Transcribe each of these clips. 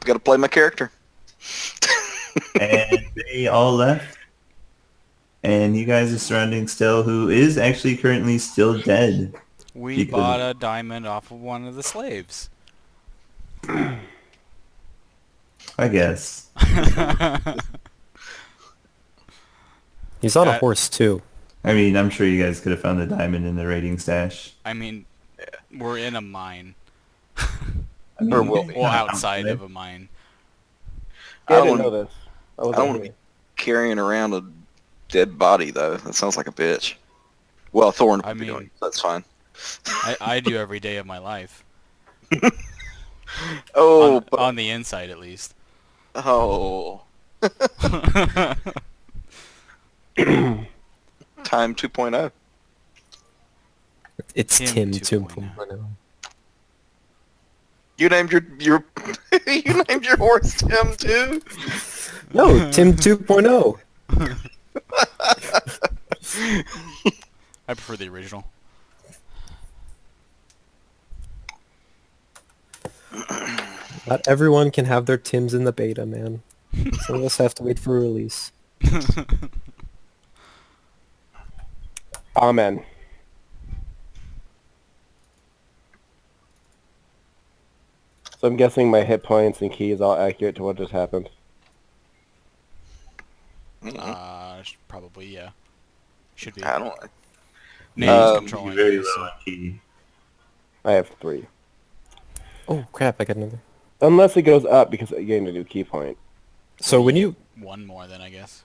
Got to play my character. And they all left. And you guys are surrounding Stell, who is actually currently still dead. We Because bought a diamond off of one of the slaves. I guess. He's on a Uh, horse too. I mean, I'm sure you guys could have found the diamond in the raiding stash. I mean, we're in a mine. I mean, Or you will guys be. Well, are outside of a mine. Yeah, I I didn't don't. know this. I I wasn't don't want to here. be carrying around a dead body though. That sounds like a bitch. Well, Thorn I would be mean- doing. That's fine. I do every day of my life. Oh, on, but, on the inside, at least. oh. Time 2.0. It's Tim Tim 2.0. 2.0. You named your you named your horse Tim too. No, Tim 2.0. I prefer the original. Not everyone can have their Tims in the beta, man. Some of us have to wait for release. Amen. So I'm guessing my hit points and key is all accurate to what just happened. Probably, yeah. Should be. I don't. Name's Um, controlling very you, low so- on key. I have 3. Oh crap! I got another. Unless it goes up because I gained a new key point. So when you, One more then, I guess.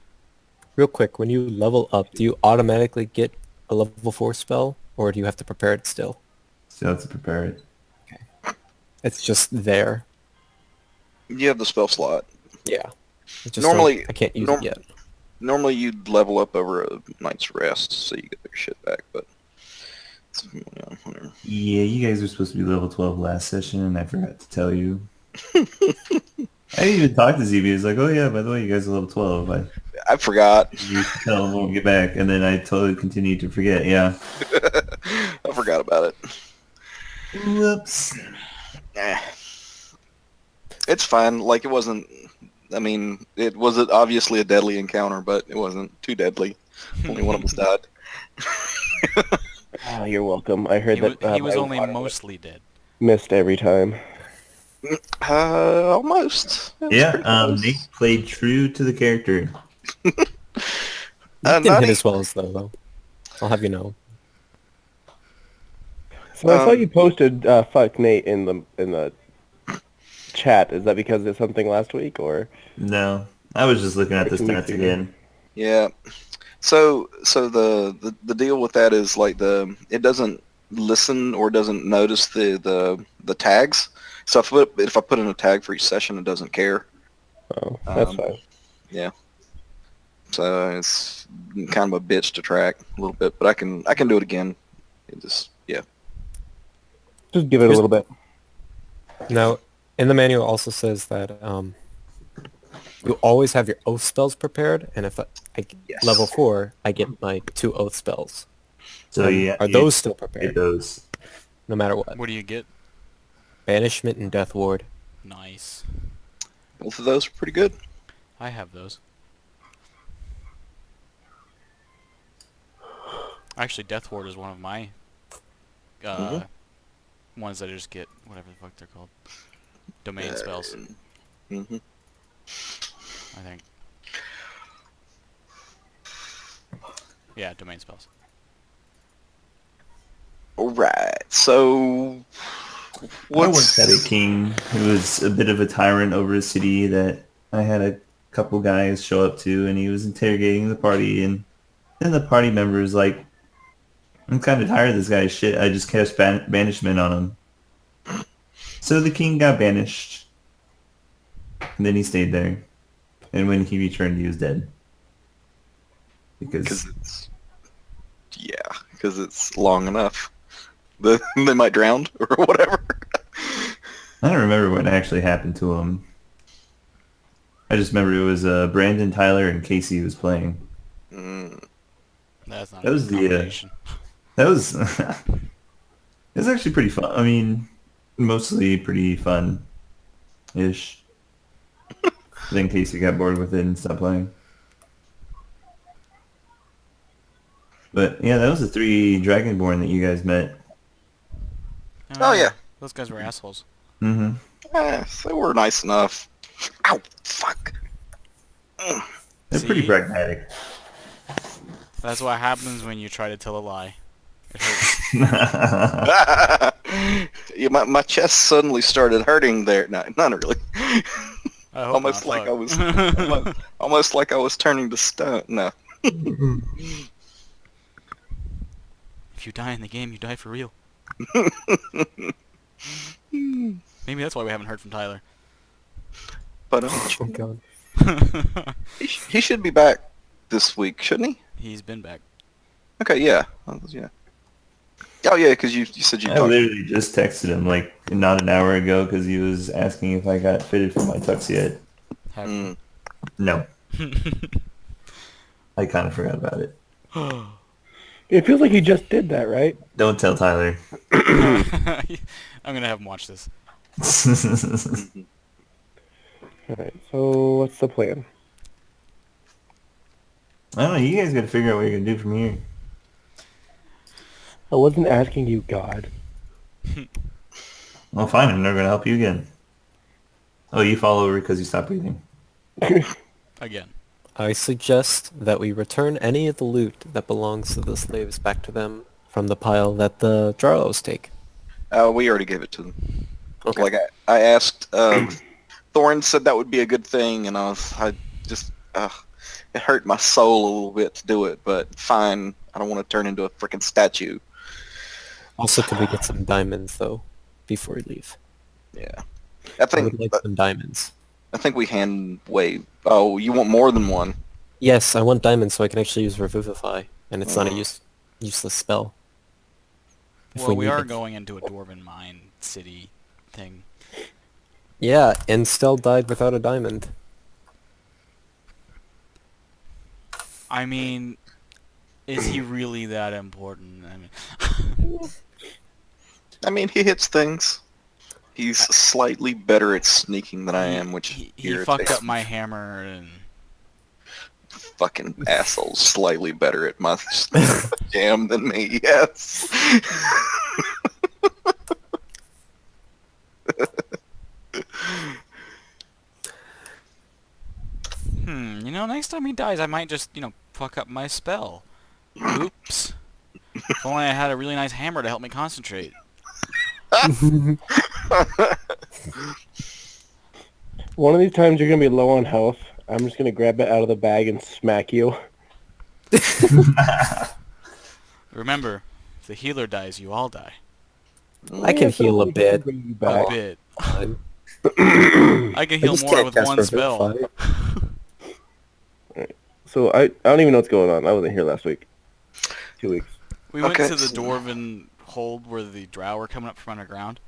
real quick, when you level up, do you automatically get a level 4 spell, or do you have to prepare it still? Still have to prepare it. It's just there. You have the spell slot. Yeah. It's just Normally- I can't use norm- it yet. Normally you'd level up over a night's rest, so you get your shit back. But yeah, whatever. Yeah, you guys were supposed to be level 12 last session, and I forgot to tell you. I didn't even talk to ZB. He was like, oh yeah, by the way, you guys are level 12. I forgot. You tell him when we get back, and then I totally continued to forget, yeah. I forgot about it. Whoops. Eh. It's fine. Like, it wasn't... I mean, it was obviously a deadly encounter, but it wasn't too deadly. Only one of us died. Oh, you're welcome. I heard He was, that he was my only water mostly dead. missed every time. Almost. It was Yeah, pretty close. Nate played true to the character. You didn't not hit e- as well as though. I'll have you know. So I saw Um, you posted "fuck Nate" in the chat. Is that because of something last week, or? No, I was just looking at the 2 weeks stats ago. again. Yeah. So the deal with that is like it doesn't listen or doesn't notice the tags. So if I put in a tag for each session, it doesn't care. Oh, that's Um, fine. So it's kind of a bitch to track a little bit, but I can do it again. It just Just give it a here's- little bit. Now, in the manual it also says that you always have your oath spells prepared, and if I Yes. level 4, I get my 2 oath spells. So yeah, Are you those still get prepared, those. no matter what? What do you get? Banishment and Death Ward. Nice. both of those are pretty good. I have those. Actually, Death Ward is one of my ones that I just get whatever the fuck they're called. Domain spells, Mm-hmm. I think. Yeah, domain spells. All right. So I what's worked at a king who was a bit of a tyrant over a city that I had a couple guys show up to, and he was interrogating the party, and then the party member was like, I'm kind of tired of this guy's shit. I just cast banishment on him. So the king got banished, and then he stayed there. And when he returned, he was dead. Because because it's long enough. They might drown or whatever. I don't remember what actually happened to him. I just remember it was Brandon, Tyler, and Casey was playing. Mm. That's not That a was good the, combination. That was it was actually pretty fun. I mean, mostly pretty fun-ish. in case you got bored with it and stopped playing. But yeah, that was the 3 Dragonborn that you guys met. Oh, yeah. Those guys were assholes. Mm-hmm. They were nice enough. Ow, fuck. They're pretty See? pragmatic. That's what happens when you try to tell a lie. It hurts. Yeah, my chest suddenly started hurting there. No, not really. I hope Almost not, like I was, fuck. almost like I was turning to stone. No. If you die in the game, you die for real. Maybe that's why we haven't heard from Tyler. But Oh god. he should be back this week, shouldn't he? He's been back. Okay, yeah. Yeah. Oh, yeah, because you said you I talked. literally just texted him like not an hour ago because he was asking if I got fitted for my tux yet. Have Mm. No, I kind of forgot about it. It feels like you just did that, right? Don't tell Tyler. I'm gonna have him watch this. Alright, so what's the plan? I don't know. You guys got to figure out what you're gonna do from here. I wasn't asking you, God. Well, fine. I'm never gonna help you again. Oh, you fall over because you stopped breathing. Again. I suggest that we return any of the loot that belongs to the slaves back to them from the pile that the Jarlos take. We already gave it to them. Okay. Like I asked, Thorin said that would be a good thing, and I just, it hurt my soul a little bit to do it, but fine. I don't want to turn into a freaking statue. Also, could we get some diamonds, though, before we leave? Yeah. I would like some diamonds. I think we Oh, you want more than one? Yes, I want diamonds so I can actually use Revivify, and it's not a useless spell. If Well, we need are it. going into a dwarven mine city thing. Yeah, and Stel died without a diamond. I mean, is he really that important? I mean, he hits things. He's slightly better at sneaking than I am, which he irritates fucked up me. my hammer and Fucking asshole. Slightly better at my jam than me. Yes. you know, next time he dies, I might just, fuck up my spell. Oops. If only I had a really nice hammer to help me concentrate. One of these times you're gonna be low on health. I'm just gonna grab it out of the bag and smack you. Remember, if the healer dies, you all die. I can heal a bit. Bring you A back. bit. Fine. I can I heal just more can't with cast one spell. Revivify. So I don't even know what's going on. I wasn't here last week. 2 weeks. We went Okay, to the so- dwarven hold where the drow were coming up from underground.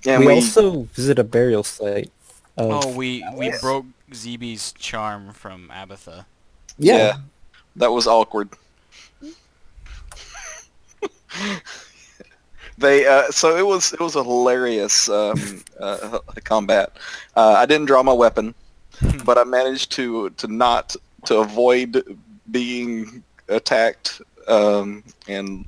Yeah, We also visit a burial site. Of, Oh, we broke Zeeby's charm from Abatha. yeah, that was awkward. They so it was a hilarious combat. I didn't draw my weapon, but I managed to avoid being attacked. And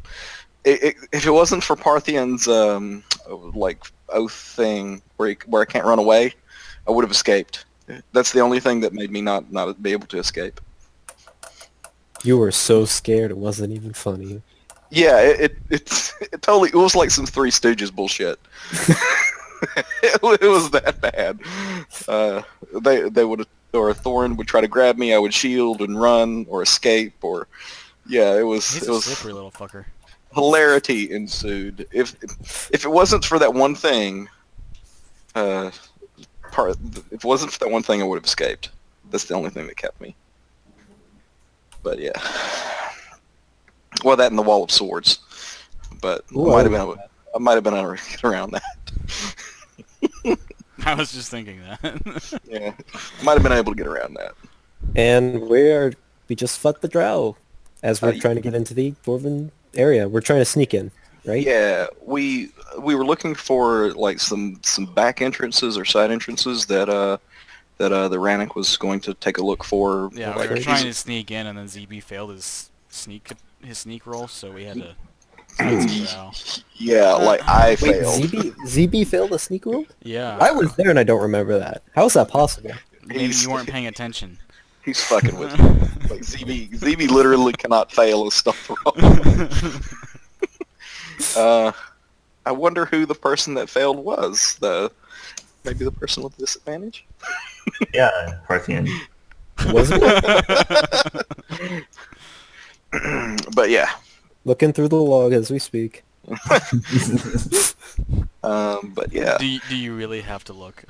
if it wasn't for Parthian's like oath thing where I can't run away, I would have escaped. That's the only thing that made me not be able to escape. You were so scared it wasn't even funny. Yeah, it totally, it was like some Three Stooges bullshit. it was that bad. They would, or Thorin would try to grab me, I would shield and run or escape, or yeah, it was He's a slippery little fucker. hilarity ensued. If it wasn't for that one thing, if it wasn't for that one thing, I would have escaped. That's the only thing that kept me. But yeah. Well, that and the Wall of Swords. But I might have been able to get around that. I was just thinking that. Yeah. I might have been able to get around that. And we just fought the drow as we're trying to get into the dwarven area. We're trying to sneak in. right? Yeah, we were looking for like some back entrances or side entrances that the Rannoch was going to take a look for. Yeah, we Like were he's trying to sneak in, and then ZB failed his sneak roll, so we had to fight some drow. yeah, like I Wait, failed. ZB failed a sneak roll? Yeah, I was there and I don't remember that. How is that possible? maybe He's you weren't paying attention. he's fucking with you. Like ZB literally cannot fail a stealth roll. I wonder who the person that failed was. Maybe the person with the disadvantage. Yeah, Parthian. Was it? But yeah. Looking through the log as we speak. But yeah. Do you really have to look?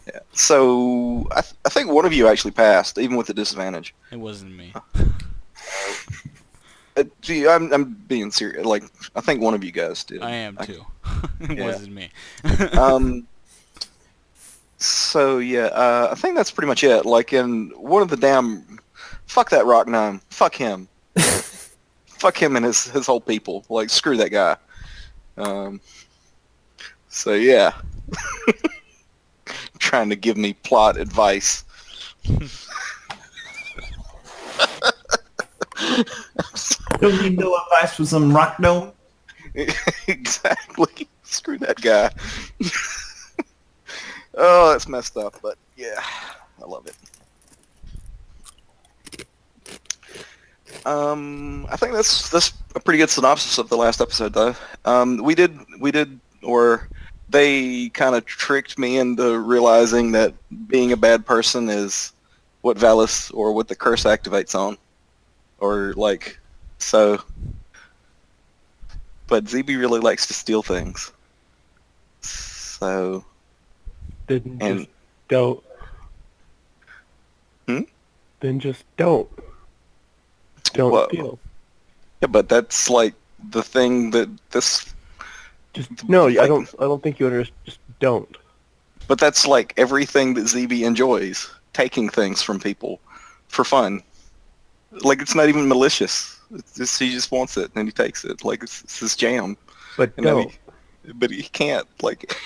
Yeah. So I think one of you actually passed, even with the disadvantage. It wasn't me. Gee, I'm being serious. Like I think one of you guys did. I am too. It Yeah. wasn't me. So yeah, I think that's pretty much it. Like in one of the damn, fuck that rock gnome. Fuck him. Fuck him and his whole people. Like screw that guy. So yeah. Trying to give me plot advice. Don't need no advice for some rock gnome. Exactly. Screw that guy. Oh, that's messed up, but yeah, I love it. I think that's a pretty good synopsis of the last episode, though. Or they kind of tricked me into realizing that being a bad person is what Valis or what the curse activates on, or like so. But ZB really likes to steal things, so. Then And- just don't. Then just don't. Don't Whoa. steal. Yeah, but that's like the thing that this. Just no. I don't think you understand. Just don't. But that's like everything that ZB enjoys, taking things from people for fun. Like it's not even malicious. It's just, he just wants it and he takes it. Like it's his jam. But You know, don't. but he can't. Like,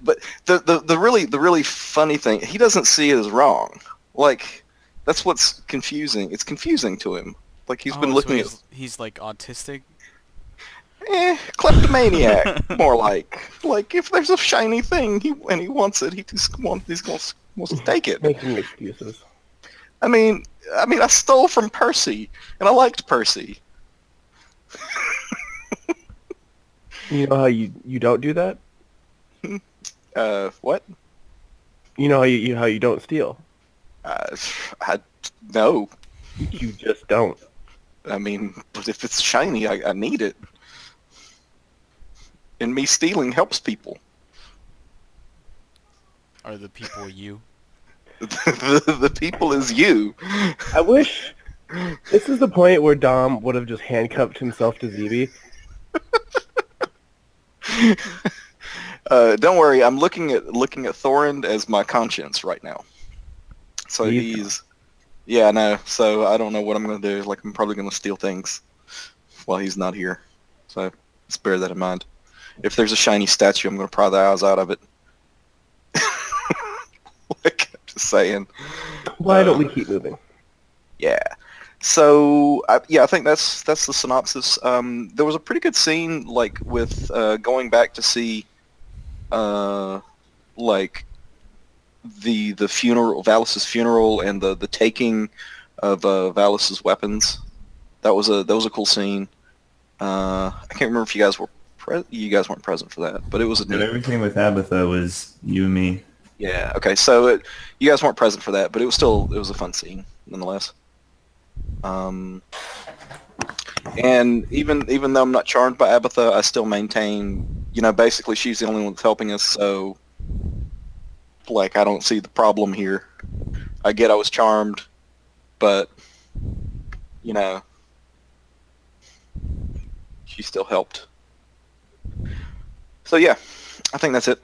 but the really funny thing, he doesn't see it as wrong. Like that's what's confusing. It's confusing to him. Like he's been Oh, looking so at he's like autistic. kleptomaniac, more like. Like if there's a shiny thing and he wants it, he wants to take it. Making excuses. I mean, I stole from Percy, and I liked Percy. You know how you don't do that? What? You know how you don't steal? No. You just don't. I mean, but if it's shiny, I need it. And me stealing helps people. Are the people you? The people is you. I wish this is the point where Dom would have just handcuffed himself to ZB. Don't worry, I'm looking at Thorin as my conscience right now. So He's- yeah, I know. So I don't know what I'm gonna do. Like I'm probably gonna steal things while he's not here. So just bear that in mind. If there's a shiny statue, I'm gonna pry the eyes out of it. Like I'm just saying. Why don't we keep moving? Yeah. So I think that's the synopsis. There was a pretty good scene like with going back to see like the funeral, Valis' funeral, and the taking of Valis' weapons. That was a cool scene. I can't remember if you guys were you guys weren't present for that, but it was a But neat. everything with Abatha was you and me. Yeah. Okay. So you guys weren't present for that, but it was a fun scene nonetheless. And even though I'm not charmed by Abatha, I still maintain, basically she's the only one that's helping us. So, like, I don't see the problem here. I get I was charmed, but she still helped. So yeah, I think that's it.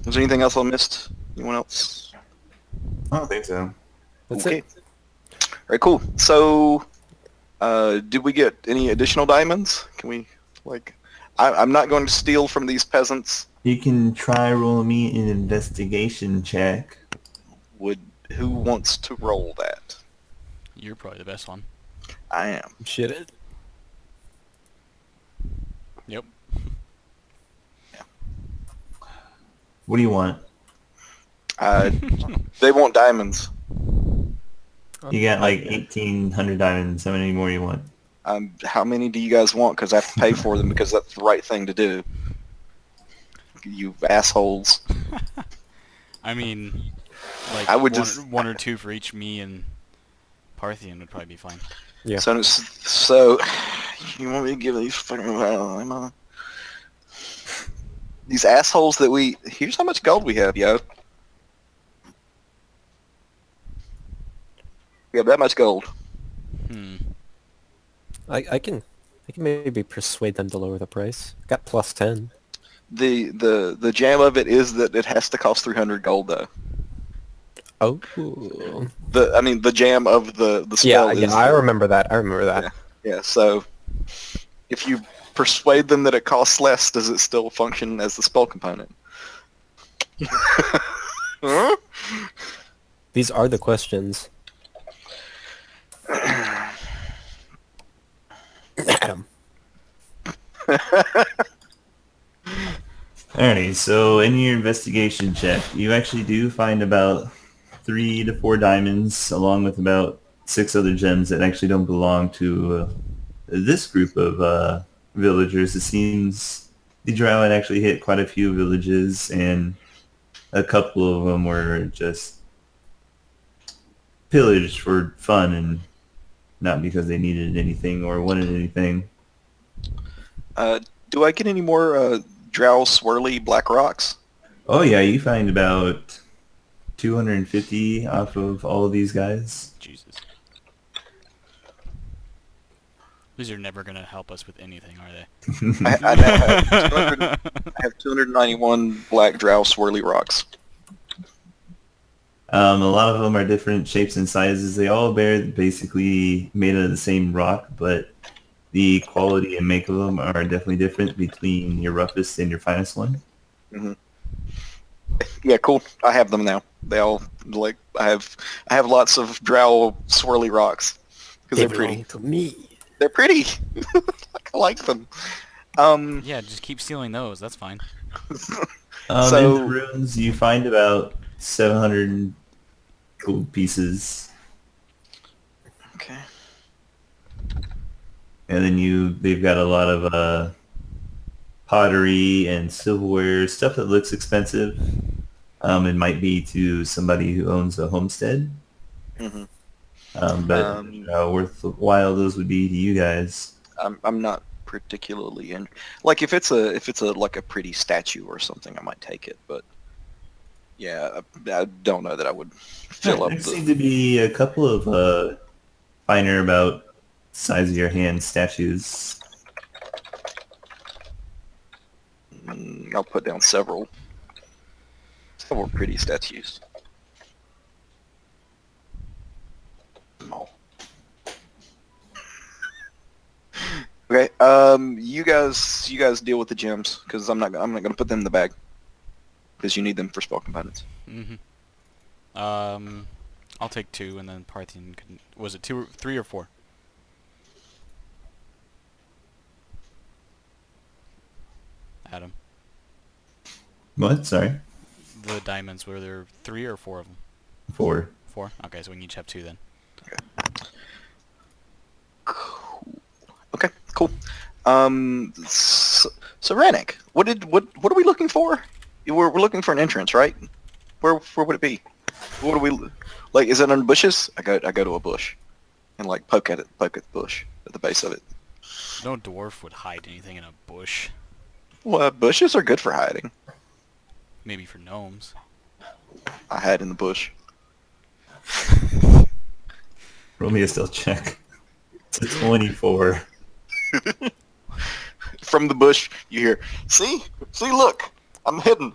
Was there anything else I missed? Anyone else? I don't think so. That's Okay. it. All right, cool. So, did we get any additional diamonds? Can we, like, I'm not going to steal from these peasants. You can try rolling me an investigation check. Who wants to roll that? You're probably the best one. I am. Shit. Yep. What do you want? They want diamonds. You got like 1,800 diamonds. How many more you want? How many do you guys want? Because I have to pay for them because that's the right thing to do. You assholes. I mean, like I would one or two for each me and Parthian would probably be fine. Yeah. So you want me to give these fucking these assholes that we... Here's how much gold we have, yo. We have that much gold. I can maybe persuade them to lower the price. Got plus 10. The jam of it is that it has to cost 300 gold, though. Oh. The jam of the spell is... Yeah, I remember that. Yeah, so if you persuade them that it costs less, does it still function as the spell component? Huh? These are the questions. Adam. Alrighty, so in your investigation check, you actually do find about 3 to 4 diamonds, along with about 6 other gems that actually don't belong to this group of villagers. It seems the drow had actually hit quite a few villages, and a couple of them were just pillaged for fun and not because they needed anything or wanted anything. Do I get any more drow swirly black rocks? Oh yeah, you find about 250 off of all of these guys. Jesus. These are never going to help us with anything, are they? I now have I have 291 black drow swirly rocks. A lot of them are different shapes and sizes. They all bear basically made out of the same rock, but the quality and make of them are definitely different between your roughest and your finest one. Mm-hmm. Yeah, cool. I have them now. They all I have lots of drow swirly rocks because they're pretty. To me. They're pretty. I like them. Yeah, just keep stealing those. That's fine. So- in the ruins, you find about 700 gold pieces, Okay. and then they've got a lot of pottery and silverware, stuff that looks expensive. It might be to somebody who owns a homestead, Mm-hmm. but how worthwhile those would be to you guys. I'm not particularly in. Like if it's a like a pretty statue or something, I might take it. But yeah, I don't know that I would fill up There the. seem to be a couple of finer, about the size of your hand statues. I'll put down several pretty statues. Oh. Okay. You guys deal with the gems because I'm not gonna put them in the bag because you need them for spell components. Mm-hmm. I'll take 2, and then Parthian can... Was it 2, 3, or 4? Adam. What? Sorry? The diamonds, were there 3 or 4 of them? 4. 4? Okay, so we can each have 2 then. Okay, cool. So Rannick, what are we looking for? We're looking for an entrance, right? Where would it be? What do we like? Is it under bushes? I go to a bush, and like poke at the bush at the base of it. No dwarf would hide anything in a bush. Well, bushes are good for hiding. Maybe for gnomes. I hide in the bush. Roll me a stealth check. It's a 24. From the bush, you hear, see, look, I'm hidden.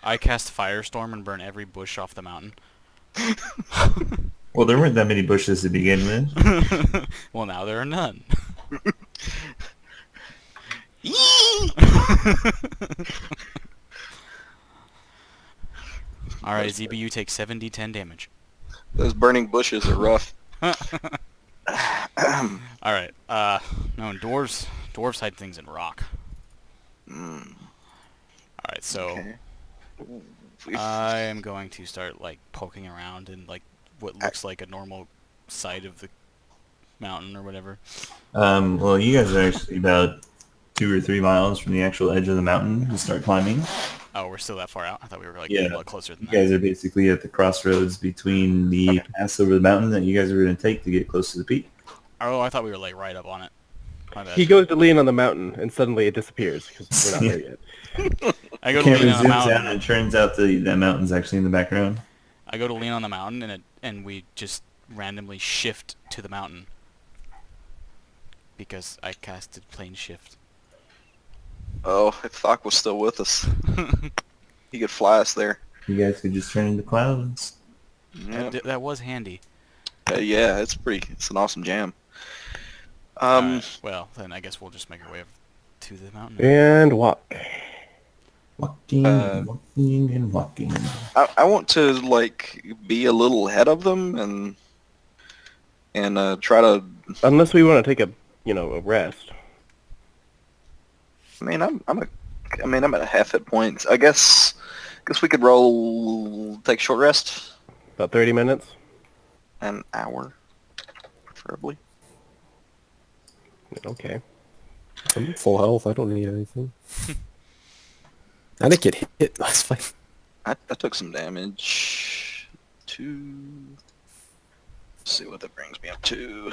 I cast Firestorm and burn every bush off the mountain. Well, there weren't that many bushes to begin with. Well, now there are none. Alright, ZBU takes 7d10 damage. Those burning bushes are rough. Alright, no, dwarves hide things in rock. Mm, Alright, so okay. I am going to start, like, poking around in, like, what looks like a normal side of the mountain or whatever. Well, you guys are actually about 2 or 3 miles from the actual edge of the mountain to start climbing. Oh, we're still that far out? I thought we were, like, Yeah. a lot closer than You that. guys are basically at the crossroads between the pass over the mountain that you guys are going to take to get close to the peak. Oh, I thought we were, like, right up on it. My bad. He goes to lean on the mountain, and suddenly it disappears because we're not there yet. I go to Camera lean on the zooms out mountain. and it turns out that mountain's actually in the background. I go to lean on the mountain, and we just randomly shift to the mountain. Because I casted plane shift. Oh, if Thok was still with us, he could fly us there. You guys could just turn into clouds. Yeah, That was handy. yeah, it's an awesome jam. Alright, well, then I guess we'll just make our way up to the mountain. And walk. Walking and walking and walking. I want to like be a little ahead of them and try to. Unless we want to take a rest. I mean, I'm at half hit points. I guess we could take a short rest, About 30 minutes. an hour, preferably. Okay. I'm full health. I don't need anything. I didn't get hit last fight. I took some damage. Let's see what that brings me up to.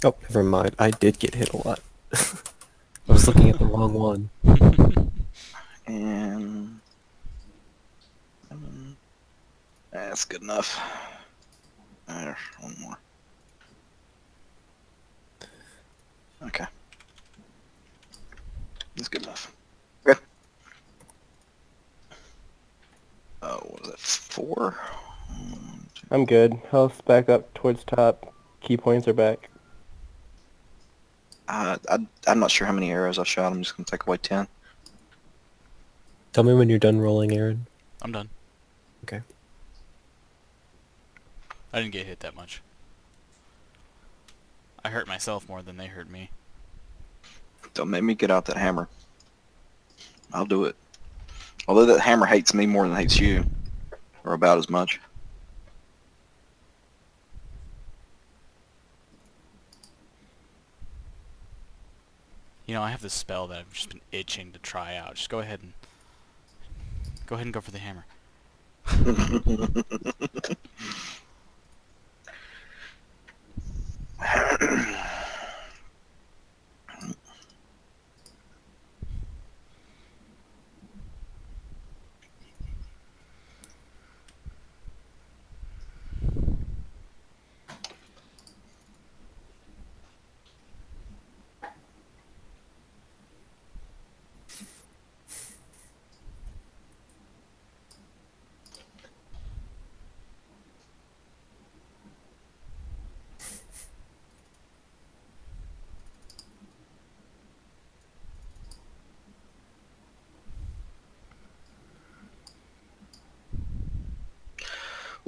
Oh, never mind. I did get hit a lot. I was looking at the wrong one. And that's good enough. There's one more. Okay. That's good enough. Okay. Oh, what was it? 4? I'm good. Health's back up towards top. Key points are back. I'm not sure how many arrows I shot. I'm just gonna take away 10. Tell me when you're done rolling, Aaron. I'm done. Okay. I didn't get hit that much. I hurt myself more than they hurt me. Don't make me get out that hammer. I'll do it. Although that hammer hates me more than it hates you. Or about as much. You know, I have this spell that I've just been itching to try out. Just go ahead and go for the hammer.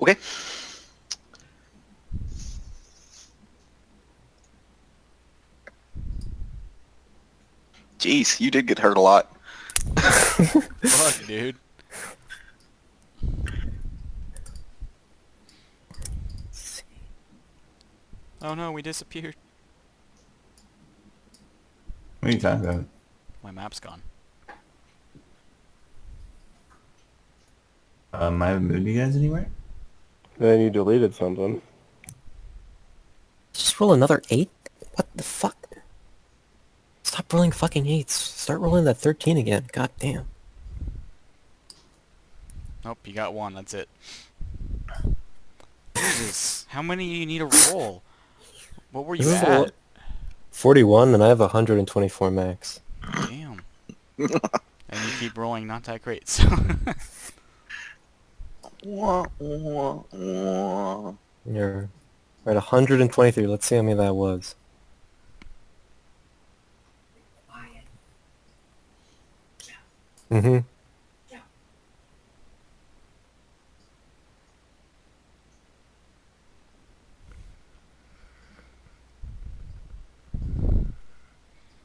Okay. Jeez, you did get hurt a lot. Fuck, dude. Oh no, we disappeared. What are you talking about? My map's gone. I haven't moved you guys anywhere? Then you deleted something. Just roll another 8? What the fuck? Stop rolling fucking 8s. Start rolling that 13 again. God damn. Nope, you got one. That's it. Jesus, how many do you need to roll? What were you This is at? 41, and I have 124 max. Damn. And you keep rolling not that great. So Wah, wah, wah. You're right, 123. Let's see how many that was. Mm-hmm.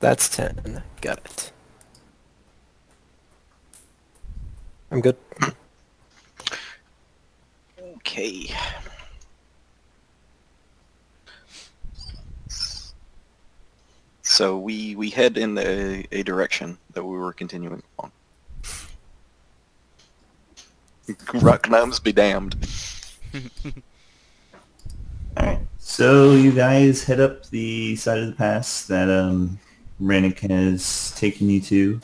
That's 10. Got it. I'm good. Okay. So we head in a direction that we were continuing on. Rock gnomes be damned. Alright. So you guys head up the side of the pass that Rannick has taken you to.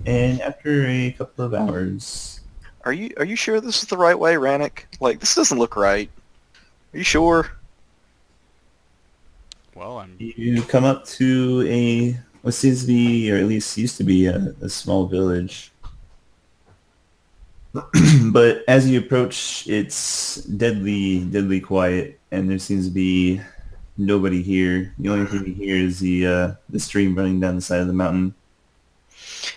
And after a couple of hours, Are you sure this is the right way, Rannick? Like, this doesn't look right. Are you sure? Well, I'm. you come up to what seems to be, or at least used to be, a small village. But as you approach, it's deadly quiet, and there seems to be nobody here. The only thing you hear is the stream running down the side of the mountain.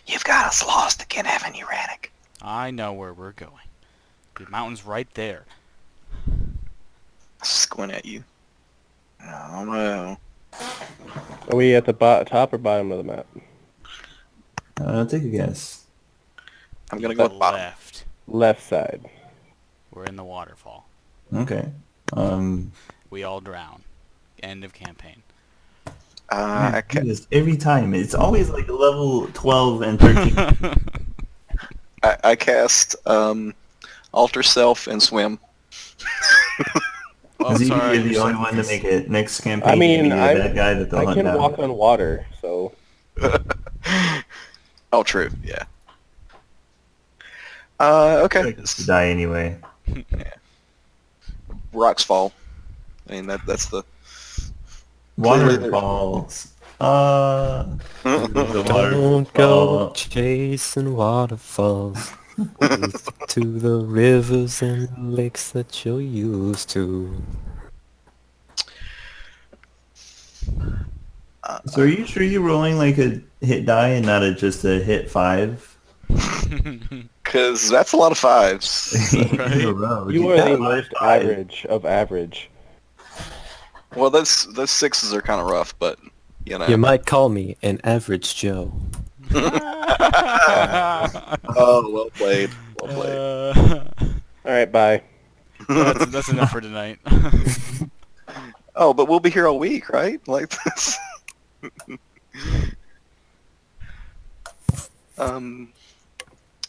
You've got us lost again, haven't you, Rannick? I know where we're going. The mountain's right there. Squint at you. I don't know. Are we at the top or bottom of the map? Take a guess. I'm gonna To go the with bottom. left. Left side. We're in the waterfall. Okay. We all drown. End of campaign. I do this every time. It's always like level 12 and 13. I cast alter self and swim. Oh, Is sorry. you're the you're only so- one to make it. Next campaign, I mean, you're gonna be that guy that they'll I hunt can down. walk on water, so Oh, true. Yeah. Okay. You're to die anyway. Rocks fall. I mean that's the. Clearly there- Waterfalls. The Don't go waterfall. chasing waterfalls to the rivers and lakes that you're used to. So are you sure you're rolling like a hit die and not just a hit 5? Because that's a lot of fives. In a row. you are the most average of average. Well, those sixes are kind of rough, but you know. You might call me an average Joe. Oh, well played. Well played. All right, bye. that's enough for tonight. Oh, but we'll be here all week, right? Like this.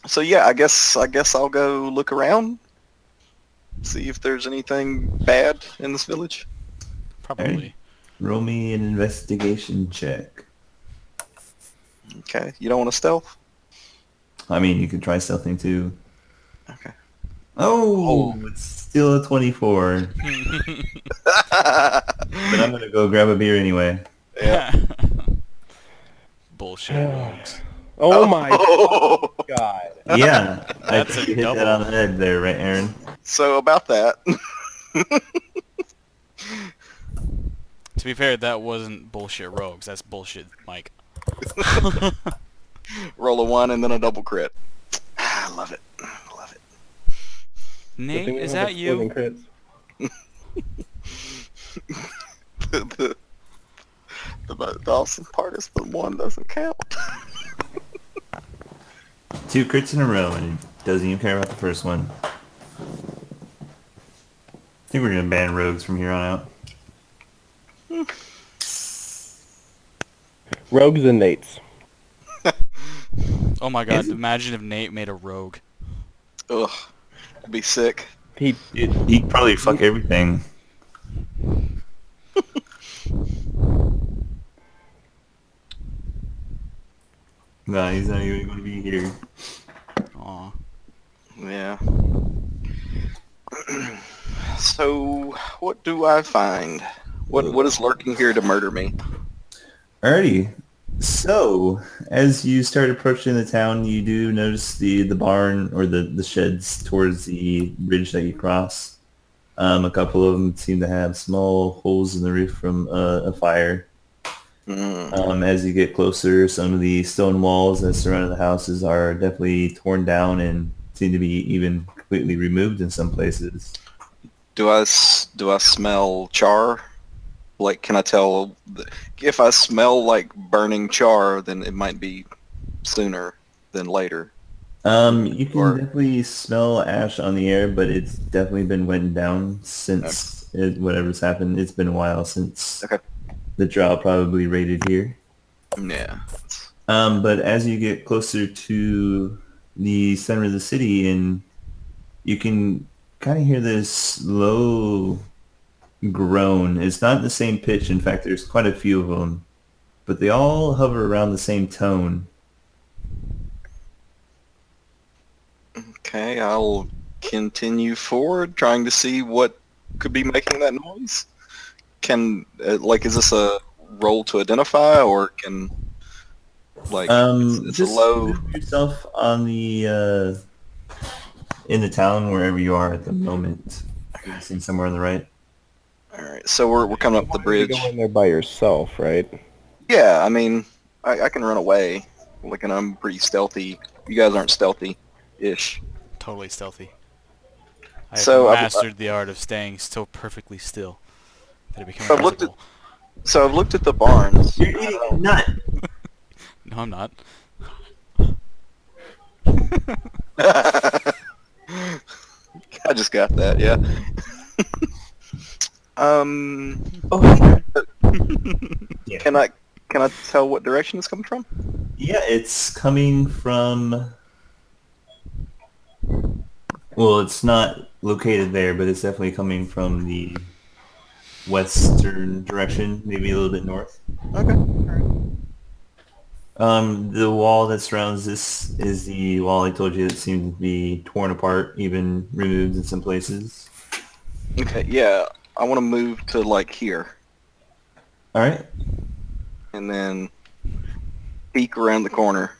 So yeah, I guess I'll go look around, see if there's anything bad in this village. Probably. Roll me an investigation check. Okay, you don't want to stealth? I mean, you could try stealthing too. Okay. Oh, it's still a 24. But I'm gonna go grab a beer anyway. Yeah. Bullshit rogues. Oh my Oh. god. Yeah, I That's think a you hit that double. on the head there, right, Aaron? So about that. To be fair, that wasn't bullshit rogues. That's bullshit Mike. Roll a 1 and then a double crit. I love it. I love it. Good Nate, thing we is have that you? exploding crits. The awesome part is the 1 doesn't count. 2 crits in a row, and it doesn't even care about the first one. I think we're gonna ban rogues from here on out. Rogues and Nates. Oh my god, Is it? imagine if Nate made a rogue. Ugh. I'd be sick. He'd probably fuck everything. No, he's not even going to be here. Aw. Yeah. So, what do I find? What is lurking here to murder me? Alrighty. So, as you start approaching the town, you do notice the barn or the sheds towards the bridge that you cross. A couple of them seem to have small holes in the roof from a fire. Mm. As you get closer, some of the stone walls that surround the houses are definitely torn down and seem to be even completely removed in some places. Do I smell char? Like, can I tell if I smell like burning char, then it might be sooner than later. You can Or definitely smell ash on the air, but it's definitely been went down okay. since whatever's happened. It's been a while since Okay. the drought probably raided here. Yeah. But as you get closer to the center of the city, and you can kind of hear this low groan. It's not the same pitch. In fact, there's quite a few of them, but they all hover around the same tone. Okay, I'll continue forward, trying to see what could be making that noise. Can like, is this a roll to identify, or can like it's a Just low? move yourself on the in the town wherever you are at the moment. I'm guessing somewhere on the right. All right, so we're coming up the Why would you go bridge. in there by yourself, right? Yeah, I mean, I can run away. Like, and I'm pretty stealthy. You guys aren't stealthy-ish. Totally stealthy. I have So mastered the art of staying so perfectly still that it becomes I've looked at invisible. I've looked at the barns. You're eating a nut. No, I'm not. I just got that. Yeah. um, Oh, can I tell what direction it's coming from? yeah, it's coming from. Well, it's not located there, but it's definitely coming from the western direction, maybe a little bit north. Okay. All The wall that surrounds this is the wall I told you that seemed to be torn apart, even removed in some places. right. Okay. Yeah, I want to move to like here, All right, and then peek around the corner.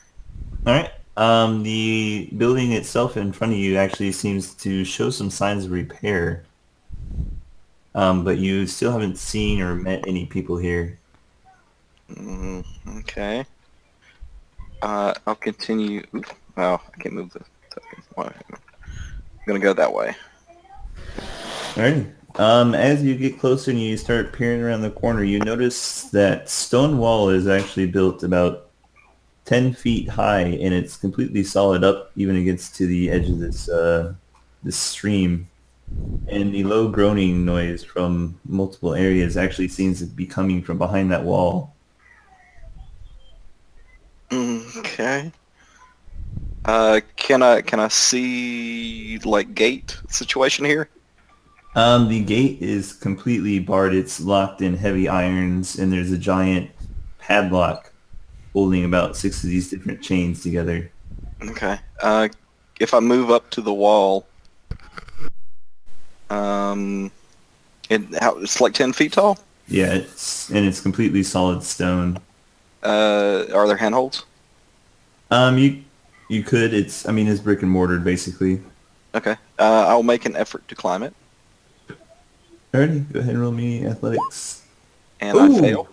all right. The building itself in front of you actually seems to show some signs of repair, but you still haven't seen or met any people here. Okay. I'll continue. Oops. Oh, I can't move the token. Why? I'm gonna go that way. Alrighty. As you get closer and you start peering around the corner, you notice that stone wall is actually built about 10 feet high, and it's completely solid up even against to the edge of this stream. And the low groaning noise from multiple areas actually seems to be coming from behind that wall. Okay. Can I see like gate situation here? The gate is completely barred. It's locked in heavy irons, and there's a giant padlock holding about 6 of these different chains together. Okay. If I move up to the wall, it's like 10 feet tall. Yeah, it's completely solid stone. Are there handholds? You could. It's brick and mortar basically. Okay. I'll make an effort to climb it, Alrighty, go ahead and roll me athletics. and Ooh. I fail.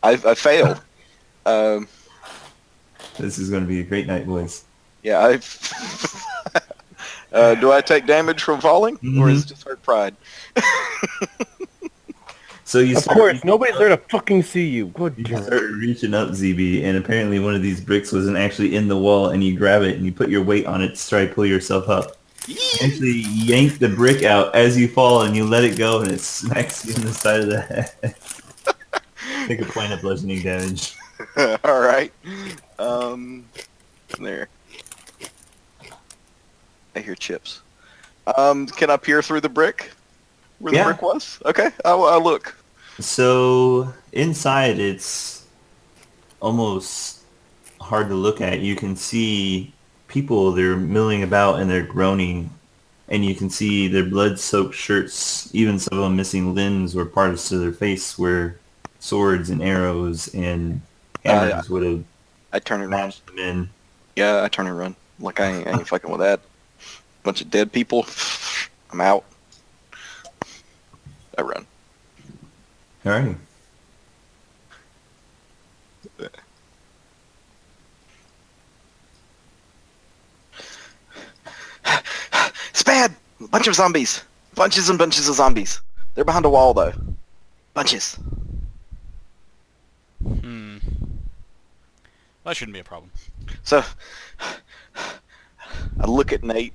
I failed. Um, This is going to be a great night, boys. yeah. Do I take damage from falling, or is it just hurt pride? So you Of start, course, nobody's there to fucking see you. Good you God. start reaching up, ZB, and apparently one of these bricks wasn't actually in the wall, and you grab it and you put your weight on it to try to pull yourself up. You actually yank the brick out as you fall, and you let it go, and it smacks you in the side of the head. Take a point of bludgeoning damage. All right. There. I hear chips. Can I peer through the brick? Where the Yeah. brick was? Okay, I'll look. So inside, it's almost hard to look at. You can see people, they're milling about and they're groaning, and you can see their blood-soaked shirts, even some of them missing limbs or parts of their face where swords and arrows and hammers would have I turn and run. smashed them in. Yeah, I turn and run. Like I ain't fucking with that. Bunch of dead people. I'm out. I run. Alrighty. It's bad. Bunch of zombies. Bunches and bunches of zombies. They're behind a wall though. Bunches. That shouldn't be a problem. So I look at Nate,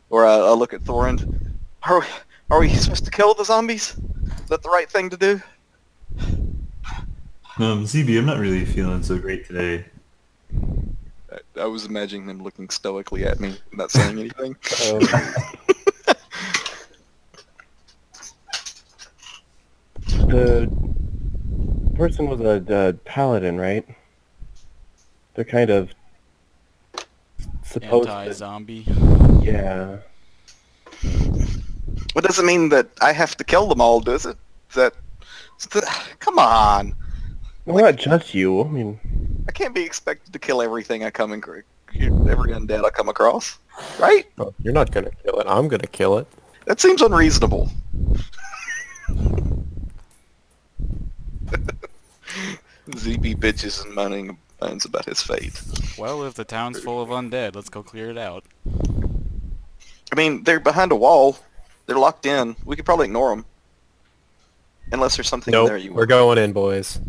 or I look at Cthuran. Are we supposed to kill the zombies? Is that the right thing to do? ZB, I'm not really feeling so great today. I was imagining them looking stoically at me, not saying anything. The person was a paladin, right? They're kind of supposed to... Anti-zombie. Yeah. What doesn't mean that I have to kill them all, does it? Come on. Well, not just you. I mean... I can't be expected to kill everything every undead I come across, right? Oh, you're not gonna kill it. I'm gonna kill it. That seems unreasonable. ZB bitches and moans about his fate. Well, if the town's full of undead, let's go clear it out. I mean, they're behind a wall. They're locked in. We could probably ignore them. Unless there's something in there Nope, you we're want. going in, boys.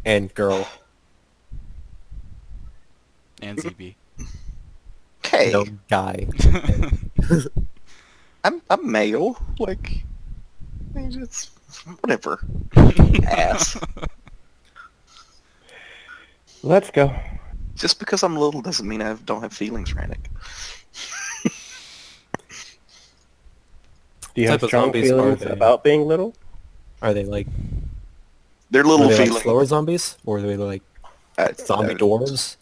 And girl. And ZB. Okay. No, guy. I'm male. Like, I mean, it's whatever. Ass. Let's go. Just because I'm little doesn't mean I don't have feelings, Rannick. Do you What have type of strong zombies are feelings they? about being little? Are they like, They're are little they like feelings. slower zombies? Or are they like zombie dwarves?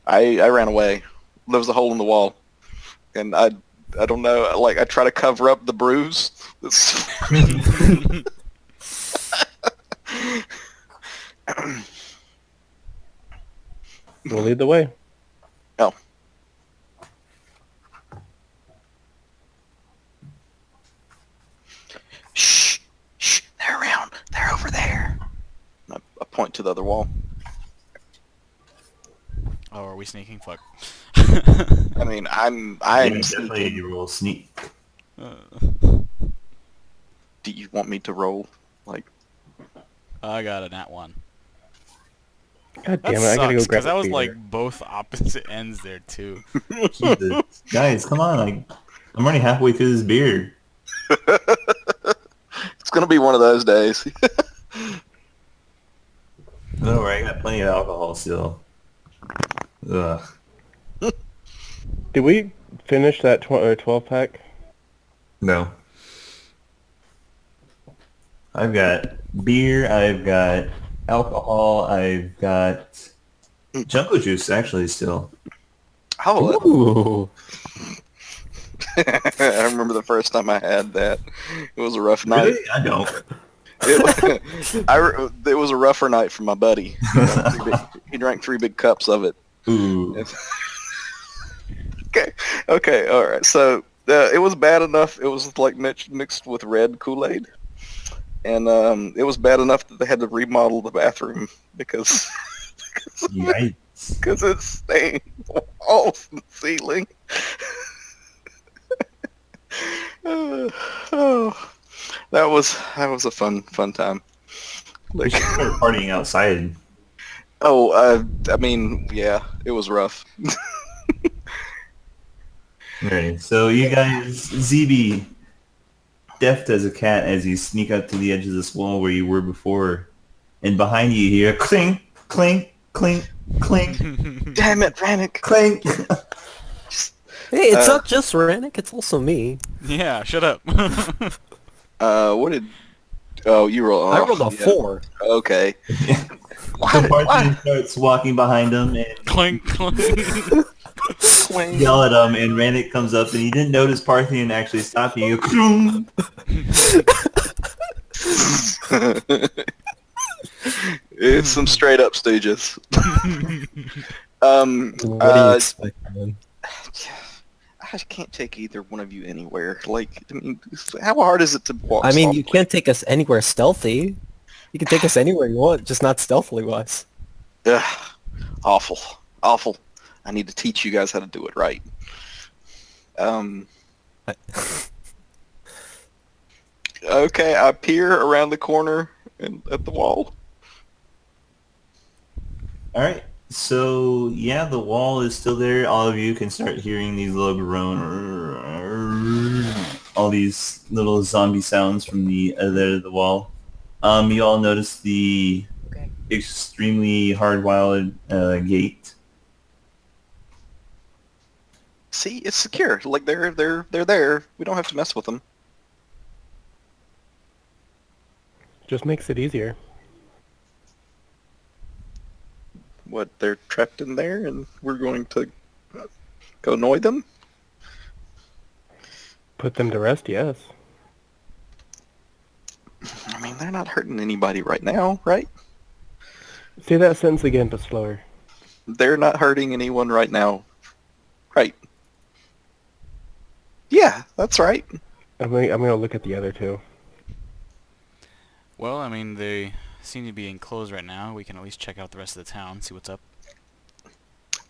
I ran away. There was a hole in the wall, and I don't know. Like I try to cover up the bruise. We'll lead the way. Oh. Shh! Shh! They're around. They're over there. I point to the other wall. Oh, are we sneaking? Fuck. I mean, I'm Definitely sneaking. roll sneak. Do you want me to roll? Like, I got a nat 1. God That damn it, I gotta go sucks, grab because that a was beer. like both opposite ends there too. Jesus. Guys, come on. I'm already halfway through this beer. it's gonna be one of those days. No, I got plenty of alcohol still. Ugh. Did we finish that 12 pack? No. I've got beer, I've got alcohol, I've got jungle juice actually still. Oh, Ooh. I remember the first time I had that. It was a rough night. Really? I don't. It was a rougher night for my buddy. He drank 3 big cups of it. Ooh. Okay, all right. So it was bad enough. It was like mixed with red Kool-Aid, and it was bad enough that they had to remodel the bathroom because Yikes. because it stained the walls and the ceiling. Oh, that was a fun time. We Like, should start partying outside. I mean, yeah, it was rough. Alright, so you guys, ZB, deft as a cat as you sneak up to the edge of this wall where you were before, and behind you hear clink, clink, clink, clink, Damn it, Rannick. clink. Hey, it's not just Rannick, it's also me. Yeah, shut up. What did? Oh, you rolled. I rolled a yeah. 4. Okay. So Barton starts walking behind him and Clink, clink. yell at him, and Rannick comes up, and he didn't notice Parthian actually stopped you. It's some straight up stooges. What do you expect, man? I can't take either one of you anywhere. Like, I mean, how hard is it to walk I mean, you softly? can't take us anywhere stealthy. You can take us anywhere you want, just not stealthily wise. Ugh, awful, awful. I need to teach you guys how to do it right. Okay, I peer around the corner and at the wall. All right. So yeah, the wall is still there. All of you can start hearing these little all these little zombie sounds from the other end of the wall. You all notice the extremely hard-wired gate. See, it's secure. Like they're there. We don't have to mess with them. Just makes it easier. What, they're trapped in there and we're going to go annoy them? Put them to rest, yes. I mean, they're not hurting anybody right now, right? Say that sentence again, but slower. They're not hurting anyone right now. Right. Yeah, that's right. I'm gonna look at the other two. Well, I mean, they seem to be enclosed right now. We can at least check out the rest of the town, see what's up.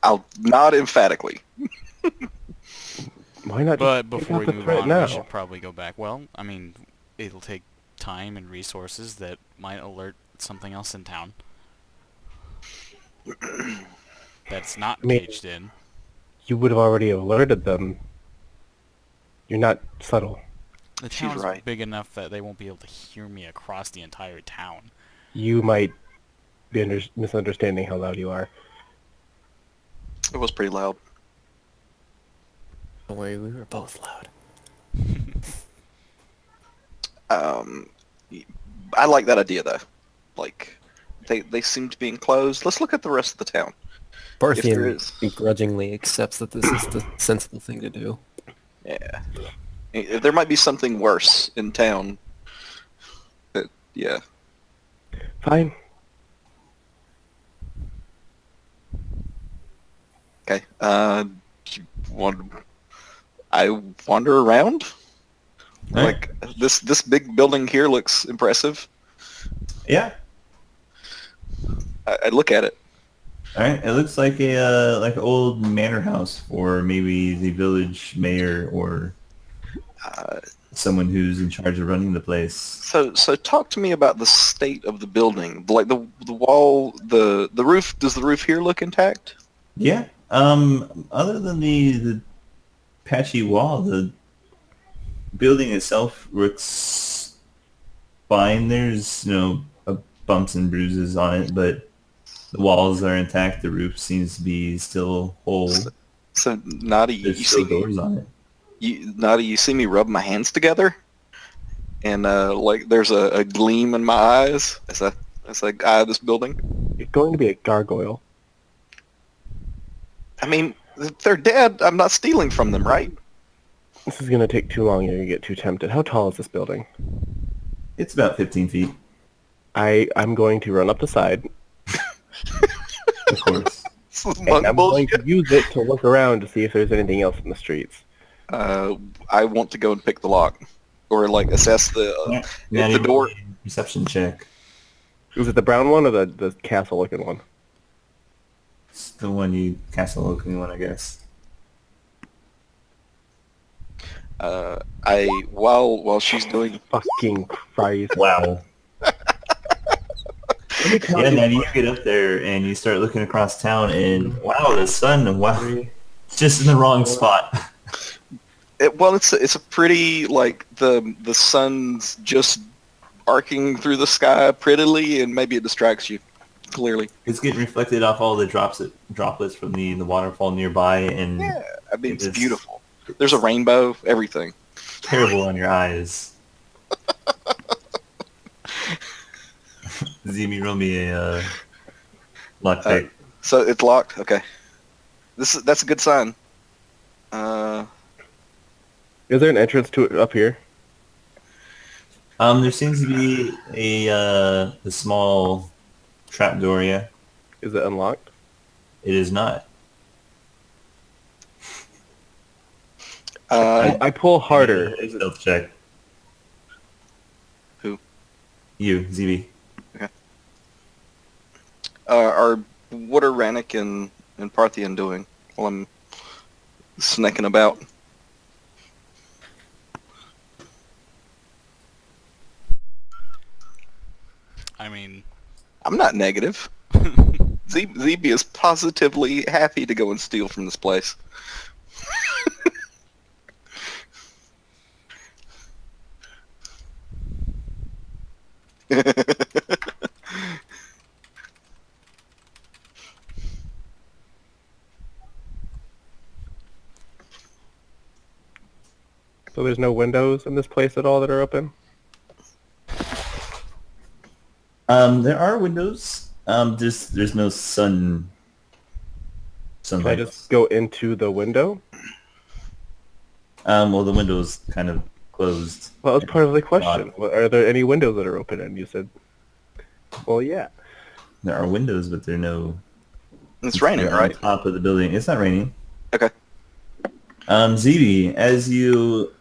I'll nod emphatically. Why not But just before we take out the move threat on, now? we should probably go back. Well, I mean, it'll take time and resources that might alert something else in town. That's not I mean- caged in. You would have already alerted them. You're not subtle. The She's town's right. big enough that they won't be able to hear me across the entire town. You might be misunderstanding how loud you are. It was pretty loud. Don't worry, we were both loud. I like that idea though. Like, they seem to be enclosed. Let's look at the rest of the town. there Parthian is. begrudgingly accepts that this is the sensible thing to do. Yeah. There might be something worse in town. But, yeah. Fine. Okay. I wander around. All right. Like this big building here looks impressive. Yeah. I look at it. All right. It looks like a like an old manor house for maybe the village mayor or someone who's in charge of running the place. So talk to me about the state of the building. Like the wall, the roof. Does the roof here look intact? Yeah. Other than the patchy wall, the building itself looks fine. There's bumps and bruises on it, but the walls are intact. The roof seems to be still whole. So Nadi, you There's see still me, doors on it. You see me rub my hands together, and like there's a gleam in my eyes as I eye this building. You're going to be a gargoyle. I mean, if they're dead, I'm not stealing from them, right? This is gonna take too long. You're gonna get too tempted. How tall is this building? It's about 15 feet, I'm going to run up the side, of course. This is and monk I'm going bullshit. to use it to look around to see if there's anything else in the streets. I want to go and pick the lock, or like assess the Now the you door. roll a perception check. Was it the brown one or the castle-looking one? It's the one you castle-looking one, I guess. While she's doing. Fucking Christ. Wow. Yeah, now you get up there and you start looking across town, and wow, the sun, wow, it's just in the wrong spot. It's a pretty, like, the sun's just arcing through the sky prettily, and maybe it distracts you, clearly. It's getting reflected off all the droplets from the waterfall nearby, and Yeah, I mean, it's It's- beautiful. There's a rainbow, everything. terrible on your eyes. Zemi, roll me a luck pick. So it's locked? Okay. That's a good sign. Is there an entrance to it up here? There seems to be a small trapdoor, yeah. Is it unlocked? It is not. I pull harder. Make a stealth check. Who? You, ZB. What are Rannick and Parthian doing while I'm snacking about? I mean, I'm not negative. ZB is positively happy to go and steal from this place. So there's no windows in this place at all that are open? There are windows. There's no Can I sunlight. just go into the window? Well, the window's kind of closed. Well, that was part of the question. Well, are there any windows that are open? And you said, well, yeah. There are windows, but there are no. It's raining, they're right? On top of the building. It's not raining. Okay. ZB, as you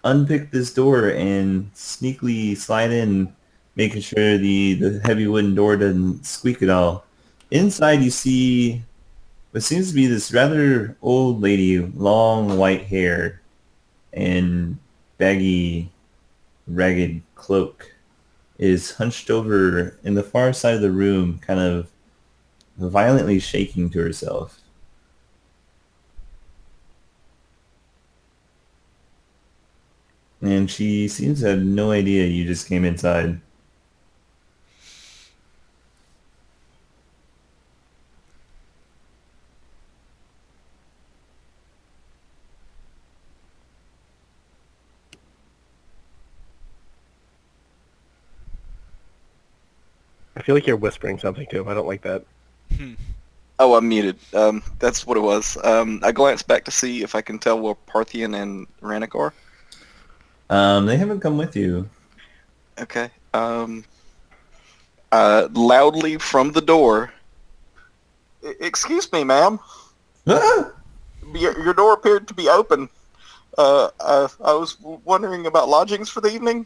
unpick this door and sneakily slide in, making sure the heavy wooden door doesn't squeak at all. Inside you see what seems to be this rather old lady, long white hair and baggy, ragged cloak, is hunched over in the far side of the room, kind of violently shaking to herself. And she seems to have no idea you just came inside. I feel like you're whispering something to him. I don't like that. Oh, I'm muted. That's what it was. I glanced back to see if I can tell where Parthian and Rannick are. They haven't come with you. Okay. Loudly from the door. Excuse me, ma'am. Ah! Your door appeared to be open. I was wondering about lodgings for the evening.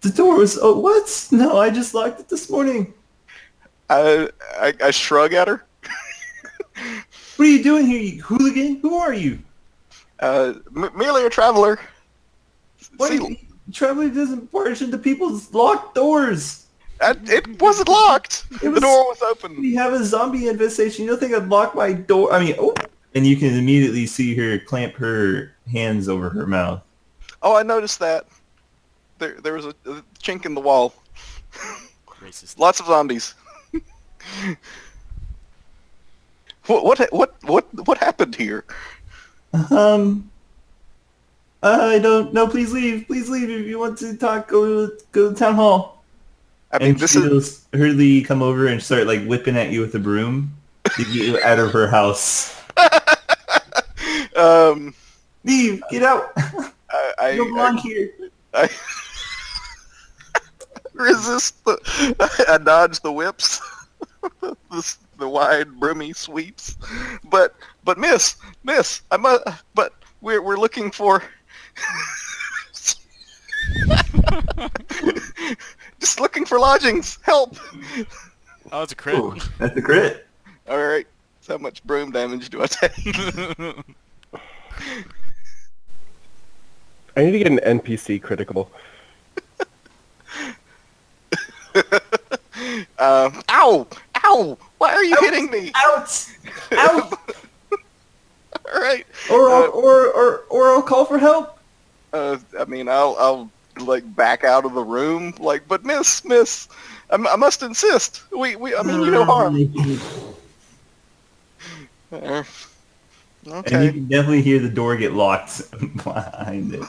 The door was... Oh, what? No, I just locked it this morning. I shrug at her. What are you doing here, you hooligan? Who are you? Merely a traveler. What? See, Traveler doesn't barge into people's locked doors. it wasn't locked. It The was- door was open. We have a zombie infestation. You don't think I'd lock my door? I mean, oh. And you can immediately see her clamp her hands over her mouth. Oh, I noticed that. There was a chink in the wall. racist. Lots of zombies. What happened here? I don't know. Please leave. Please leave. If you want to talk, go to the town hall. I mean, And this she is goes hurriedly come over and start like whipping at you with a broom to get you out of her house. Leave. Get out. You don't belong here. I resist I dodge the whips, the wide broomy sweeps, but miss, but we're looking for just looking for lodgings. Help! Oh, it's a crit. Ooh, that's a crit. All right, so how much broom damage do I take? I need to get an NPC critical. Ow! Ow! Why are you hitting me? Out. Out. All right. Or I'll call for help. I mean, I'll like back out of the room, like, but miss, I must insist. I mean, you no harm. And you Okay, can definitely hear the door get locked behind it.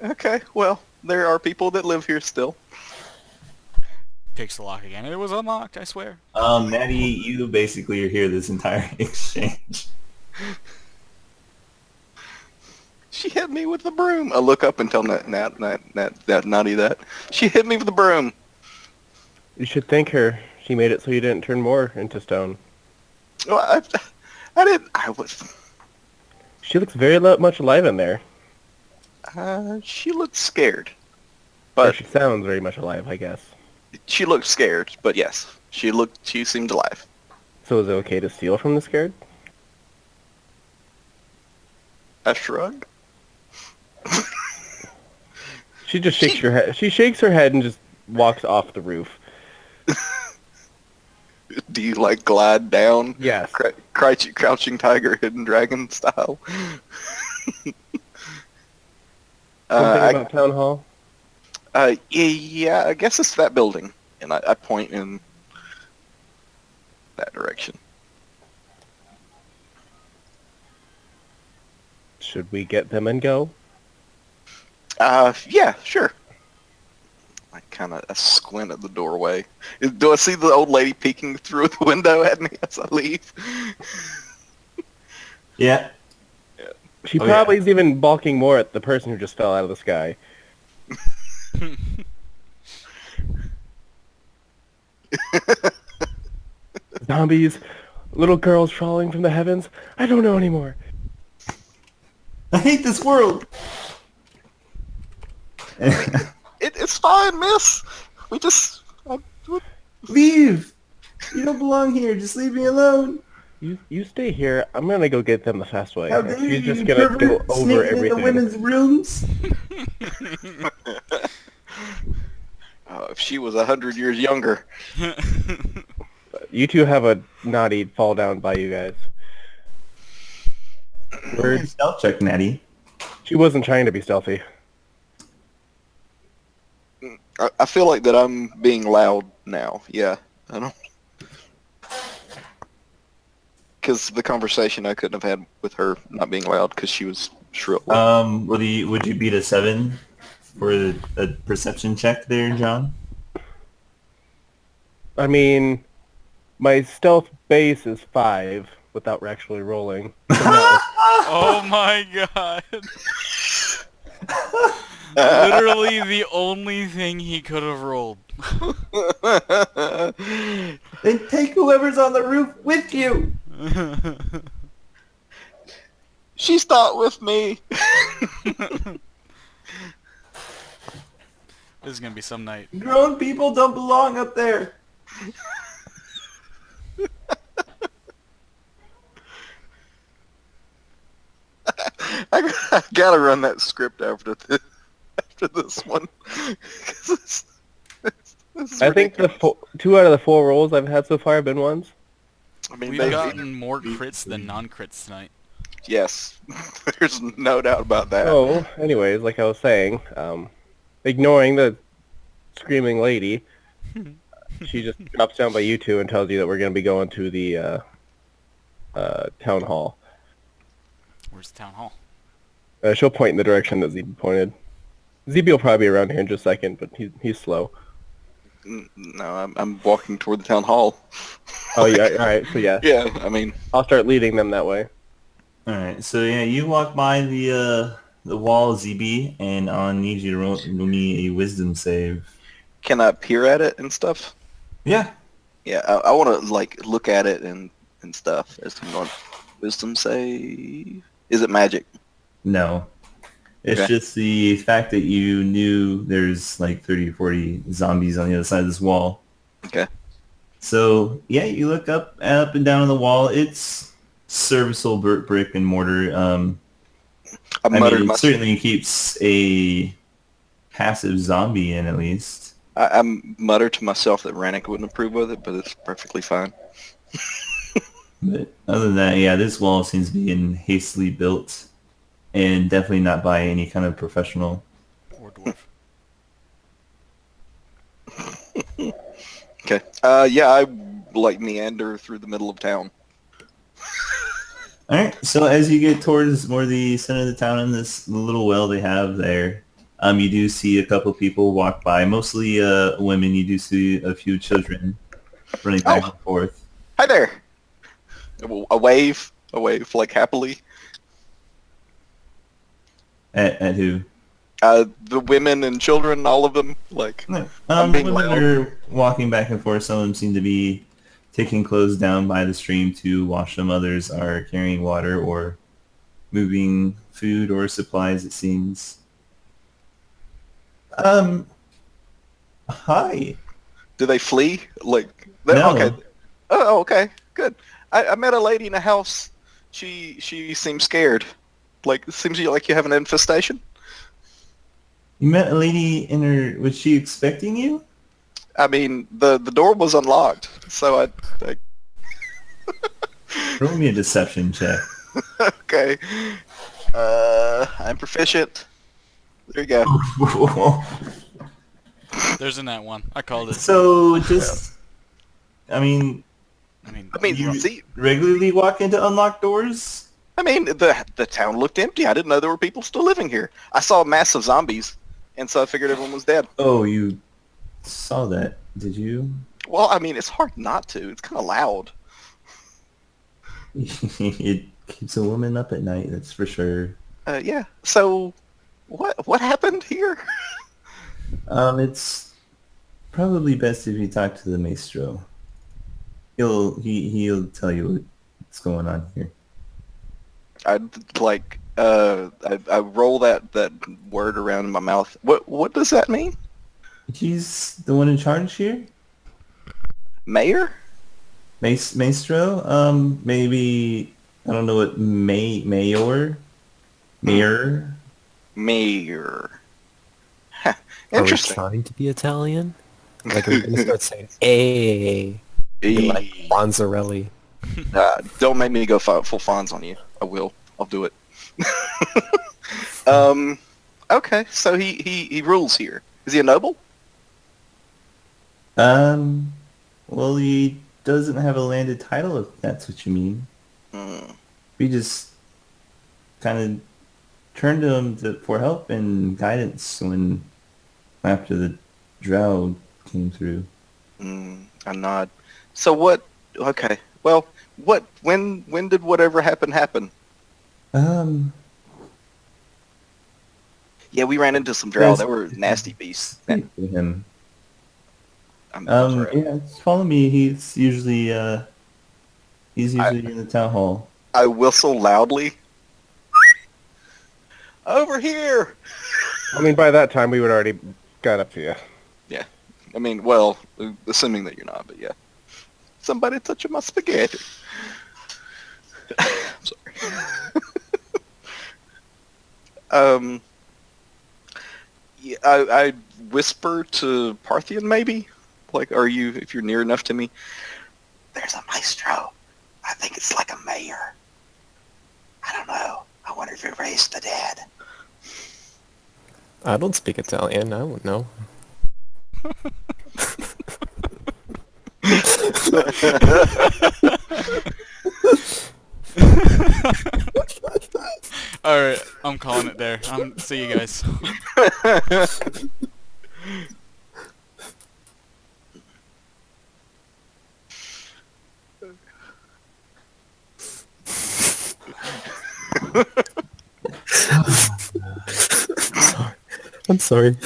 okay. Well, there are people that live here still. Picks the lock again. It was unlocked, I swear. Maddie, you basically are here this entire exchange. She hit me with the broom. I look up and tell Naughty that she hit me with the broom. You should thank her. She made it so you didn't turn more into stone. Well, I didn't. I was. She looks very much alive in there. She looked scared, Or but she sounds very much alive, I guess. she looked scared. But yes, she looked. She seemed alive. So is it okay to steal from the scared? I shrug. She just shakes her head. She shakes her head and just walks off the roof. Do you like glide down? Yes. Crouching tiger, hidden dragon style. Something about town hall? Yeah, I guess it's that building, and I point in that direction. Should we get them and go? Yeah, sure. I kind of squint at the doorway. Do I see the old lady peeking through the window at me as I leave? Yeah. She Oh, probably is even balking more at the person who just fell out of the sky. Zombies, little girls falling from the heavens. I don't know anymore. I hate this world. It's fine, miss. We just... Leave. You don't belong here. Just leave me alone. You stay here. I'm gonna go get them the fast way. How dare She's you, just gonna go pervert, over sneaking into everything. women's rooms. if she was 100 years younger. You two have a naughty fall down by you guys. Word. Stealth check, Natty. She wasn't trying to be stealthy. I feel like that I'm being loud now. Yeah, I don't... Because the conversation I couldn't have had with her not being loud because she was shrill. Would you beat a 7 for a perception check there, John? I mean, my stealth base is 5 without actually rolling. So no. Oh my god. Literally the only thing he could have rolled. Then take whoever's on the roof with you. She's not with me. This is gonna be some night. Grown people don't belong up there. I gotta run that script after this one. I think the 2 out of the 4 rolls I've had so far have been ones. I mean, We've gotten more crits than non-crits tonight. yes, there's no doubt about that. Oh, anyways, like I was saying, ignoring the screaming lady, she just drops down by you two and tells you that we're going to be going to the town hall. Where's the town hall? She'll point in the direction that ZB pointed. ZB will probably be around here in just a second, but he's slow. No, I'm walking toward the town hall. Oh yeah, all right. So yeah, Yeah, I mean, I'll start leading them that way. All right, so yeah, you walk by the wall, ZB, and I'll need you to roll me a wisdom save. can I peer at it and stuff? Yeah. Yeah, I want to like look at it and stuff. As I'm going, wisdom save. Is it magic? No. It's Okay. just the fact that you knew there's like 30 or 40 zombies on the other side of this wall. Okay. So, yeah, you look up and down on the wall. It's serviceable brick and mortar. I muttered it certainly keeps a passive zombie in, at least. I muttered to myself that Rannick wouldn't approve of it, but it's perfectly fine. But other than that, yeah, this wall seems to be hastily built and definitely not by any kind of professional. Or dwarf. Okay. Yeah, I like meander through the middle of town. All right. So as you get towards more the center of the town in this little well they have there, you do see a couple people walk by, mostly women. You do see a few children running back and forth. Hi there. A wave, like happily. At who? The women and children, all of them, like, No. I'm being Women loud. are walking back and forth. Some of them seem to be taking clothes down by the stream to wash them. Others are carrying water or moving food or supplies, it seems. Um, Hi. Do they flee? Like, okay. No. Oh, okay, good. I met a lady in a house. She seems scared. Like, it seems like you have an infestation. You met a lady in her... Was she expecting you? I mean, the door was unlocked, so I Roll me a deception check. okay. I'm proficient. There you go. There's a nat one. I called it. So, just... I mean, I mean, you See, regularly walk into unlocked doors? I mean, the town looked empty. I didn't know there were people still living here. I saw massive zombies, and so I figured everyone was dead. Oh, you saw that, did you? Well, I mean, it's hard not to. It's kind of loud. It keeps a woman up at night, that's for sure. Yeah. So, what happened here? It's probably best if you talk to the maestro. He'll tell you what's going on here. I'd like I roll that word around in my mouth. What does that mean? He's the one in charge here? Mayor? Maestro? Maybe, I don't know what, mayor? Mayor? Mayor. Huh. Are we Interesting. trying to be Italian? Like, are we going to start saying, "Hey"? Be like Bonzarelli. Don't make me go full Fonz on you. I will. I'll do it. Okay, so he rules here. Is he a noble? Well, he doesn't have a landed title, if that's what you mean. Hmm. We just kind of turned to him for help and guidance after the drought came through. I nod. So what? Okay. Well, when did whatever happen? Yeah, we ran into some drow. They were nasty beasts. Speak to him. I'm sorry. Yeah, just follow me. He's usually in the town hall. I whistle loudly. Over here. I mean, by that time, we would already got up to you. Yeah. I mean, well, assuming that you're not, but yeah. Somebody touching my spaghetti. I'm sorry. Yeah, I whisper to Parthian, maybe? Like, if you're near enough to me? There's a maestro. I think it's like a mayor. I don't know. I wonder if he raised the dead. I don't speak Italian. I wouldn't know. all right, I'm calling it there. See you guys. I'm sorry.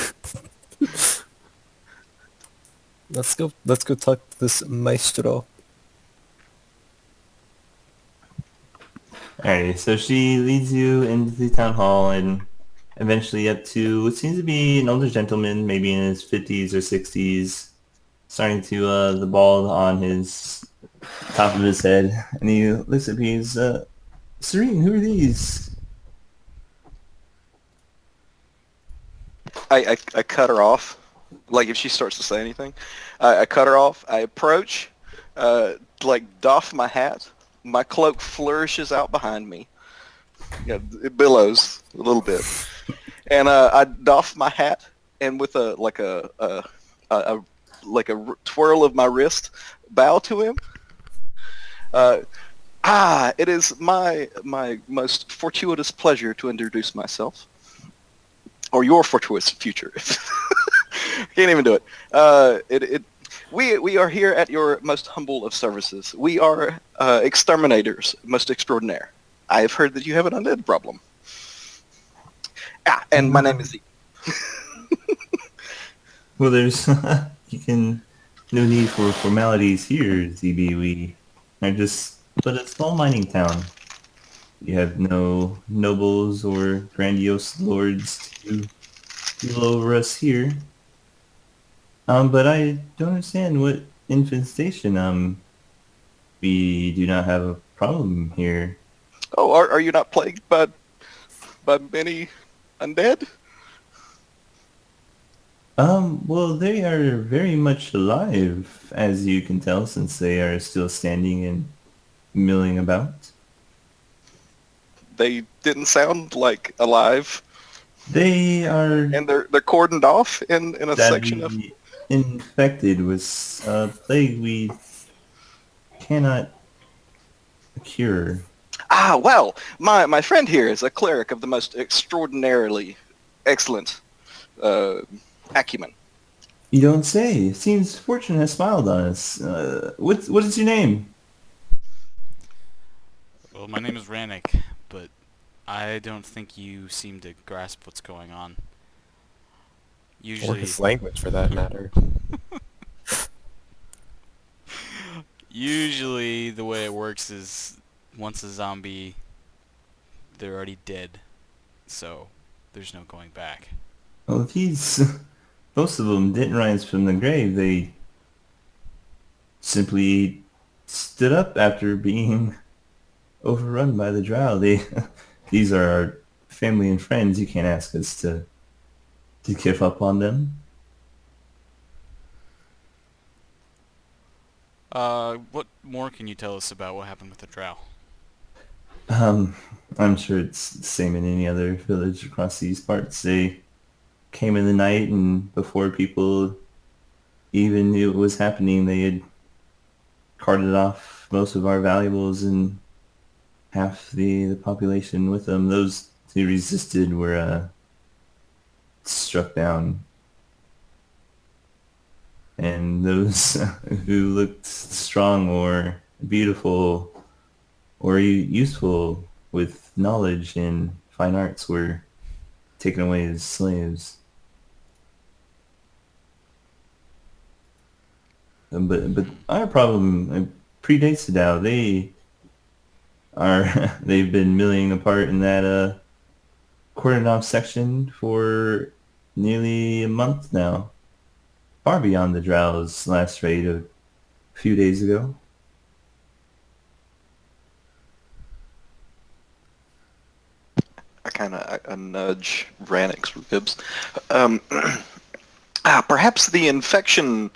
Let's go talk to this maestro. Alrighty, so she leads you into the town hall and eventually up to what seems to be an older gentleman, maybe in his 50s or 60s, starting to the bald on his top of his head, and he looks at me. He's Serene, who are these? I cut her off. Like, if she starts to say anything, I cut her off. I approach, doff my hat. My cloak flourishes out behind me. Yeah, it billows a little bit, and I doff my hat, and with a twirl of my wrist, bow to him. It is my most fortuitous pleasure to introduce myself, or your fortuitous future. Can't even do it. We are here at your most humble of services. We are exterminators, most extraordinaire. I have heard that you have an undead problem. And my name is Zeke. Well, there's you can no need for formalities here, ZB. We are just but a small mining town. You have no nobles or grandiose lords to rule over us here. But I don't understand what infestation. We do not have a problem here. Oh, are you not plagued by many undead? Well, they are very much alive, as you can tell, since they are still standing and milling about. They didn't sound like alive, They are and they're cordoned off in a section of. sadly infected with a plague we cannot cure. Ah, well, my friend here is a cleric of the most extraordinarily excellent acumen. You don't say. It seems fortune has smiled on us. What is your name? Well, my name is Rannick, but I don't think you seem to grasp what's going on. Or Usually, his language, for that matter. usually the way it works is once a zombie, they're already dead, so there's no going back. Well, if he's most of them didn't rise from the grave. They simply stood up after being overrun by the drow. These are our family and friends. You can't ask us to give up on them. What more can you tell us about what happened with the drow? I'm sure it's the same in any other village across these parts. They came in the night, and before people even knew it was happening, they had carted off most of our valuables and half the population with them. Those who resisted were struck down, and those who looked strong or beautiful or useful with knowledge in fine arts were taken away as slaves. But our problem predates the Dow. They've been milling apart in that cordoned off section for nearly a month now, far beyond the Drow's last raid a few days ago. I kind of nudge Rannick's ribs. Perhaps the infection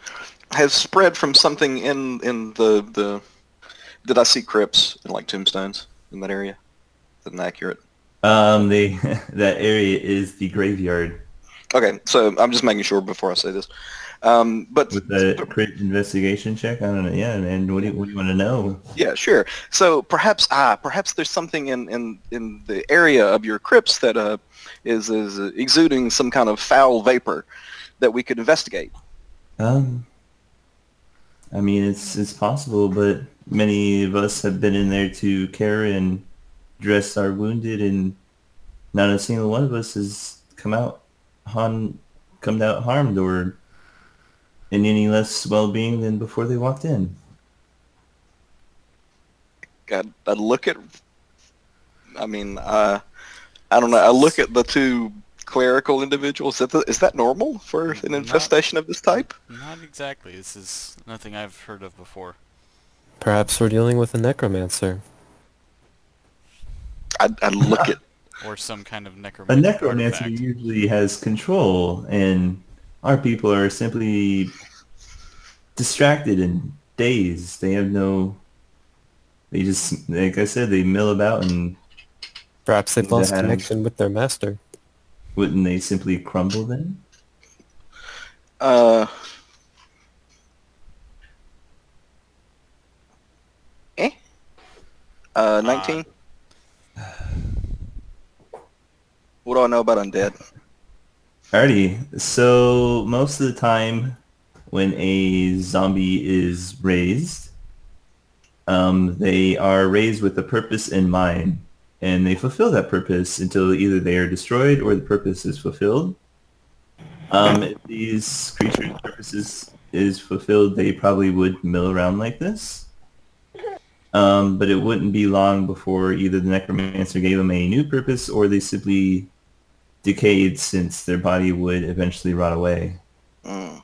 has spread from something in the. Did I see crypts and like tombstones in that area? Is that inaccurate? They that area is the graveyard. Okay, so I'm just making sure before I say this. But With the crit investigation check, I don't know. Yeah, and what do you want to know? yeah, sure. So perhaps there's something in the area of your crypts that is exuding some kind of foul vapor that we could investigate. I mean, it's possible, but many of us have been in there to care and dress our wounded, and not a single one of us has come out harmed or in any less well-being than before they walked in. I look at. I mean, I don't know. I look at the two clerical individuals. Is that normal for an infestation of this type? Not exactly. This is nothing I've heard of before. Perhaps we're dealing with a necromancer. I look at. Or some kind of A necromantic necromancer artifact. usually has control, and our people are simply distracted and dazed. They have no... They just, like I said, they mill about, and Perhaps they've lost have- connection with their master. wouldn't they simply crumble then? Uh, 19. What do I know about undead? Alrighty, so most of the time when a zombie is raised, they are raised with a purpose in mind, and they fulfill that purpose until either they are destroyed or the purpose is fulfilled. If these creatures' purposes is fulfilled, they probably would mill around like this. But it wouldn't be long before either the necromancer gave them a new purpose or they simply decayed since their body would eventually rot away. Mm.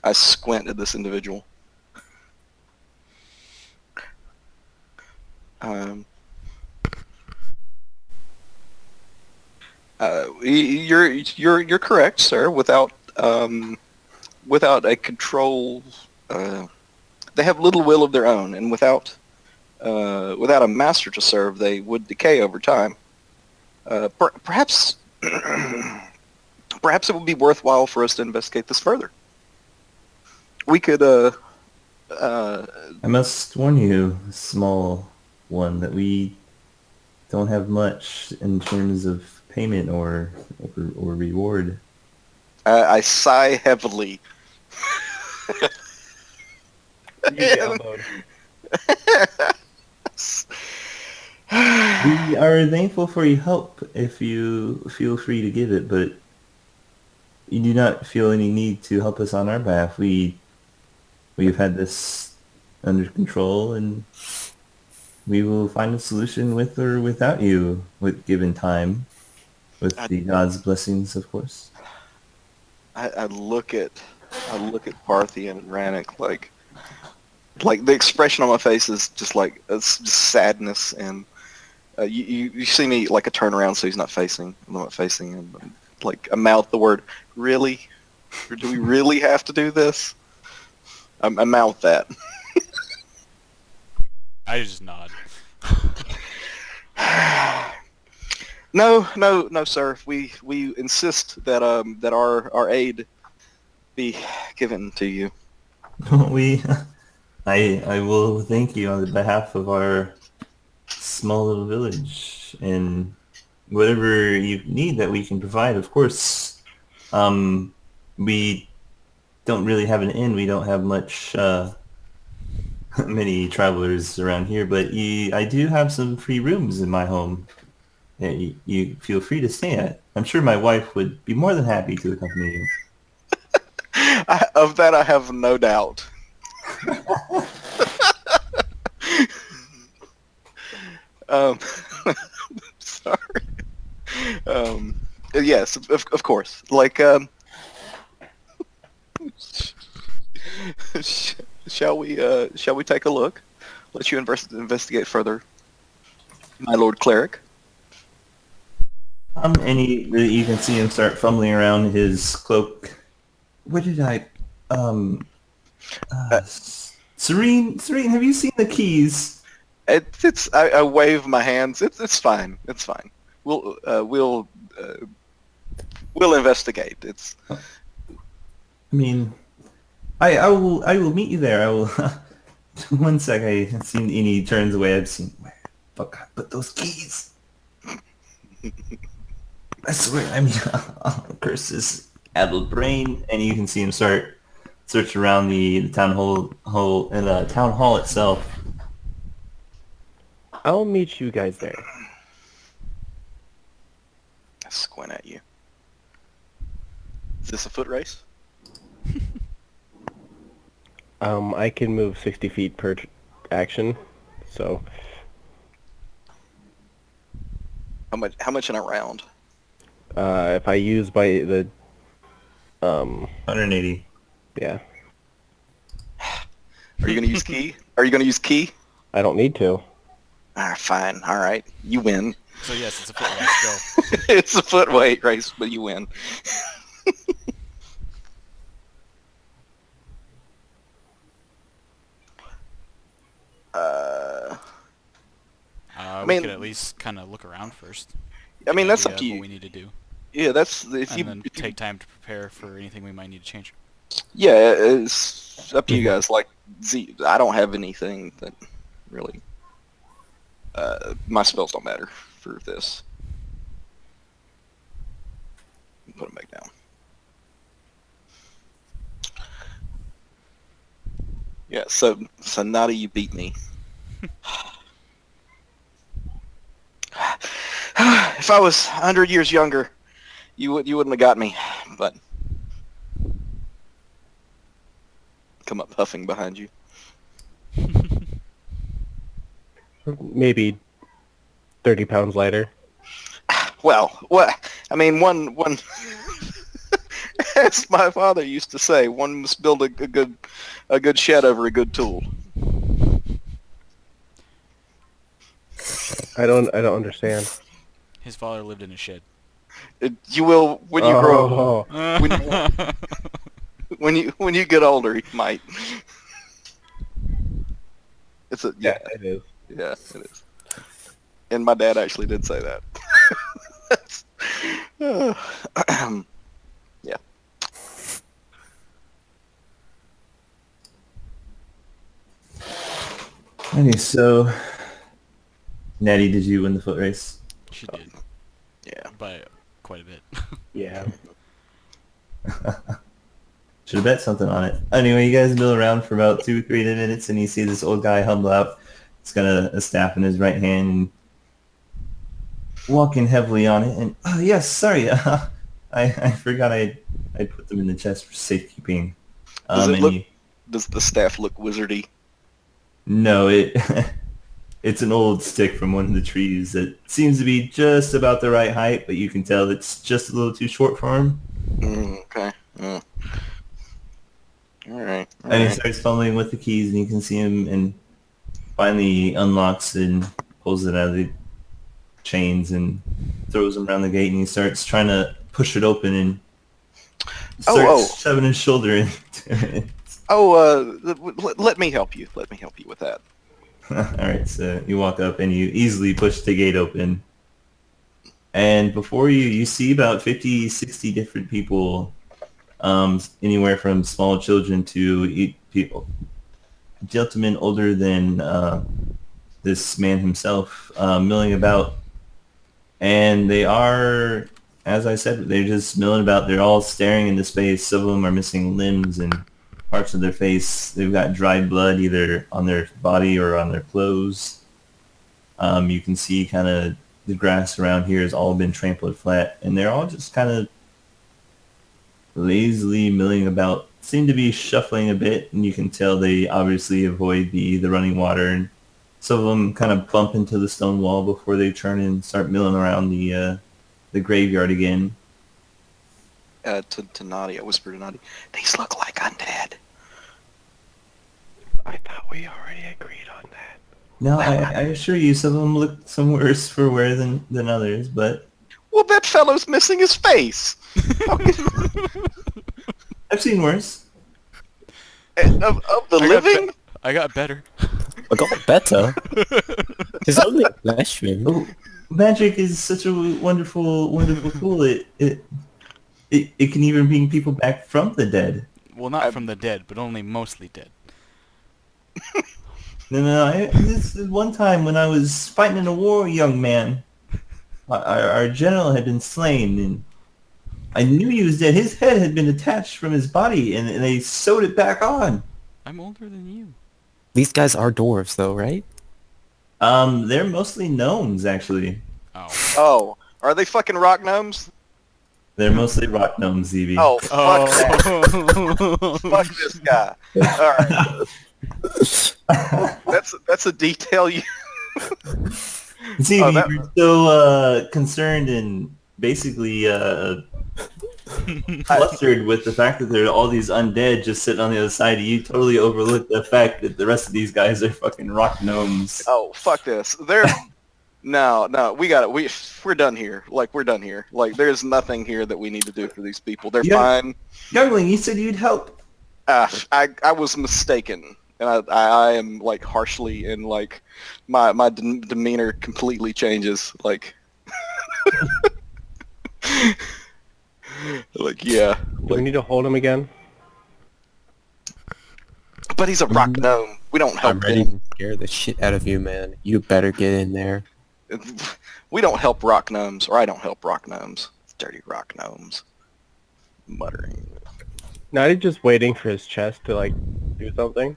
I squint at this individual. You're correct, sir. Without a control, they have little will of their own, and without a master to serve, they would decay over time. Perhaps perhaps it would be worthwhile for us to investigate this further. We could. I must warn you, small one, that we don't have much in terms of payment or reward. I sigh heavily. You elbowed. We are thankful for your help if you feel free to give it, but you do not feel any need to help us on our behalf. We've had this under control, and we will find a solution with or without you, with given time, with the gods' blessings, of course. I look at Parthian and Rannick like the expression on my face is just like it's just sadness, and you see me like a turnaround so he's not facing. I'm not facing him. Like I mouth the word, really? Or do we really have to do this? I mouth that. I just nod. No, sir. We insist that our aid be given to you. I will thank you on behalf of our small little village, and whatever you need that we can provide, of course. We don't really have an inn. We don't have much, many travelers around here, but I do have some free rooms in my home that you feel free to stay at. I'm sure my wife would be more than happy to accompany you. Of that, I have no doubt. Sorry. Yes, of course. Like, shall we take a look? Let you investigate further, my Lord Cleric. And you can see him start fumbling around his cloak. Where did I? Serene, have you seen the keys? I wave my hands. It's fine. It's fine. We'll investigate. It's. I mean, I will meet you there. I will. One sec. I see, and he turns away. I've seen where the fuck I put those keys. I swear. I mean, I'll curse his addled brain, and you can see him start search around the town hall itself. I'll meet you guys there. I squint at you. Is this a foot race? I can move 60 feet per action, so How much in a round? if I use by the 180. yeah, Are you gonna use key? Are you gonna use key? I don't need to. Fine. All right. You win. So yes, it's a foot race. Go. It's a foot weight race, but you win. We could at least kind of look around first. I mean, that's Idea up of to you. What we need to do, Yeah, that's if and you then take time to prepare for anything we might need to change. Yeah, it's up to you guys. Like, I don't have anything that really. My spells don't matter for this. Put them back down. Yeah, so Nada, you beat me. If I was 100 years younger you wouldn't have got me, but come up huffing behind you. Maybe 30 pounds lighter. Well, what? I mean, one. As my father used to say, one must build a good shed over a good tool. I don't understand. His father lived in a shed. You will when you grow up. Oh, When you get older, you might. It's a yeah, it is. yeah, it is. And my dad actually did say that. Yeah. Okay, so Natty, did you win the foot race? She did. Yeah. By quite a bit. Yeah. Should have bet something on it. Anyway, you guys mill around for about 2-3 minutes, and you see this old guy humble out. He's got a staff in his right hand, and walking heavily on it. And oh yes, sorry, I forgot I put them in the chest for safekeeping. Does it and look? Does the staff look wizardy? No, it's an old stick from one of the trees that seems to be just about the right height, but you can tell it's just a little too short for him. Okay. All right. And he starts fumbling with the keys, and you can see him, and finally unlocks and pulls it out of the chains and throws him around the gate, and he starts trying to push it open and starts shoving his shoulder into it. Let me help you. Let me help you with that. Alright, so you walk up and you easily push the gate open. And before you see about 50, 60 different people, anywhere from small children to people. Gentlemen older than this man himself, milling about. And they are, as I said, they're just milling about. They're all staring into space. Some of them are missing limbs and parts of their face. They've got dried blood either on their body or on their clothes. You can see kind of the grass around here has all been trampled flat, and they're all just kind of lazily milling about. Seem to be shuffling a bit, and you can tell they obviously avoid the running water. And some of them kind of bump into the stone wall before they turn and start milling around the graveyard again. To Naughty, I whispered to Naughty, "These look like undead." I thought we already agreed on that. No, I assure you, some of them look some worse for wear than others, but... Well, that fellow's missing his face. I've seen worse. Of the living? I got better. I got better. It's only flesh wound. Oh, magic is such a wonderful, wonderful tool. It can even bring people back from the dead. Well, not from the dead, but only mostly dead. No. This is one time when I was fighting in a war, young man. Our general had been slain, and I knew he was dead. His head had been detached from his body, and they sewed it back on. I'm older than you. These guys are dwarves, though, right? They're mostly gnomes, actually. Oh. Oh, are they fucking rock gnomes? They're mostly rock gnomes, Evie. Oh, fuck that. Fuck this guy. Alright. That's a detail you... See, Oh, you were so concerned and basically flustered with the fact that there are all these undead just sitting on the other side of you, totally overlooked the fact that the rest of these guys are fucking rock gnomes. Oh, fuck this. No, we got it. We're done here. Like, we're done here. Like, there's nothing here that we need to do for these people. They're fine. Youngling, you said you'd help. I was mistaken. And I am, like, harshly, and, like, my demeanor completely changes. Like, like, yeah. Do we need to hold him again? But he's a rock gnome. We don't help I'm ready him. to scare the shit out of you, man. You better get in there. We don't help rock gnomes, or I don't help rock gnomes. Dirty rock gnomes. Muttering. Not he just waiting for his chest to, like, do something?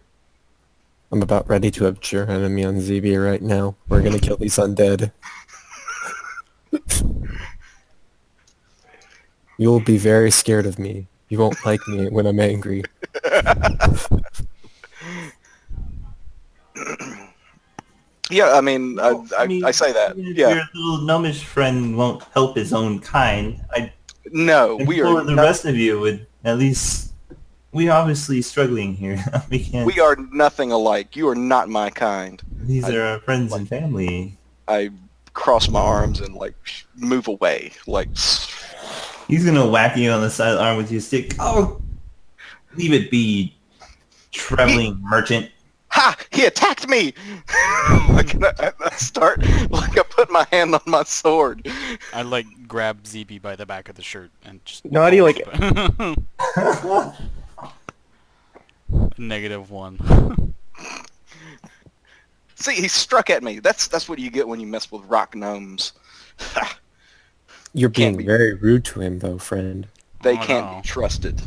I'm about ready to abjure enemy on ZB right now. We're gonna kill these undead. You'll be very scared of me. You won't like me when I'm angry. Yeah, I mean, Well, I say that. even if Yeah. your little gnomish friend won't help his own kind, I No, we are implore the not, rest of you would at least... We're obviously struggling here. We can't... we are nothing alike. You are not my kind. These I- are our friends and family. I cross my arms and like move away. Like, He's gonna whack you on the side of the arm with your stick. Oh, leave it be, traveling merchant. ha! He attacked me. Like, I start like I put my hand on my sword. I like grab ZB by the back of the shirt and just. Naughty, like- -1. See, he struck at me. That's what you get when you mess with rock gnomes. You're being be. very rude to him, though, friend. They Oh, can't no. be trusted.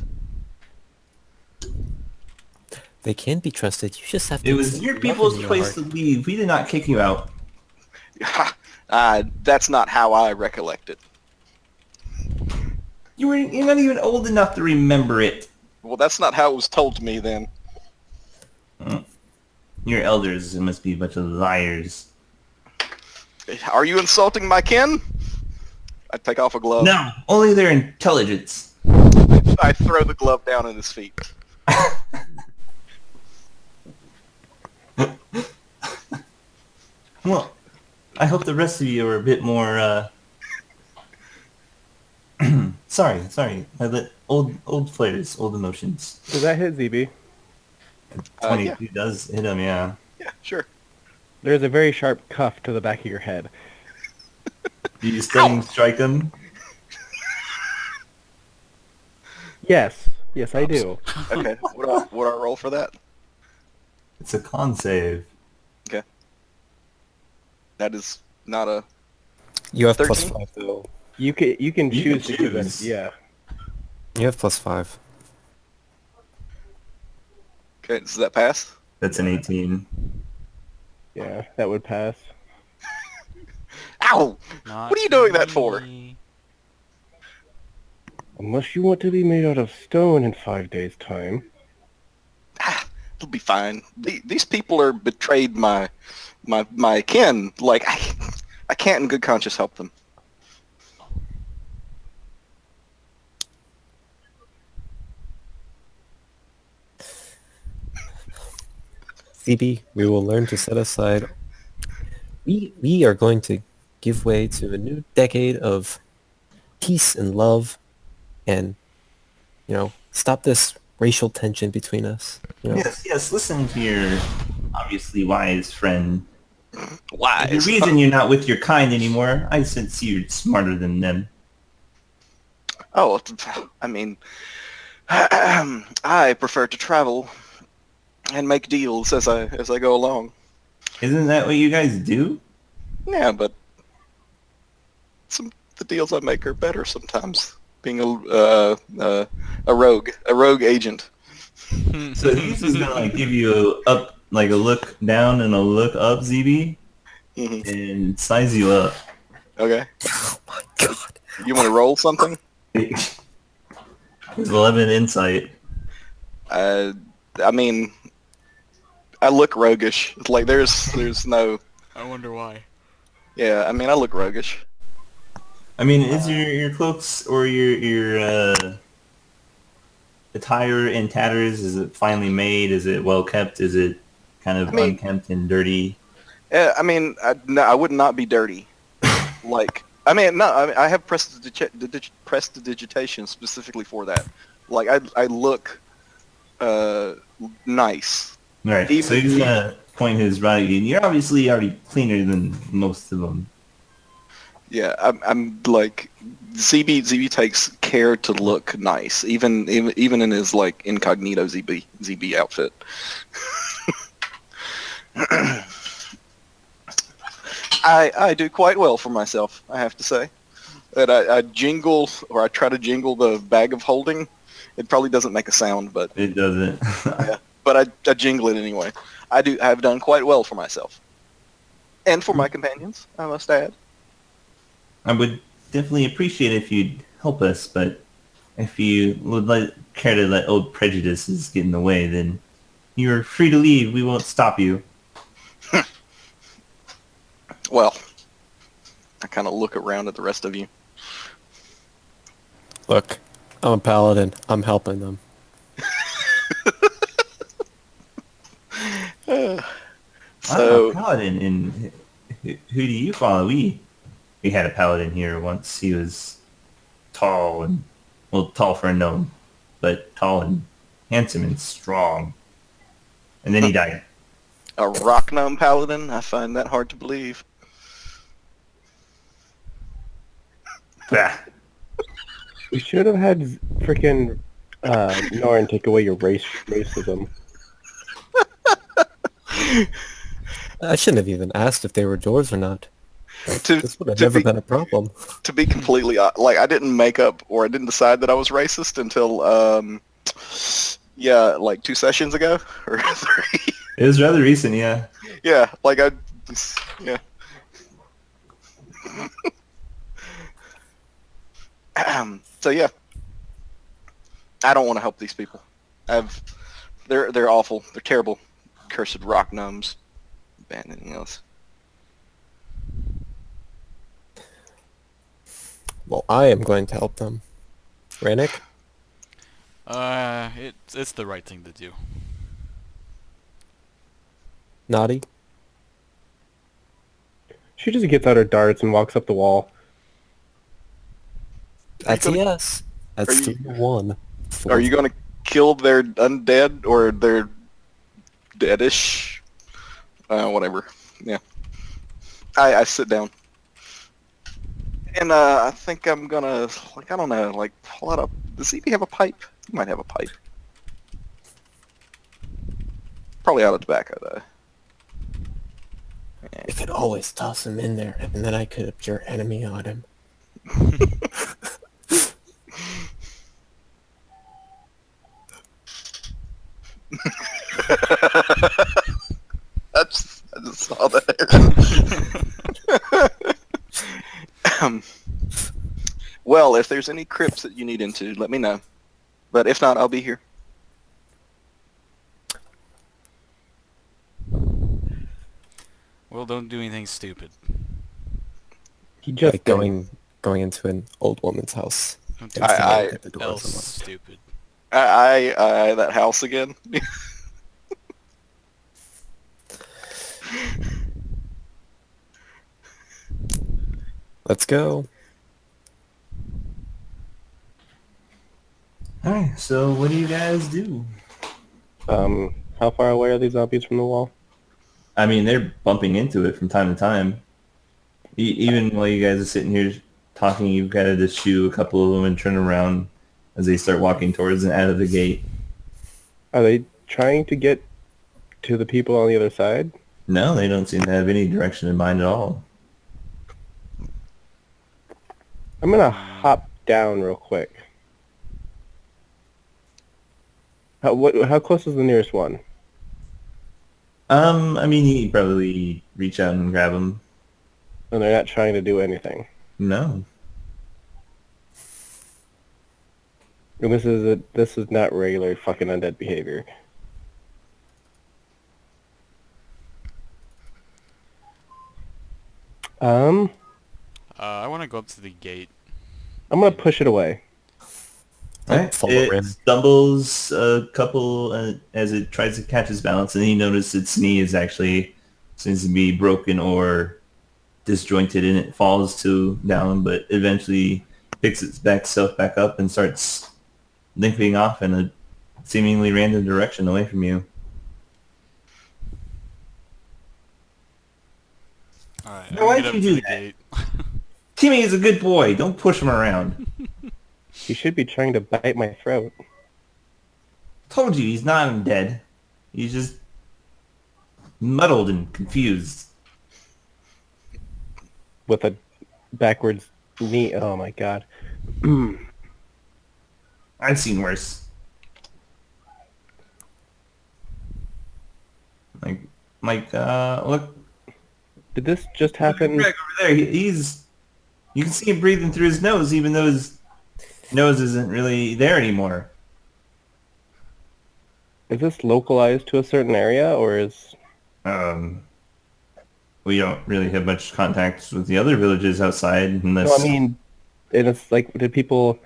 They can be trusted. You just have to. It was accept your love people's in your choice heart. to leave. We did not kick you out. That's not how I recollect it. You're not even old enough to remember it. Well, that's not how it was told to me then. Your elders must be a bunch of liars. Are you insulting my kin? I take off a glove. No, only their intelligence. I throw the glove down at his feet. Well, I hope the rest of you are a bit more, sorry. I let old flares, old emotions. Does that hit ZB? 22 does hit him, yeah. Yeah, sure. There's a very sharp cuff to the back of your head. Do you stunning strike him? Yes. Yes, I do. Okay. What do I roll for that? It's a con save. Okay. That is not a... You have 13? +5, though. You can You choose can to do choose. this. Yeah. You have +5. Okay, does that pass? That's an 18. Yeah, that would pass. Ow! Not What are you doing that for? me. Unless you want to be made out of stone in 5 days' time. It'll be fine. These people are betrayed my kin. Like, I can't in good conscience help them. CB, we will learn to set aside. We are going to give way to a new decade of peace and love, and stop this racial tension between us. Yes, listen to your obviously wise friend. Wise. The reason you're not with your kind anymore, I sense you're smarter than them. Oh, I mean, I prefer to travel and make deals as I go along. Isn't that what you guys do? Yeah, but the deals I make are better sometimes. Being a rogue agent. So he's just gonna give you a look down and a look up, ZB, Mhm. and size you up. Okay. Oh my god. You want to roll something? It's 11 insight. I mean, I look roguish. Like there's no. I wonder why. Yeah, I mean I look roguish. I mean, is your cloaks or your attire in tatters? Is it finely made? Is it well kept? Is it kind of unkempt and dirty? I mean, no, I would not be dirty. Like, I mean, no, I have prestidigitation specifically for that. Like, I look nice. Right. So Even- he's gonna point his right at you. And you're obviously already cleaner than most of them. Yeah, I'm like ZB takes care to look nice, even in his like incognito ZB outfit. I do quite well for myself, I have to say. That I jingle, or I try to jingle the bag of holding. It probably doesn't make a sound, but It doesn't. but I jingle it anyway. I've done quite well for myself, and for my companions, I must add. I would definitely appreciate if you'd help us, but if you would care to let old prejudices get in the way, then you're free to leave. We won't stop you. Well, I kind of look around at the rest of you. Look, I'm a paladin. I'm helping them. I'm So a paladin, and who do you follow? We had a paladin here once. He was tall and, well, tall for a gnome, but tall and handsome and strong. And then he died. a rock gnome paladin? I find that hard to believe. Bah. We should have had freaking Norn take away your racism. I shouldn't have even asked if they were dwarves or not. To, This would have to never be, been a problem. to be completely like, I didn't make up or I didn't decide that I was racist until yeah, like 2 sessions ago or 3. It was rather recent, yeah. Yeah, like yeah. So yeah, I don't want to help these people. They're awful. They're terrible. Cursed rock gnomes. Anything else? Well, I am going to help them. Rannick? It's the right thing to do. Naughty? She just gets out her darts and walks up the wall. That's a gonna- yes. That's are you- 3-1. Are you going to kill their undead or their deadish? Whatever. Yeah. I sit down. And I think I'm gonna, like, I don't know, like, pull out a... Does he have a pipe? He might have a pipe. Probably out of tobacco, though. I could always toss him in there, and then I could abjure enemy on him. I just saw that. Well, if there's any crypts that you need into, let me know. But if not, I'll be here. Well, don't do anything stupid. He just Like did. going into an old woman's house. Don't do and I- seeing at the door else of someone. stupid. I that house again. Let's go. Alright, so what do you guys do? How far away are these zombies from the wall? I mean, they're bumping into it from time to time. Even while you guys are sitting here talking, you've got to just shoo a couple of them and turn around as they start walking towards and out of the gate. Are they trying to get to the people on the other side? No, they don't seem to have any direction in mind at all. I'm gonna hop down real quick. How close is the nearest one? I mean, you'd probably reach out and grab them. And they're not trying to do anything. No. And this is not regular fucking undead behavior. I want to go up to the gate. I'm gonna push it away. Right. Follow It Rim. stumbles a couple as it tries to catch its balance, and then you notice its knee is actually seems to be broken or disjointed, and it falls down, but eventually picks itself back up and starts limping off in a seemingly random direction away from you. Alright, Now, why'd get up you to do the that? gate. Timmy is a good boy. Don't push him around. He should be trying to bite my throat. Told you he's not undead. He's just muddled and confused. With a backwards knee. Oh my god. I've seen worse. Look, Did this just happen? Greg over there. He's. You can see him breathing through his nose, even though his Nose isn't really there anymore. Is this localized to a certain area, or is... Um, we don't really have much contact with the other villages outside No, I unless... mean, and it's like, did people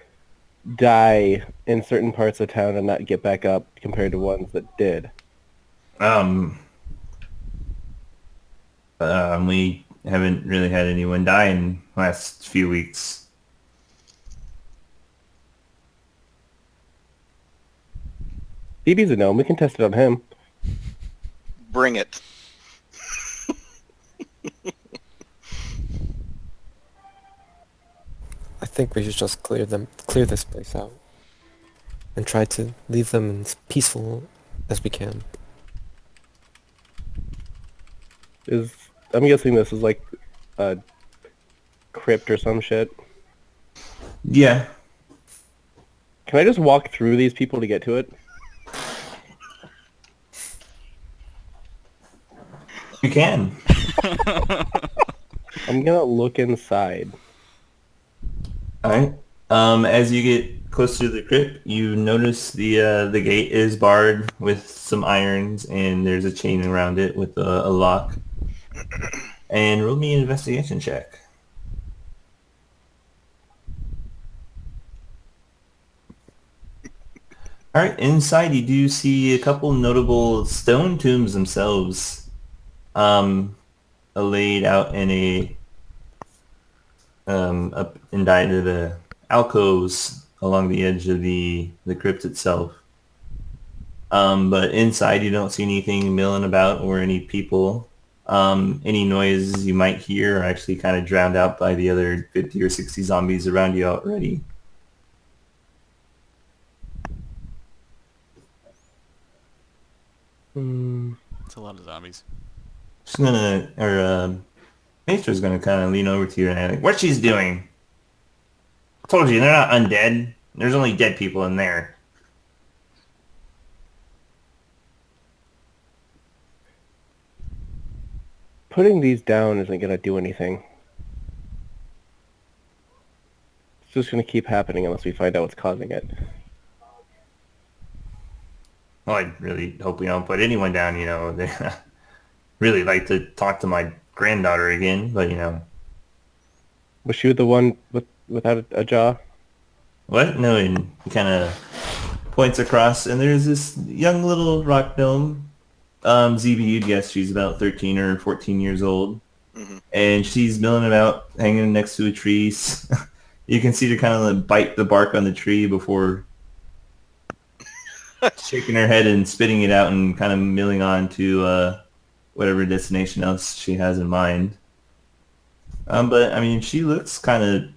die in certain parts of town and not get back up compared to ones that did? Um, we haven't really had anyone die in the last few weeks. BB's a gnome. We can test it on him. Bring it. I think we should just clear this place out, and try to leave them as peaceful as we can. I'm guessing this is like a crypt or some shit. Yeah, Can I just walk through these people to get to it? you can. I'm gonna look inside. All right. As you get closer to the crypt, you notice the gate is barred with some irons, and there's a chain around it with a lock. And roll me an investigation check. All right. Inside, you do see a couple notable stone tombs themselves, laid out in up into the alcoves along the edge of the crypt itself. But inside you don't see anything milling about or any people. Any noises you might hear are actually kind of drowned out by the other 50 or 60 zombies around you already. It's a lot of zombies. She's Maestra's gonna kind of lean over to you and ask, what she's doing? I told you, they're not undead. There's only dead people in there. Putting these down isn't gonna do anything. It's just gonna keep happening unless we find out what's causing it. Well, I really hope we don't put anyone down, you know. They really like to talk to my granddaughter again, but, you know. Was she the one without a jaw? What? No, and he kind of points across, and there's this young little rock gnome. ZB, you'd guess she's about 13 or 14 years old. Mhm. And she's milling about, hanging next to a tree. You can see her kind of bite the bark on the tree before shaking her head and spitting it out and kind of milling on to whatever destination else she has in mind. But, I mean, she looks perfectly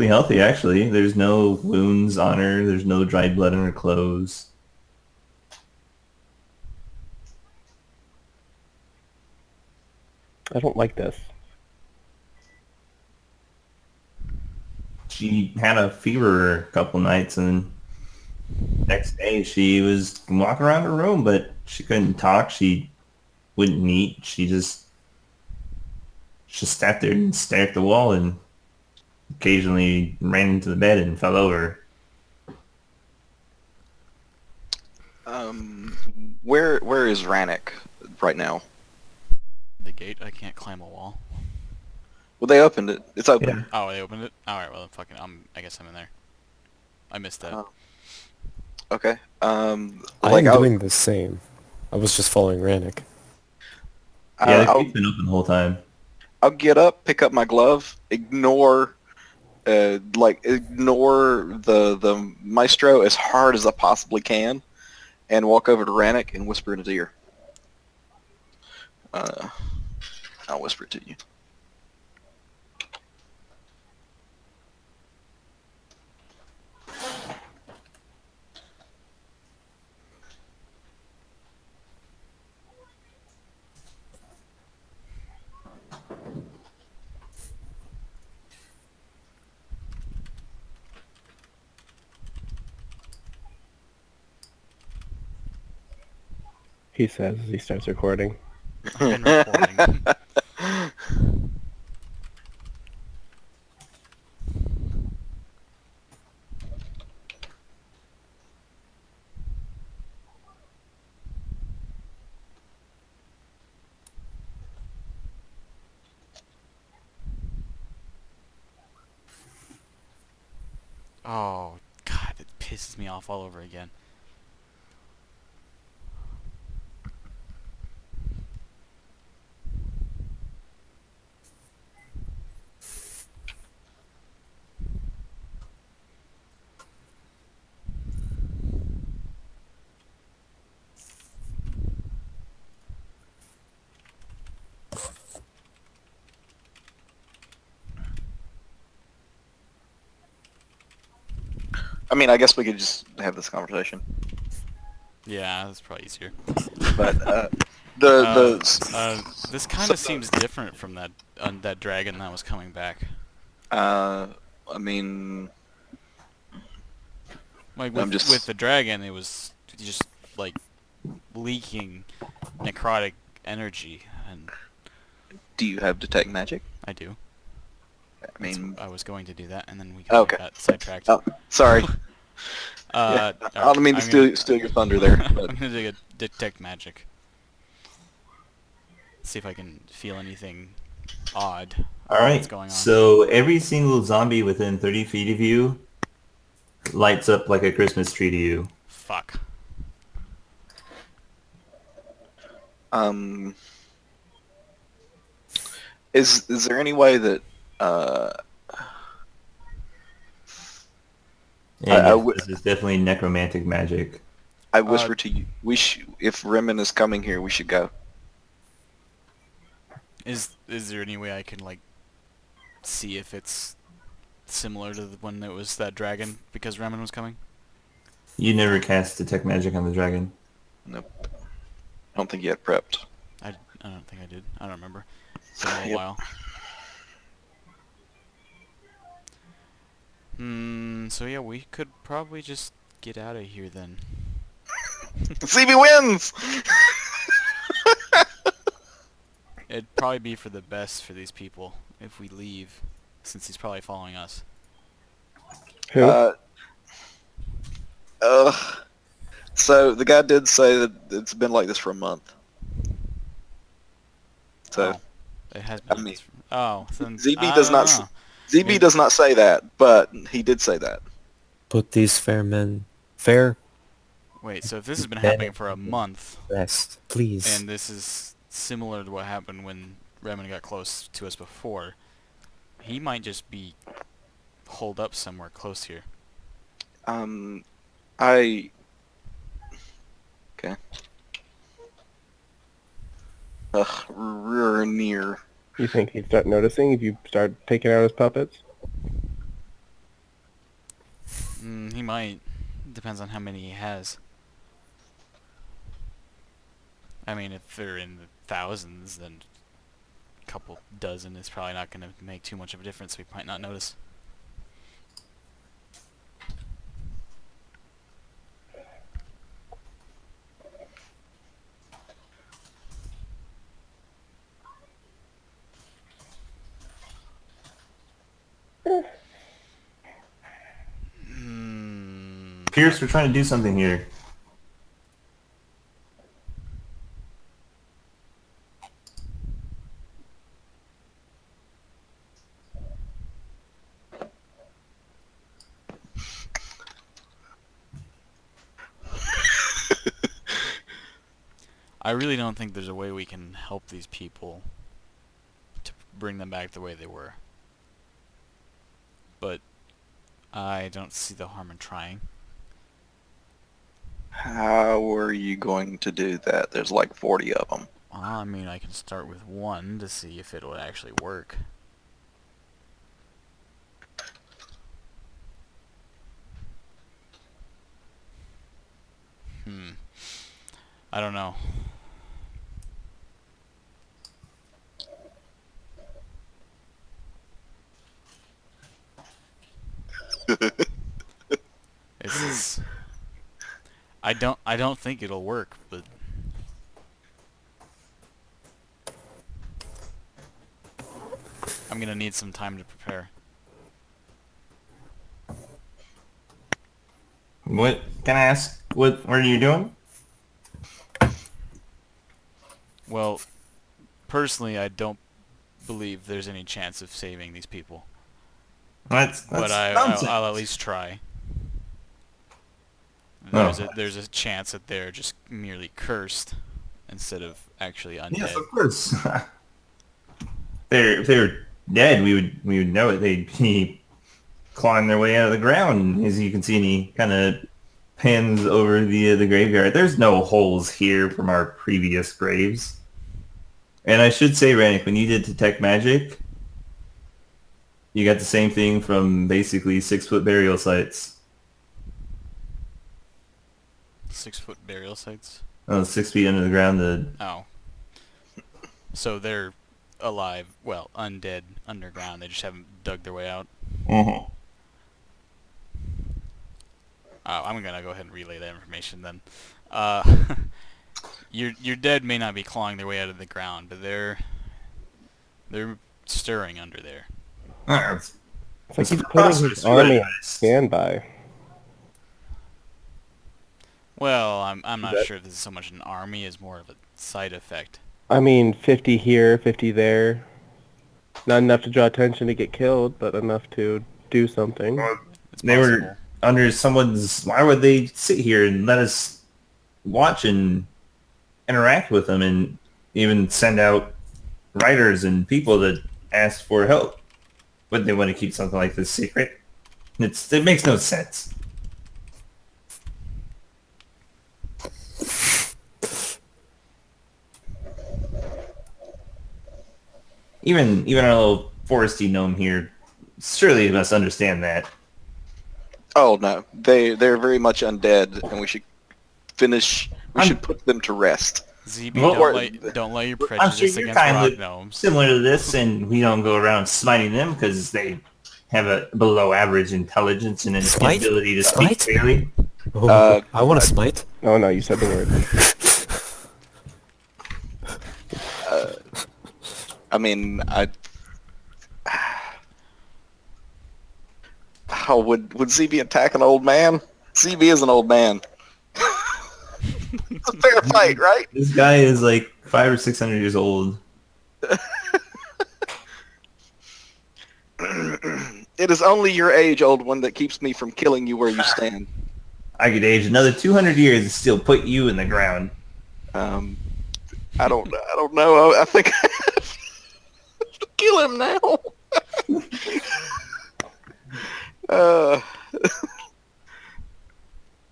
healthy, actually. There's no wounds on her. There's no dried blood on her clothes. I don't like this. She had a fever a couple nights, and next day she was walking around her room, but she couldn't talk. She wouldn't eat. She just sat there and stared at the wall and occasionally ran into the bed and fell over. Where is Rannick right now? The gate? I can't climb a wall. Well, they opened it. It's open. Yeah. Oh, they opened it? Alright, well, fucking, I guess I'm in there. I missed that. Oh. Okay. I'm Like doing the same. I was just following Rannick. Yeah, the I'll, gate's been open the whole time. I'll get up, pick up my glove, ignore the maestro as hard as I possibly can, and walk over to Rannick and whisper in his ear. I'll whisper it to you. He says as he starts recording. I've been recording. Oh, God, it pisses me off all over again. I mean, I guess we could just have this conversation. Yeah, that's probably easier. But the This kind of seems different from that dragon that was coming back. I mean, Like I'm with just. the dragon, it was just like leaking necrotic energy, and Do you have detect magic? I do. I mean, I was going to do that, and then we kind of okay. got sidetracked. Oh, sorry. All I right, don't mean to steal your thunder there, but I'm gonna do a detect magic. See if I can feel anything odd All about what's right. going on. So every single zombie within 30 feet of you lights up like a Christmas tree to you. Fuck. um, is there any way that And I yes, this is definitely necromantic magic. I whisper to you, if Remen is coming here, we should go. Is there any way I can like see if it's similar to the when it was that dragon because Ramen was coming? You never cast detect magic on the dragon. Nope. I don't think you had prepped. I don't think I did. I don't remember. It's been a little Yep. while. So yeah, we could probably just get out of here then. CB wins! It'd probably be for the best for these people if we leave, since he's probably following us. Who? So the guy did say that it's been like this for a month. So, Oh, it has been. I mean, Then ZB I does don't not. know. ZB Maybe- does not say that, but he did say that. Put these fair Wait, so if this has been men happening for a month, rest, please. and this is similar to what happened when Remen got close to us before, he might just be holed up somewhere close here. I. Okay. Ugh, rear near. You think he'd start noticing if you start taking out his puppets? He might. Depends on how many he has. I mean, if they're in the thousands, then a couple dozen is probably not going to make too much of a difference. We might not notice. Pierce, we're trying to do something here. I really don't think there's a way we can help these people to bring them back the way they were. But I don't see the harm in trying. How are you going to do that? There's like 40 of them. I mean, I can start with one to see if it would actually work. I don't know. This is... I don't think it'll work, but I'm gonna need some time to prepare. What can I ask? What are you doing? Well, personally, I don't believe there's any chance of saving these people. That's but nonsense. I'll at least try. Oh. There's a chance that they're just merely cursed instead of actually Yes, undead. of course. If they're dead, we would know it. They'd be clawing their way out of the ground, as you can see. And he kind of pans over the graveyard. There's no holes here from our previous graves. And I should say, Rannick, when you did detect magic, you got the same thing from basically 6-foot burial sites. 6-foot burial sites. 6 feet under the ground. Oh. So they're alive, well, undead underground. They just haven't dug their way out. Mhm. Oh, I'm gonna go ahead and relay that information then. Uh, your dead may not be clawing their way out of the ground, but they're stirring under there. It's It's like he's putting preposterous. his You read army on this. standby. Well, I'm not That- sure if this is so much an army as more of a side effect. I mean, 50 here, 50 there. Not enough to draw attention to get killed, but enough to do something. Well, It's they possible. were under someone's. Why would they sit here and let us watch and interact with them, and even send out writers and people that ask for help? Would they want to keep something like this secret? It makes no sense. Even our little foresty gnome here, surely he must understand that. Oh no, they're very much undead, and we should finish. We should put them to rest. ZB, Well, don't let your I'm sure prejudice you're against kind rock of gnomes. similar to this, and we don't go around smiting them because they have a below average intelligence and an Smite? ability to speak Smite? clearly. Oh, I want to smite. Oh no, you said the word. I mean, how would ZB attack an old man? ZB is an old man. It's a fair fight, right? This guy is like 500 or 600 years old. It is only your age, old one, that keeps me from killing you where you stand. I could age another 200 years and still put you in the ground. I don't know. I think I have to kill him now.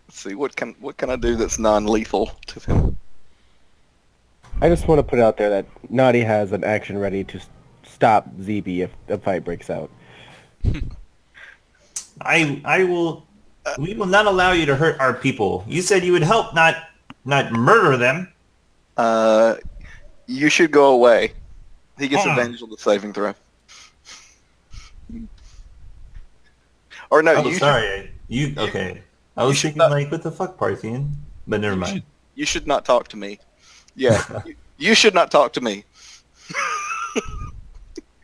Let's see, what can I do that's non-lethal to him? I just want to put it out there that Naughty has an action ready to stop ZB if a fight breaks out. I will. We will not allow you to hurt our people. You said you would help, not murder them. You should go away. He gets Ah. advantage on the saving throw. Or no, Oh, you sorry. Okay? I was should thinking not- like, what the fuck, Parthian? But never mind. You should not talk to me. Yeah, you should not talk to me.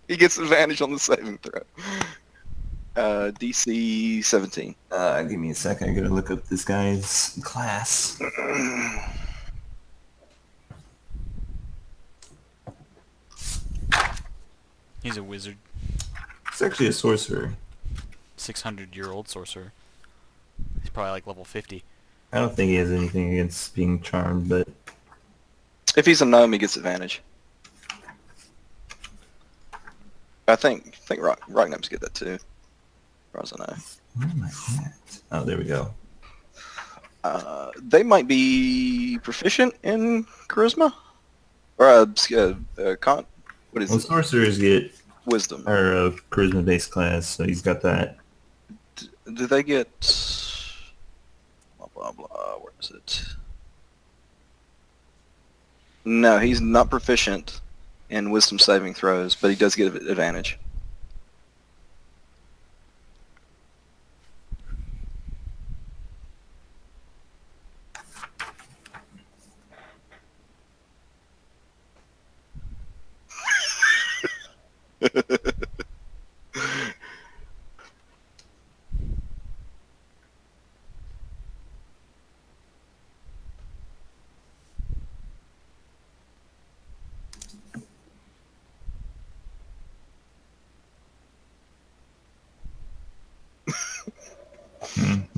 He gets advantage on the saving throw. DC 17. Give me a second. I gotta look up this guy's class. He's a wizard. It's actually a sorcerer. 600-year-old sorcerer. He's probably like level 50. I don't think he has anything against being charmed, but If he's a gnome, he gets advantage. I think rock gnomes get that too. As far as I know. where am I at? Oh, there we go. They might be proficient in charisma or con. What is Well, it? sorcerers get Wisdom. or a charisma-based class, so he's got that. Do they get blah blah blah? Where is it? No, he's not proficient in wisdom saving throws, but he does get advantage.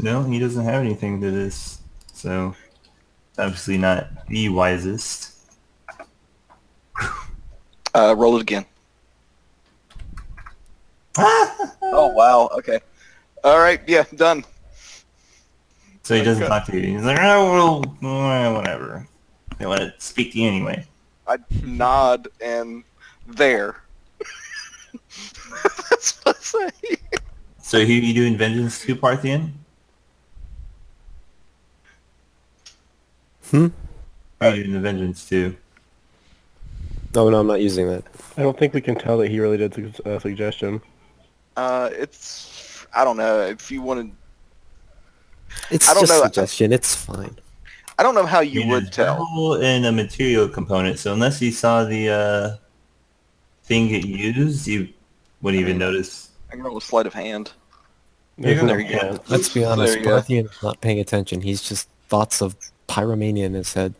No, he doesn't have anything to this, so it's obviously not the wisest. Roll it again. Oh wow. Okay. All right. Yeah. Done. So he doesn't Okay. talk to you. He's like, oh, well, whatever. They want to speak to you anyway. I nod and there. That's what I say. So who you doing vengeance to, Parthian? Hmm? Who are you doing the vengeance to? No, I'm not using that. I don't think we can tell that he really did a suggestion. It's I don't know if you wanted. It's I don't just know. suggestion. It's fine. I don't know how I you mean, would there's tell. verbal and a material component, so unless you saw the thing get used, you wouldn't even notice. I can roll a sleight of hand. There's Yeah, no there you go. chance. Let's be honest. There you go. Parthian is not paying attention. He's just thoughts of pyromania in his head.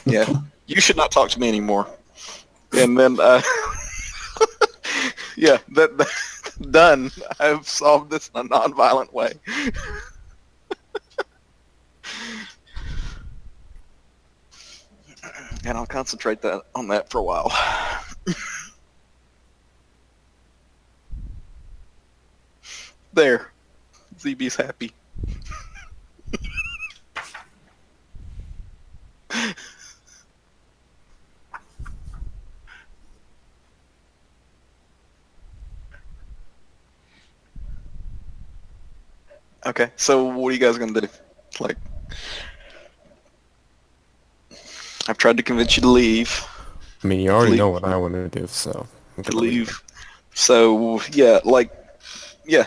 Yeah. You should not talk to me anymore. And then, yeah, that done. I've solved this in a non-violent way. And I'll concentrate on that for a while. There. ZB's happy. Okay, so what are you guys gonna do? Like, I've tried to convince you to leave. I mean, you already Leave. know what I want to do, so I'm To gonna leave. So yeah, like, yeah.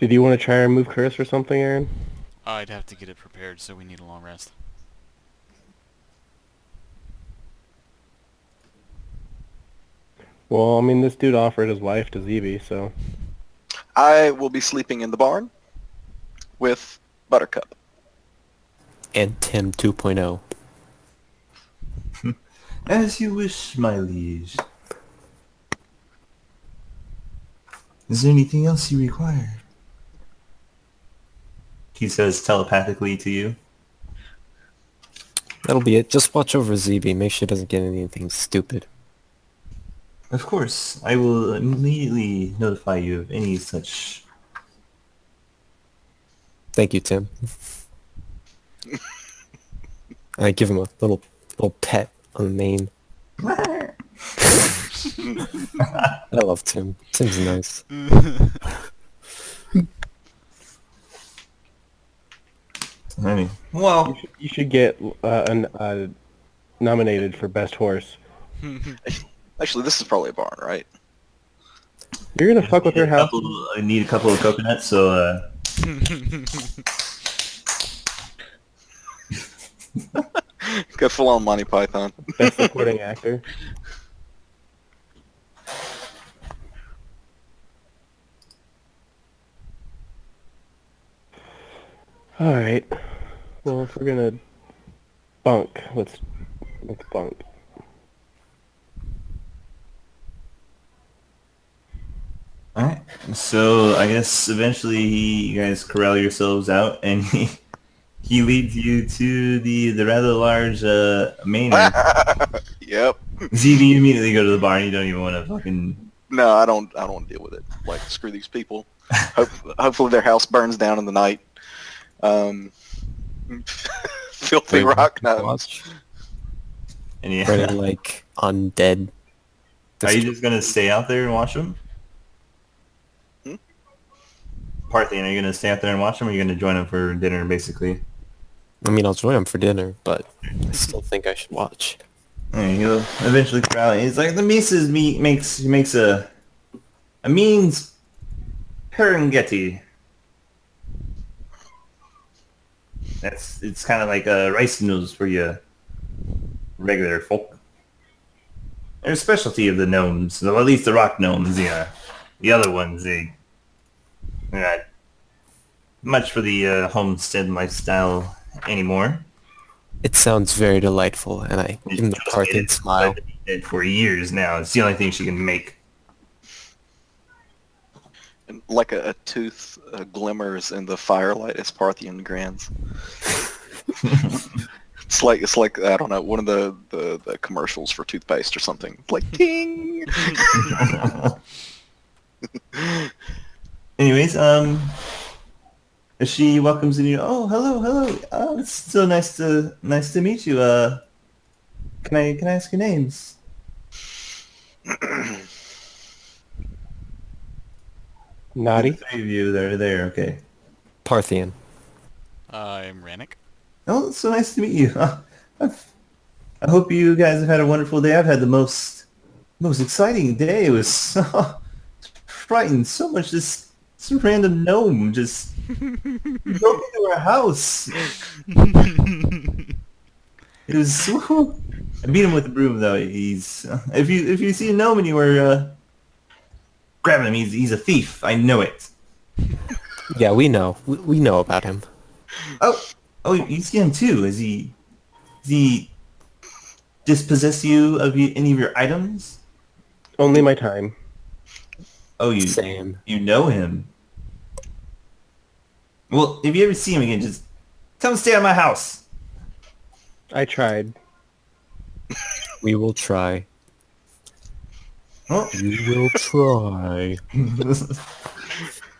Did you want to try and remove curse or something, Aaron? I'd have to get it prepared, so we need a long rest. Well, I mean, this dude offered his life to ZB, so... I will be sleeping in the barn with Buttercup. And Tim 2.0. As you wish, my liege. Is there anything else you require? He says telepathically to you. That'll be it. Just watch over ZB. Make sure he doesn't get anything stupid. Of course, I will immediately notify you of any such... Thank you, Tim. I give him a little pet on the mane. I love Tim. Tim's nice. Honey. Well, You should get nominated for best horse. Actually, this is probably a barn, right? You're gonna fuck with her house? I need a couple of coconuts, so Go full on Monty Python. Best supporting actor. All right. Well, if we're gonna bunk, let's bunk. alright. So I guess eventually you guys corral yourselves out, and he leads you to the rather large manor. Yep. ZB, you immediately go to the barn. You don't even want to fucking... No, I don't want to deal with it. Like, screw these people. Hopefully their house burns down in the night. Filthy rock knows. Watch. And yeah. For any, like, undead. Are you just gonna stay out there and watch them? Parthian, are you gonna stay out there and watch them, or are you gonna join them for dinner, basically? I mean, I'll join him for dinner, but I still think I should watch. And he'll eventually corral. He's like, the Mises makes a means Perengeti. It's kind of like rice noodles for you regular folk. They're a specialty of the gnomes, well, at least the rock gnomes. Yeah, the other ones they're not much for the homestead lifestyle anymore. It sounds very delightful, and I give him the Parthian smile. Dead for years now. It's the only thing she can make. Like a tooth glimmers in the firelight as Parthian grins. It's like I don't know, one of the commercials for toothpaste or something. It's like ting. Anyways, she welcomes you. Oh, hello, hello. Oh, it's so nice to meet you. Can I ask your names? The Naughty. three of you that are there. Okay. Parthian. I'm Rannick. Oh, it's so nice to meet you. I hope you guys have had a wonderful day. I've had the most exciting day. It was so frightened. So much this some random gnome just broke into our house. It was. I beat him with a broom though. He's if you see a gnome anywhere, grab him. He's a thief. I know it. Yeah, we know. We know about him. Oh, you see him too. Is he dispossess you of any of your items? Only my time. Oh, Same. you know him. Well, if you ever see him again, just tell him to stay out of my house. I tried. We will try. Oh. You will try.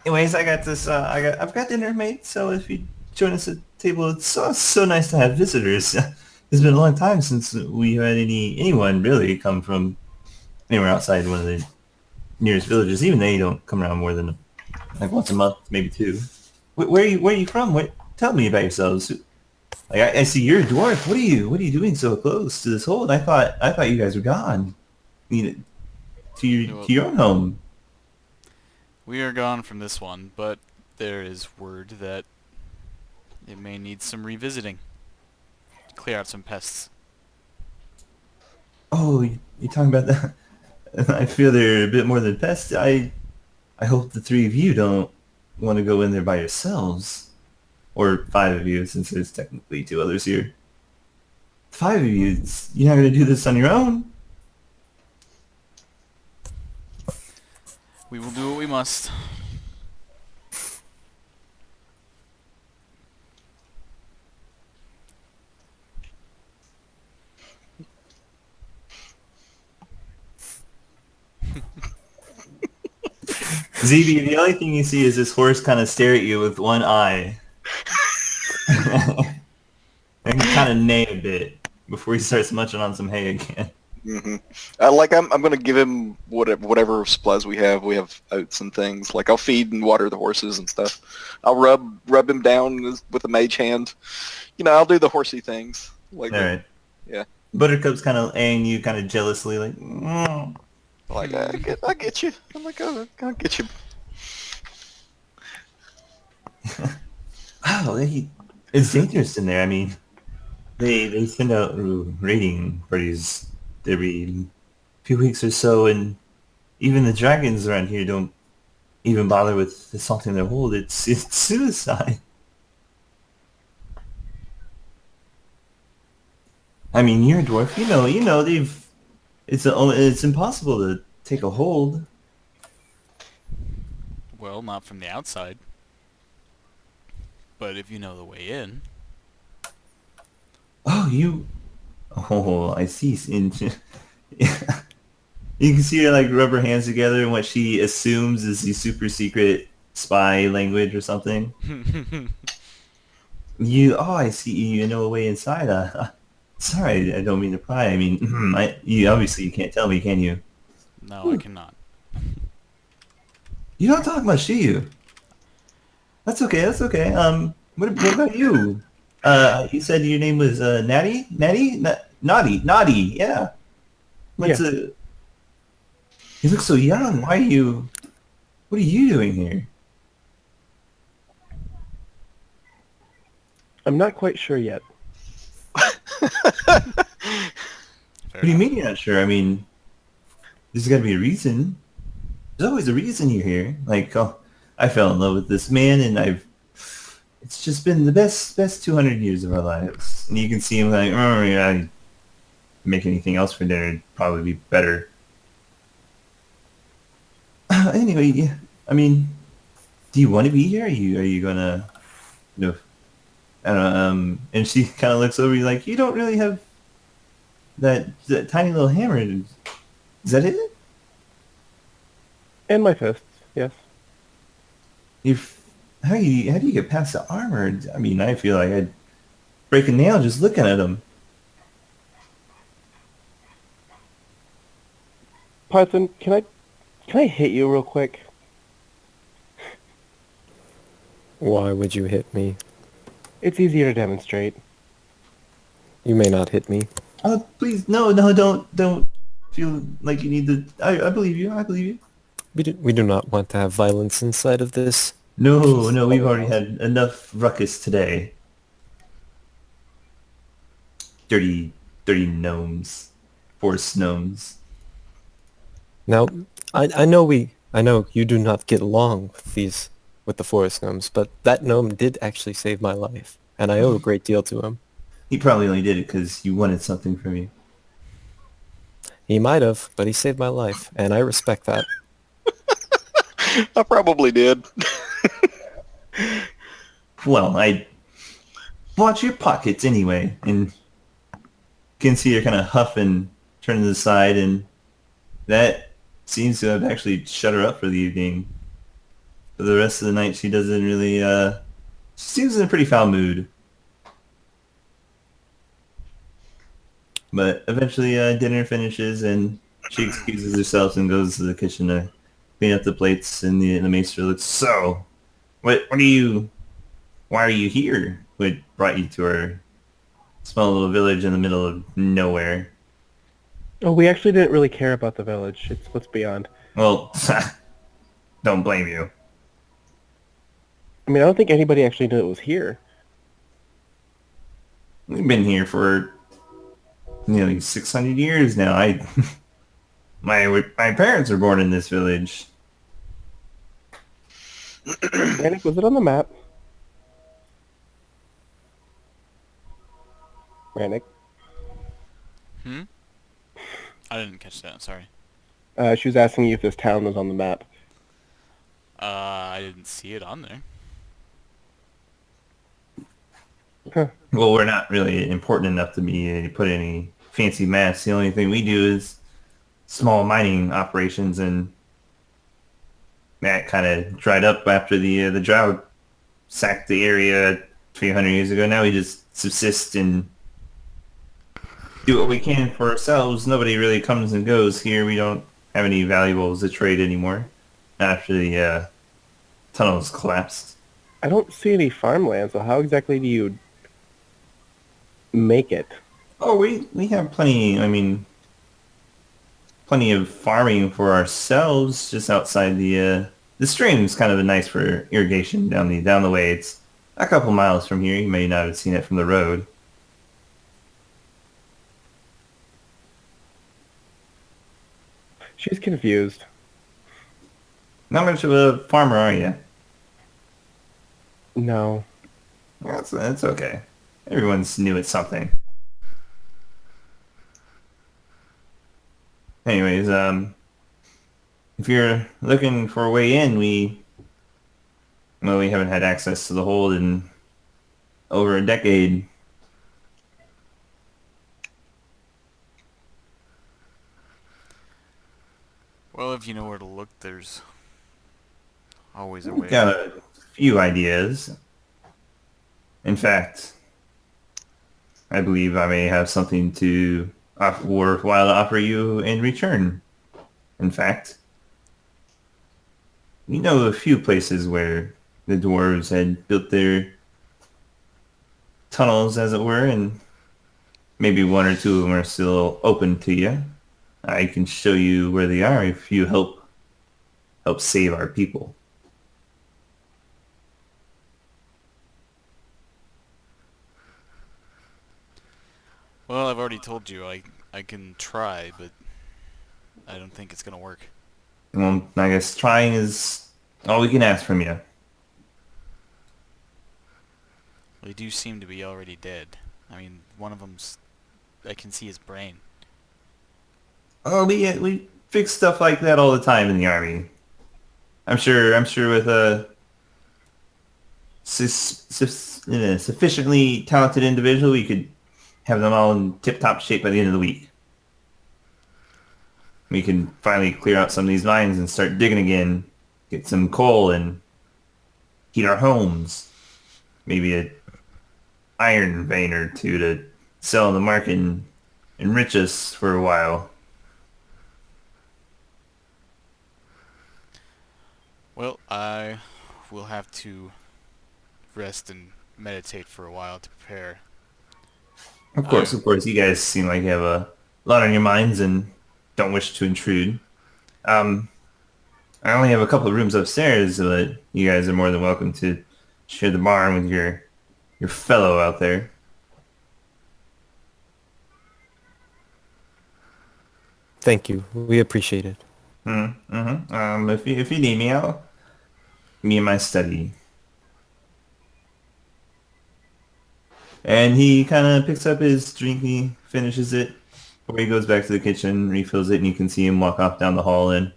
Anyways, I got this. I've got dinner made. So if you join us at the table, it's so nice to have visitors. It's been a long time since we had anyone really come from anywhere outside one of the nearest villages. Even they don't come around more than like once a month, maybe two. Where are you from? Tell me about yourselves. Like I see you're a dwarf. What are you doing so close to this hold? I thought you guys were gone. To your own home. We are gone from this one, but there is word that it may need some revisiting to clear out some pests. Oh, you're talking about that? I feel they're a bit more than pests. I hope the three of you don't want to go in there by yourselves. Or five of you, since there's technically two others here. Five of you, you're not going to do this on your own? We will do what we must. ZB, the only thing you see is this horse kind of stare at you with one eye. And kind of neigh a bit before he starts munching on some hay again. Mm-hmm. I'm gonna give him whatever supplies we have. We have oats and things. Like I'll feed and water the horses and stuff. I'll rub him down with a mage hand. I'll do the horsey things. Like All right. Yeah. Buttercup's kind of eyeing you kind of jealously, like. Like I get you. I'm like I'll get you. Wow, it's dangerous in there. I mean, they send out raiding parties every few weeks or so, and even the dragons around here don't even bother with assaulting their hold. It's suicide. I mean, you're a dwarf. You know it's impossible to take a hold. Well, not from the outside. But if you know the way in. Oh, I see. You can see her like rub her hands together in what she assumes is the super secret spy language or something. I see you know a way inside. Sorry, I don't mean to pry. I mean, you obviously you can't tell me, can you? No, I cannot. You don't talk much, do you? That's okay. What about you? You said your name was Natty? Naughty. Yeah. You look so young. What are you doing here? I'm not quite sure yet. Fair What do you enough. mean you're not sure? I mean, there's got to be a reason. There's always a reason you're here. Like, oh, I fell in love with this man, and it's just been the best 200 years of our lives. And you can see him like, oh yeah, make anything else for dinner would probably be better. Anyway, yeah, I mean, do you want to be here? Are you gonna, you know, I don't know, and she kind of looks over you like, you don't really have that tiny little hammer. Is that it? And my fists, yes. If how do you get past the armor? I mean, I feel like I'd break a nail just looking at them. Python, can I hit you real quick? Why would you hit me? It's easier to demonstrate. You may not hit me. Oh, please, no, don't feel like you need to. I believe you. I believe you. We do not want to have violence inside of this. No, no, we've already had enough ruckus today. Dirty, dirty gnomes, forest gnomes. Now, I know you do not get along with the forest gnomes, but that gnome did actually save my life, and I owe a great deal to him. He probably only did it because you wanted something from you. He might have, but he saved my life, and I respect that. I probably did. Well, I watch your pockets anyway, and you can see her kind of huff and turn to the side, and that seems to have actually shut her up for the evening. For the rest of the night, she doesn't really, she seems in a pretty foul mood. But eventually, dinner finishes, and she excuses herself and goes to the kitchen to clean up the plates, and the maester looks, so, what are you, why are you here? What brought you to our small little village in the middle of nowhere? Oh, we actually didn't really care about the village. It's what's beyond. Well, don't blame you. I mean, I don't think anybody actually knew it was here. We've been here for nearly 600 years now. My parents were born in this village. Panic, was it on the map? Rannick. Hmm? I didn't catch that. Sorry. She was asking you if this town was on the map. I didn't see it on there. Huh. Well, we're not really important enough to be put any fancy maps. The only thing we do is small mining operations, and that kind of dried up after the drought sacked the area 300 years ago. Now we just subsist and do what we can for ourselves. Nobody really comes and goes here. We don't have any valuables to trade anymore after the tunnels collapsed. I don't see any farmland, so how exactly do you make it? Oh, we have plenty. I mean, plenty of farming for ourselves just outside the stream is kind of nice for irrigation down the way. It's a couple miles from here. You may not have seen it from the road. She's confused. Not much of a farmer, are you? No. That's okay. Everyone's new at something. Anyways, if you're looking for a way in, we haven't had access to the hold in over a decade. Well, if you know where to look, there's always a We've way. got a few ideas. In fact, I believe I may have something worthwhile to offer you in return. In fact, we know a few places where the dwarves had built their tunnels, as it were, and maybe one or two of them are still open to you. I can show you where they are if you help save our people. Well, I've already told you I can try, but I don't think it's gonna work. Well, I guess trying is all we can ask from you. They do seem to be already dead. I mean, one of them's... I can see his brain. Oh, we fix stuff like that all the time in the army. I'm sure with sufficiently talented individual, we could have them all in tip-top shape by the end of the week. We can finally clear out some of these mines and start digging again, get some coal and heat our homes. Maybe a iron vein or two to sell on the market and enrich us for a while. Well, I will have to rest and meditate for a while to prepare. Of course, you guys seem like you have a lot on your minds and don't wish to intrude. I only have a couple of rooms upstairs, but you guys are more than welcome to share the barn with your fellow out there. Thank you. We appreciate it. If you need me, I'll me in my study. And he kind of picks up his drink, he finishes it, before he goes back to the kitchen, refills it, and you can see him walk off down the hall. And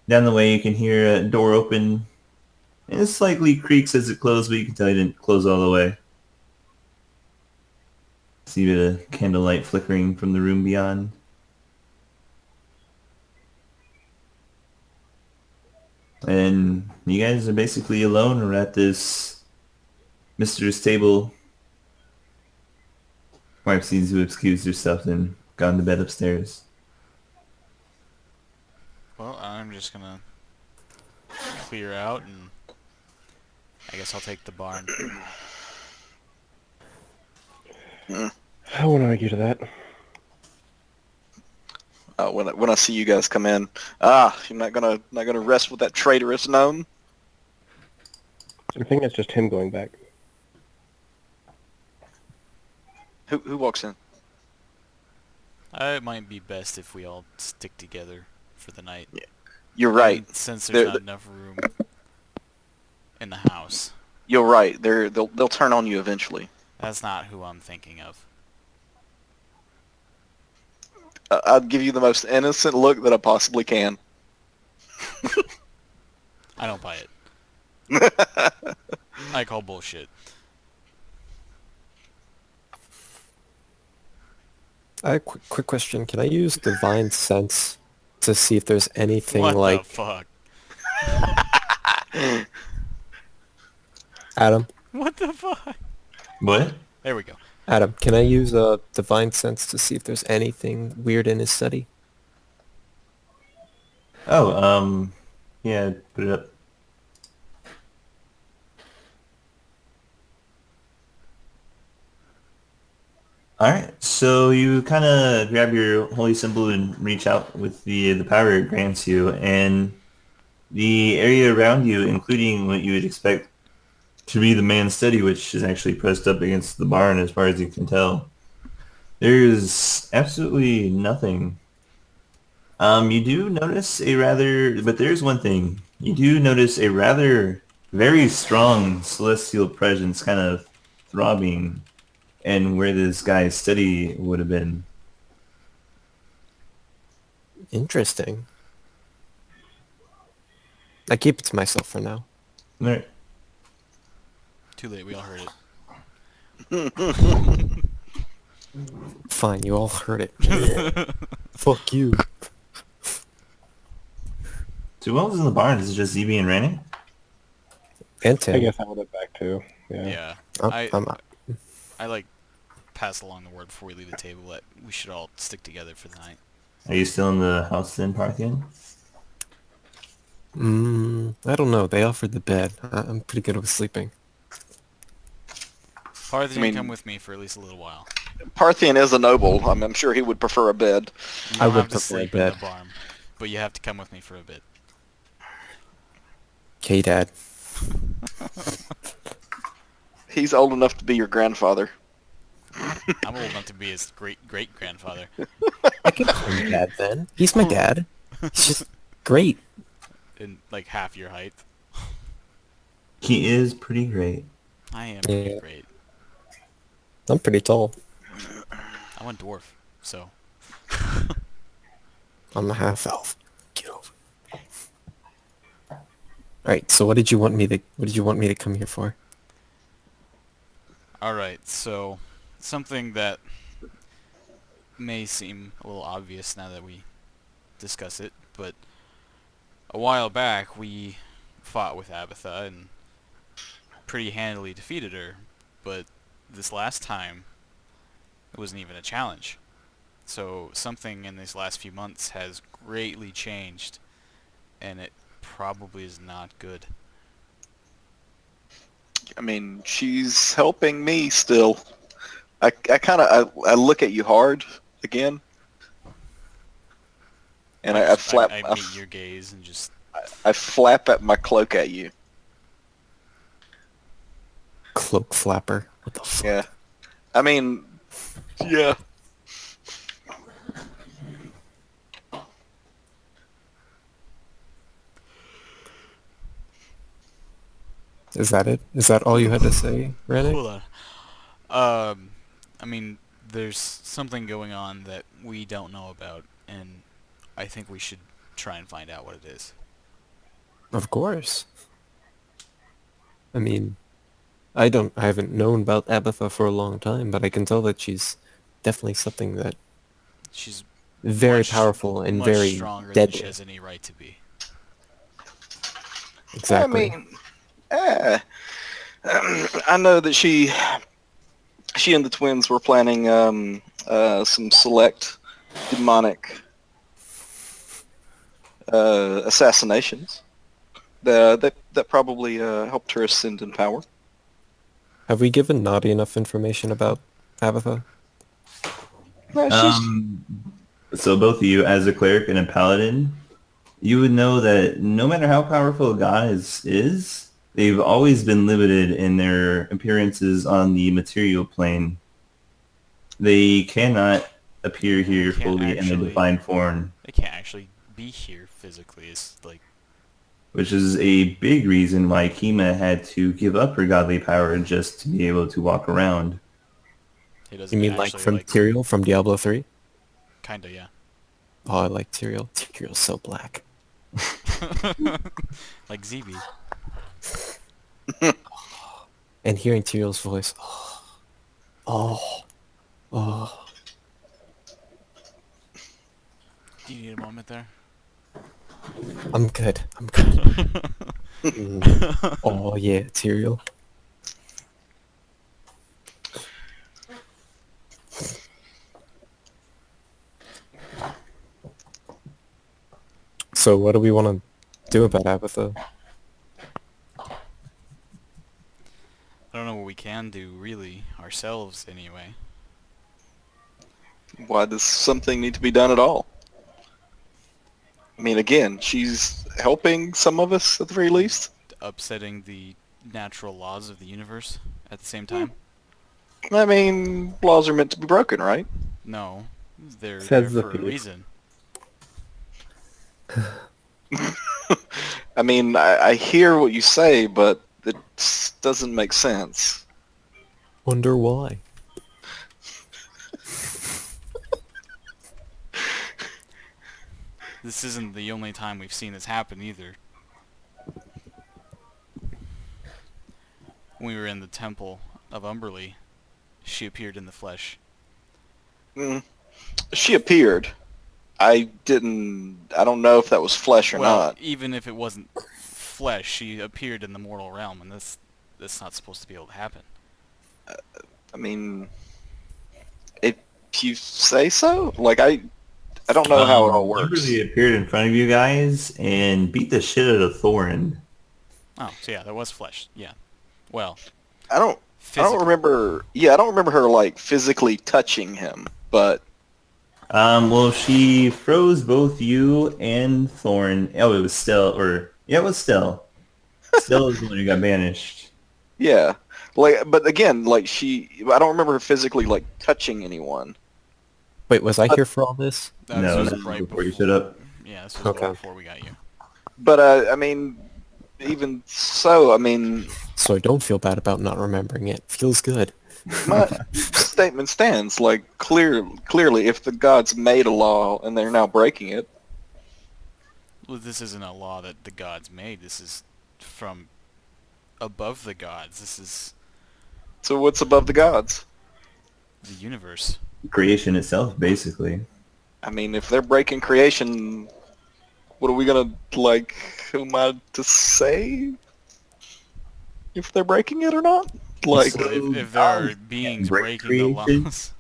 down the way, you can hear a door open. And it slightly creaks as it closes, but you can tell he didn't close all the way. See a bit of candlelight flickering from the room beyond. And you guys are basically alone or at this mistress table. Wife seems to have excused herself and gone to bed upstairs. Well, I'm just gonna clear out, and I guess I'll take the barn. I won't argue to that. When I see you guys come in, you're not gonna rest with that traitorous gnome. I think it's just him going back. Who walks in? It might be best if we all stick together for the night. Yeah. You're right. And since there's not enough room in the house. You're right. They'll turn on you eventually. That's not who I'm thinking of. I'll give you the most innocent look that I possibly can. I don't buy it. I call bullshit. I have a quick question. Can I use Divine Sense to see if there's anything What like... the fuck? Adam? What the fuck? What? There we go. Adam, can I use Divine Sense to see if there's anything weird in his study? Oh, yeah, put it up. Alright, so you kind of grab your holy symbol and reach out with the power it grants you, and the area around you, including what you would expect to be the man's study, which is actually pressed up against the barn as far as you can tell, there's absolutely nothing. You do notice but there's one thing. You do notice a rather very strong celestial presence kind of throbbing and where this guy's study would have been. Interesting. I keep it to myself for now. Alright. Too late, we all heard it. Fine, you all heard it. Fuck you. So what was in the barn? Is it just ZB and Randy? And Tim. I guess I would have back too. Yeah. Yeah. I like pass along the word before we leave the table that we should all stick together for the night. Are you still in the house then, Parthian? I don't know. They offered the bed. I'm pretty good with sleeping. Parthian, come with me for at least a little while. Parthian is a noble. I'm sure he would prefer a bed. You I don't would have to prefer a sleep in bed. the barn, but you have to come with me for a bit. Okay, Dad. He's old enough to be your grandfather. I'm old enough to be his great-great-grandfather. I can call him Dad then. He's my dad. He's just great. In like half your height. He is pretty great. I am pretty Yeah. great. I'm pretty tall. I went dwarf, so. I'm a half elf. Get over it. Alright, so what did you want me to come here for? Alright, so something that may seem a little obvious now that we discuss it, but a while back we fought with Abatha and pretty handily defeated her, but this last time it wasn't even a challenge. So something in these last few months has greatly changed, and it probably is not good. I mean, she's helping me still. I kind of I look at you hard again, and I flap I meet your gaze and just... I flap at my cloak at you. Cloak flapper. What the fuck? Yeah, I mean, yeah. Is that it? Is that all you had to say, Rennick? Hold on. I mean, there's something going on that we don't know about, and I think we should try and find out what it is. Of course. I mean, I haven't known about Abatha for a long time, but I can tell that she's definitely something that She's very much, powerful and much very stronger than she deadly. has any right to be. Exactly. I mean, I know that she and the twins were planning some select demonic assassinations that probably helped her ascend in power. Have we given Naughty enough information about Abatha? No, she's So both of you, as a cleric and a paladin, you would know that no matter how powerful a god is, they've always been limited in their appearances on the material plane. They cannot appear here Can't fully in a actually- defined form, They can't actually be here physically. It's like, which is a big reason why Kima had to give up her godly power just to be able to walk around. it doesn't You mean like actually, from Tyrael from Diablo 3? Kinda, yeah. Oh, I like Tyrael. Tyrael's so black. Like ZB. And hearing Tyrael's voice, oh. Do you need a moment there? I'm good. Oh yeah, Tyrael. So what do we want to do about Abatha? I don't know what we can do, really, ourselves, anyway. Why does something need to be done at all? I mean, again, she's helping some of us at the very least. Upsetting the natural laws of the universe at the same time? I mean, laws are meant to be broken, right? No. They're Says there the for a thief. reason. I mean, I hear what you say, but it doesn't make sense. Wonder why? This isn't the only time we've seen this happen, either. When we were in the temple of Umberly, she appeared in the flesh. She appeared. I don't know if that was flesh or Well, not. even if it wasn't flesh, she appeared in the mortal realm, and that's not supposed to be able to happen. I mean, if you say so. Like, I don't know how it all works. Kimberly appeared in front of you guys and beat the shit out of Cthuran. Oh, so yeah, that was flesh. Yeah. Well, I don't physical. remember. Yeah, I don't remember her like physically touching him, but Well, she froze both you and Thorn. Oh, it was Stell, or yeah, it was Stell. Stell is the one who got banished. yeah, like, but again, like I don't remember her physically like touching anyone. Wait, was I here for all this? That No, was this was right before you showed up. Yeah, this was Okay. right before we got you. But I mean, even so, I mean, So I don't feel bad about not remembering it. Feels good. my statement stands. Like, clearly, if the gods made a law and they're now breaking it, Well, this isn't a law that the gods made. This is from above the gods. This is So what's above the gods? The universe. Creation itself, basically. I mean, if they're breaking creation, what are we gonna like? Who am I to say if they're breaking it or not? Like, Well, if there are beings break breaking the creation? laws,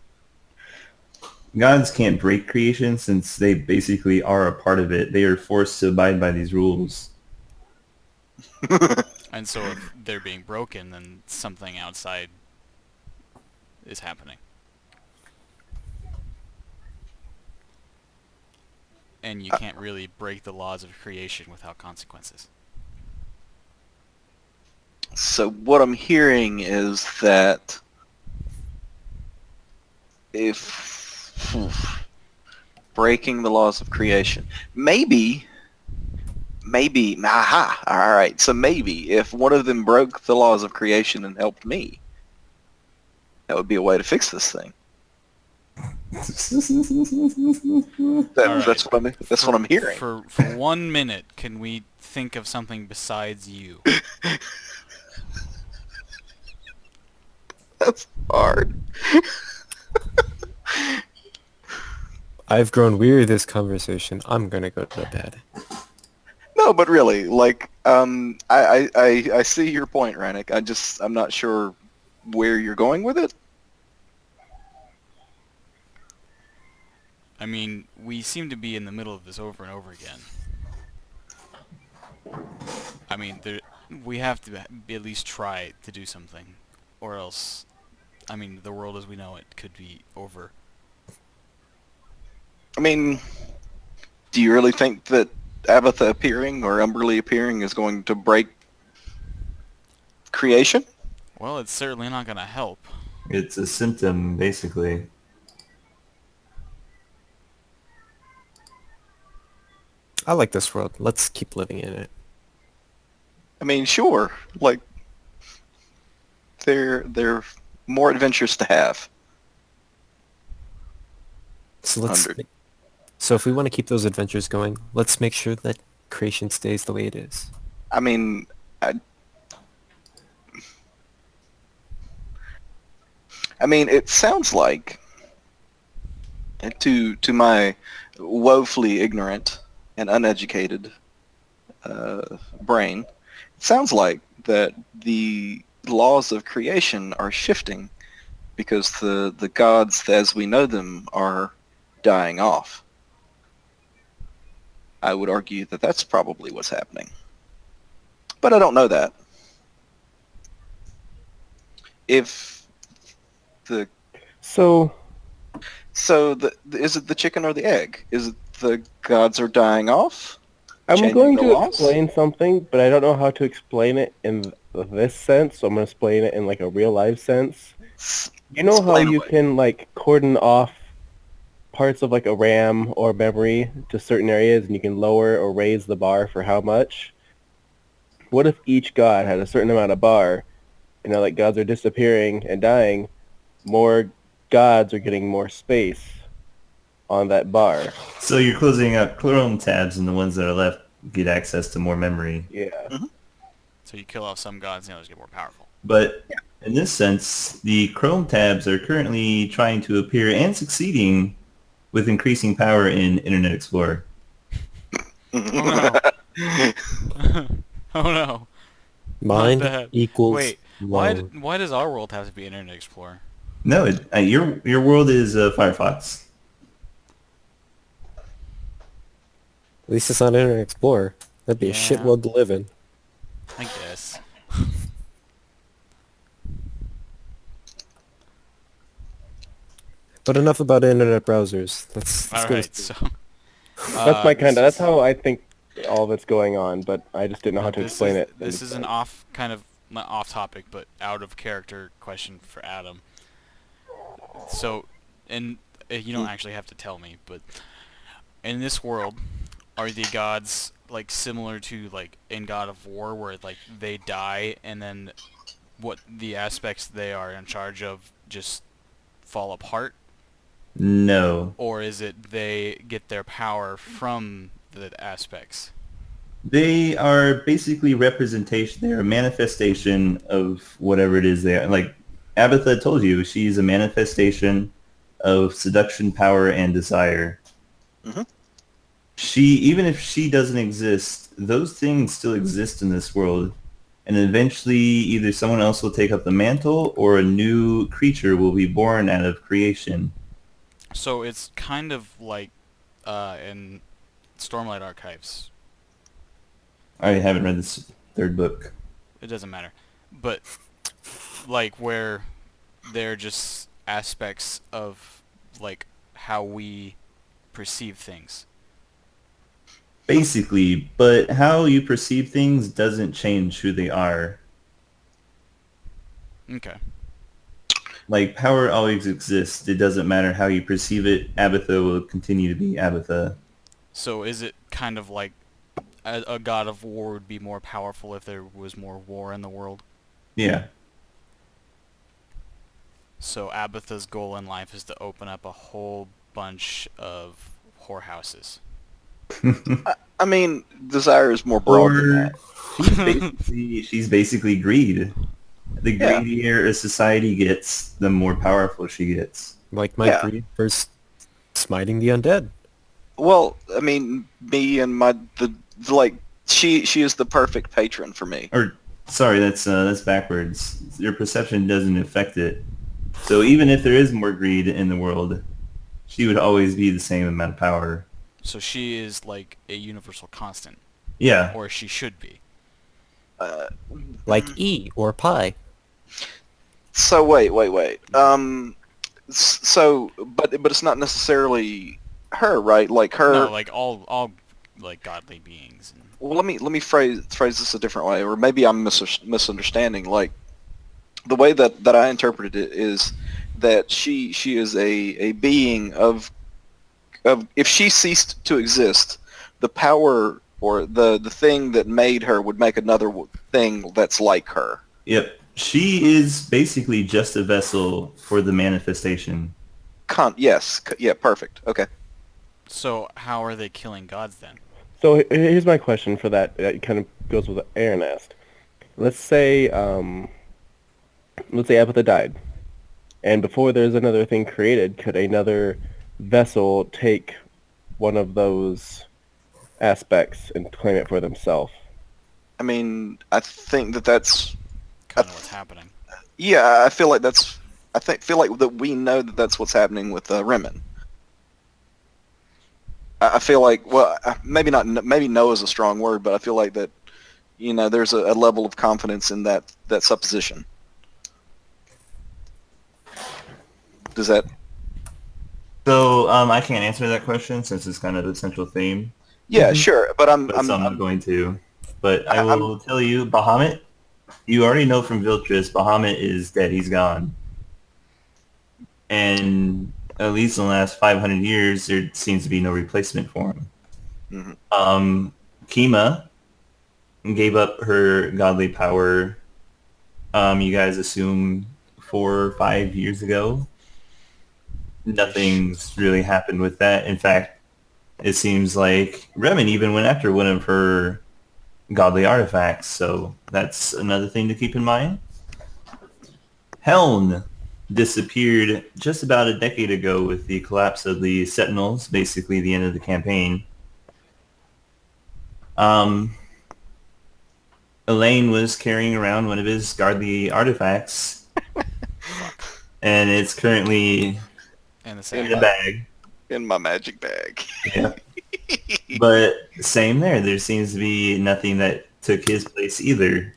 Gods can't break creation since they basically are a part of it. They are forced to abide by these rules. and so if they're being broken, then something outside is happening. And you can't really break the laws of creation without consequences. so what I'm hearing is that if breaking the laws of creation, maybe, aha, all right. So maybe if one of them broke the laws of creation and helped me, that would be a way to fix this thing. Alright. That's what I'm hearing. For 1 minute, can we think of something besides you? That's hard. I've grown weary of this conversation. I'm gonna go to bed. No, but really, like, I see your point, Rannick. I'm not sure where you're going with it. I mean, we seem to be in the middle of this over and over again. I mean, we have to at least try to do something, or else, I mean, the world as we know it could be over. I mean, do you really think that Abatha appearing or Umberly appearing is going to break creation? Well, it's certainly not going to help. It's a symptom, basically. I like this world. Let's keep living in it. I mean, sure. Like, they're more adventures to have. So let's. 100. So if we want to keep those adventures going, let's make sure that creation stays the way it is. I mean, it sounds like, to my woefully ignorant and uneducated brain, it sounds like that the laws of creation are shifting because the gods as we know them are dying off. I would argue that that's probably what's happening. But I don't know that. If the So, is it the chicken or the egg? Is it the gods are dying off? I'm Changing going the to laws? explain something, but I don't know how to explain it in this sense, so I'm going to explain it in like a real life sense. You know how Explain you away. can like cordon off parts of like a RAM or memory to certain areas and you can lower or raise the bar for how much? What if each god had a certain amount of bar and now like gods are disappearing and dying, more gods are getting more space on that bar. So you're closing up Chrome tabs, and the ones that are left get access to more memory. Yeah. So you kill off some gods, and the others get more powerful. But in this sense, the Chrome tabs are currently trying to appear and succeeding with increasing power in Internet Explorer. Oh no. Oh no. Mind that. equals Wait, load. why does our world have to be Internet Explorer? No, your world is Firefox. At least it's not Internet Explorer. That'd be a shit Yeah. world to live in. I guess. But enough about internet browsers. Let's go. Alright, so... That's my kind of, this that's how I think all of it's going on, but I just didn't know how to this explain is, it. This is an not off topic, but out of character question for Adam. So, and you don't actually have to tell me, but in this world, are the gods like similar to like in God of War, where like they die and then what the aspects they are in charge of just fall apart, No. or is it they get their power from the aspects? They are basically representation. They're a manifestation of whatever it is they are. Like, Abatha told you she's a manifestation of seduction, power, and desire. Mhm. Even if she doesn't exist, those things still exist in this world. And eventually either someone else will take up the mantle or a new creature will be born out of creation. So it's kind of like in Stormlight Archives. I haven't read this third book. It doesn't matter. But like where they're just aspects of like how we perceive things. Basically, but how you perceive things doesn't change who they are. Okay. Like, power always exists. It doesn't matter how you perceive it. Abatha will continue to be Abatha. So is it kind of like a god of war would be more powerful if there was more war in the world? Yeah. So Abatha's goal in life is to open up a whole bunch of whorehouses. I mean, desire is more broad than Or that. she's basically greed. The Yeah. greedier a society gets, the more powerful she gets. Like my Yeah. greed for smiting the undead. Well, I mean, me and like she is the perfect patron for me. Or sorry, that's backwards. Your perception doesn't affect it. So even if there is more greed in the world, she would always be the same amount of power. So she is like a universal constant, Yeah. or she should be. Like E or pi. So wait. But it's not necessarily her, right? Like her. No, like all like godly beings. And Well, let me phrase this a different way, or maybe I'm misunderstanding. Like the way that I interpreted it is that she is a being of if she ceased to exist, the power or the thing that made her would make another thing that's like her. Yep. She is basically just a vessel for the manifestation. Yes, yeah, perfect. Okay. so how are they killing gods then? So here's my question for that. It kind of goes with what Aaron asked. Let's say Abatha died, and before there's another thing created, could another vessel take one of those aspects and claim it for themselves? I mean, I think that's Kind of what's happening. yeah. I feel like feel like that we know that that's what's happening with Remen. I feel like, well, maybe not. Maybe no is a strong word, but I feel like that, there's a level of confidence in that supposition. Does that? So I can't answer that question since it's kind of the central theme. Yeah, sure. But So I'm not going to. But I will tell you, Bahamut, you already know from Viltris, Bahamut is dead. He's gone. And at least in the last 500 years, there seems to be no replacement for him. Mhm. Kima gave up her godly power, you guys assume 4 or 5 years ago. Nothing's really happened with that. In fact, it seems like Remen even went after one of her godly artifacts, so that's another thing to keep in mind. Heln disappeared just about a decade ago with the collapse of the Sentinels, basically the end of the campaign. Elaine was carrying around one of his godly artifacts, and it's currently And the in same. a bag. In my magic bag. Yeah. But same there. There seems to be nothing that took his place either.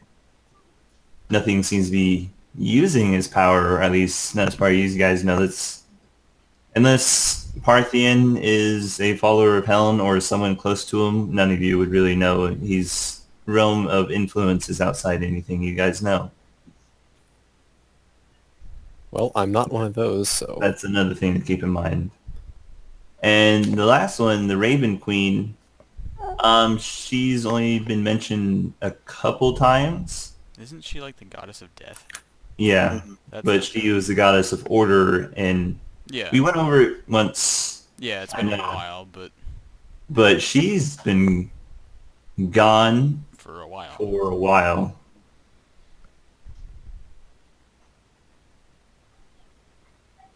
Nothing seems to be using his power, or at least not as far as you guys know. That's unless Parthian is a follower of Helen or someone close to him, none of you would really know. His realm of influence is outside anything you guys know. Well, I'm not one of those, so... That's another thing to keep in mind. And the last one, the Raven Queen, she's only been mentioned a couple times. Isn't she like the goddess of death? Yeah, That's but she was the goddess of order, and yeah. we went over it once. Yeah, it's been I a know. while, But she's been gone for a while. for a while.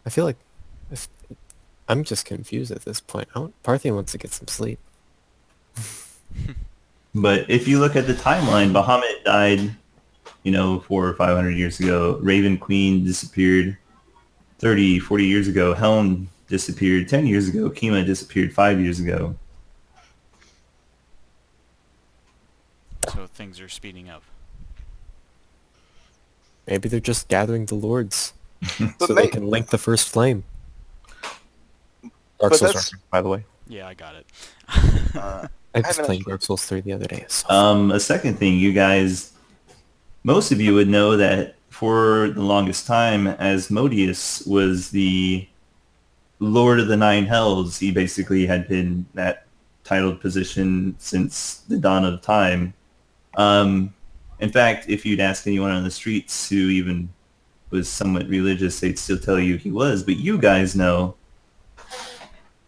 I feel like if, I'm just confused at this point. Parthian wants to get some sleep. But if you look at the timeline, Bahamut died, 400 or 500 years ago. Raven Queen disappeared 30, 40 years ago. Helm disappeared 10 years ago. Kima disappeared 5 years ago. So things are speeding up. Maybe they're just gathering the lords But so they can link the first flame. Dark But Souls that's- reference, by the way. Yeah, I got it. I was haven't playing actually- Dark Souls 3 the other day. It's so fun. A second thing, you guys, most of you would know that for the longest time, Asmodeus was the Lord of the Nine Hells. He basically had been that titled position since the dawn of time. In fact, if you'd ask anyone on the streets who even was somewhat religious, they'd still tell you he was. But you guys know,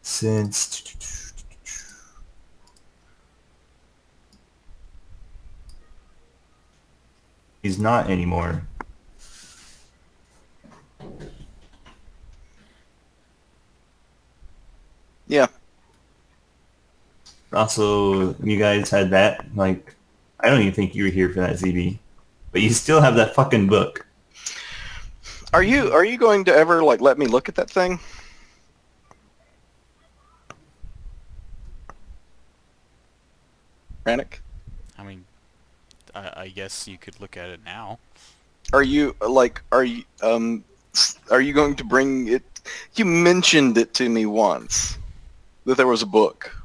since he's not anymore. Yeah. Also, you guys had that, like, I don't even think you were here for that, ZB. But you still have that fucking book. Are you going to ever like let me look at that thing? Rannick? I mean, I guess you could look at it now. Are you going to bring it? You mentioned it to me once that there was a book.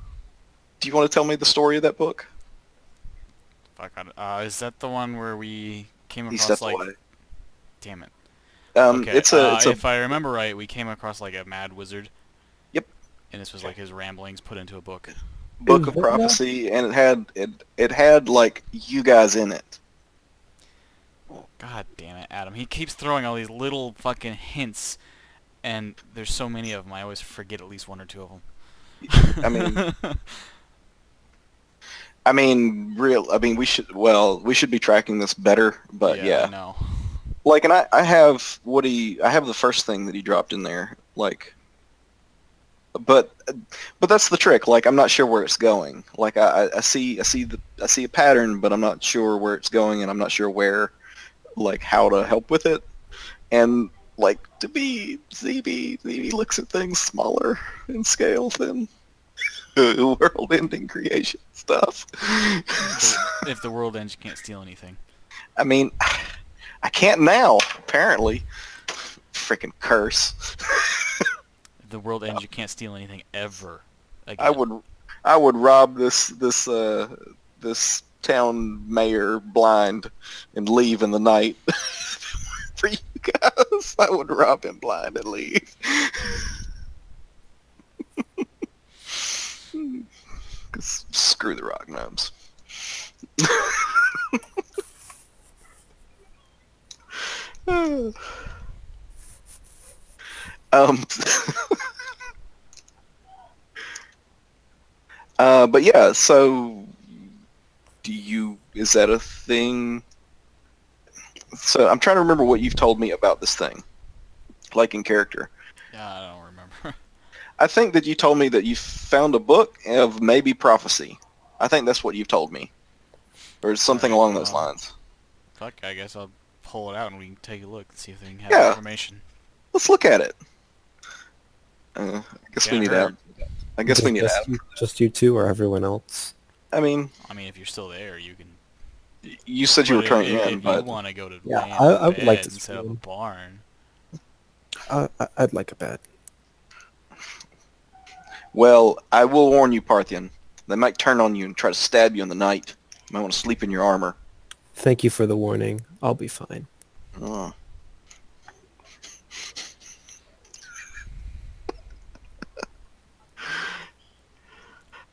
Do you want to tell me the story of that book? Fuck, is that the one where we came He across stepped like? away. Damn it. Okay. It's a if I remember right, we came across like a mad wizard. Yep. And this was like his ramblings put into a book. book of prophecy, and it had like you guys in it. God damn it, Adam. He keeps throwing all these little fucking hints, and there's so many of them, I always forget at least one or two of them. We should be tracking this better, but yeah. I know. Like, and I have the first thing that he dropped in there, like, but that's the trick. Like, I'm not sure where it's going. Like, I see a pattern, but I'm not sure where it's going, and I'm not sure where, like, how to help with it. And like, to be ZB looks at things smaller in scale than world-ending creation stuff. If the world ends, you can't steal anything. I mean, I can't now, apparently. Freaking curse. If the world ends, you can't steal anything ever. Again. I would rob this town mayor blind and leave in the night. For you guys, I would rob him blind and leave. Cause screw the rock gnomes. But yeah, so is that a thing? So I'm trying to remember what you've told me about this thing, like in character. Yeah, I don't remember. I think that you told me that you found a book of maybe prophecy. I think that's what you've told me, or something Alright, along those well, lines. Fuck, I guess I'll pull it out and we can take a look and see if they can have Yeah. information. Let's look at it. I guess we Can't need hurt. Adam. I guess we need Adam. Just you two or everyone else? I mean, if you're still there, you can. you said you were But turning if in, you but want to go to Yeah, lay in I would like bed to and set up a stream. barn. I'd like a bed. well, I will warn you, Parthian. They might turn on you and try to stab you in the night. You might want to sleep in your armor. Thank you for the warning. I'll be fine. Oh.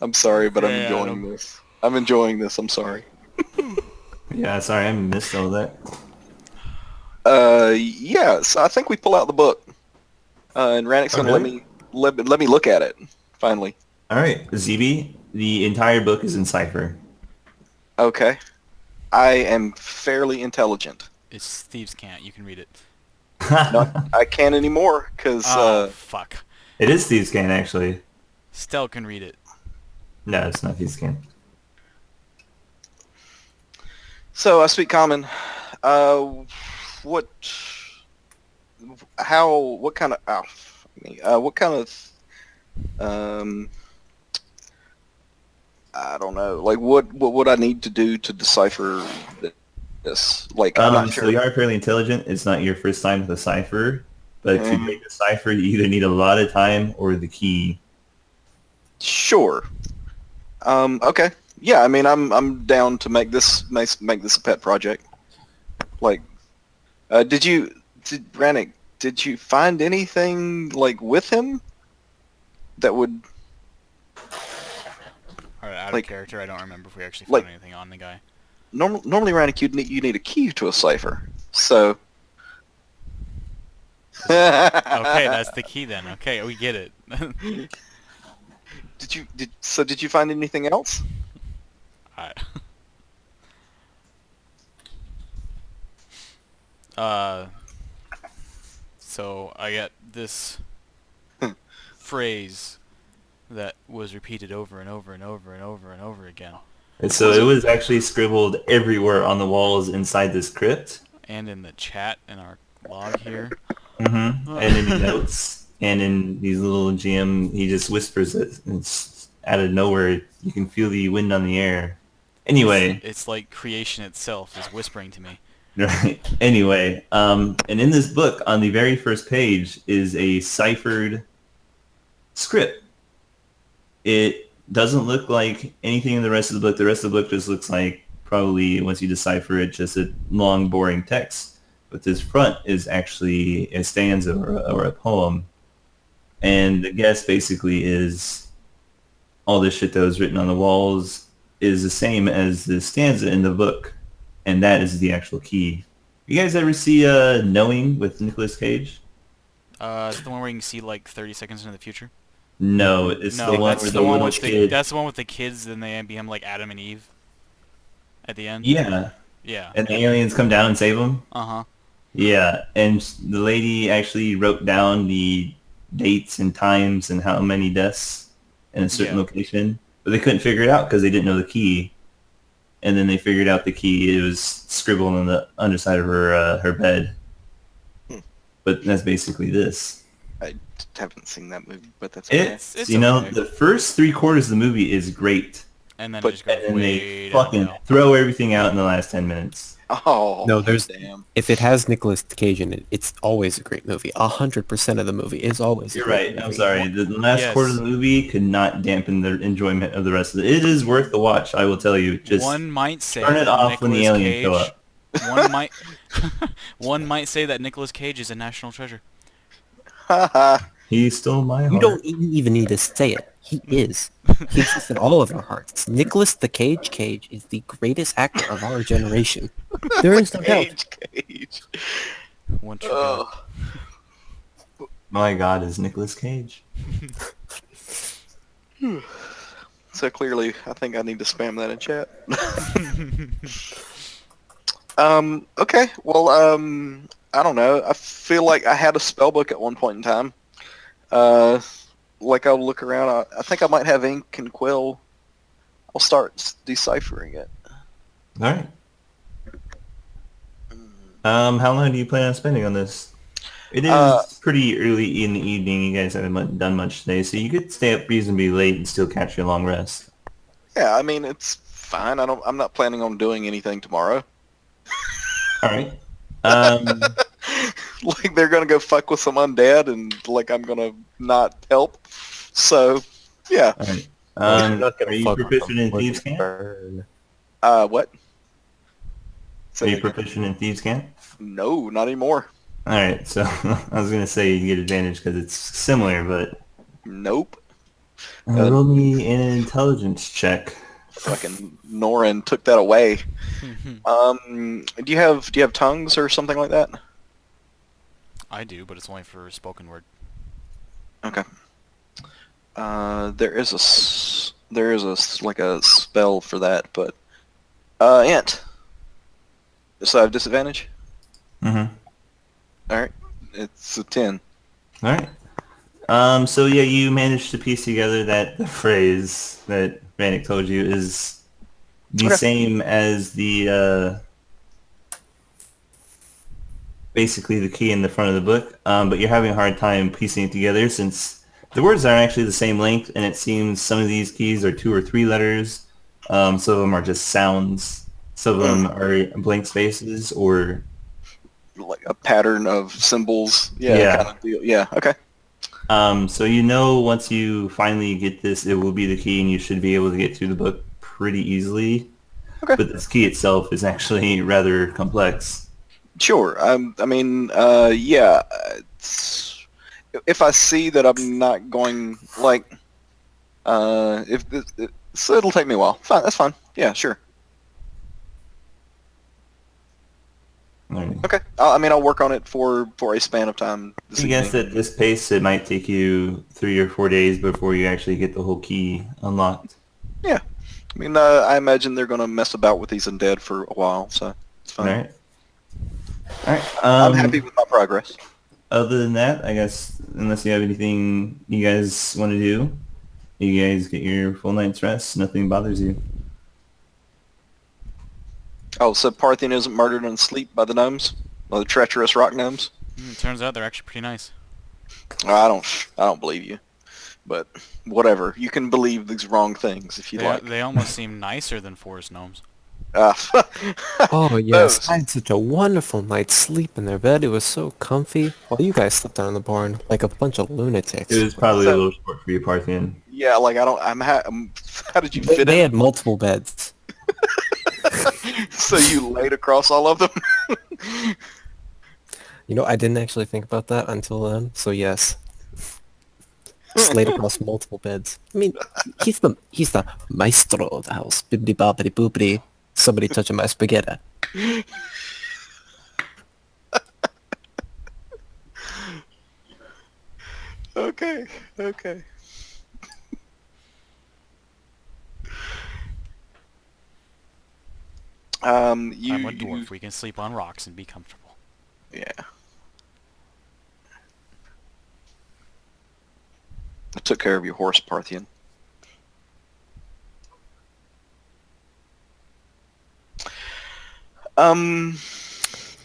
I'm sorry, but I'm Yeah, enjoying Adam. this. I'm enjoying this. I'm sorry. Yeah, sorry, I missed all that. Yeah. So I think we pull out the book, and Rannick's gonna Okay. let me look at it finally. All right, ZB, the entire book is in cipher. Okay. I am fairly intelligent. It's Thieves' Cant. You can read it. No, I can't anymore because Oh, fuck. It is Thieves' Cant, actually. Stell can read it. No, it's not Thieves' Cant. so I speak common. What? How? What kind of? Oh, fuck me. What kind of? Um, I don't know. Like, what would I need to do to decipher this? Like, I'm not So sure. you are fairly intelligent. It's not your first time with a cipher, but to Mm, break the cipher, you either need a lot of time or the key. sure. Okay. Yeah. I mean, I'm down to make this a pet project. Like, did Brannick? Did you find anything like with him that would Alright, out of like character, I don't remember if we actually like found anything on the guy. normally Brannick you need a key to a cipher. So. Okay, that's the key then. Okay, we get it. Did you find anything else? Alright. Uh, so I got this phrase that was repeated over and over and over and over and over again, And so it was actually scribbled everywhere on the walls inside this crypt. and in the chat in our log here. Mm-hmm. And in the notes, and in these little GM, he just whispers it. And it's out of nowhere. You can feel the wind on the air. Anyway, It's like creation itself is whispering to me. right. Anyway, and in this book, on the very first page, is a ciphered script. It doesn't look like anything in the rest of the book. The rest of the book just looks like, probably once you decipher it, just a long, boring text. But this front is actually a stanza or a poem. And the guess basically is all this shit that was written on the walls is the same as the stanza in the book. And that is the actual key. You guys ever see Knowing with Nicolas Cage? Is it the one where you can see like 30 seconds into the future? No, it's No, the one that's where the the one little with kid... that's the one with the kids, and they become like Adam and Eve at the end. Yeah, Yeah. and the aliens come down and save them. Uh-huh. Yeah, and the lady actually wrote down the dates and times and how many deaths in a certain Yeah. location, but they couldn't figure it out because they didn't know the key. And then they figured out the key. It was scribbled on the underside of her bed. Hmm. But that's basically this. I haven't seen that movie, but that's okay. It's You know, okay. the first 3/4 of the movie is great, And then but- it just goes and then way they downhill. fucking throw everything out in the last 10 minutes. Oh, No, there's damn. if it has Nicolas Cage in it, it's always a great movie. 100% of the movie is always. You're a great right. I'm movie. sorry. The last Yes. quarter of the movie could not dampen the enjoyment of the rest of it. It is worth the watch, I will tell you. Just One might say turn it that off when the Nicolas aliens show Cage. up. One might one might say that Nicolas Cage is a national treasure. Haha. He stole my heart. You don't even need to say it. He is. He exists in all of our hearts. Nicolas the Cage is the greatest actor of our generation. There is no doubt. Cage. One true God. Oh. My God, is Nicolas Cage. So clearly, I think I need to spam that in chat. Okay. Well, I don't know. I feel like I had a spell book at one point in time. Like I'll look around. I think I might have ink and quill. I'll start deciphering it. All right. How long do you plan on spending on this? It is pretty early in the evening. You guys haven't done much today, so you could stay up reasonably late and still catch your long rest. Yeah, I mean it's fine. I'm not planning on doing anything tomorrow. All right. Like they're gonna go fuck with some undead, and like I'm gonna not help. So, yeah. All right. You're not gonna Are you fuck with proficient them. in Thieves' Cant? Burn. What? Are Say you that again. proficient in Thieves' Cant? No, not anymore. All right. So I was gonna say you get advantage because it's similar, but Nope. roll me an intelligence check. Fucking Norin took that away. Do you have tongues or something like that? I do, but it's only for spoken word. Okay. There is like a spell for that, but Ant. So I have disadvantage. Mm-hmm. All right. It's a 10. All right. So yeah, you managed to piece together that the phrase that Vanek told you is the Okay. same as the basically the key in the front of the book, but you're having a hard time piecing it together since the words aren't actually the same length, and it seems some of these keys are 2 or 3 letters. Some of them are just sounds. Some of them are blank spaces, or Like a pattern of symbols. Yeah, Yeah. kind of deal. Yeah, okay. So once you finally get this, it will be the key, and you should be able to get through the book pretty easily. Okay. But this key itself is actually rather complex. Sure. I mean, yeah. If I see that I'm not going, like, so it'll take me a while. Fine, that's fine. Yeah, sure. Alright. Okay. I'll work on it for a span of time this I guess evening. at this pace, it might take you 3 or 4 days before you actually get the whole key unlocked. Yeah. I mean, I imagine they're going to mess about with these undead for a while, so it's fine. Alright. Alright. I'm happy with my progress. Other than that, I guess, unless you have anything you guys want to do, you guys get your full night's rest. Nothing bothers you. Oh, so Parthian isn't murdered in sleep by the gnomes? By the treacherous rock gnomes? Turns out they're actually pretty nice. I don't believe you. But whatever. You can believe these wrong things if you like. They almost seem nicer than forest gnomes. Oh yes, Those. I had such a wonderful night's sleep in their bed. It was so comfy. While you guys slept out in the barn like a bunch of lunatics. It was probably So- a little short for you, Parthian. Yeah, like how did you fit They in? had multiple beds. So you laid across all of them? You know, I didn't actually think about that until then. So yes, slayed across multiple beds. I mean, he's the maestro of the house. Bibbidi bobbidi boobidi. Somebody touching my spaghetti. Okay. I'm a dwarf. We can sleep on rocks and be comfortable. Yeah. I took care of your horse, Parthian. I'm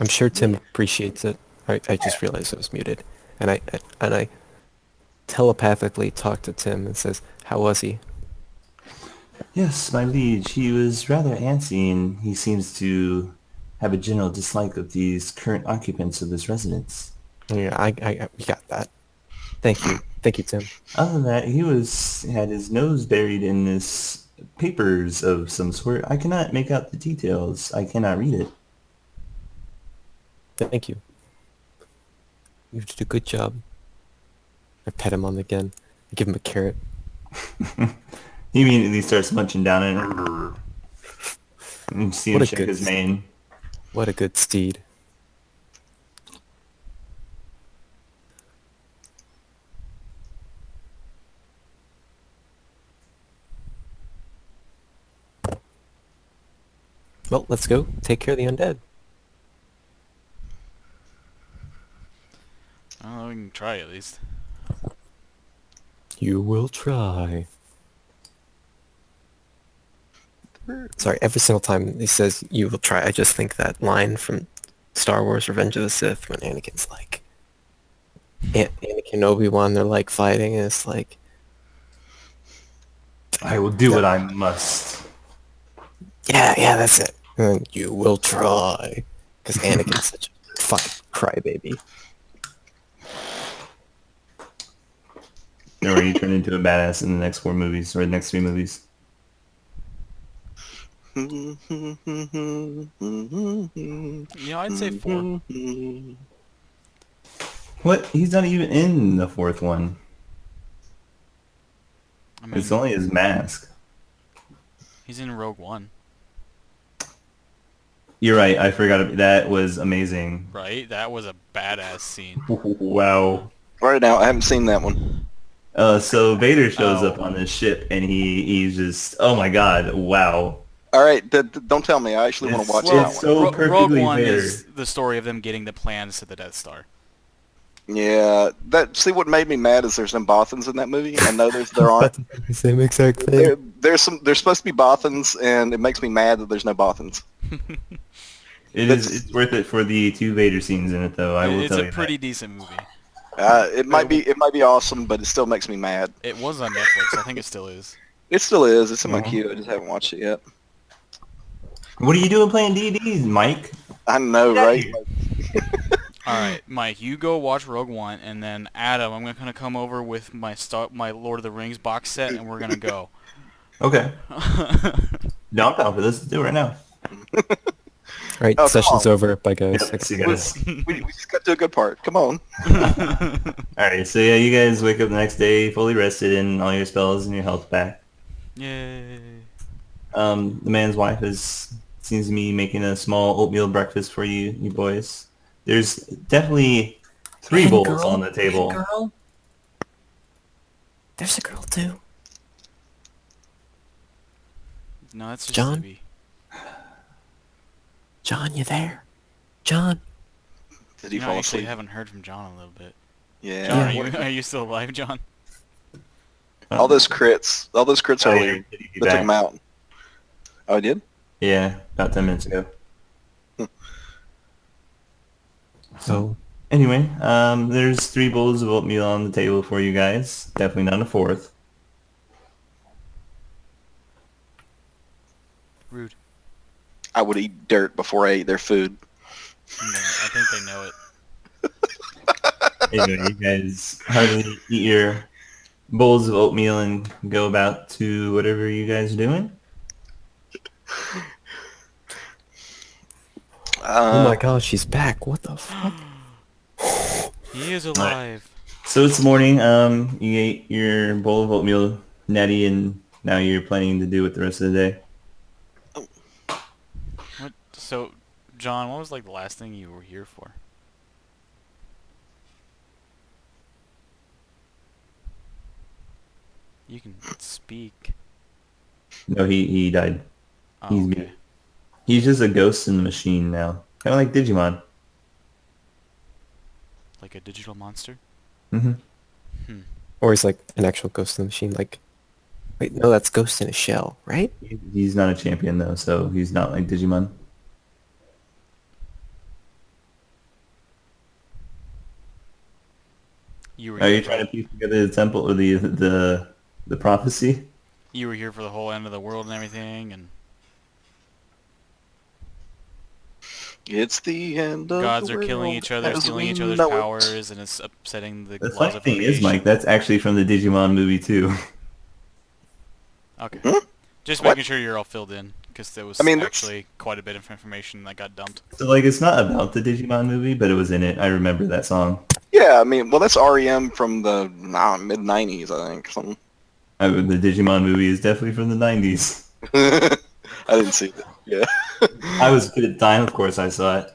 sure Tim appreciates it. I just realized I was muted, and I telepathically talk to Tim and says, "How was he?" Yes, my liege. He was rather antsy, and he seems to have a general dislike of these current occupants of this residence. Yeah, we got that. Thank you, Tim. Other than that, had his nose buried in this papers of some sort. I cannot make out the details. I cannot read it. Thank you. You did a good job. I pet him on the again. I give him a carrot. He immediately starts munching down and you see him What a shake good his mane. What a good steed. Well, let's go. Take care of the undead. Oh, we can try at least. You will try. Sorry, every single time he says "you will try," I just think that line from Star Wars: Revenge of the Sith when Anakin's like, Anakin Obi-Wan, they're like fighting, and it's like, I will do what I must. yeah, that's it. And then, you will try, because Anakin's such a fucking crybaby. Or you turn into a badass in the next 4 movies, or the next 3 movies. Yeah, I'd say 4. What? He's not even in the 4th one. I mean, It's only his mask. he's in Rogue One, You're right. I forgot. That was amazing. right? That was a badass scene. Wow. Right now, I haven't seen that one. So Vader shows Oh. up on this ship, and he's just, oh my god, wow. All right, don't tell me. I actually want to watch Well, that it's one. so Rogue perfectly One Vader. is the story of them getting the plans to the Death Star. Yeah, see what made me mad is there's no Bothans in that movie. I know there aren't. The same exact thing. There's supposed to be Bothans, and it makes me mad that there's no Bothans. It's worth it for the two Vader scenes in it, though. I will It's tell a you pretty decent movie. It might be awesome, but it still makes me mad. It was on Netflix. I think it still is. It still is. It's in my Mhm. queue. I just haven't watched it yet. that. What are you doing playing D&D, Mike? I know, Get outta right? here. All right, Mike, you go watch Rogue One, and then Adam, I'm gonna come over with my Lord of the Rings box set, and we're gonna go. Okay. No, I'm down for this. Let's do it right now. All right, Oh, come session's on. over. Bye, guys. Yep, see you guys. We just got to a good part. Come on. Alright, so yeah, you guys wake up the next day fully rested and all your spells and your health back. Yay. The man's wife seems to be making a small oatmeal breakfast for you boys. There's definitely 3 Hey, bowls girl. on the table. Hey, girl. There's a girl too. No, that's just John? ZB. John, you there? John. Did he You know, fall I actually asleep? haven't heard from John in a little bit. Yeah. John, Yeah. are you still alive, John? All those crits earlier. Did he be That took back? him out. Oh, I did? Yeah, about 10 minutes ago. So, Anyway, there's 3 bowls of oatmeal on the table for you guys. Definitely not a 4th. Rude. I would eat dirt before I ate their food. I think they know it. Anyway, you guys hardly eat your bowls of oatmeal and go about to whatever you guys are doing. oh my gosh, she's back. What the fuck? He is alive. So it's morning. You ate your bowl of oatmeal, Natty, and now you're planning to do it the rest of the day. What? So, John, what was like the last thing you were here for? You can speak. No, he died. Oh, He's okay. He's just a ghost in the machine now, kind of like Digimon. Like a digital monster? hmm Or he's like an actual ghost in the machine. Like, wait, no, that's Ghost in a Shell, right? He's not a champion though, so he's not like Digimon. You were Are here you for trying to piece together the temple or the prophecy? You were here for the whole end of the world and everything, and It's the end of gods the are killing world each other, as stealing we each other's know it. powers, and it's upsetting the The laws funny of thing is, creation. Mike, that's actually from the Digimon movie too. Okay. Hmm? Just What? making sure you're all filled in, because there was I mean, that's- actually quite a bit of information that got dumped. So like, it's not about the Digimon movie, but it was in it. I remember that song. Yeah, I mean, well, that's REM from the mid '90s, I think. Something. The Digimon movie is definitely from the 90s. I didn't see it. Yeah. I was a kid at the time, of course I saw it.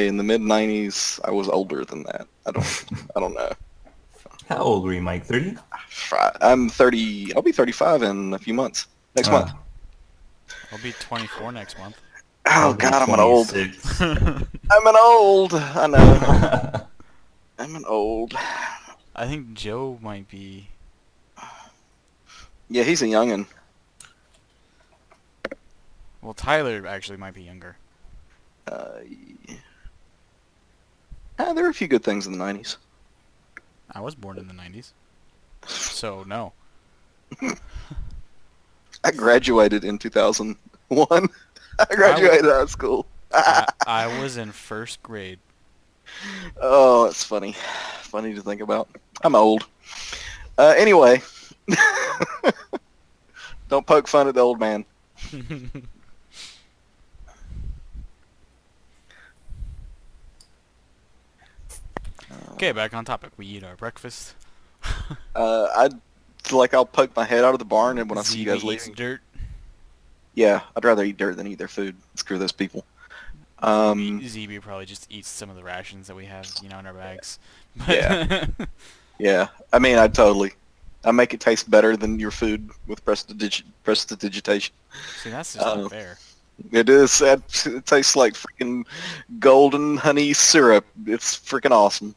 In the mid '90s, I was older than that. I don't know. How old were you, Mike? 30? I'm 30. I'll be 35 in a few months. Next month. I'll be 24 next month. Oh God, I'm an old. 26. I'm an old. I know. I'm an old. I think Joe might be... Yeah, he's a youngin. Well, Tyler actually might be younger. There were a few good things in the '90s. I was born in the 90s. So, no. I graduated in 2001. I graduated out of school. I was in first grade. Oh, that's funny. Funny to think about. I'm old. Anyway. Don't poke fun at the old man. Okay, back on topic. We eat our breakfast. I'll poke my head out of the barn and when I see you guys ZB eats leaving. dirt. Yeah, I'd rather eat dirt than eat their food. Screw those people. ZB probably just eats some of the rations that we have, in our bags. But Yeah. Yeah, I mean, I make it taste better than your food with prestidigitation. See, that's just not fair. It is. It tastes like freaking golden honey syrup. It's freaking awesome.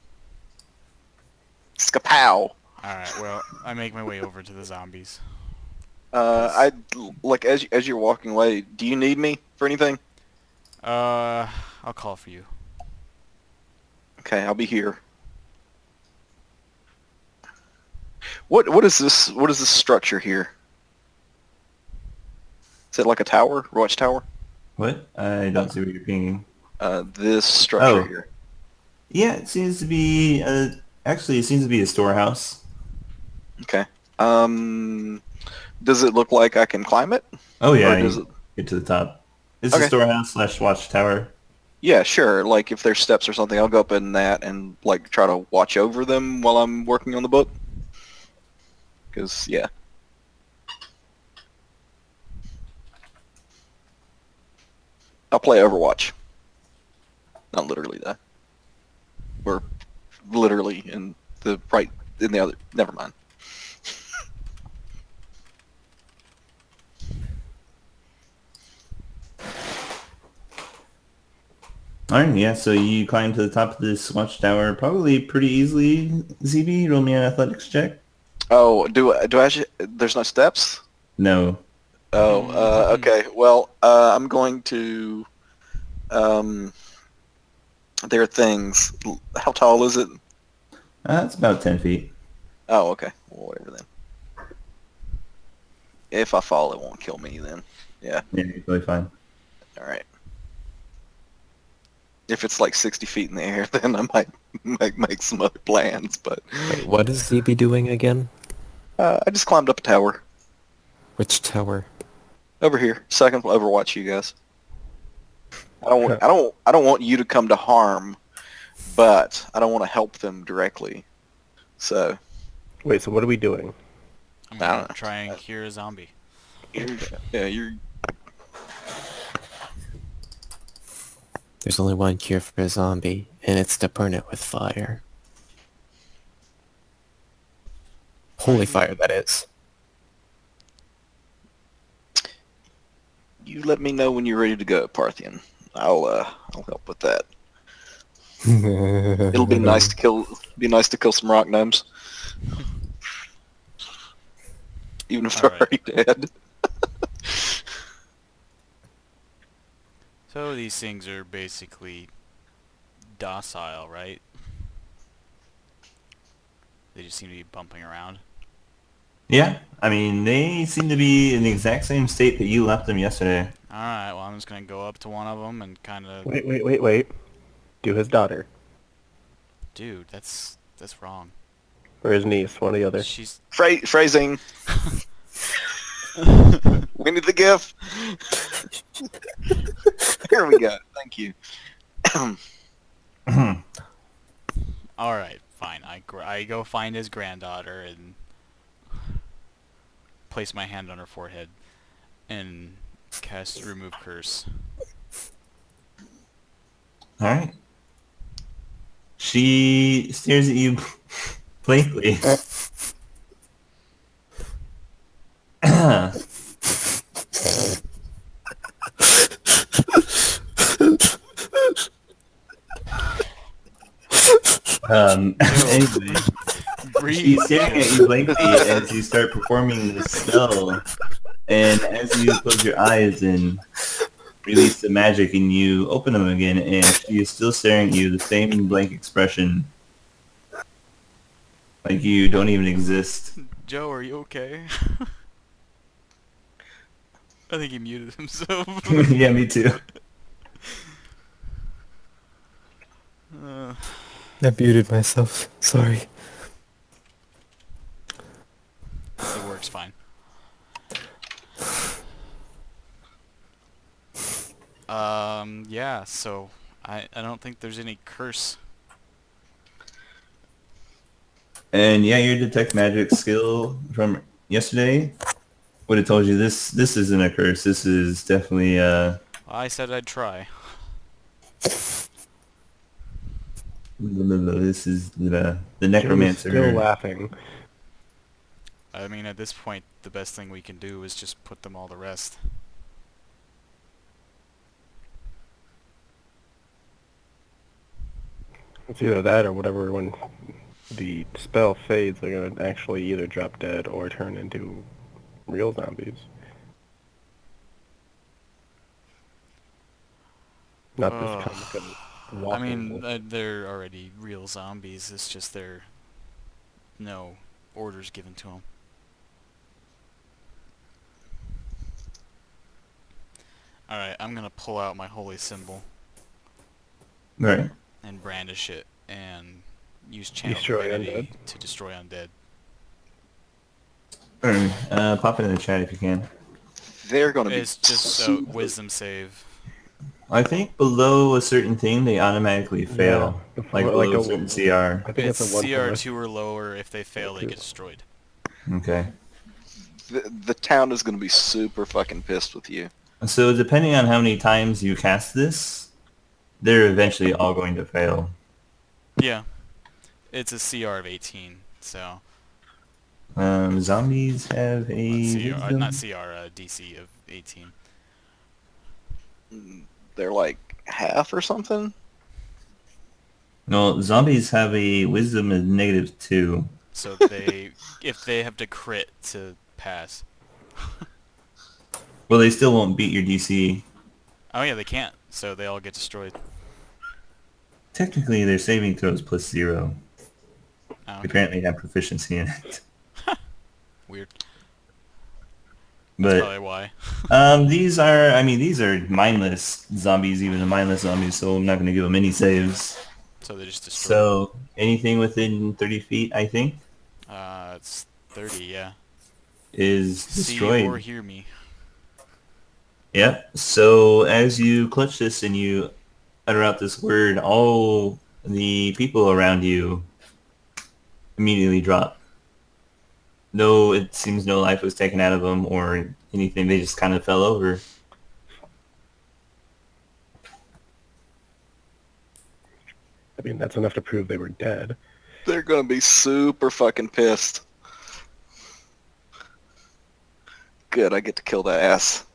Skapow. Alright, well, I make my way over to the zombies. I like as you're walking away. Do you need me for anything? I'll call for you. Okay, I'll be here. What is this? What is this structure here? Is it like a tower, watchtower? What? I don't see what you're pinging. This structure Oh. here. Yeah, it seems to be. Actually, it seems to be a storehouse. Okay. Does it look like I can climb it? Oh yeah, Or does you it? get to the top. It's Okay. a storehouse / watchtower. Yeah, sure. Like if there's steps or something, I'll go up in that and like try to watch over them while I'm working on the book. Because yeah. I'll play Overwatch. Not literally that. We're literally in the other. Never mind. Alright, yeah, so you climb to the top of this watchtower probably pretty easily, ZB. Roll me an athletics check. Oh, do I? There's no steps. No. Oh, okay. Well, I'm going to. There are things. How tall is it? It's about 10 feet. Oh, okay. Well, whatever then. If I fall, it won't kill me then. Yeah. Yeah, you're totally fine. All right. If it's like 60 feet in the air, then I might make some other plans. But Wait, what is ZB doing again? I just climbed up a tower Which tower? over here, so I can overwatch you guys. I don't want you to come to harm, but I don't want to help them directly. So Wait, so what are we doing? I'm I gonna don't know. try and cure a zombie. you're There's only one cure for a zombie, and it's to burn it with fire. Holy fire, that is. you let me know when you're ready to go, Parthian. I'll help with that. It'll be nice to kill some rock gnomes. Even if they're Alright. already dead. So these things are basically docile, right? They just seem to be bumping around. Yeah, I mean, they seem to be in the exact same state that you left them yesterday. Alright, well I'm just gonna go up to one of them and kind of... Wait. Do his daughter. Dude, that's wrong. Or his niece, one or the other. She's... Phrasing. We need the GIF. Here we go. Thank you. Alright, fine. I go find his granddaughter and place my hand on her forehead and cast Remove Curse. Alright. She stares at you blankly. Anyway, Breathe. she's staring at you blankly as you start performing this spell, and as you close your eyes and release the magic and you open them again, and she is still staring at you, the same blank expression, like you don't even exist. Joe, are you okay? I think he muted himself. Yeah, me too. I muted myself. Sorry. It works fine. Yeah, so I don't think there's any curse. And yeah, your detect magic skill from yesterday would have told you this isn't a curse. This is definitely I said I'd try. this is the Joe's necromancer. still laughing. I mean, at this point, the best thing we can do is just put them all to rest. It's either that or whatever. When the spell fades, they're gonna actually either drop dead or turn into real zombies. Not this Ugh. comic of I walking. mean, they're already real zombies. It's just there no orders given to them. Alright, I'm gonna pull out my holy symbol Right. and brandish it and use Channel Destroy Divinity undead. to destroy undead. Alright, pop it in the chat if you can. They're going to be It's just a super- wisdom save. I think below a certain thing, they automatically fail. Yeah, Like like below a- a certain CR. I think It's it's a 1 CR2 or lower. If they fail, they Two. get destroyed. Okay. the town is going to be super fucking pissed with you. So depending on how many times you cast this, they're eventually all going to fail. Yeah. It's a CR of 18, so... Zombies have a wisdom. not CR, DC of 18. They're like half or something. No, zombies have a wisdom of -2. So if they have to crit to pass. Well, they still won't beat your DC. Oh yeah, they can't, so they all get destroyed. Technically, their saving throws +0. Oh, They okay. apparently have proficiency in it. Weird. That's But probably why. these are mindless zombies, even the mindless zombies. So I'm not going to give them any saves. So they just destroy. So anything within 30 feet, I think, It's 30, yeah. is See destroyed. or hear me. Yep. So as you clutch this and you utter out this word, all the people around you immediately drop. No, it seems no life was taken out of them or anything. They just kind of fell over. I mean, that's enough to prove they were dead. They're going to be super fucking pissed. Good, I get to kill that ass.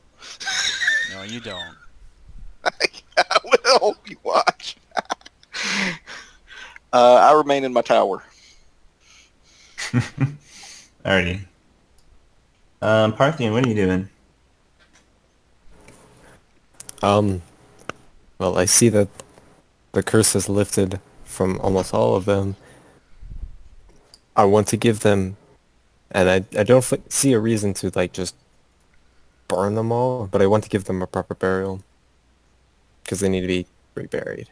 No, you don't. I will. You watch. I remain in my tower. Alrighty. Parthian, what are you doing? Well, I see that the curse is lifted from almost all of them. I want to give them, and I don't see a reason to like just burn them all, but I want to give them a proper burial because they need to be reburied.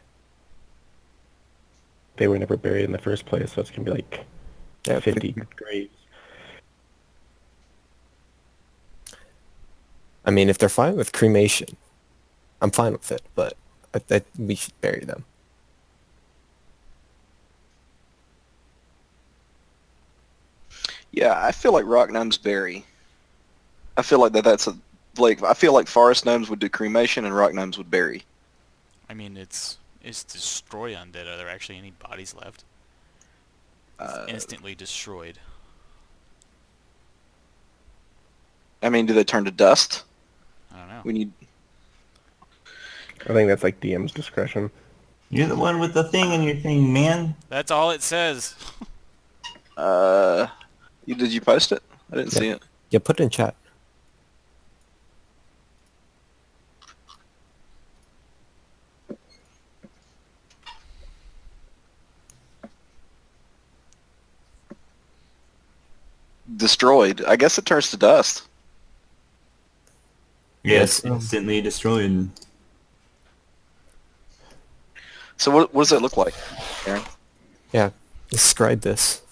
They were never buried in the first place, so it's gonna be like Yeah, 50 graves. I mean, if they're fine with cremation, I'm fine with it, but we should bury them. Yeah, I feel like rock gnomes bury. I feel like I feel like forest gnomes would do cremation and rock gnomes would bury. I mean, it's destroy undead. Are there actually any bodies left? It's instantly destroyed. I mean, do they turn to dust? I don't know. When you I think that's like DM's discretion. You're the one with the thing in your thing, man. That's all it says. did you post it? I didn't see it. Yeah, put it in chat. Destroyed. I guess it turns to dust. Yes, Yes. instantly destroyed. So what does it look like, Aaron? Yeah, describe this.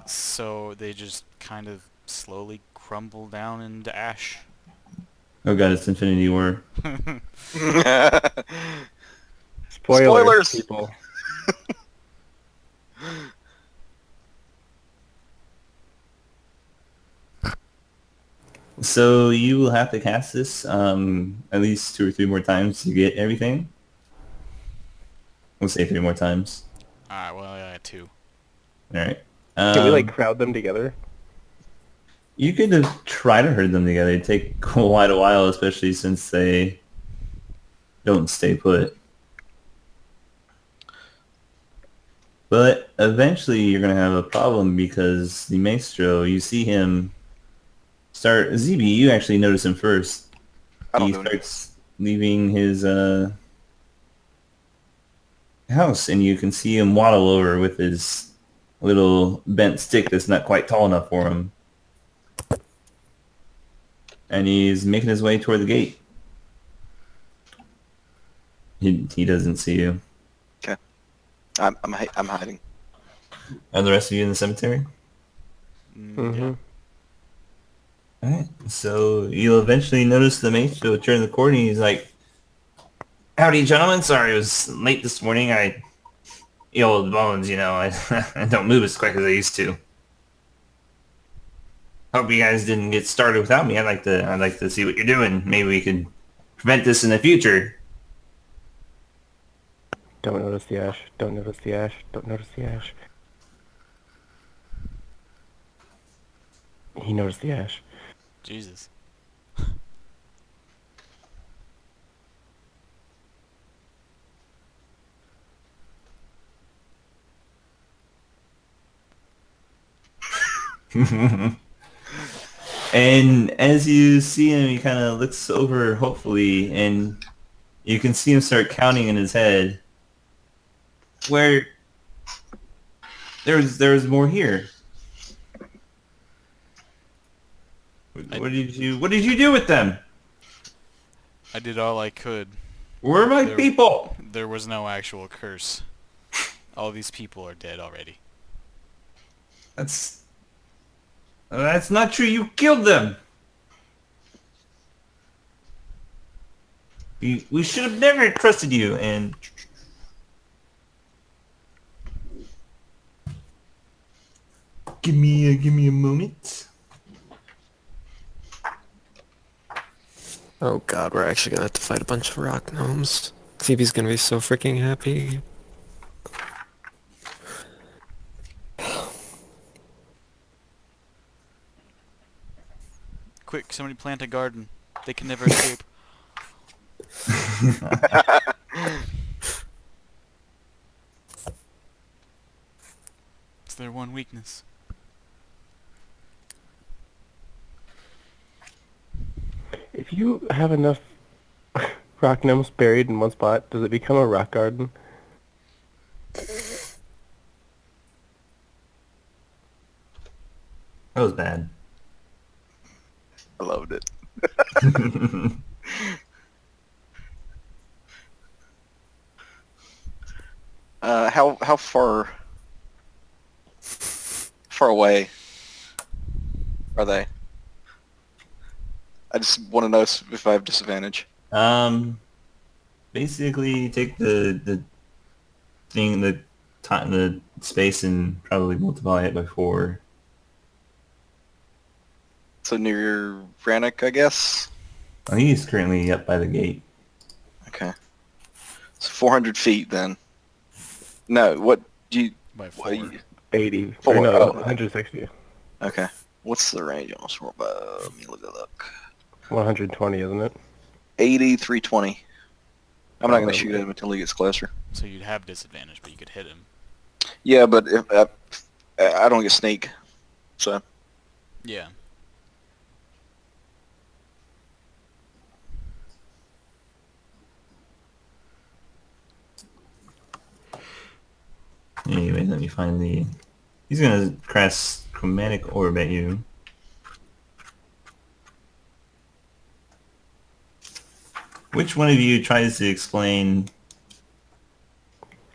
So they just kind of slowly crumble down into ash. Oh god, it's Infinity War. Spoilers! People. So you will have to cast this at least 2 or 3 more times to get everything. We'll say 3 more times. Alright, well, I got 2. Alright. Can we like crowd them together? You could try to herd them together. It'd take quite a while, especially since they don't stay put. But eventually you're going to have a problem because the Maestro, you see him start... ZB, you actually notice him first. I don't He do anything. starts leaving his house, and you can see him waddle over with his little bent stick that's not quite tall enough for him. And he's making his way toward the gate. He doesn't see you. Okay. I'm hiding. Are the rest of you in the cemetery? Yeah. Alright, so you'll eventually notice the Maestro turn the corner, and he's like, "Howdy, gentlemen. Sorry I was late this morning. I old bones, you know. I don't move as quick as I used to. Hope you guys didn't get started without me. I'd like to see what you're doing. Maybe we could prevent this in the future." Don't notice the ash. Don't notice the ash. Don't notice the ash. He noticed the ash. Jesus. And as you see him, he kind of looks over, hopefully, and you can see him start counting in his head. Where there's more here. What did you do with them? I did all I could. Where are my There- people? There was no actual curse. All these people are dead already. That's not true. You killed them. We should have never trusted you. And give me a moment. Oh god, we're actually gonna have to fight a bunch of rock gnomes. Phoebe's gonna be so freaking happy. Quick, somebody plant a garden. They can never escape. It's their one weakness. If you have enough rock gnomes buried in one spot, does it become a rock garden? That was bad. I loved it. How far away are they? I just want to know if I have disadvantage. Basically, take the thing, the time, the space, and probably multiply it by 4. So near Brannick, I guess. I think he's currently up by the gate. Okay. So 400 feet then. No, what do you? By What 4. do you 80. Four, Or no, oh. 160. okay. What's the range on a sword bow? Let me look. 120, isn't it? 80, 320. I'm not going to Oh, shoot him until he gets closer. So you'd have disadvantage, but you could hit him. Yeah, but if I don't get sneak, so Yeah. Anyway, let me find the... He's gonna cast Chromatic Orb at you. Which one of you tries to explain...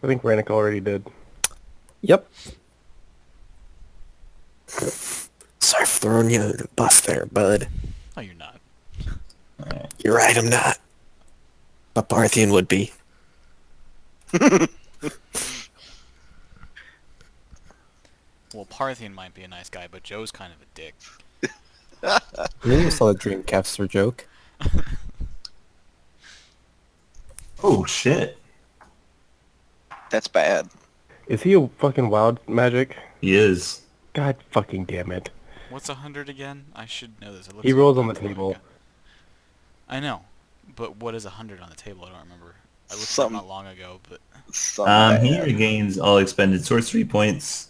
I think Rannick already did. Yep. Sorry for throwing you under the bus there, bud. No, you're not. Alright. You're right, I'm not. But Parthian would be. Well, Parthian might be a nice guy, but Joe's kind of a dick. You almost saw the Dreamcatcher joke. Oh, shit. that's bad. Is he a fucking wild magic? He is. God fucking damn it. What's 100 again? I should know this. It looks He like rolls on the something like table. I know, but what is 100 on the table? I don't remember. I looked it up Something, not long ago, but something He bad. regains all expended sorcery points.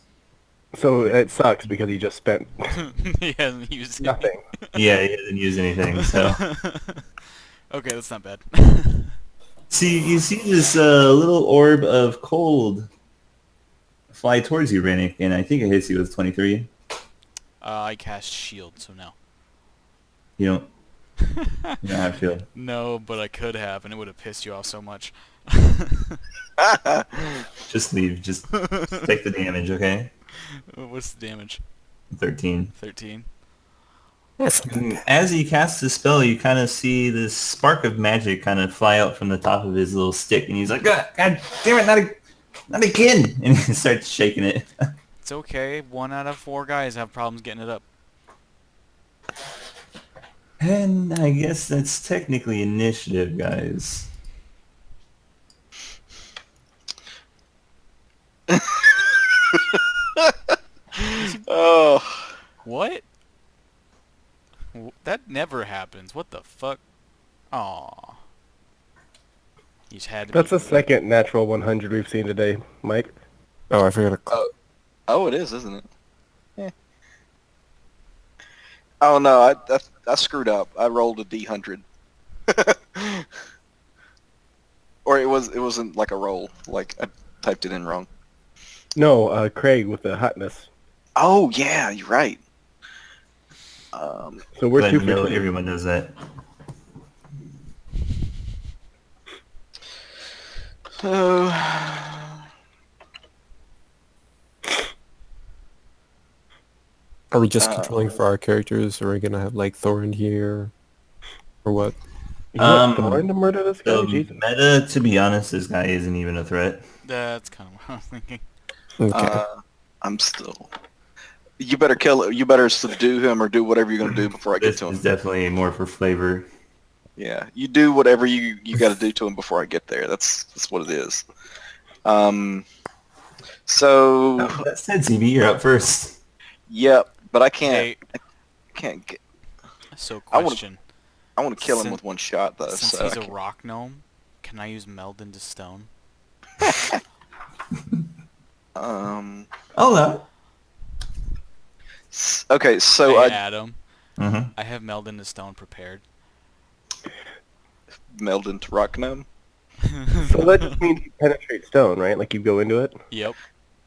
So it sucks because he just spent he hasn't used nothing. Yeah, he doesn't use anything, so... Okay, that's not bad. See, you see this little orb of cold fly towards you, Rennick, and I think it hits you with 23. I cast shield, so no. You don't, you don't have shield. No, but I could have, and it would have pissed you off so much. Just leave. Just take the damage, okay? What's the damage? 13. 13. Yes. And as he casts the spell, you kind of see this spark of magic kind of fly out from the top of his little stick, and he's like, God damn it, not again! And he starts shaking it. It's okay. 1 out of 4 guys have problems getting it up. And I guess that's technically initiative, guys. Oh, What? That never happens. What the fuck? Aw. You just had to That's be the second natural 100 we've seen today, Mike. Oh, I forgot to... oh, it is, isn't it? Yeah. Oh no, I screwed up. I rolled a D100. Or it wasn't like a roll. Like I typed it in wrong. No, Craig with the hotness. Oh yeah, you're right. So we're Glad 2 to for know 2. everyone knows that. So Are we just Uh, controlling for our characters, or are we gonna have like Thorin here, or what? You want Thorin to murder this guy? The Jesus. meta, to be honest, this guy isn't even a threat. That's kind of what I was thinking. Okay. I'm still. You better kill. You better subdue him or do whatever you're gonna do before I get This to him. is definitely more for flavor. Yeah, you do whatever you got to do to him before I get there. That's what it is. So That said, CB, you're up first. yep, but I Hey, can't get. so I wanna- question. I want to kill him Sin- with one shot though. Since So he's I a can't- rock gnome, can I use meld into stone? um. Oh, no. Okay, so Hey, I Adam, Mm-hmm. I have meld into stone prepared. meld into rock gnome. So that just means you penetrate stone, right? Like you go into it? Yep.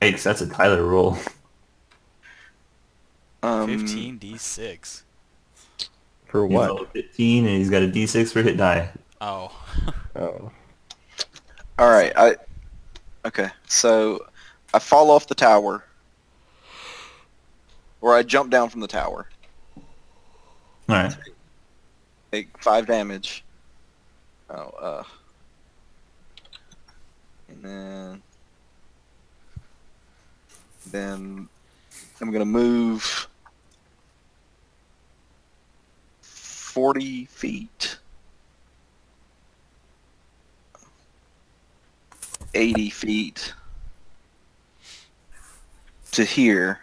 Hey, 'cause that's a Tyler roll. 15d6. For He's what? level 15, and he's got a D6 for hit die. Oh. Oh. All right, Okay, so I fall off the tower, or I jump down from the tower. All right. Take 5 damage. And then I'm gonna move 40 feet, 80 feet to here.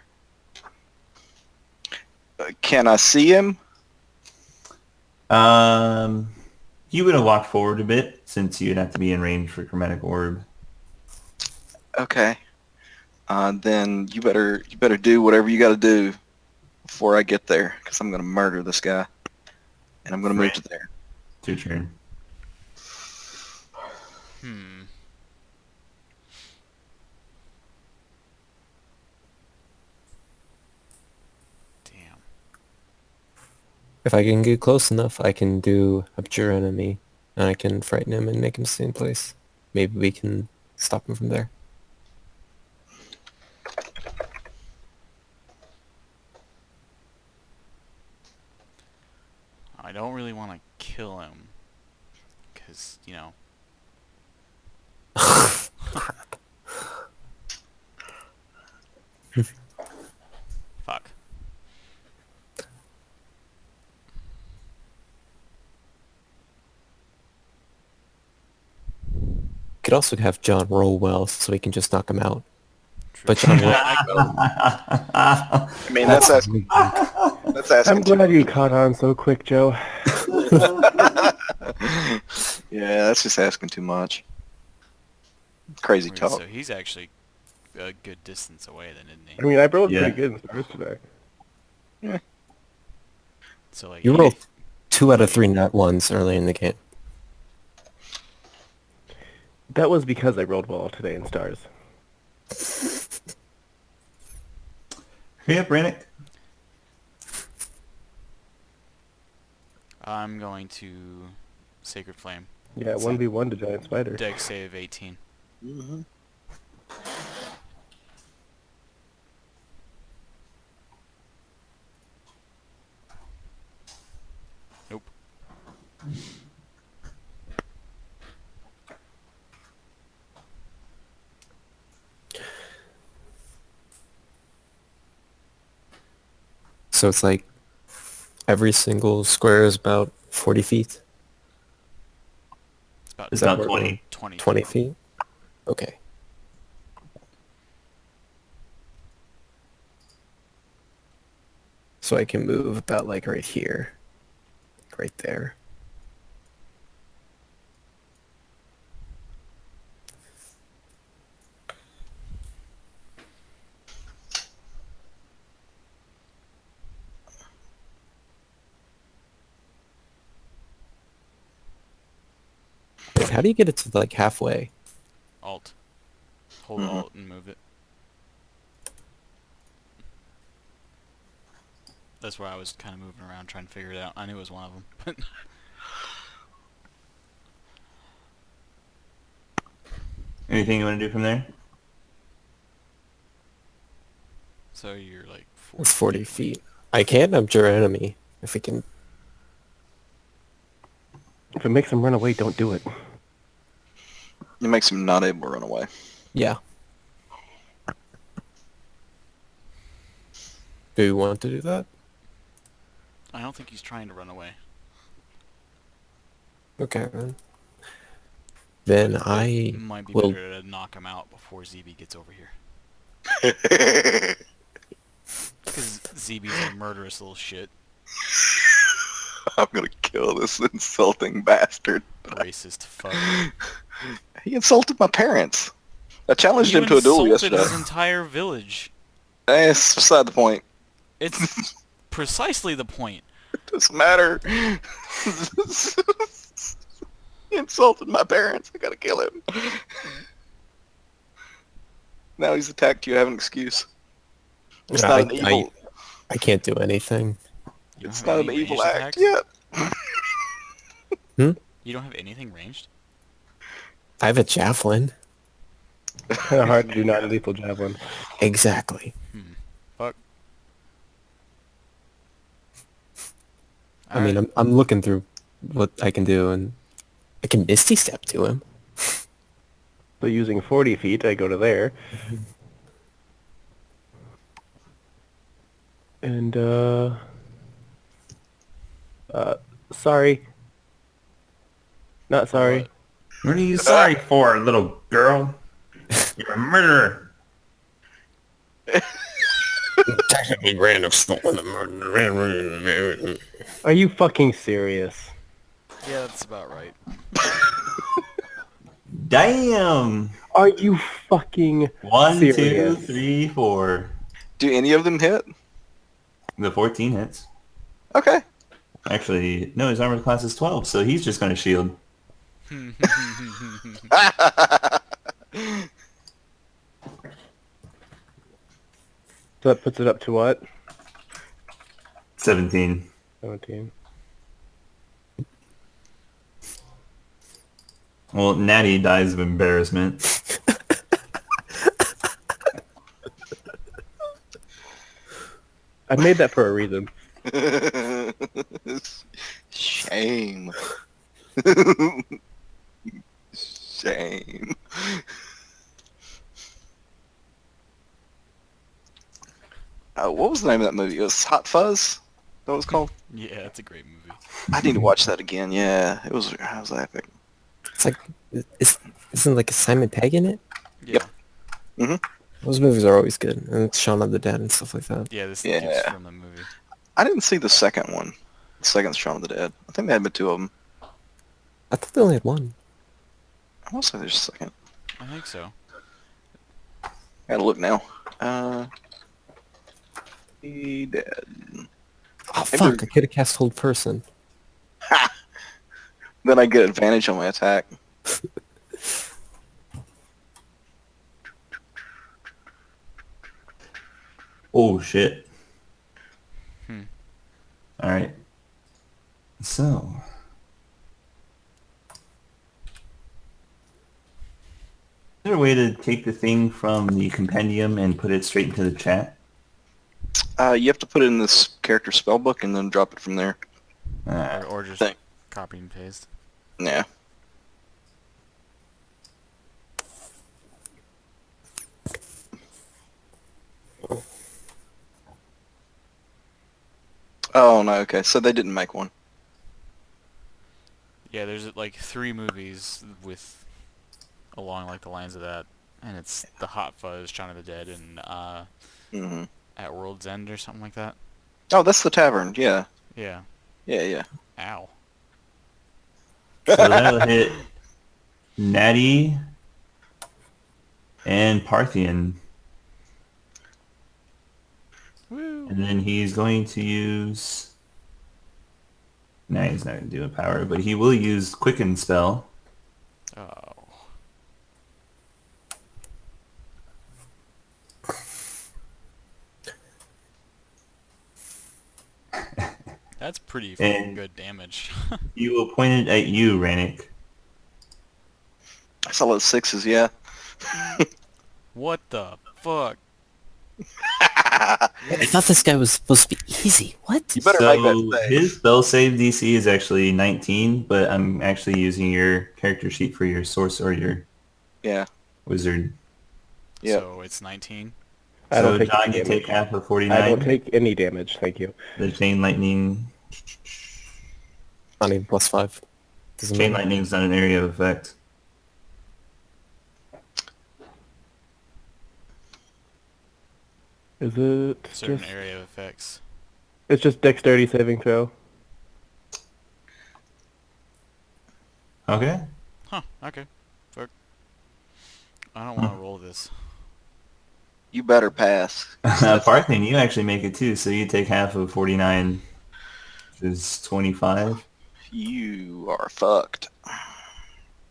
Can I see him? You would have walked forward a bit since you'd have to be in range for chromatic orb. Okay. Then you better do whatever you got to do before I get there, because I'm gonna murder this guy, and I'm gonna move Right. to there. It's your turn. Hmm. Damn. If I can get close enough, I can do Abjure Enemy, and I can frighten him and make him stay in place. Maybe we can stop him from there. I don't really want to kill him. Because, you know. Fuck. Could also have John roll well, so we can just knock him out. True. But John roll. I mean, that's asking I'm too glad you much. caught on so quick, Joe. Yeah, that's just asking too much. Crazy Wait, talk. so he's actually a good distance away then, isn't I he? mean, I rolled Yeah. pretty good in stars today. So like You he- rolled 2 out of 3 nat ones early in the game. That was because I rolled well today in stars. Hurry up, Rannick. I'm going to Sacred Flame. Yeah, So- 1v1 to Giant Spider. Dex save 18. Mm-hmm. Nope. So it's like every single square is about 40 feet. It's about Is that About more 20. 20. 20 feet? Okay. So I can move about like right here. Right there. Wait, how do you get it to like halfway? Alt. Hold Mhm. Alt and move it. That's where I was kind of moving around trying to figure it out. I knew it was one of them. But Anything you want to do from there? so you're like 40. It's 40 feet. I can abjure enemy if we can. If it makes him run away, don't do it. It makes him not able to run away. Yeah. Do you want to do that? I don't think he's trying to run away. Okay, then I It might be will. better to knock him out before ZB gets over here. Because ZB's a murderous little shit. I'm gonna kill this insulting bastard. Racist fuck. He insulted my parents. I challenged You him to a duel insulted yesterday. his entire village. It's beside the point. It's precisely the point. It doesn't matter. He insulted my parents. I gotta kill him. Now he's attacked you. I have an excuse. It's not an evil. I can't do anything. You don't It's have not an any evil ranged act attacks? yet. You don't have anything ranged? I have a javelin. Kind of hard to do non-lethal javelin. Exactly. Fuck. I mean, I'm looking through what I can do, and I can Misty Step to him. So using 40 feet, I go to there. And, sorry. Not sorry. What? What are you sorry for, little girl? You're a murderer. Technically, random stolen the murder. Are you fucking serious? Yeah, that's about right. Damn. Are you fucking 1, 2, serious? 3, 4. Do any of them hit? The 14 hits. Okay. Actually, no, his armor class is 12, so he's just going to shield. So that puts it up to what? 17. 17. Well, Natty dies of embarrassment. I made that for a reason. Shame. Shame. What was the name of that movie? It was Hot Fuzz? That was called? Yeah, it's a great movie. I need to watch that again. Yeah, it was epic. It's like, isn't like a Simon Pegg in it? Yeah. Yep. Those movies are always good, and it's Shaun of the Dead and stuff like that. Yeah, this Yeah. dude's from the movie. I didn't see the second one. The second's Shaun of the Dead. I think they had been two of them. I thought they only had one. I want to say there's a second. I think so. Gotta look now. He dead. Oh Maybe fuck! I could have cast Hold Person. Ha! Then I get advantage on my attack. Oh shit. Hmm. Alright. So. Is there a way to take the thing from the compendium and put it straight into the chat? You have to put it in this character spell book and then drop it from there. Or just Thank- copy and paste. Yeah. Oh no. Okay, so they didn't make one. Yeah, there's like 3 movies with along like the lines of that, and it's The Hot Fuzz, Shaun of the Dead, and Hmm. At World's End or something like that. Oh, that's the tavern. Yeah. Yeah. Yeah. Ow. So that'll hit Natty and Parthian. Woo. And then he's going to use... No, he's not going to do a power, but he will use Quicken spell. Oh. That's pretty fucking And- good damage. He will point it at you, Rannick. I saw those 6s. Yeah. What the fuck? I thought this guy was supposed to be easy. What? You better So make that save. his spell save DC is actually 19, but I'm actually using your character sheet for your source or your Yeah. wizard. Yep. So it's 19. I So don't take John, any you damage. take half of I 49. don't take any damage, thank you. The chain lightning. Not even +5. Doesn't Chain matter. lightning's not an area of effect. Is it Certain just... area of effects. It's just dexterity saving throw. Okay. Huh. Okay. Fuck. I don't want to roll this. You better pass. Parthian, you actually make it too, so you take half of 49, which is 25. You are fucked.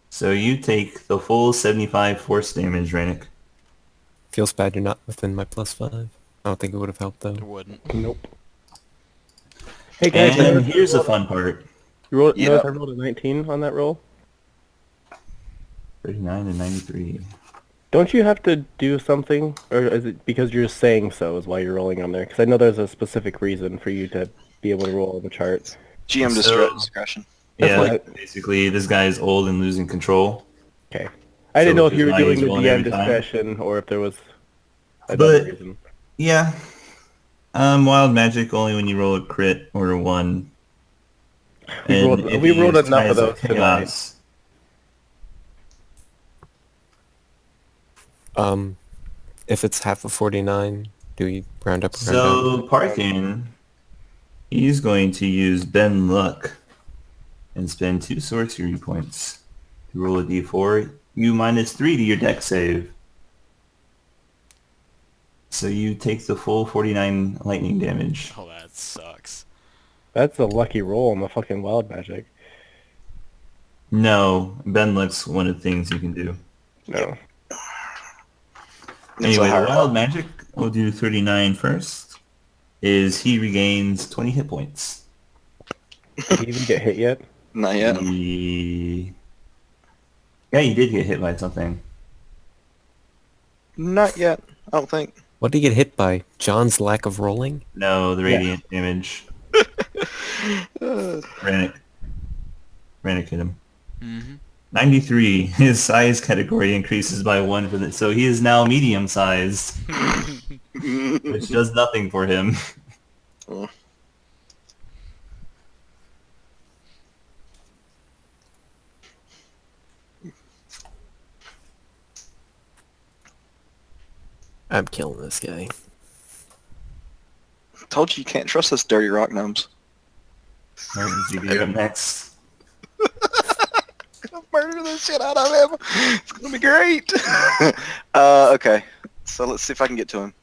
So you take the full 75 force damage, Rannick. Feels bad you're not within my +5. I don't think it would have helped It though. wouldn't. Nope. Hey guys, And notice here's the fun part. notice Yep. I rolled a 19 on that roll? 39 and 93. Don't you have to do something? Or is it because you're just saying so is why you're rolling on there? Because I know there's a specific reason for you to be able to roll on the chart. GM So- discretion. That's Yeah, what basically this guy's old and losing control. Okay. I didn't So know if which you is were why doing he's the rolling DM every time. discretion or if there was another But- reason. Yeah. Wild magic only when you roll a crit or a 1. We And rolled- if we you rolled use enough of Ties those tonight. Chaos, If it's half of 49, do we round up or round down? So Parthian, he's going to use Ben Luck and spend 2 sorcery points to roll a d4. You -3 to your deck save. So you take the full 49 lightning damage. Oh, that sucks. That's a lucky roll on the fucking wild magic. No, Ben Luck's one of the things you can do. No. It's a Anyway, the higher wild magic, we'll do 39 first, is he regains 20 hit points. Did he even get hit yet? Not yet. Yeah, you did get hit by something. Not yet. I don't think. What did he get hit by? John's lack of rolling? No, the radiant damage. Rannick hit him. Mm-hmm. 93. His size category increases by 1 for the, so he is now medium sized, which does nothing for him. I'm killing this guy. Told you can't trust us dirty rock gnomes. Alright, let's see, you're up next. murder the shit out of him. It's gonna be great. Okay, so let's see if I can get to him.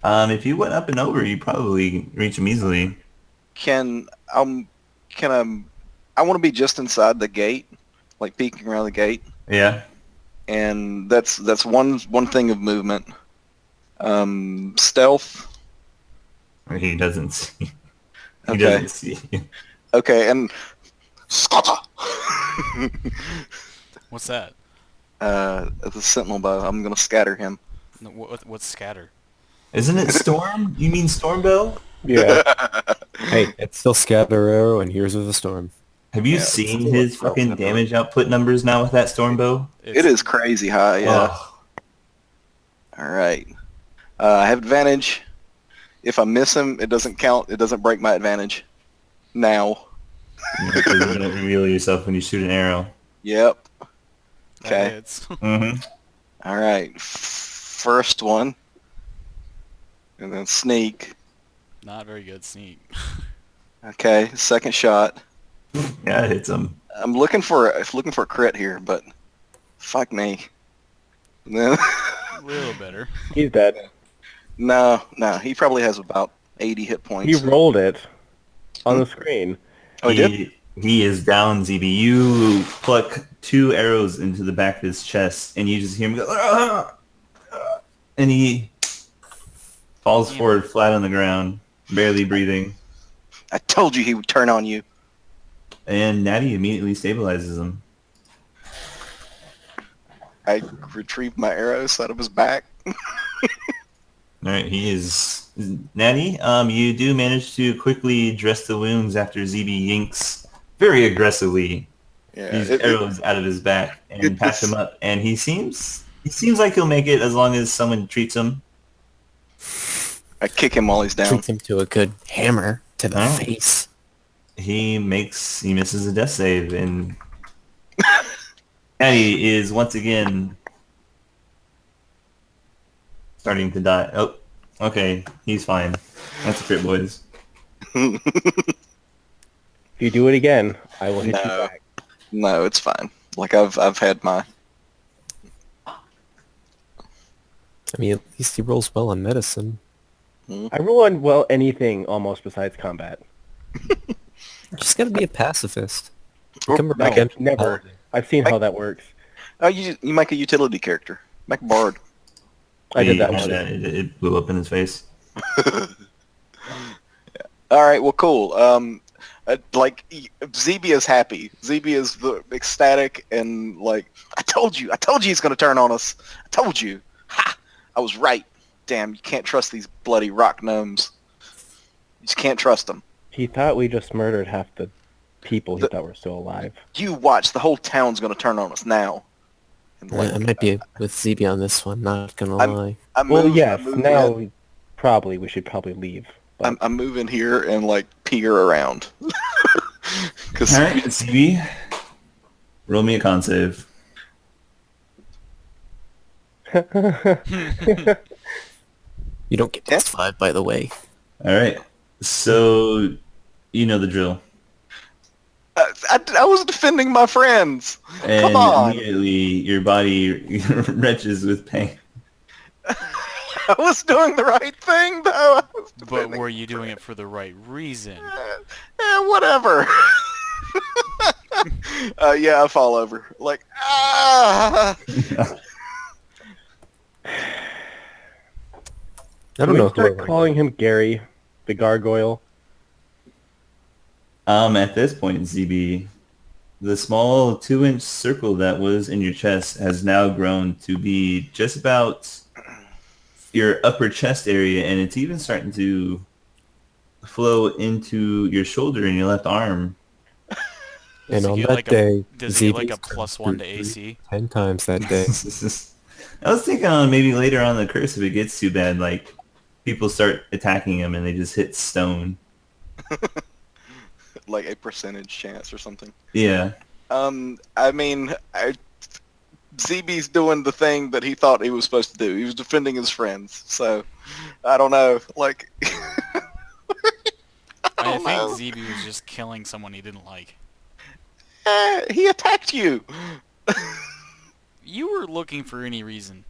If you went up and over, you probably reach him easily. Can I want to be just inside the gate, like peeking around the gate, Yeah. and that's one thing of movement. Stealth. He doesn't see. He Okay. doesn't see you. Okay, and Scotta. What's that? The sentinel bow. I'm gonna scatter him. No, what's scatter? Isn't it Storm? You mean Storm Bell? Yeah. Hey, it's still Scatter Arrow, and here's with the storm. Have you Yeah, seen it's his still a fucking damage output numbers now with that Storm Bow? It is crazy high. Yeah. Oh, All right. I have advantage. If I miss him, it doesn't count. It doesn't break my advantage. Now. because you don't reveal yourself when you shoot an arrow. Yep. That Okay. hits. Mm-hmm. All right. First one. And then sneak. Not very good sneak. Okay. Second shot. Yeah, it hits him. I'm looking for a crit here, but fuck me. And then A little better. He's dead. no, he probably has about 80 hit He points. rolled it on the screen. Oh, he did? He is down, ZB. You pluck 2 arrows into the back of his chest, and you just hear him go, "Ah! Ah!" And he falls forward flat on the ground, barely breathing. I told you he would turn on you. And Natty immediately stabilizes him. I retrieved my arrows out of his back. All right, he is Natty. You do manage to quickly dress the wounds after ZB yanks very aggressively Yeah, these arrows out of his back and patch him up. And he seems like he'll make it as long as someone treats him. I kick him while he's down. Treats him to a good hammer to the Oh. face. He misses a death save, and Natty is once again starting to die. Oh, okay, he's fine. That's a crit, boys. If you do it again, I will hit you No. back. No, it's fine. Like I've had my. I mean, at least he rolls well on medicine. I roll on, well, anything almost besides combat. You just gotta be a pacifist. Or- Become a No, Regan never. paladin. I've seen how that works. Oh, you make a utility character. Make a bard. I did that He- one. It blew up in his face. All right. Well, cool. ZB is happy. ZB is ecstatic and like, I told you he's gonna turn on us. I told you. Ha! I was right. Damn, you can't trust these bloody rock gnomes. You just can't trust them. He thought we just murdered half the people he thought were still alive. You watch. The whole town's gonna turn on us now. And I might be with ZB on this one, not gonna lie. I Well, move- yes, I move now in. we should probably leave. But I'm moving here and like peer around. Cause All right, CB, roll me a con save. You don't get +5, by the way. All right, so you know the drill. I was defending my friends. And Come on. immediately your body retches with pain. I was doing the right thing, though. I was But defending. were you doing it for the right reason? Whatever. Yeah, I fall over. Like, ah. I don't Can know we who start I calling him Gary, the gargoyle? At this point, ZB, the small 2-inch circle that was in your chest has now grown to be just about your upper chest area, and it's even starting to flow into your shoulder and your left arm. And Does he on get that like day, Does he get like a ZB's +1 to through AC? 10 times that day. I was thinking on maybe later on in the curse, if it gets too bad, like people start attacking him and they just hit stone. Like a percentage chance or something. Yeah. I mean, ZB's doing the thing that he thought he was supposed to do. He was defending his friends. So, I don't know. Like, I I don't think know. ZB was just killing someone he didn't like. He attacked you. You were looking for any reason.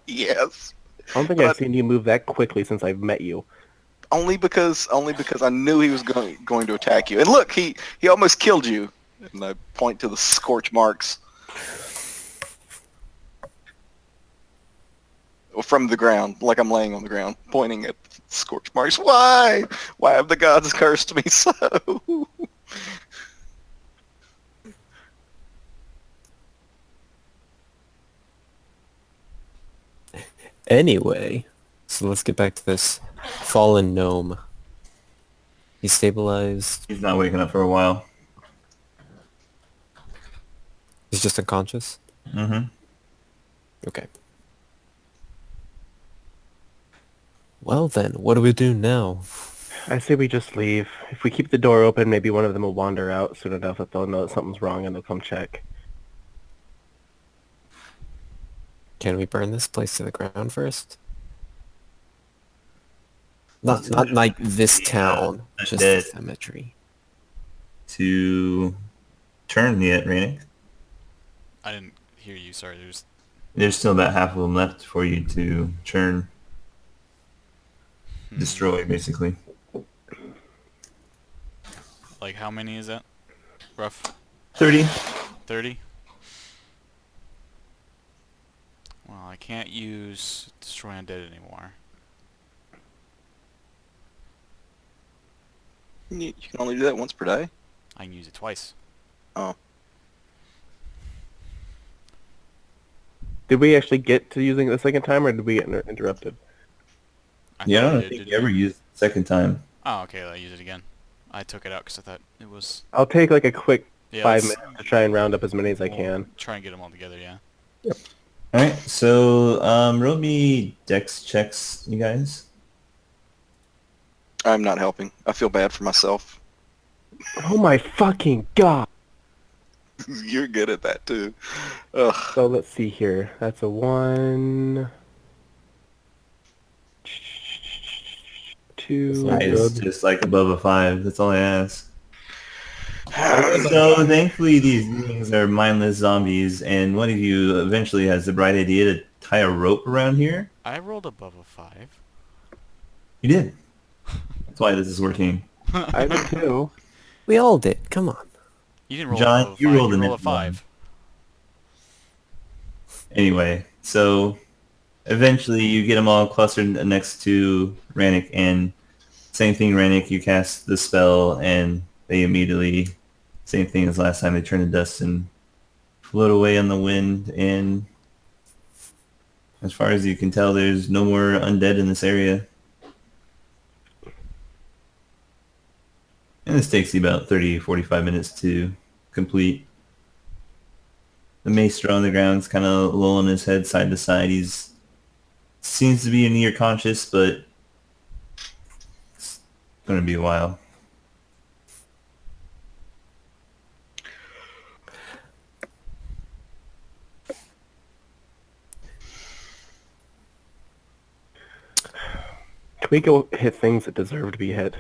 Yes. I don't think But I've seen you move that quickly since I've met you. only because I knew he was going to attack you. And look, he almost killed you. And I point to the scorch marks from the ground, like I'm laying on the ground, pointing at scorch marks. Why? Why have the gods cursed me so? Anyway, so let's get back to this fallen gnome. He's stabilized. He's not waking up for a while. He's just unconscious. Mm-hmm. Okay. Well then, what do we do now? I say we just leave. If we keep the door open, maybe one of them will wander out soon enough that they'll know that something's wrong and they'll come check. Can we burn this place to the ground first? Not like this town, just the dead. cemetery. To turn yet, Rannick? I didn't hear you. Sorry. There's still about half of them left for you to churn. Destroy, basically. Like, how many is that? Rough 30. 30? Well, I can't use Destroy Undead anymore. You can only do that once per day. I can use it twice. Oh. Did we actually get to using it the second time, or did we get interrupted? Yeah, I thought we don't did, think didn't you ever we? used it the second time. Oh, okay. I'll use it again. I took it out because I thought it was... I'll take like a quick Yeah, 5 let's- minutes to try and round up as many as I we'll can. Try and get them all together, yeah. Alright, so roll me dex checks, you guys. I'm not helping. I feel bad for myself. Oh my fucking god! You're good at that too. Ugh. So let's see here. That's a 1... 2... Nice, just like above a 5. That's all I ask. So thankfully these beings are mindless zombies, and one of you eventually has the bright idea to tie a rope around here. I rolled above a 5. You did. That's why this is working. I did too. We all did. Come on. You didn't roll John, above a 5. you rolled a rolled net a 5. Anyway, so eventually you get them all clustered next to Rannick, and same thing, Rannick, you cast the spell, and they immediately, same thing as last time, they turn to dust and float away on the wind, and as far as you can tell, there's no more undead in this area. And this takes you about 30-45 minutes to complete. The maestro on the ground is kind of lolling his head side to side. He's seems to be near conscious, but it's going to be a while. Can we go hit things that deserve to be hit?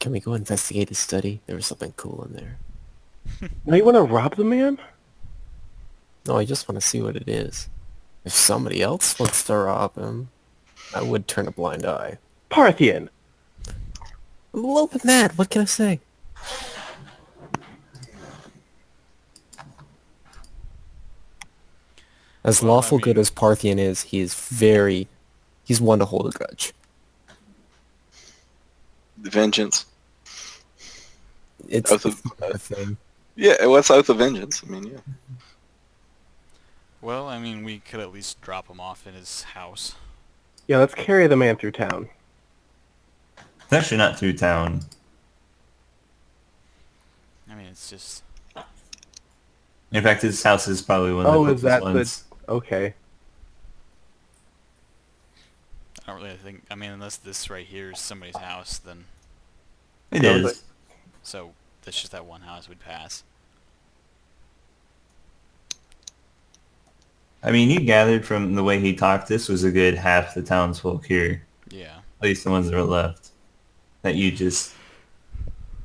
Can we go investigate his study? There was something cool in there. Now you want to rob the man? No, I just want to see what it is. If somebody else wants to rob him, I would turn a blind eye. Parthian! I'm a little bit mad. What can I say? As Well, I lawful good mean- as Parthian is, he's one to hold a grudge. Vengeance. It's Oath of- a thing. Yeah, what's Oath of Vengeance? I mean, yeah. Well, I mean, we could at least drop him off in his house. Yeah, let's carry the man through town. It's actually not through town. I mean, it's just... In fact, his house is probably one of the Oh, is closest that ones. Okay. I don't really think... I mean, unless this right here is somebody's house, then... It No, is. So, that's just that one house we'd pass. I mean, you gathered from the way he talked, this was a good half the townsfolk here. Yeah. At least the ones that were left. that you just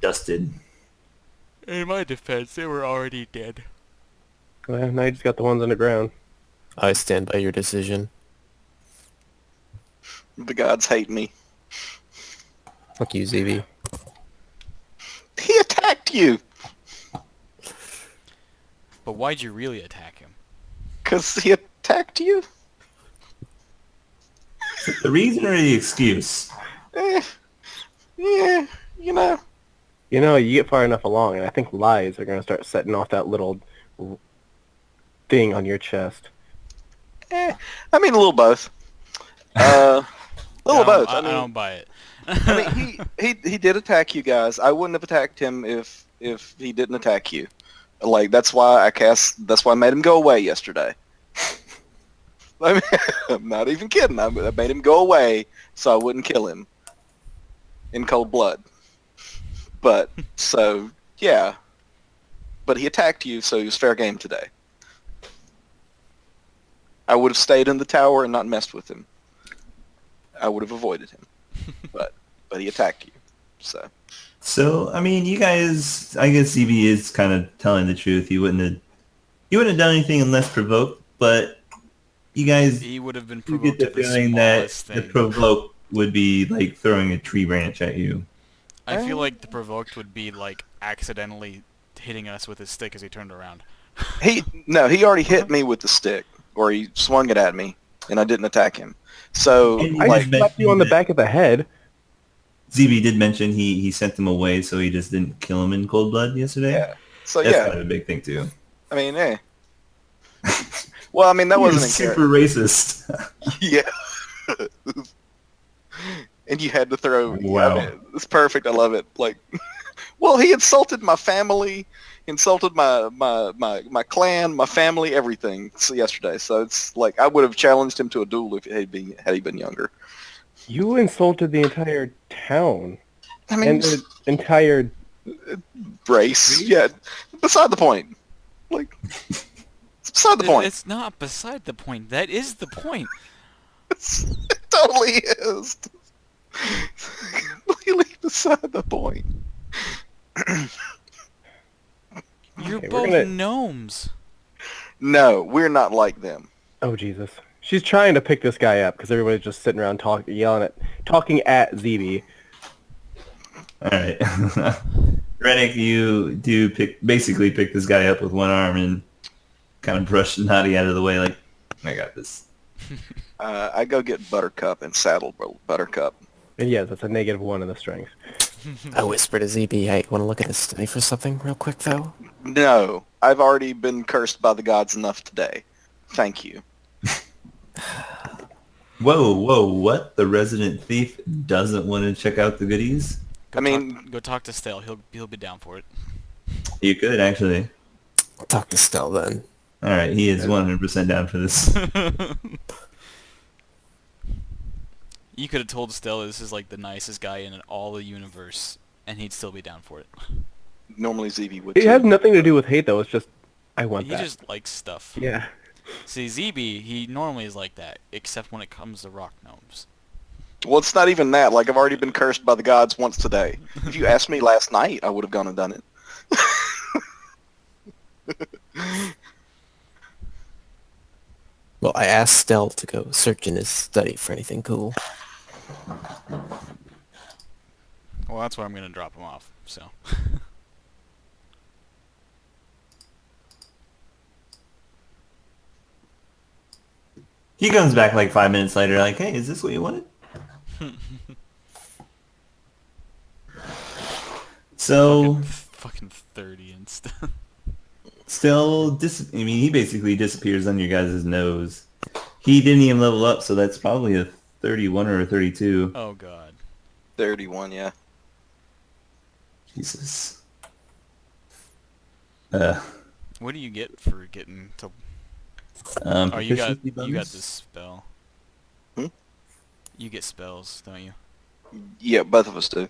dusted. In my defense, they were already dead. Well, now you just got the ones on the ground. I stand by your decision. The gods hate me. Fuck you, ZB. He attacked you! But why'd you really attack him? Because he attacked you? The reason or the excuse? Yeah, you know. You know, you get far enough along, and I think lies are going to start setting off that little thing on your chest. I mean, a little both. A little both. I don't buy it. I mean, he did attack you guys. I wouldn't have attacked him if he didn't attack you. Like, that's why I made him go away yesterday. I mean, I'm not even kidding. I made him go away so I wouldn't kill him in cold blood. But, so, yeah. But he attacked you, so he was fair game today. I would have stayed in the tower and not messed with him. I would have avoided him. But he attacked you, so. So, I mean, you guys, I guess CB is kind of telling the truth. He wouldn't have done anything unless provoked, but you guys He would have been you provoked get at the the feeling that smallest the thing. provoke would be like throwing a tree branch at you. I feel like the provoked would be like accidentally hitting us with his stick as he turned around. He already hit me with the stick, or he swung it at me, and I didn't attack him. So, And I like, just slapped you on the back of the head. ZB did mention he sent them away, so he just didn't kill him in cold blood yesterday. yeah. So, That's yeah. kind of a big thing too. I mean, Well, I mean, that You're wasn't in super racist. Yeah. And you had to throw. Wow. I mean, it's perfect. I love it. Like, well, he insulted my family, insulted my clan, my family, everything. So yesterday, so it's like I would have challenged him to a duel if had he been younger. You insulted the entire town. I mean, And the entire... race. Yeah. Beside the point. Like, it's beside the point. It's not beside the point. That is the point. It totally is. Completely beside the point. You're Okay, we're both gonna- gnomes. No, we're not like them. Oh, Jesus. She's trying to pick this guy up because everybody's just sitting around talking at ZB. All right, Rennick, you do basically pick this guy up with one arm and kind of brush Naughty out of the way, like, I got this. I go get Buttercup and saddle Buttercup. And yes, that's a -1 in the strength. I whisper to ZB, hey, want to look at this study for something real quick, though? No, I've already been cursed by the gods enough today. Thank you. Whoa, what? The resident thief doesn't want to check out the goodies? Go talk to Stale. He'll be down for it. You could, actually. I'll talk to Stell then. All right, he is 100% down for this. You could have told Stella this is like the nicest guy in all the universe, and he'd still be down for it. Normally ZB would It too. has nothing to do with hate, though. It's just, I want He that. just likes stuff. Yeah. See, ZB, he normally is like that, except when it comes to rock gnomes. Well, it's not even that. Like, I've already been cursed by the gods once today. If you asked me last night, I would have gone and done it. Well, I asked Stell to go search in his study for anything cool. Well, that's where I'm gonna drop him off. So. He comes back like 5 minutes later, like, hey, is this what you wanted? So, Fucking 30 and stuff. I mean, he basically disappears on your guys' nose. He didn't even level up, so that's probably a 31 or a 32. Oh god. 31, yeah. Jesus. What do you get for getting to? Oh, you got proficiency bonus? this spell. Hmm? You get spells, don't you? Yeah, both of us do.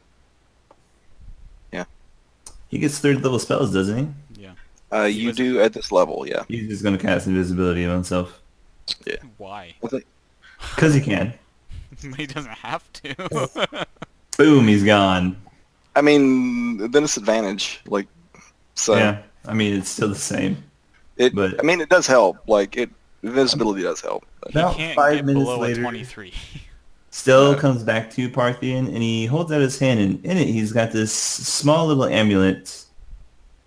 He gets 3rd level spells, doesn't he? Yeah. You do at this level, yeah. He's just going to cast invisibility on himself. Why? Because he can. He doesn't have to. Boom, he's gone. I mean, then it's advantage. Like, so Yeah, I mean, it's still the same. it. But I mean, it does help. Like, invisibility does help. But, He about can't 5 get minutes below later, a 23. still No. comes back to Parthian, and he holds out his hand, and in it, he's got this small little amulet,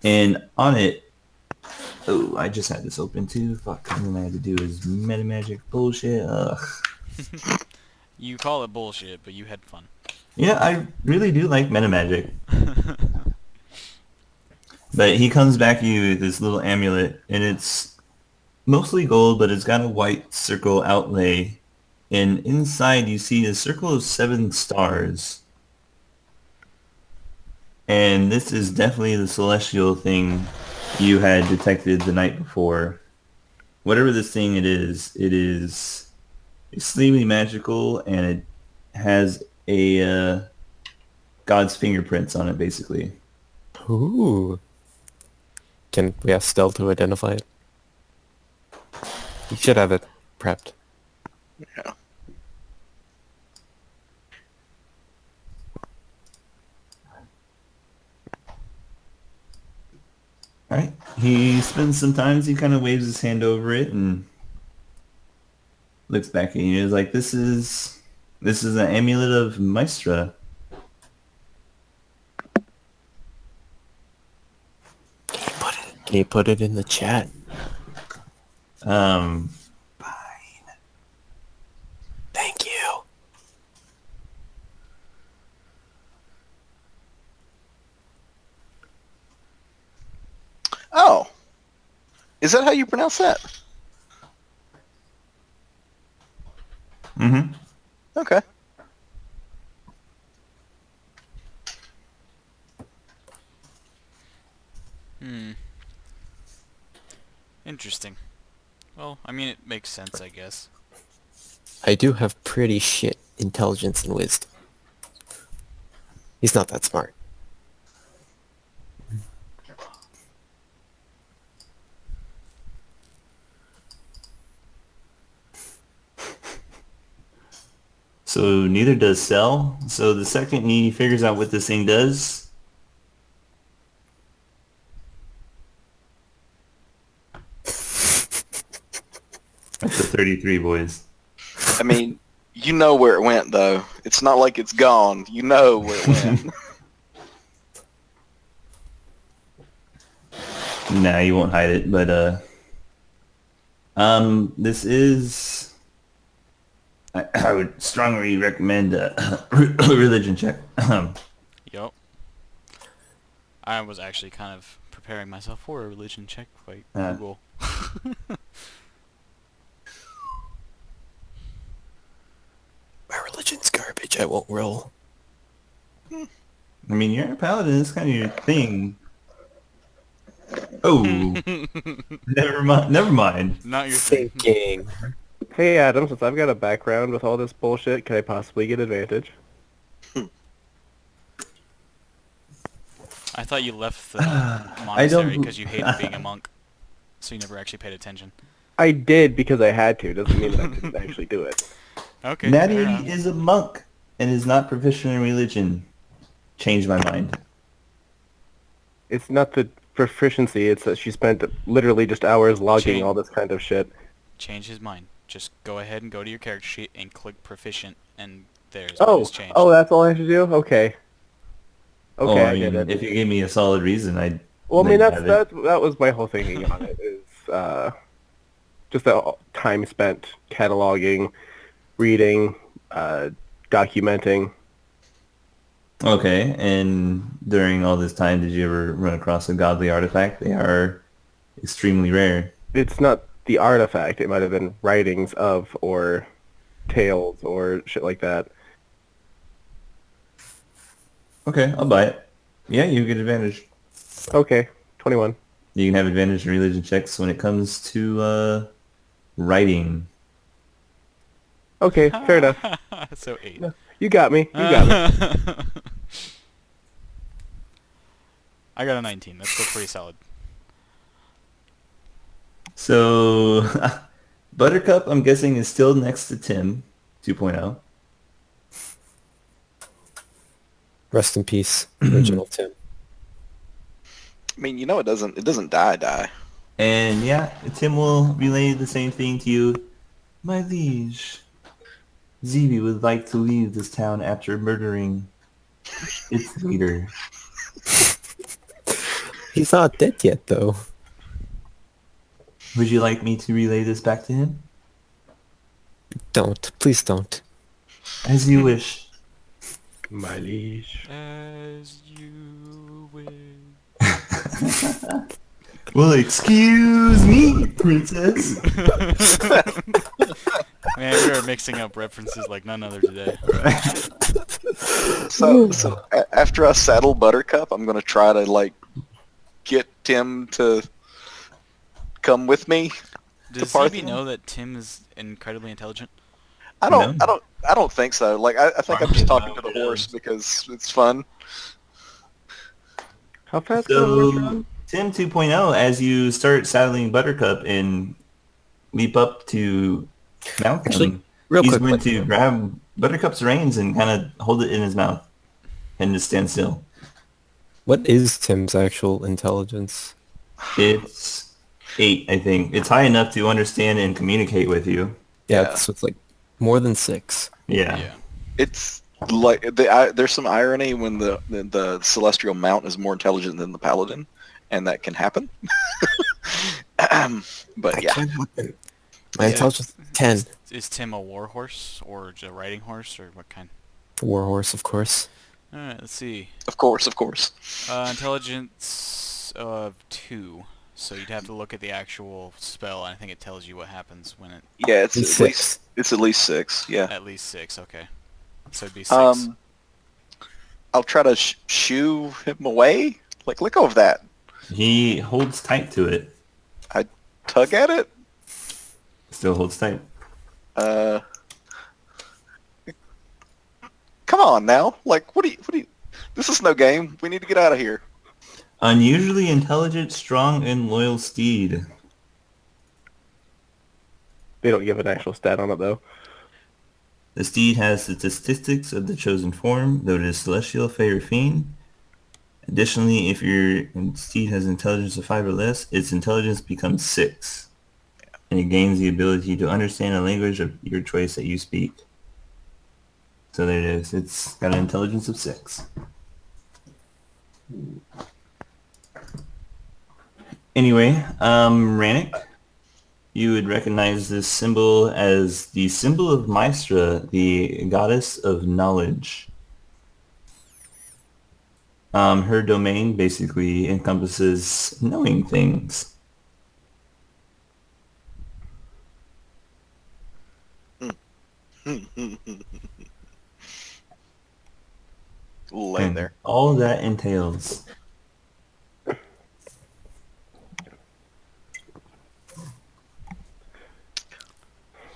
and on it, oh, I just had this open too. Fuck, all I had to do is meta magic bullshit. Ugh. You call it bullshit, but you had fun. Yeah, I really do like meta magic. But he comes back to you with this little amulet, and it's mostly gold, but it's got a white circle outlay. And inside you see a circle of 7 stars. And this is definitely the celestial thing you had detected the night before. Whatever this thing it is extremely magical, and it has a God's fingerprints on it, basically. Ooh. Can we ask Stell to identify it? You should have it prepped. yeah. All right. He spends some time. He kind of waves his hand over it and looks back at you. He's like, "This is an amulet of Maestra." Can you put it in the chat? Fine. Thank you. Oh, is that how you pronounce that? Mm-hmm. Okay. Interesting. Well, I mean, it makes sense, I guess. I do have pretty shit intelligence and wisdom. He's not that smart. So neither does Cell. So the second he figures out what this thing does, that's a 33, boys. I mean, you know where it went, though. It's not like it's gone. You know where it went. Nah, you won't hide it. But this is. I would strongly recommend a religion check. Yup. I was actually kind of preparing myself for a religion check, like Google. My religion's garbage. I won't roll. I mean, you're a paladin. It's kind of your thing. Oh, never mind. Never mind. Not your thing. Thinking. Hey Adam, since I've got a background with all this bullshit, can I possibly get advantage? I thought you left the I monastery don't- because you hated being a monk, so you never actually paid attention. I did because I had to. Doesn't mean that I didn't actually do it. Okay. Natty fair enough. is a monk and is not proficient in religion. Changed my mind. It's not the proficiency, it's that she spent literally just hours logging Change. all this kind of shit. Change his mind. Just go ahead and go to your character sheet and click proficient, and there's Oh, it's changed. oh, that's all I have to do? Okay. Okay, Oh, I get it. if you gave me a solid reason, I'd. Well, I mean, let you have it. that was my whole thinking on it, is just the time spent cataloging, reading, documenting. Okay, and during all this time, did you ever run across a godly artifact? They are extremely rare. It's not the artifact. It might have been writings of, or tales, or shit like that. Okay, I'll buy it. Yeah, you get advantage. Okay, 21. You can have advantage in religion checks when it comes to writing. Okay, fair enough. So 8. You got me. You got me. I got a 19. That's still pretty solid. So, Buttercup, I'm guessing, is still next to Tim 2.0. Rest in peace, original Tim. I mean, it doesn't die. And yeah, Tim will relay the same thing to you. My liege, Zeeby would like to leave this town after murdering its leader. He's not dead yet, though. Would you like me to relay this back to him? Don't. Please don't. As you wish. My liege. As you wish. Well, excuse me, princess. Man, we are mixing up references like none other today. So after I saddle Buttercup, I'm gonna try to get Tim to come with me. Does to CB Parthian? know that Tim is incredibly intelligent? I don't think so. I think I'm just talking to the Probably horse does. because it's fun. How fast can a horse run? Tim 2.0, as you start saddling Buttercup and leap up to mount Actually, him, real he's quick, going like- to grab Buttercup's reins and kind of hold it in his mouth and just stand still. What is Tim's actual intelligence? It's 8, I think. It's high enough to understand and communicate with you. Yeah, so it's like more than 6. Yeah. It's like there's some irony when the celestial mount is more intelligent than the paladin, and that can happen. But yeah, Can't happen. My Yeah. intelligence 10. Is Tim a war horse or just a riding horse or what kind? Warhorse, of course. Alright, let's see. of course. Intelligence of 2. So you'd have to look at the actual spell, and I think it tells you what happens when it... Yeah, it's It's at least 6. it's at least 6. Yeah. At least 6, okay. So it'd be 6. I'll try to shoo him away. Let go of that. He holds tight to it. I tug at it. Still holds tight. Come on now. What do you? This is no game. We need to get out of here. Unusually intelligent, strong, and loyal steed. They don't give an actual stat on it though. The steed has the statistics of the chosen form, though it is celestial, fey, or fiend. Additionally, if your steed has intelligence of 5 or less, its intelligence becomes 6. And it gains the ability to understand a language of your choice that you speak. So there it is. It's got an intelligence of 6. Anyway, Rannick, you would recognize this symbol as the symbol of Maestra, the goddess of knowledge. Her domain basically encompasses knowing things. Lay And there. all that entails.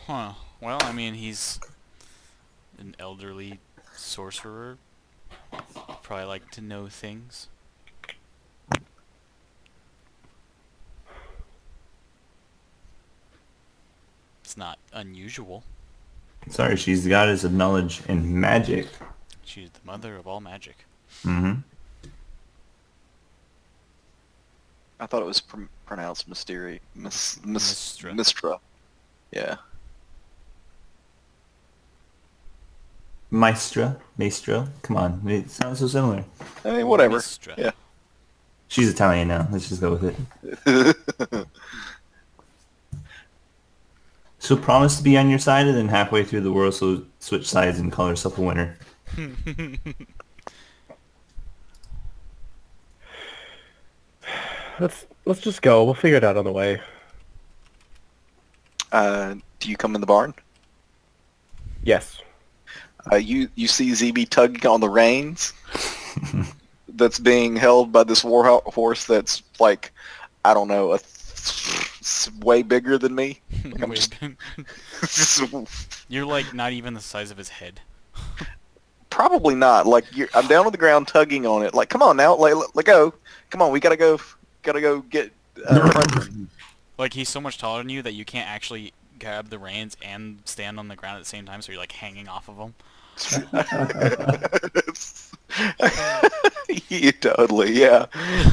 Huh. Well, I mean, he's an elderly sorcerer. Probably like to know things. It's not unusual. Sorry, she's the goddess of knowledge and magic. She's the mother of all magic. Mm-hmm. I thought it was pronounced Mysteri. Mystra. Mystra. Yeah. Maestra. Come on, it sounds so similar. I mean, whatever. Mystra. Yeah. She's Italian now. Let's just go with it. She'll promise to be on your side, and then halfway through the world, she'll switch sides and call herself a winner. Let's just go. We'll figure it out on the way. Do you come in the barn? Yes. You see ZB tugging on the reins that's being held by this war horse that's like, I don't know, way bigger than me. Like, I'm just You're like not even the size of his head. probably not. Like I'm down on the ground tugging on it. Like, come on now, let go. Come on, we gotta go get. Like he's so much taller than you that you can't actually grab the reins and stand on the ground at the same time, so you're like hanging off of him. You totally, yeah.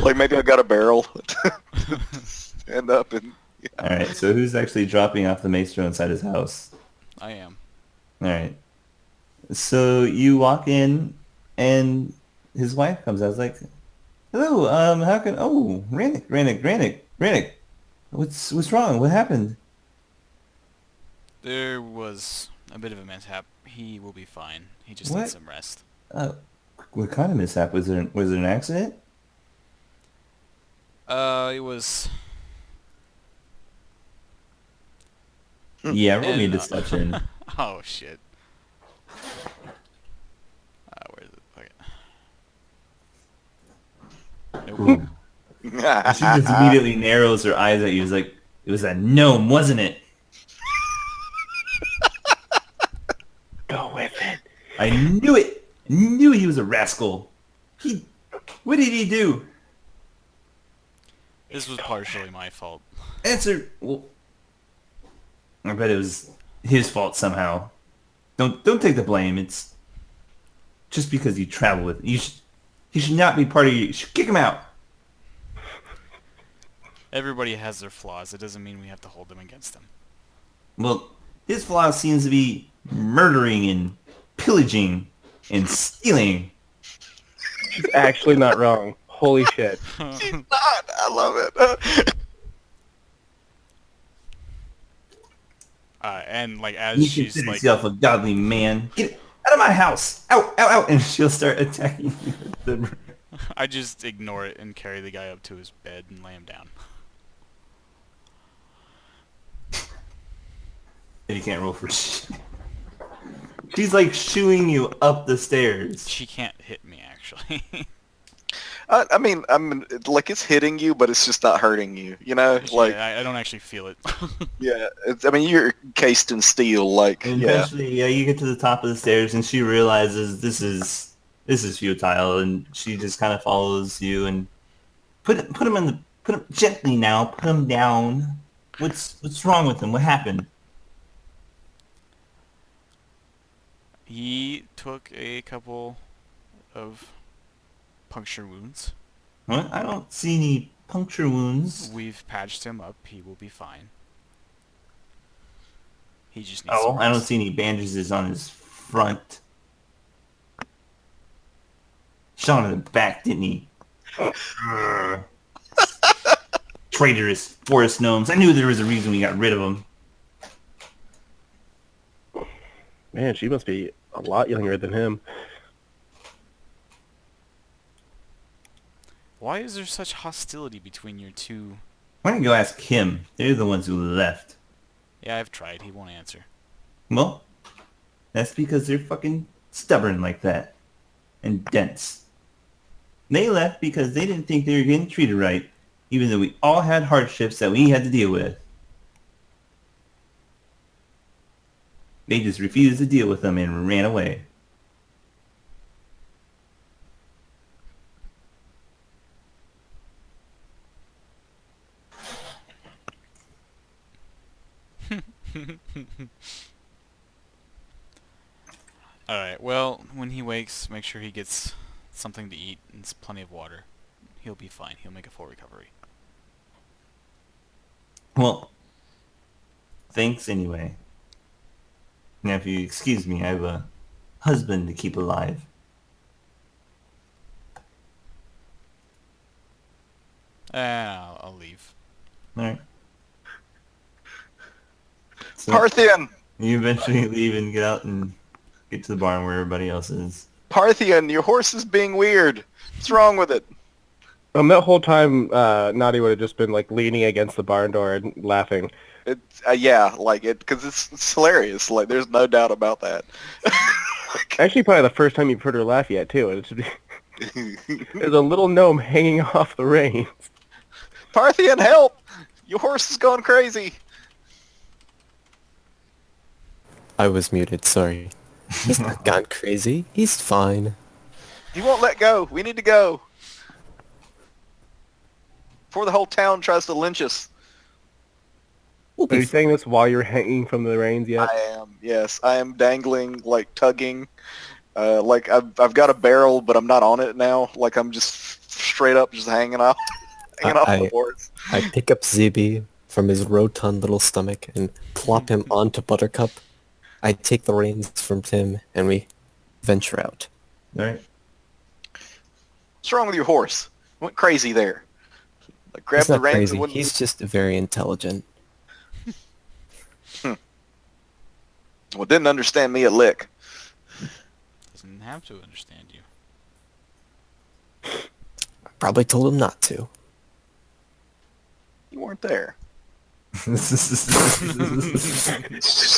Like maybe I got a barrel to stand up and. All right, so who's actually dropping off the maestro inside his house? I am. All right. So you walk in, and his wife comes out. It's like, "Hello, how can? Oh, Rannick. What's wrong? What happened?" There was a bit of a mishap. He will be fine. He just What? needs some rest. Uh, what kind of mishap? Was it an accident? It was. Yeah, roll me a And, deception. oh shit. Where is it? Okay. Nope. Ooh. And she just immediately narrows her eyes at you. It's like, it was that gnome, wasn't it? Go with it. I knew it. I knew he was a rascal. What did he do? This was partially my fault. Answer. Well, I bet it was his fault somehow. Don't take the blame. It's just because you travel with. He should not be part of you. You should kick him out. Everybody has their flaws. It doesn't mean we have to hold them against them. Well, his flaw seems to be murdering and pillaging and stealing. She's actually not wrong. Holy shit. She's not. I love it. And like You as she's consider like, yourself a godly man. Get out of my house! Out! And she'll start attacking you with the... I just ignore it and carry the guy up to his bed and lay him down. You can't roll for shit. She's like shooing you up the stairs. She can't hit me actually. I mean, like it's hitting you, but it's just not hurting you. You know, like I don't actually feel it. yeah. I mean, you're encased in steel. Like And yeah. eventually, you get to the top of the stairs, and she realizes this is futile, and she just kind of follows you and put him gently now. Put him down. What's wrong with him? What happened? He took a couple of puncture wounds. What? I don't see any puncture wounds. We've patched him up. He will be fine. He just needs Oh, some I don't rest. see any bandages on his front. Shot him in the back, didn't he? Urgh. Traitorous forest gnomes. I knew there was a reason we got rid of them. Man, she must be a lot younger than him. Why is there such hostility between your two? Why don't you go ask him? They're the ones who left. Yeah, I've tried. He won't answer. Well, that's because they're fucking stubborn like that. And dense. They left because they didn't think they were getting treated right, even though we all had hardships that we had to deal with. They just refused to deal with them and ran away. Alright, well, when he wakes, make sure he gets something to eat and plenty of water. He'll be fine. He'll make a full recovery. Well, thanks anyway. Now, if you excuse me, I have a husband to keep alive. I'll leave. Alright. So, Parthian, you eventually leave and get out and get to the barn where everybody else is. Parthian, your horse is being weird. What's wrong with it? That whole time, Naughty would have just been like leaning against the barn door and laughing. It's yeah, like it because it's hilarious. Like there's no doubt about that. Actually, probably the first time you've heard her laugh yet, too. There's a little gnome hanging off the reins. Parthian, help! Your horse is going crazy. I was muted, sorry. He's not gone crazy. He's fine. He won't let go. We need to go. Before the whole town tries to lynch us. We'll Are be you saying this while you're hanging from the reins yet? I am, yes. I am dangling, like tugging Like I've got a barrel, but I'm not on it now. Like I'm just straight up just hanging off the I horse. I pick up ZB from his rotund little stomach and plop him onto Buttercup. I take the reins from Tim and we venture out. All right. What's wrong with your horse? Went crazy there. Like He's grabbed the not reins crazy. and wouldn't. He's just very intelligent. Well, didn't understand me a lick. Doesn't have to understand you. I probably told him not to. You weren't there. The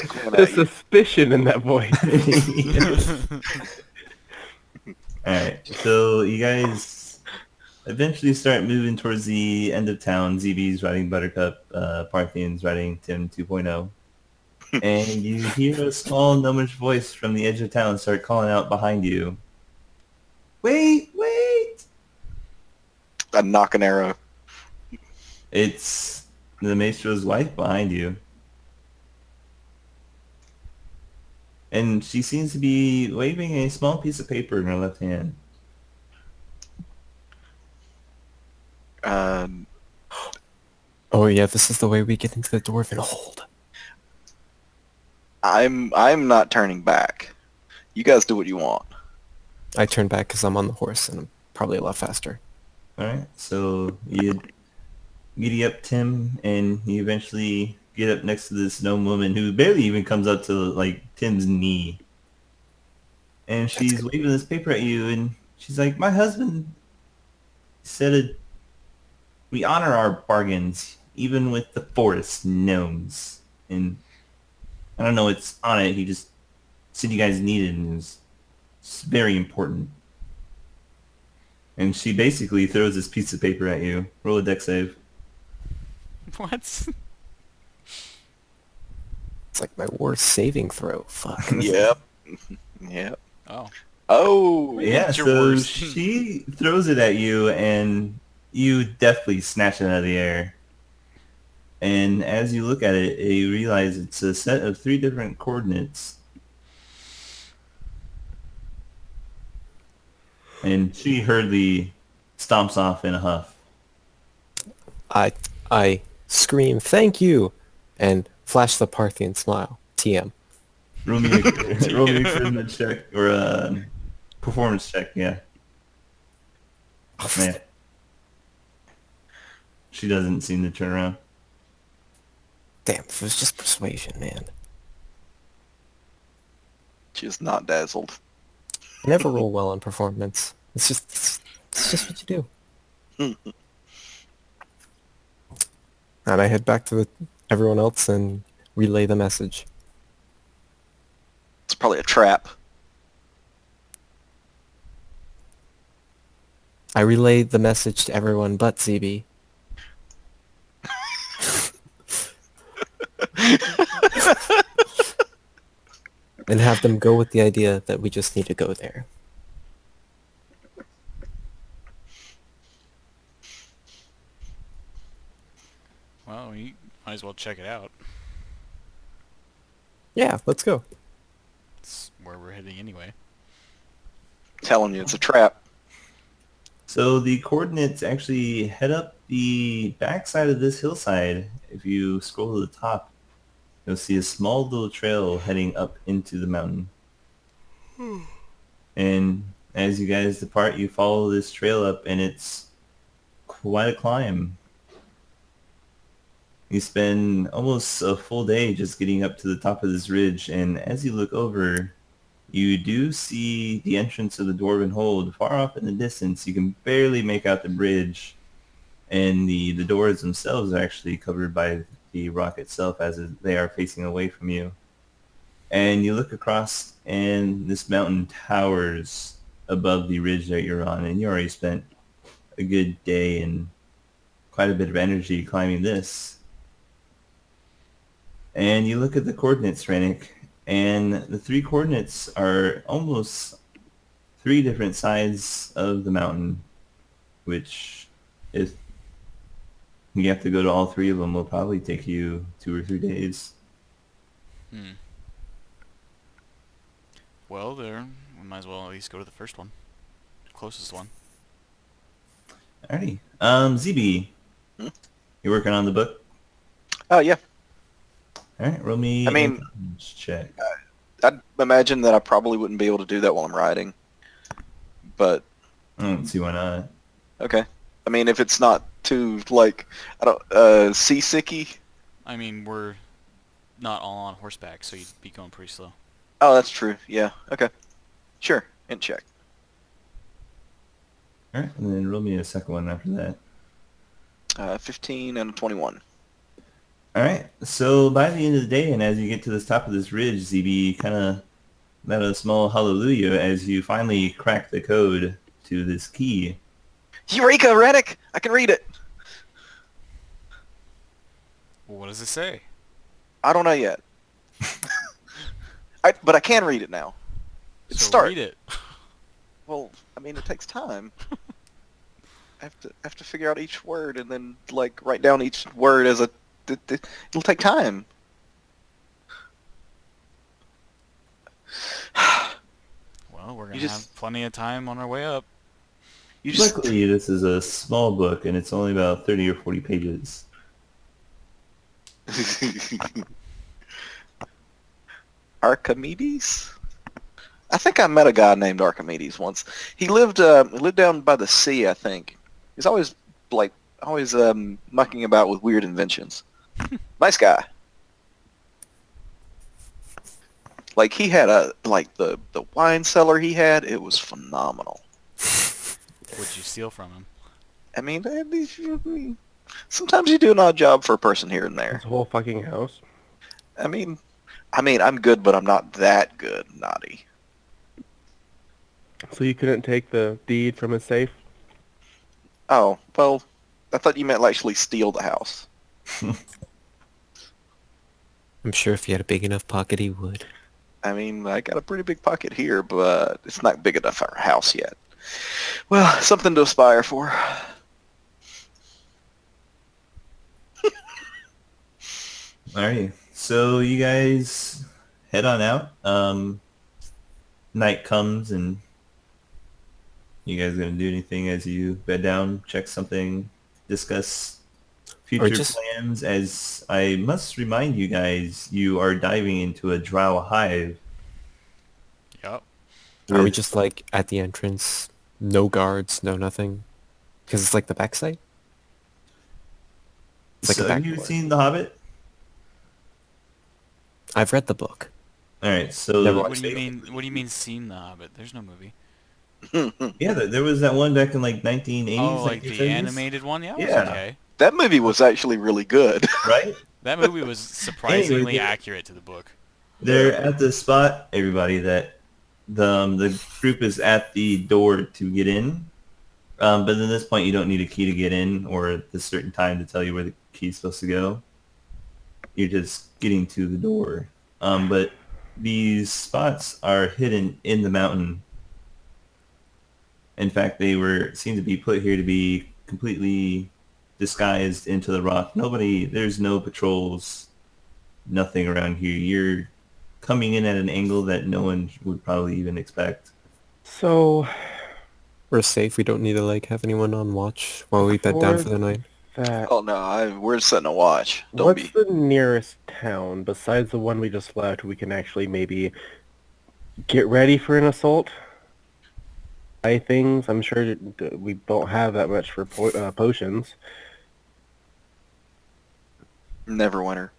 Coming at you. suspicion in that voice. Alright, so you guys eventually start moving towards the end of town. ZB's riding Buttercup, Parthian's riding Tim 2.0. And you hear a small gnomish voice from the edge of town start calling out behind you. Wait, wait! I knock an arrow. It's the maestro's wife behind you. And she seems to be waving a small piece of paper in her left hand. Oh yeah, this is the way we get into the dwarven hold. I'm not turning back. You guys do what you want. I turn back because I'm on the horse and I'm probably a lot faster. Alright, so you giddy up Tim, and you eventually get up next to this gnome woman who barely even comes up to, like, Tim's knee. And she's waving this paper at you, and she's like, my husband said we honor our bargains, even with the forest gnomes. And I don't know what's on it, he just said you guys needed, and it's very important. And she basically throws this piece of paper at you. Roll a dex save. What? It's like my worst saving throw. Fuck. Yep. Yep. Oh. Oh. Yeah, What's your so worst? she throws it at you, and you definitely snatch it out of the air. And as you look at it, you realize it's a set of 3 different coordinates. And she hurriedly stomps off in a huff. I scream, thank you, and flash the Parthian smile. TM. Roll me a charisma check, or a performance check, yeah. Man. She doesn't seem to turn around. Damn, if it was just persuasion, man. She's not dazzled. I never roll well on performance. It's just what you do. And I head back to everyone else and relay the message. It's probably a trap. I relay the message to everyone but ZB. And have them go with the idea that we just need to go there. Well, we might as well check it out. Yeah, let's go. It's where we're heading anyway. Telling you, it's a trap. So the coordinates actually head up the backside of this hillside. If you scroll to the top, you'll see a small little trail heading up into the mountain. And as you guys depart, you follow this trail up, and it's quite a climb. You spend almost a full day just getting up to the top of this ridge, and as you look over, you do see the entrance of the Dwarven Hold far off in the distance. You can barely make out the bridge, and the doors themselves are actually covered by the rock itself as they are facing away from you. And you look across, and this mountain towers above the ridge that you're on, and you already spent a good day and quite a bit of energy climbing this. And you look at the coordinates, Rennick, and the 3 coordinates are almost 3 different sides of the mountain, which, if you have to go to all 3 of them, will probably take you 2 or 3 days. Well, they're we might as well at least go to the first one. Closest one. Alrighty. ZB, Hmm? you working on the book? Oh yeah. Alright, roll me I an mean, intelligence check. I'd imagine that I probably wouldn't be able to do that while I'm riding. But I don't see why not. okay. I mean, if it's not too like I don't seasicky. I mean, we're not all on horseback, so you'd be going pretty slow. Oh, that's true. Yeah. Okay. Sure. In check. Alright, and then roll me a second one after that. 15 and a 21. Alright, so by the end of the day, and as you get to the top of this ridge, ZB kind of let a small hallelujah as you finally crack the code to this key. Eureka, Reddick! I can read it. Well, what does it say? I don't know yet. But I can read it now. It's So start. read it. Well, I mean, it takes time. I have to figure out each word and then like write down each word as a. It'll take time. Well, we're You gonna just- have plenty of time on our way up. You just Luckily, this is a small book, and it's only about 30 or 40 pages. Archimedes? I think I met a guy named Archimedes once. He lived down by the sea, I think. He's always mucking about with weird inventions. Nice guy. Like he had the wine cellar he had, it was phenomenal. What'd you steal from him? I mean, sometimes you do an odd job for a person here and there. His whole fucking house. I mean, I'm good, but I'm not that good, naughty. So you couldn't take the deed from his safe? Oh, well, I thought you meant actually steal the house. I'm sure if he had a big enough pocket, he would. I mean, I got a pretty big pocket here, but it's not big enough for a house yet. Well, something to aspire for. Alrighty, so you guys head on out. Night comes, and you guys gonna do anything as you bed down, check something, discuss future just- plans? As I must remind you guys, you are diving into a drow hive. Yup. Are we with- just like at the entrance? No guards, no nothing? Because it's like the backside? It's like so a have back you door. seen The Hobbit? I've read the book. Alright, so Never What watched do you it. mean? What do you mean seen The Hobbit? There's no movie. yeah, there was that one back in like 1980s, Oh, like the 1970s. animated one? Yeah, it was Yeah. okay. That movie was actually really good. Right? That movie was surprisingly Anyway, accurate to the book. They're at the spot, everybody, that the group is at the door to get in. But at this point, you don't need a key to get in or at a certain time to tell you where the key's supposed to go. You're just getting to the door. But these spots are hidden in the mountain. In fact, they seem to be put here to be completely disguised into the rock. There's no patrols, nothing around here. You're coming in at an angle that no one would probably even expect. So We're safe. We don't need to like have anyone on watch while we bed down For- for the night. that Oh no, we're setting a watch. Don't what's be. the nearest town besides the one we just left we can actually maybe get ready for an assault? Buy things. I'm sure we don't have that much for potions. Neverwinter.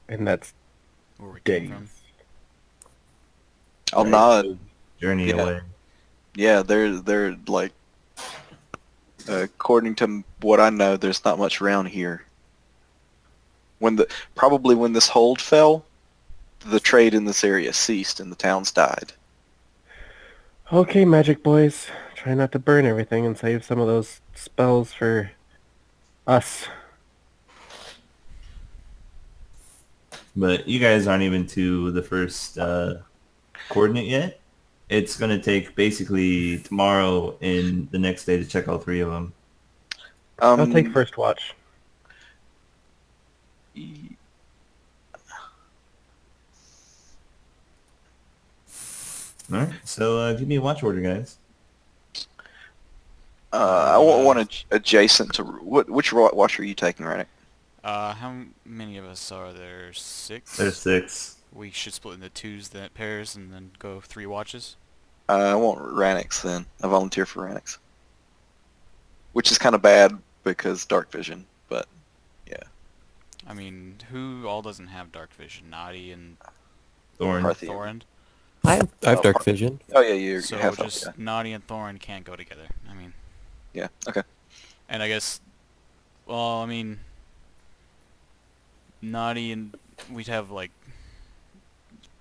And that's Where we days. came from. I'll Right, nod. so journey Yeah. away. Yeah, they're like, according to what I know, there's not much around here. Probably when this hold fell, the trade in this area ceased and the towns died. Okay, magic boys. Try not to burn everything and save some of those spells for us. But you guys aren't even to the first coordinate yet. It's going to take basically tomorrow and the next day to check all three of them. I'll take first watch. All right. So give me a watch order, guys. I want one adjacent to which watch are you taking, right? How many of us are there? There's 6? 6. We should split into twos, then pairs, and then go 3 watches. I want Ranix then. I volunteer for Ranix, which is kind of bad because dark vision, but yeah. I mean, who all doesn't have dark vision? Naughty and Thorn. Parthian. Thorin? I have dark vision. Oh yeah, you So have just yeah. Naughty and Thorin can't go together. I mean, Yeah. Okay. and I guess, well, I mean, Naughty and we'd have like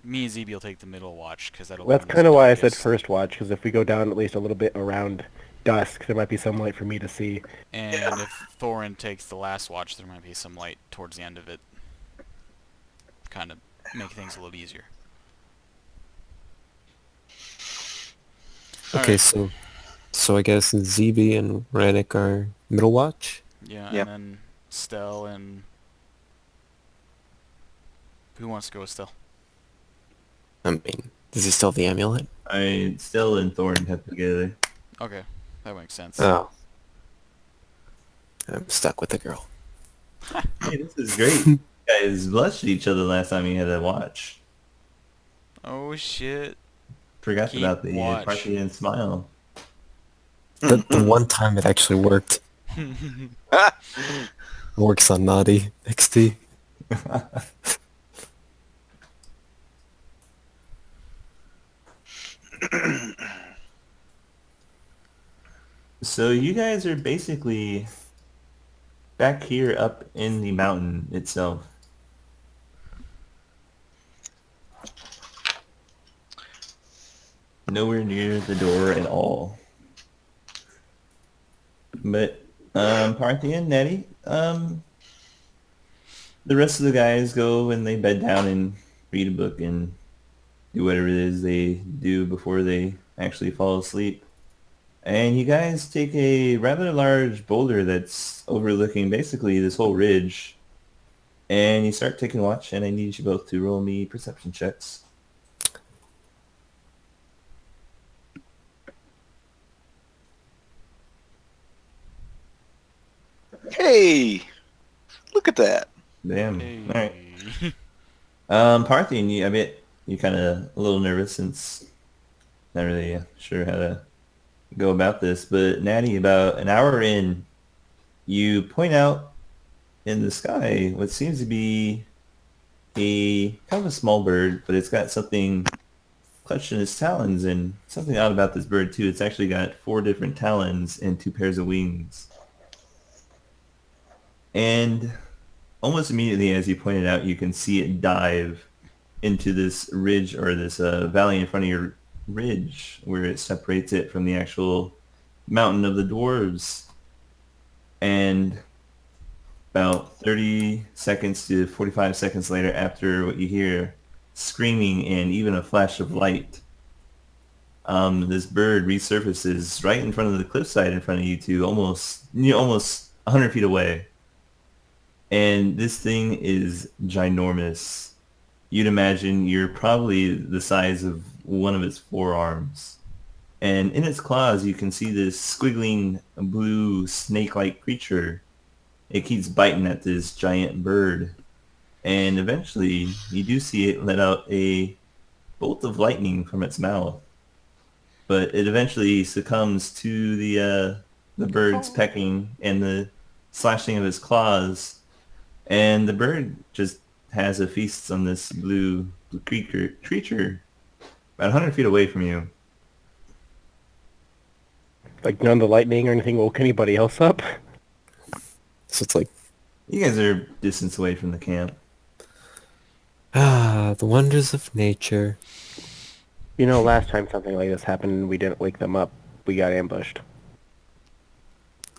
me and ZB will take the middle watch because that'll. Well, that's be kind of why I said darkest. first watch, because if we go down at least a little bit around dusk, there might be some light for me to see. And Yeah. if Thorin takes the last watch, there might be some light towards the end of it. Kind of make things a little easier. Okay, Alright. so I guess ZB and Rannick are middle watch. Yeah, Yeah. and then Stell and... Who wants to go with Stell? I mean, does he still have the amulet? Still and Thorn have together. Okay, that makes sense. Oh. I'm stuck with the girl. Hey, this is great. You guys blushed at each other last time you had a watch. Oh shit. Forgot Keep about the watch. Parthian smile. The one time it actually worked. Works on Naughty XD. So you guys are basically back here up in the mountain itself. Nowhere near the door at all. But Parthian, Nettie, the rest of the guys go and they bed down and read a book and do whatever it is they do before they actually fall asleep. And you guys take a rather large boulder that's overlooking basically this whole ridge, and you start taking watch, and I need you both to roll me perception checks. Hey, look at that. Damn. Hey. All right. Parthian, I bet you're kind of a little nervous since not really sure how to go about this, but Natty, about an hour in, you point out in the sky what seems to be a kind of a small bird, but it's got something clutched in its talons, and something odd about this bird too. It's actually got 4 different talons and 2 pairs of wings. And almost immediately, as you pointed out, you can see it dive into this ridge or this valley in front of your ridge where it separates it from the actual mountain of the dwarves. And about 30 seconds to 45 seconds later, after what you hear screaming and even a flash of light, this bird resurfaces right in front of the cliffside in front of you two, almost 100 feet away. And this thing is ginormous. You'd imagine you're probably the size of one of its forearms. And in its claws, you can see this squiggling blue snake-like creature. It keeps biting at this giant bird. And eventually, you do see it let out a bolt of lightning from its mouth. But it eventually succumbs to the bird's pecking and the slashing of its claws. And the bird just has a feast on this blue creature about 100 feet away from you. Like none of the lightning or anything woke anybody else up. So it's like, You guys are distance away from the camp. the wonders of nature. You know, last time something like this happened and we didn't wake them up, we got ambushed.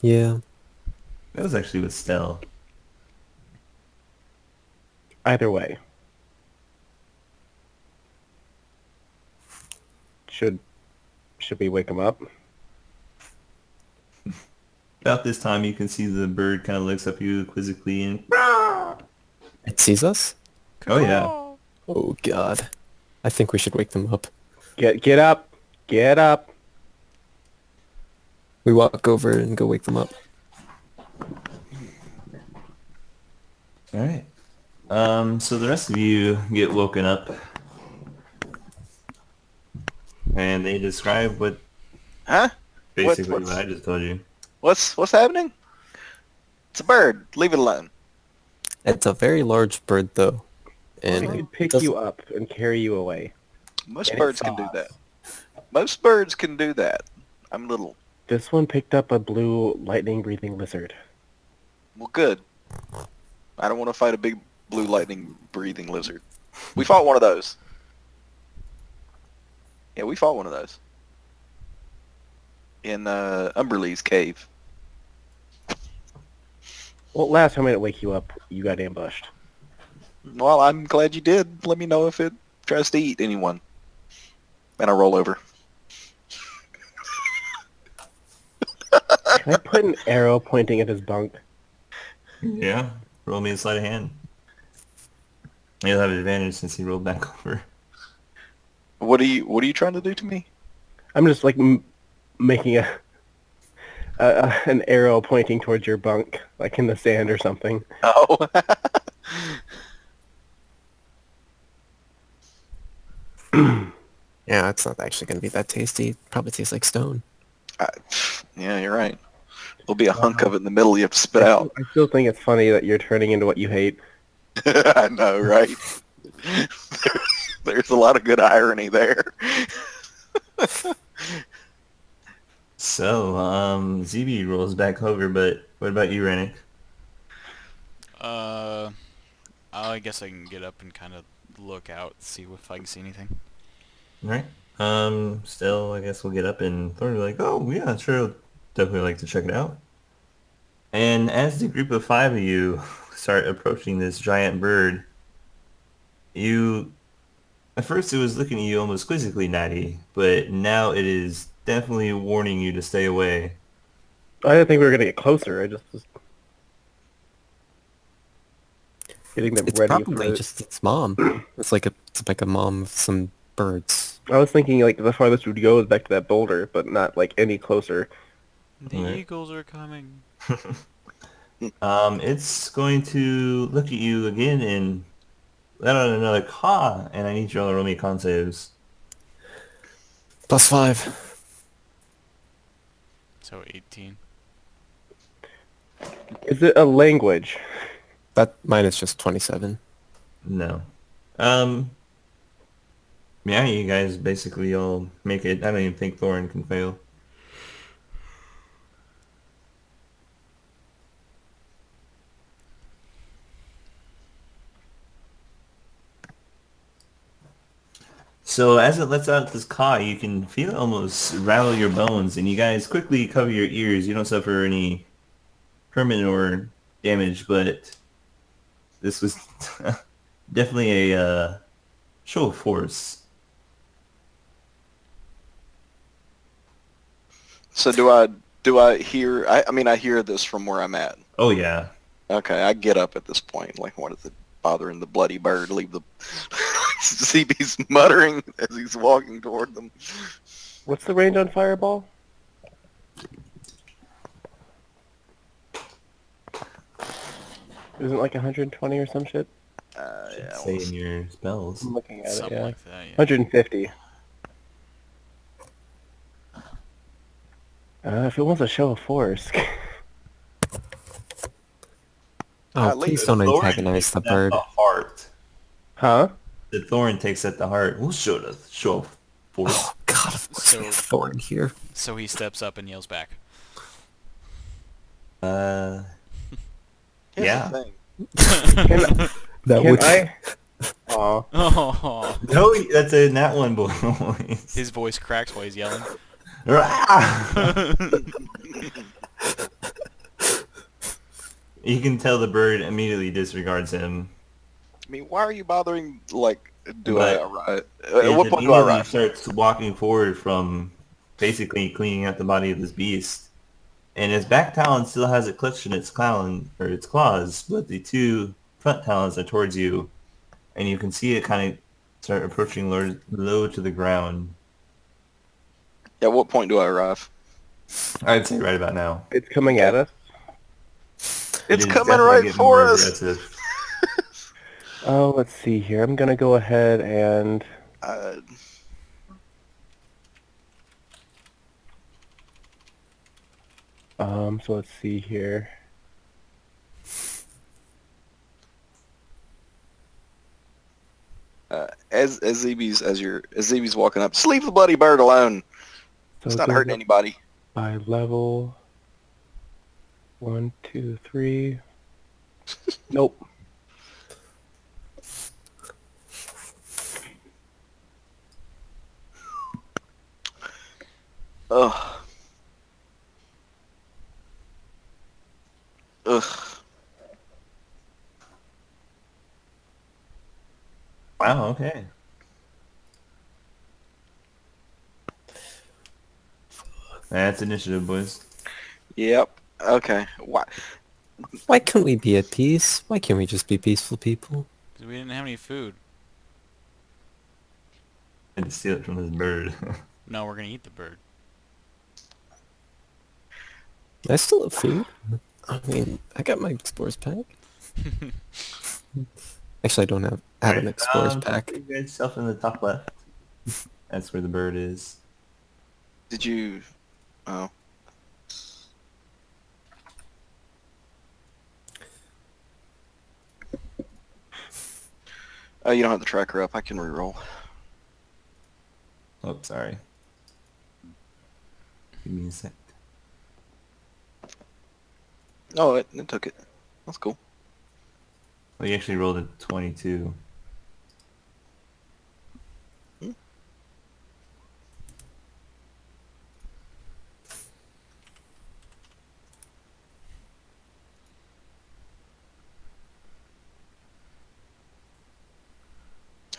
Yeah. That was actually with Stell. Either way. Should we wake them up? About this time, you can see the bird kind of looks up at you quizzically and... It sees us? Oh, yeah. Oh, God. I think we should wake them up. Get up. Get up. We walk over and go wake them up. All right. So the rest of you get woken up, and they describe what Huh? basically what I just told you. What's happening? It's a bird. Leave it alone. It's a very large bird, though. It And could it pick doesn't- you up and carry you away. Most And birds it can do saws. that. Most birds can do that. I'm little. This one picked up a blue lightning-breathing lizard. Well, good. I don't want to fight a big blue lightning breathing lizard. We fought one of those. Yeah, we fought one of those. In Umberlee's cave. Well, last time I didn't wake you up, you got ambushed. Well, I'm glad you did. Let me know if it tries to eat anyone. And I roll over. Can I put an arrow pointing at his bunk? Yeah. Roll me a sleight of hand. You'll have advantage since he rolled back over. What are you trying to do to me? I'm just like making an arrow pointing towards your bunk, like in the sand or something. Oh. yeah, it's not actually going to be that tasty. It probably tastes like stone. Yeah, you're right. There'll be a hunk of it in the middle you have to spit out. I still think it's funny that you're turning into what you hate. I know, right? There's a lot of good irony there. So, ZB rolls back over, but what about you, Rennick? I guess I can get up and kind of look out, see if I can see anything. Alright. Still, I guess we'll get up and Thorn will be like, oh, yeah, sure, I'd definitely like to check it out. And as the group of 5 of you start approaching this giant bird, at first it was looking at you almost quizzically, Natty, but now it is definitely warning you to stay away. I didn't think we were gonna get closer. I just was getting them It's ready probably for. just its mom. It's like a mom of some birds. I was thinking like the farthest we'd go is back to that boulder, but not like any closer. The Alright. eagles are coming. It's going to look at you again and let out another caw, and I need you all to roll me con saves. +5. So 18. Is it a language? That mine is just 27. No. Yeah, you guys basically all make it. I don't even think Thorin can fail. So as it lets out this caw, you can feel it almost rattle your bones, and you guys quickly cover your ears. You don't suffer any permanent or damage, but this was definitely a show of force. So do I hear? I mean, I hear this from where I'm at. Oh yeah. Okay, I get up at this point. Like, what is it bothering the bloody bird? Leave the CB's muttering as he's walking toward them. What's the range on fireball? Isn't it like 120 or some shit? Yeah, Say in your spells. I'm looking at it. Something Yeah, like that, yeah. 150. If it wants a show of force. Oh, At please least don't Thorin antagonize the takes at bird. The heart. Huh? The Thorin takes at the heart. We'll show of force. Oh, God, of course we have Thorn here. So he steps up and yells back. Here's Yeah. the thing. Can, That can would I? Aw. Oh, No, that's a nat one voice. his voice cracks while he's yelling. You can tell the bird immediately disregards him. I mean, why are you bothering? Like, do But I arrive? At It what point do I immediately arrive? starts walking forward from basically cleaning out the body of this beast. And his back talon still has it clutched in its claws, but the two front talons are towards you, and you can see it kind of start approaching low to the ground. At what point do I arrive? I'd say right about now. It's coming at us. It's It is coming definitely right getting for more us. aggressive. Oh, let's see here. I'm gonna go ahead and Uh, so let's see here. as ZB's walking up, just leave the bloody bird alone. So It's it not goes hurting up anybody. by level. 1, 2, 3. Nope. Ugh. Ugh. Wow, okay. That's initiative, boys. Yep. Okay. Why? Why can't we be at peace? Why can't we just be peaceful people? 'Cause we didn't have any food. I had to steal it from this bird. No, we're gonna eat the bird. I still have food. I mean, I got my explorers pack. Actually, I don't have an explorers pack. Put you guys stuff in the top left. That's where the bird is. Did you? Oh. Oh, you don't have the tracker up. I can reroll. Oh, sorry. Give me a sec. Oh, it took it. That's cool. Well, you actually rolled a 22.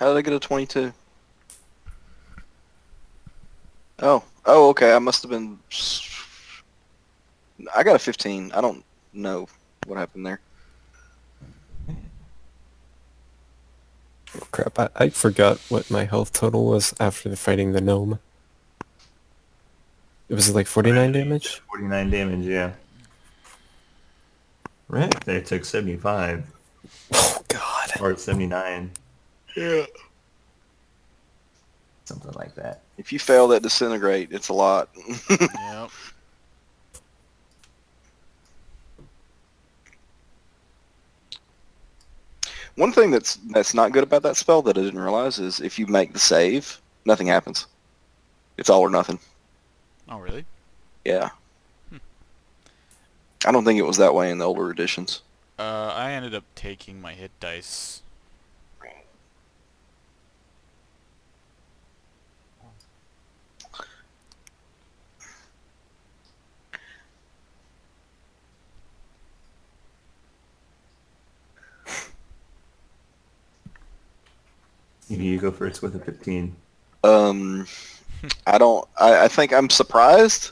How did I get a 22? Oh. Oh, okay. I must have been... I got a 15. I don't know what happened there. Oh, crap, I forgot what my health total was after fighting the gnome. It was like 49 damage? 49 damage, yeah. Rick there took 75. Oh, God. Or 79. Yeah. Something like that. If you fail that disintegrate, it's a lot. Yep. One thing that's not good about that spell that I didn't realize is if you make the save, nothing happens. It's all or nothing. Oh, really? Yeah. I don't think it was that way in the older editions. I ended up taking my hit dice. You go first with a 15. I think I'm surprised.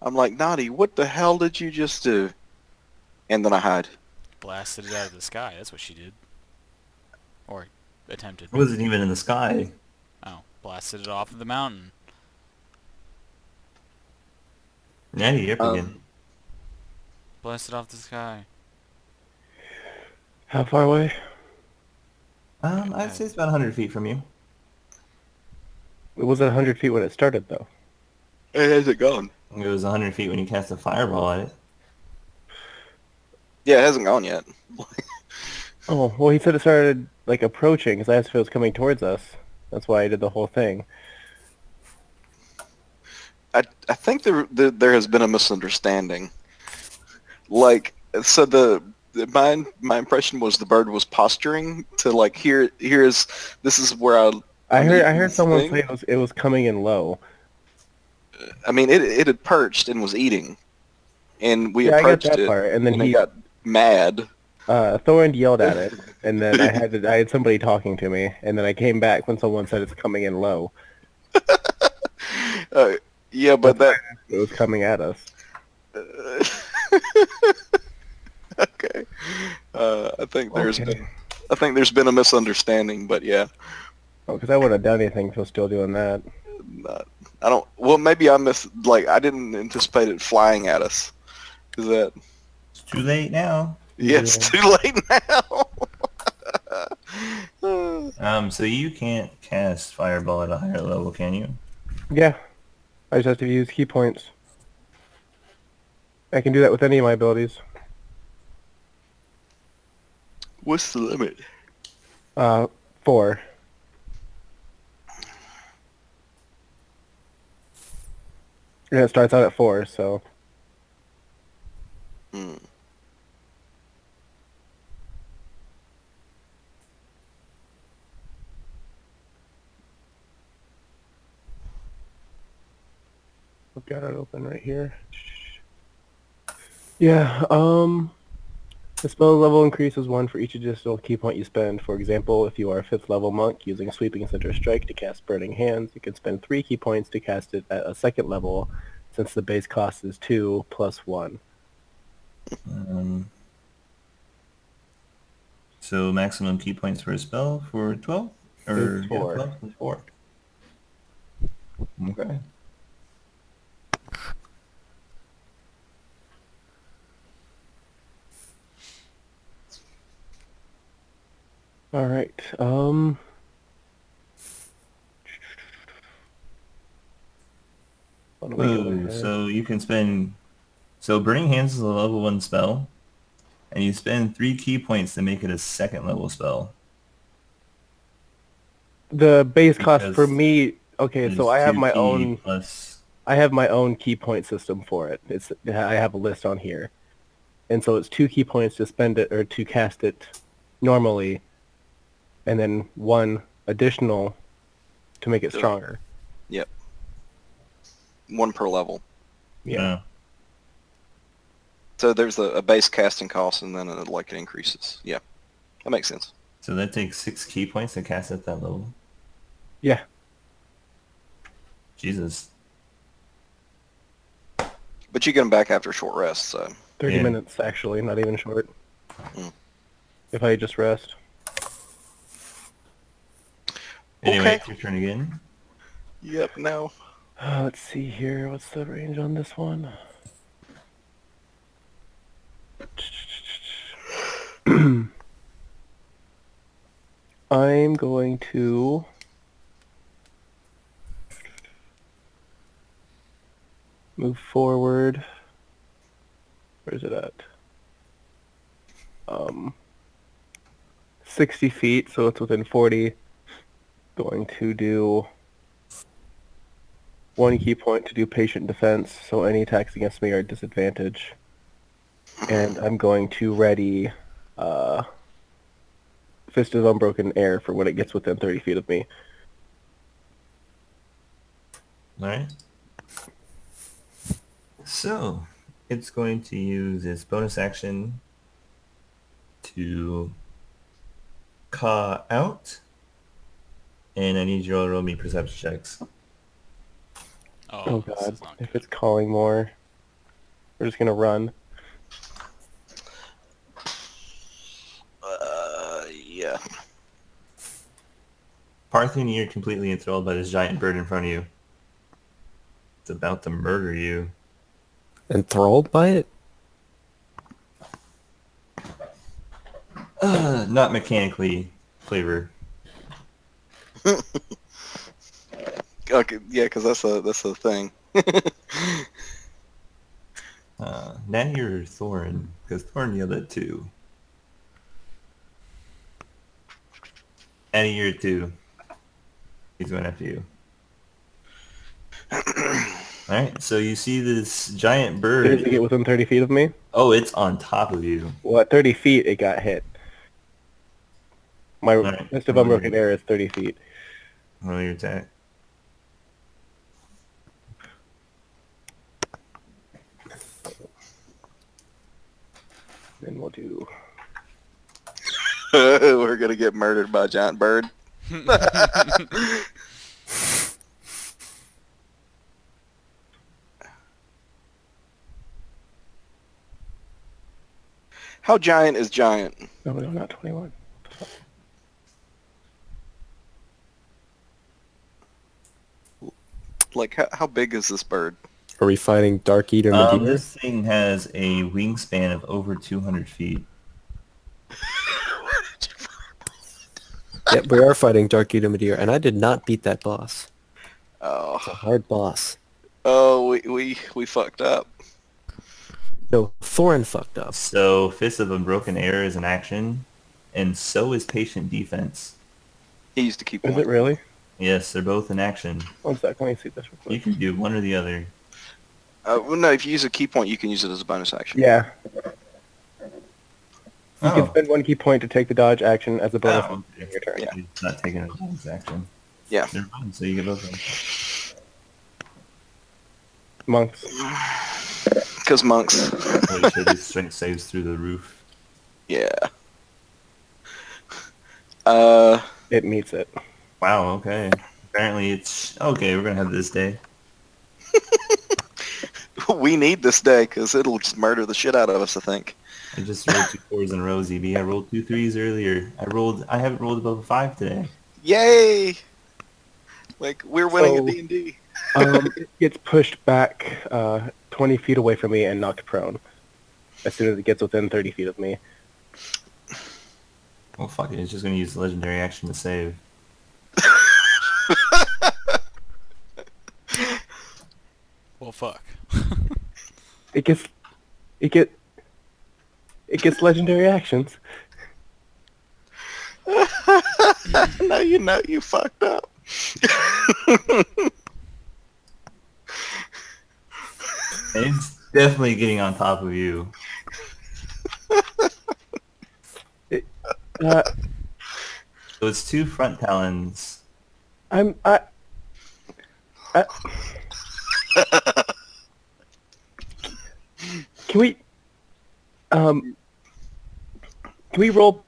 I'm like, Naughty, what the hell did you just do? And then I hide. Blasted it out of the sky. That's what she did. Or attempted. It wasn't even in the sky. Oh, blasted it off of the mountain. Yeah, you're up again. Blasted off the sky. How far away? I'd say it's about 100 feet from you. It was at 100 feet when it started, though. It hasn't gone. It was 100 feet when you cast a fireball at it. Yeah, it hasn't gone yet. Oh, well, he said it started, like, approaching, because I asked if it was coming towards us. That's why I did the whole thing. I think there has been a misunderstanding. Like, so my impression was the bird was posturing to like this is where I heard someone say it was coming in low. I mean, it had perched and was eating, and we Yeah, I got approached that it, part, and then it got mad. Thorin yelled at it, and then I had somebody talking to me, and then I came back when someone said it's coming in low. Yeah, but It was coming at us. Okay. I think there's been a misunderstanding, but yeah. Oh, because I wouldn't have done anything if I was still doing that. I don't. Well, maybe I missed. Like I didn't anticipate it flying at us. Is that? It's too late now. Yeah, it's too late now. So you can't cast Fireball at a higher level, can you? Yeah, I just have to use key points. I can do that with any of my abilities. What's the limit? 4. And it starts out at 4, so... Hmm. I've got it open right here. Yeah, the spell level increases 1 for each additional key point you spend. For example, if you are a 5th level monk using Sweeping Center Strike to cast Burning Hands, you can spend 3 key points to cast it at a 2nd level, since the base cost is 2 plus 1. So maximum key points for a spell for 12? Or It's 4. 12 plus 4. Okay. Alright, what do we go Whoa, ahead? so you can spend... So Burning Hands is a level 1 spell, and you spend 3 key points to make it a 2nd level spell. The base cost Because for me... Okay, so I have 2 my key own... plus... I have my own key point system for it. I have a list on here. And so it's 2 key points to spend it, or to cast it normally, and then 1 additional to make it stronger. Yep. 1 per level. Yeah. So there's a base casting cost, and then it increases. Yeah, that makes sense. So that takes 6 key points to cast at that level? Yeah. Jesus. But you get them back after a short rest, so... 30 Yeah. minutes, actually, not even short. Mm. If I just rest. Anyway, Okay. it's your turn again. Yep, now. Let's see here. What's the range on this one? I'm going to... move forward. Where's it at? 60 feet, so it's within 40. Going to do 1 key point to do patient defense, so any attacks against me are at disadvantage. And I'm going to ready Fist of Unbroken Air for when it gets within 30 feet of me. Alright. So, it's going to use its bonus action to caw out. And I need you all to roll me perception checks. Oh this god, is not if good. it's calling more. We're just gonna run. Yeah. Parthian, you're completely enthralled by this giant bird in front of you. It's about to murder you. Enthralled by it? Not mechanically flavored. Okay, yeah, because that's a thing. Now you're Thorin, because Thorin yelled at 2. Annie, you're 2. He's going after you. Alright, so you see this giant Did it bird. get within 30 feet of me? Oh, it's on top of you. Well, at 30 feet, it got hit. My Alright. Fist of Unbroken Air is 30 feet. Roll your attack. Then we'll do... We're gonna get murdered by a giant bird. How giant is giant? No, not 21. Like, how big is this bird? Are we fighting Dark Eater Madeira? This thing has a wingspan of over 200 feet. Yep, we are fighting Dark Eater Madeira, and I did not beat that boss. It's a Oh, hard boss. we fucked up. No, Thorin fucked up. So Fist of Unbroken Air is an action, and so is Patient Defense. He used to keep Is one. it really? Yes, they're both in action. One sec, let me see this real You quick. can do one or the other. Well, no, if you use a key point, you can use it as a bonus action. Yeah. You can Oh, spend 1 key point to take the dodge action as a bonus Oh, in your turn. Yeah. It's not taking a bonus action. Yeah. Never mind, so you get both of them. Monks. Because monks. Holy shit, his strength saves through the roof. Yeah. It meets it. Wow, okay. Apparently it's... Okay, we're gonna have this day. We need this day because it'll just murder the shit out of us, I think. I just rolled 2 4s in a row, ZB. I rolled 2 3s earlier. I haven't rolled above a 5 today. Yay! Like, we're winning So- at D&D. It gets pushed back 20 feet away from me and knocked prone as soon as it gets within 30 feet of me. Well, fuck it. It's just gonna use the legendary action to save. Well, fuck. It gets legendary actions. Now you know you fucked up. And it's definitely getting on top of you. Uh, So it's 2 front talons. I can we can we roll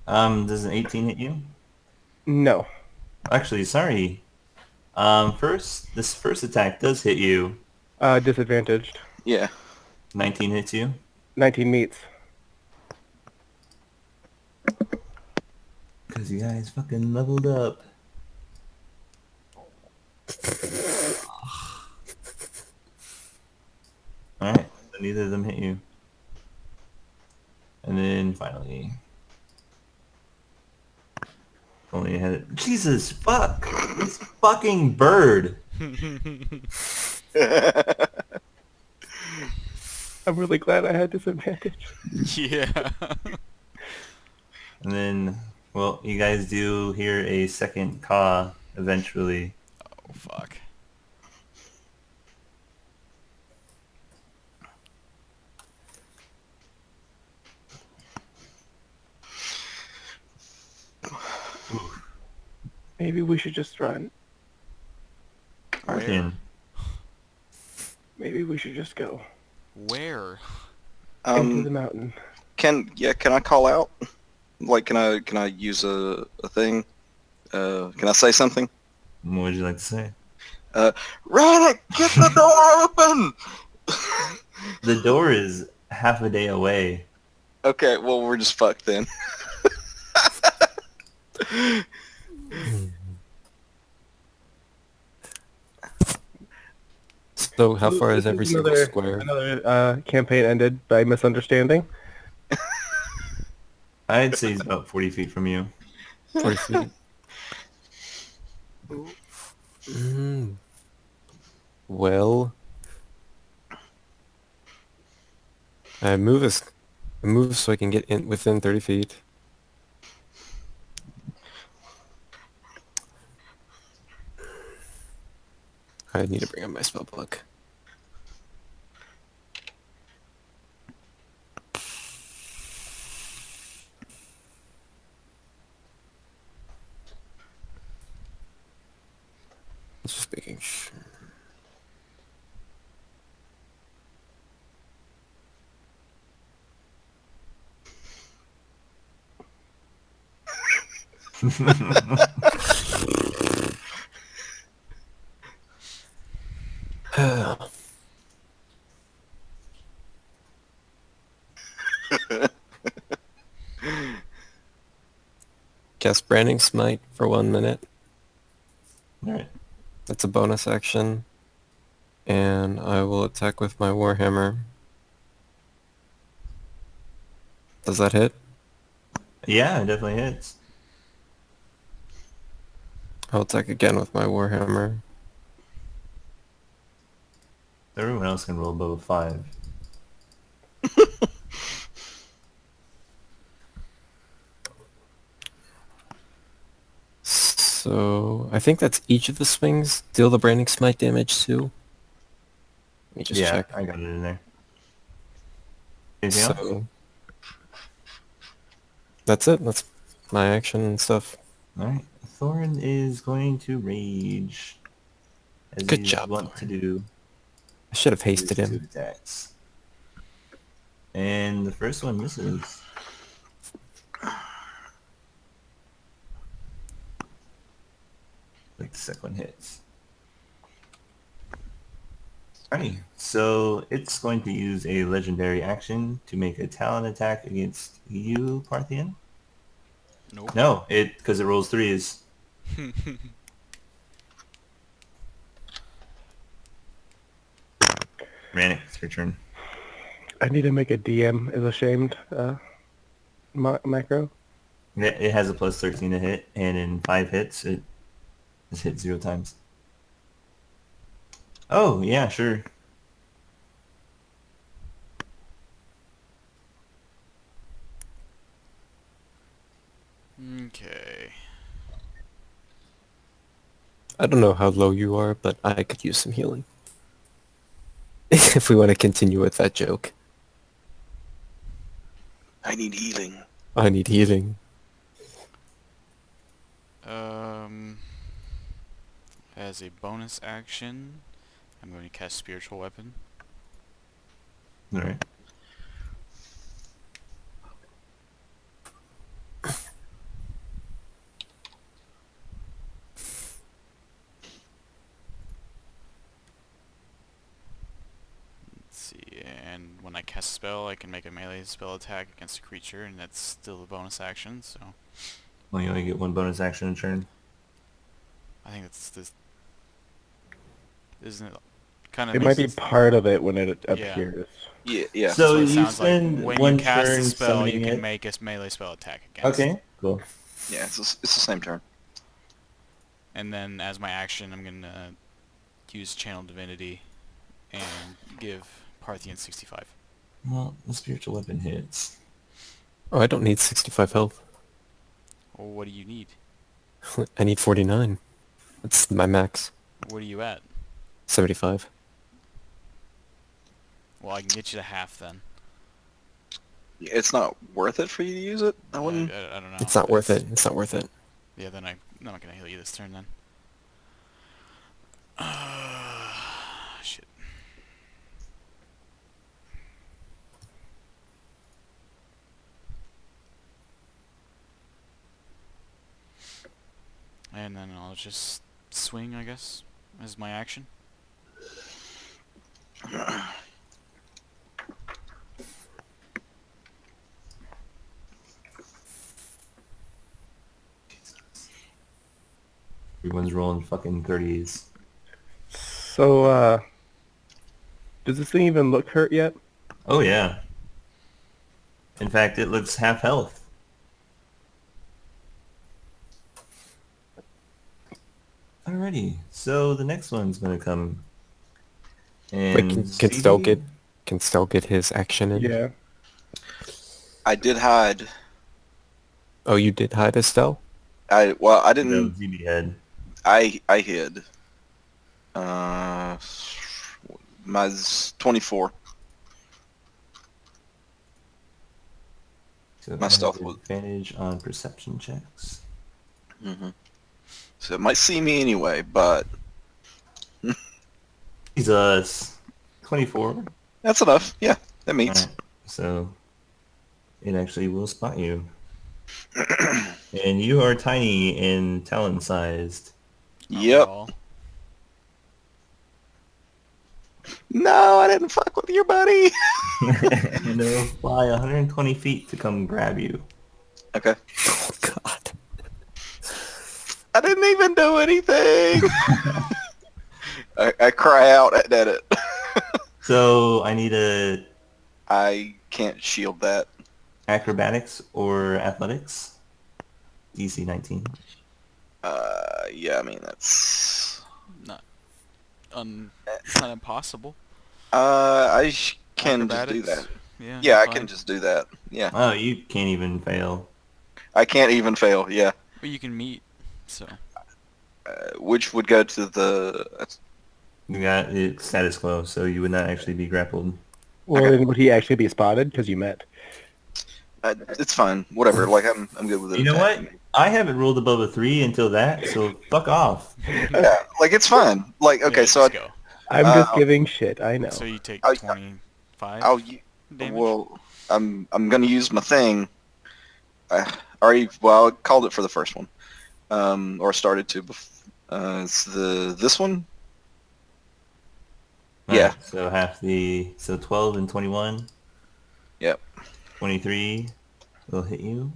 Does an 18 hit you? no. Actually, sorry. This first attack does hit you. Disadvantaged. Yeah. 19 hits you. 19 meets. Because you guys fucking leveled up. Alright, so neither of them hit you. And then finally... Only had Jesus, fuck! This fucking bird! I'm really glad I had disadvantage. Yeah. And then, well, you guys do hear a second caw eventually. Oh, fuck. Maybe we should just run. Arkin. Maybe we should just go Where? into the mountain. Can I call out? Like, can I use a thing? Can I say something? What would you like to say? Run! Get the door open! The door is half a day away. Okay, well, we're just fucked then. So how far is every single square? Another campaign ended by misunderstanding. I'd say he's about 40 feet from you. 40 feet. Well, I move so I can get in within 30 feet. I need to bring up my spell book. Just making sure. cast Branding Smite for 1 minute. Alright. That's a bonus action. And I will attack with my Warhammer. Does that hit? Yeah, it definitely hits. I'll attack again with my Warhammer. Everyone else can roll above a 5. So I think that's each of the swings. Deal the Branding Smite damage too. Let me just Yeah, check. I got it in there. Anything else? So that's it. That's my action and stuff. Alright. Thorin is going to rage. As Good he's job, wont to Thorin. do. I should have with hasted his him. 2 attacks. And the first one misses. Like the second one hits. Alrighty, so it's going to use a legendary action to make a talon attack against you, Parthian. Nope. No, because it rolls 3s. Rannick, it's your turn. I need to make a DM is ashamed macro. It has a plus 13 to hit, and in 5 hits, it is hit 0 times. Oh, yeah, sure. Okay. I don't know how low you are, but I could use some healing. If we want to continue with that joke. I need healing. I need healing. As a bonus action, I'm going to cast Spiritual Weapon. Alright. Let's see, and when I cast a spell, I can make a melee spell attack against a creature, and that's still a bonus action, so Well, you only get 1 bonus action a turn. I think that's this. Isn't it kind of It might be part of it when it appears. Yeah. So That's what it you sounds like. spend When 1 you cast turn a spell, you summoning can it. make a melee spell attack against. Okay, cool. Yeah, it's the same turn. And then as my action, I'm gonna use Channel Divinity and give Parthian 65. Well, the spiritual weapon hits. Oh, I don't need 65 health. Well, what do you need? I need 49. That's my max. What are you at? 75. Well, I can get you to half then. It's not worth it for you to use it. I wouldn't. I don't know. It's not worth it. It's not worth it. Yeah, then I'm not gonna heal you this turn then. Shit. And then I'll just swing, I guess, as my action. Everyone's rolling fucking 30s. So, does this thing even look hurt yet? Oh, yeah. In fact, it looks half health. Alrighty, so the next one's gonna come. And Wait, can Stevie- Stell get his action in? Yeah. I did hide. Oh, you did hide Estelle? I No, didn't. ZB head. I hid. My 24. So My I stealth have was- advantage on perception checks. Hmm. So it might see me anyway, but Jesus. 24. that's enough. Yeah, that meets. Alright, so it actually will spot you. And you are tiny and talon-sized. Not Yep. at all. No, I didn't fuck with your buddy. And it'll fly 120 feet to come grab you. Okay. Oh, God. I didn't even do anything. I cry out at it. So I need a I can't shield that. acrobatics or athletics. DC 19. Yeah, I mean that's. Not it's not impossible. Can just do Acrobatics. that. Yeah. Yeah, I fine. can just do that. Yeah, Oh, you can't even fail. I can't even fail. Yeah, But you can meet. So which would go to the. You got it status quo, so you would not actually be grappled. Well, Okay. then would he actually be spotted because you met? It's fine. Whatever. Like I'm good with it. You know what? attacking. I haven't rolled above a 3 until that, so fuck off. Yeah, like it's fine. Like okay, yeah, so just go. I'm Uh, just giving shit. I know. So you take I'll- 25 I'll damage. well, I'm gonna use my thing. I called it for the first one, or started to. It's this one. Yeah. Alright, so 12 and 21. Yep. 23 will hit you.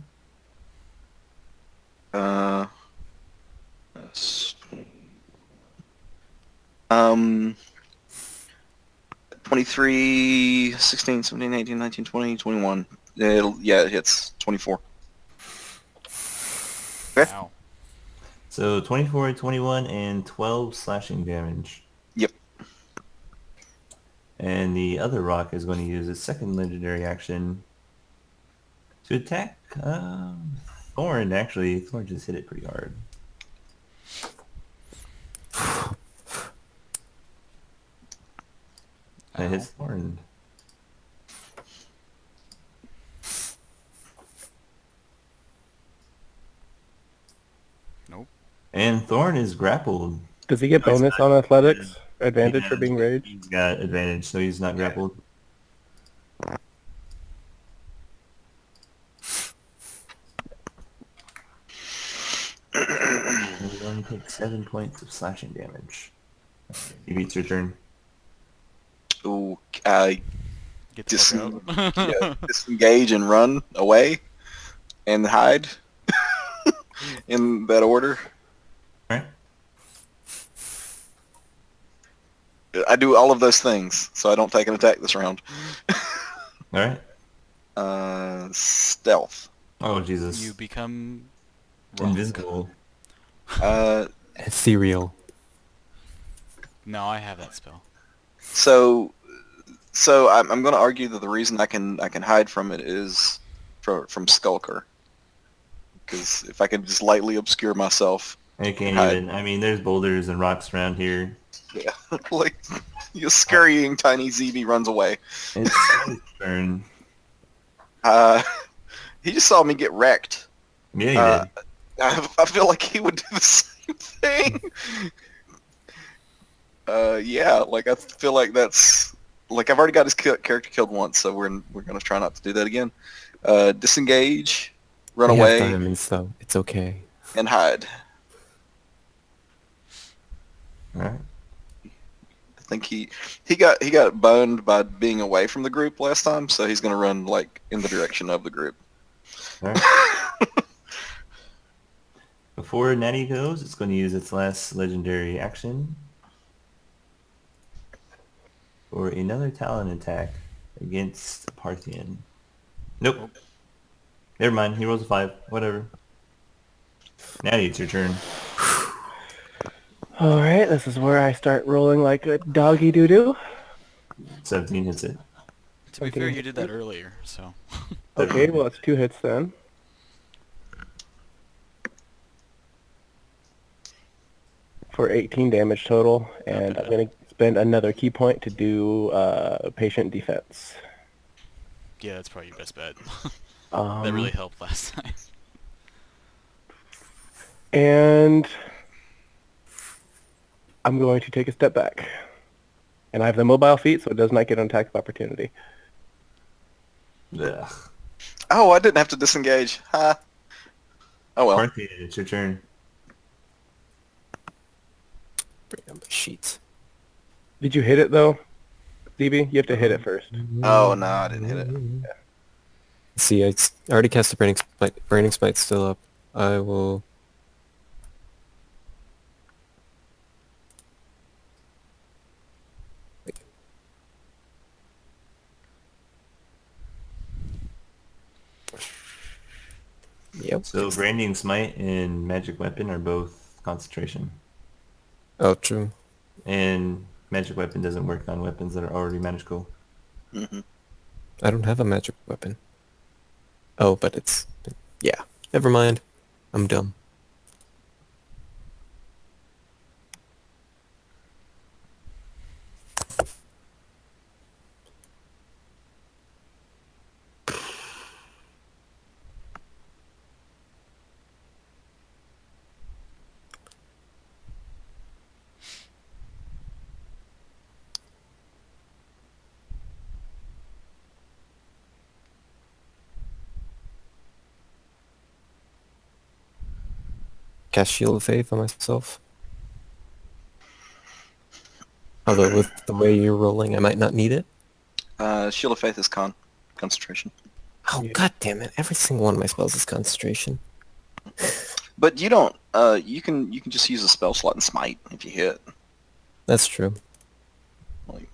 Yes. Um, 23, 16, 17, 18, 19, 20, 21. It hits 24. Okay. Wow. So 24, 21, and 12 slashing damage. Yep. And the other rock is going to use its second legendary action to attack Thorn, actually. Thorn just hit it pretty hard. That hits Thorn. Nope. And Thorn is grappled. Does he get No, he's bonus not. on athletics? He Advantage for has- being raged? He's got advantage, so he's not grappled. And he only takes 7 points of slashing damage. He beats your turn. Ooh, Get the fuck out. disengage and run away, and hide. In that order. Alright. I do all of those things, so I don't take an attack this round. Alright. Stealth. Oh, Jesus. You become rock. Invisible. Ethereal. No, I have that spell. So I'm going to argue that the reason I can hide from it is from Skulker, because if I can just lightly obscure myself, I can't hide. even. I mean, there's boulders and rocks around here. Yeah, like your scurrying tiny ZB runs away. It's his turn. He just saw me get wrecked. Yeah, you Uh, did. I feel like he would do the same thing. Yeah, like I feel like that's like I've already got his character killed once, so we're gonna try not to do that again. Disengage, run We have away, diamonds, though. It's okay. and hide. Alright. I think he got boned by being away from the group last time, so he's gonna run like in the direction of the group. Alright. Before Natty goes, it's going to use its last legendary action for another Talon attack against Parthian. Nope. Never mind. He rolls a 5. Whatever. Natty, it's your turn. All right, this is where I start rolling like a doggy doo-doo. 17 hits it. To be Okay. fair, you did that earlier, so. Okay, well, it's 2 hits then. For 18 damage total, and I'm going to spend another key point to do patient defense. Yeah, that's probably your best bet. That really helped last time. And I'm going to take a step back. And I have the mobile feat, so it does not get an attack of opportunity. Ugh. Oh, I didn't have to disengage. Ha. Oh well. Parthian, it's your turn. Bring up the sheets. Did you hit it, though? DB, you have to hit it first. Oh no, I didn't hit it. See, I already cast the Braining Spite. Braining Spite's still up. I will Yep. So Branding Smite and Magic Weapon are both concentration. Oh, true. And Magic Weapon doesn't work on weapons that are already magical. Hmm. I don't have a magic weapon. Oh, but it's... Yeah. Never mind. I'm dumb. Cast Shield of Faith on myself. Although with the way you're rolling, I might not need it. Shield of Faith is concentration. Oh, Yeah. god damn it. Every single one of my spells is concentration. But you don't. You can just use a spell slot and smite if you hit. That's true. Like,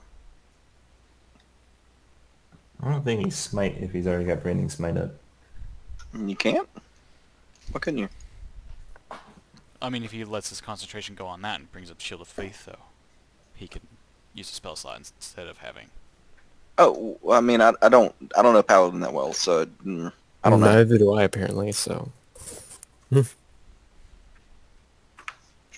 I don't think he's Smite if he's already got Branding Smite up. you can't. Why couldn't you? I mean, if he lets his concentration go on that and brings up Shield of Faith, though, he can use a spell slot instead of having... Oh, well, I mean, I don't know Paladin that well, so I don't know. Neither do I, apparently, so...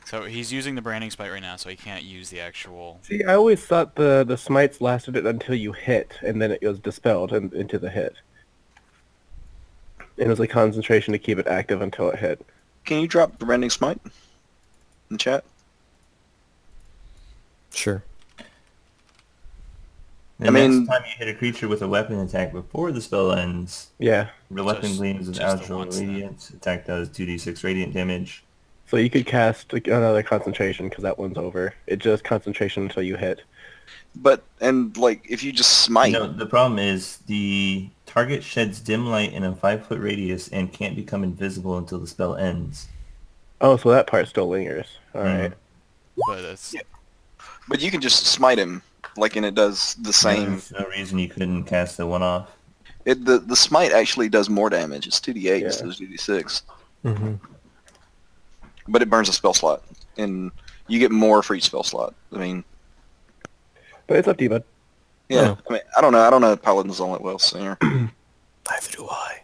So he's using the Branding Spite right now, so he can't use the actual... See, I always thought the smites lasted it until you hit, and then it was dispelled into the hit. And it was a concentration to keep it active until it hit. Can you drop Branding Smite in chat? Sure. And I mean- next time you hit a creature with a weapon attack before the spell ends, Yeah. the weapon Just- gleams with just the astral once then. radiance. Attack does 2d6 radiant damage. So you could cast another concentration because that one's over. It just concentration until you hit. But and like if you just smite, No, the problem is the target sheds dim light in a 5-foot radius and can't become invisible until the spell ends. Oh, so that part still lingers. All Mm. right. But it's... Yeah. but you can just smite him, like, and it does the same. There's no reason you couldn't cast the one-off. The smite actually does more damage. It's 2d8 Yeah. instead of 2d6, Mm-hmm. but it burns a spell slot, and you get more for each spell slot. I mean, But it's up to you, bud. yeah. Oh. I mean, I don't know. I don't know Paladins all that well, so yeah. Neither do I.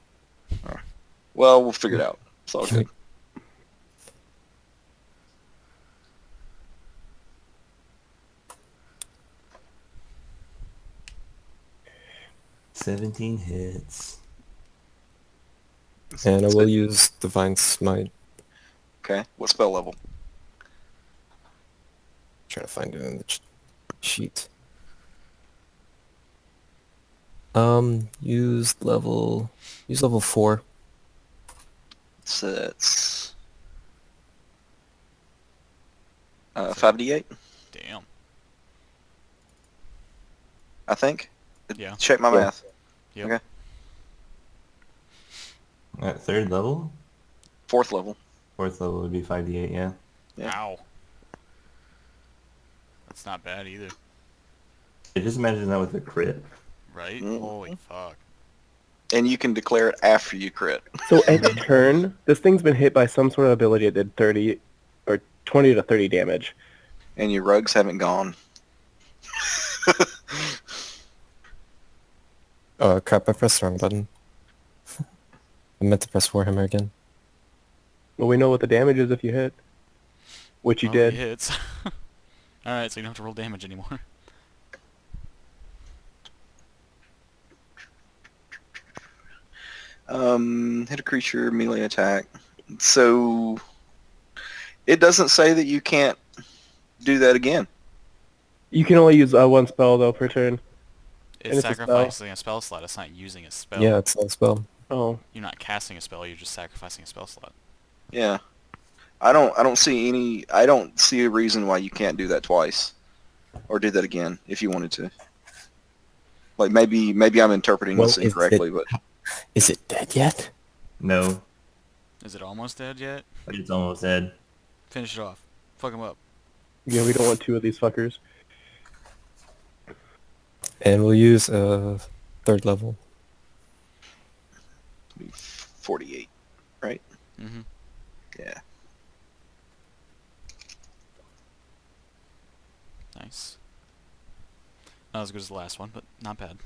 Well, we'll figure it out. It's all good. 17 hits. And I will use Divine Smite. Okay. What spell level? Trying to find it in the sheet. Use level 4. So it's 5d8, Damn. I think. Yeah. Check my Yeah. math. Yep. Okay. At 3rd level? 4th level. 4th level would be 5d8, yeah. Yeah. Ow. That's not bad either, Just imagine that with a crit. right? Mm. Holy fuck. And you can declare it after you crit. So every turn, this thing's been hit by some sort of ability that did 30 or 20 to 30 damage. And your rugs haven't gone. Crap, I pressed the wrong button. I meant to press Warhammer again. Well, we know what the damage is if you hit. Which you Well, did. he hits. Alright, so you don't have to roll damage anymore. Hit a creature, melee attack. So it doesn't say that you can't do that again. You can only use one spell, though, per turn. It's it's a spell. sacrificing a spell slot. It's not using a spell. Yeah, it's not a spell. Oh. You're not casting a spell. You're just sacrificing a spell slot. Yeah. I don't see a reason why you can't do that twice. Or do that again if you wanted to. Like maybe I'm interpreting Well, this is incorrectly, it- but Is it dead yet? No, Is it almost dead yet? but it's almost dead. Finish it off. Fuck him up. Yeah, we don't want two of these fuckers. And we'll use 3rd level. 48. right? Mm-hmm. Yeah. Nice. Not as good as the last one, but not bad.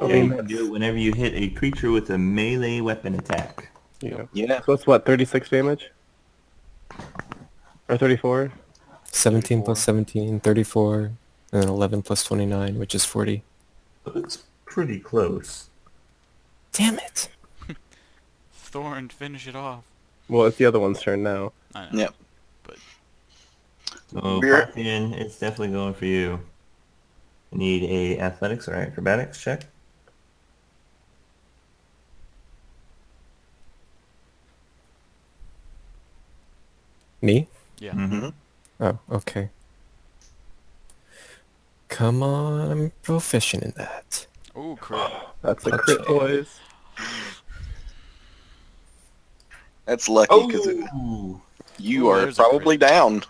I Yeah, mean, you can do it whenever you hit a creature with a melee weapon attack. yeah. Yeah. So it's what, 36 damage? Or 34? 17 plus 34. 17, 34, and then 11 plus 29, which is 40. But it's pretty close. Damn it! Thorn, finish it off. Well, it's the other one's turn now. I know. Yep. But So We're Parthian, it's definitely going for you. You need a athletics or acrobatics check. Me? yeah. Mm-hmm. Oh, okay. Come on, I'm proficient in that. Oh, crit. That's a crit, boys. That's lucky because Oh! you Ooh, are there's a crit. probably down.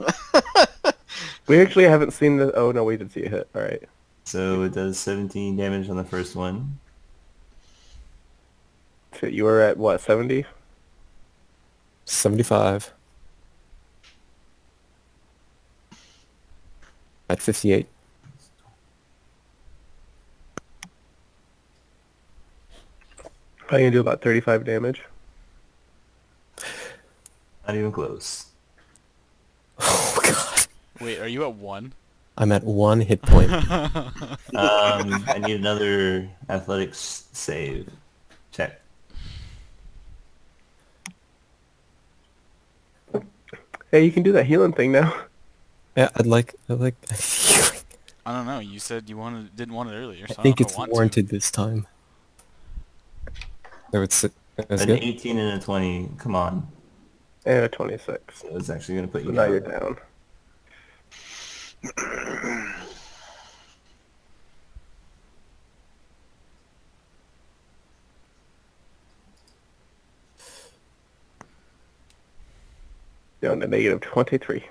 We actually haven't seen the... Oh, no, we did see a hit. All right. So it does 17 damage on the first one. So you were at, what, 70? 75. At 58. Probably gonna do about 35 damage. Not even close. Oh god. Wait, are you at 1? I'm at 1 hit point. I need another athletics save check. Hey, you can do that healing thing now. Yeah, I'd like I don't know. You said you didn't want it earlier, so I think I don't it's know if I want warranted this time. So that's An good. 18 and a 20. Come on. And a 26. So it's actually going to put So you now down. you're down. Down to negative 23.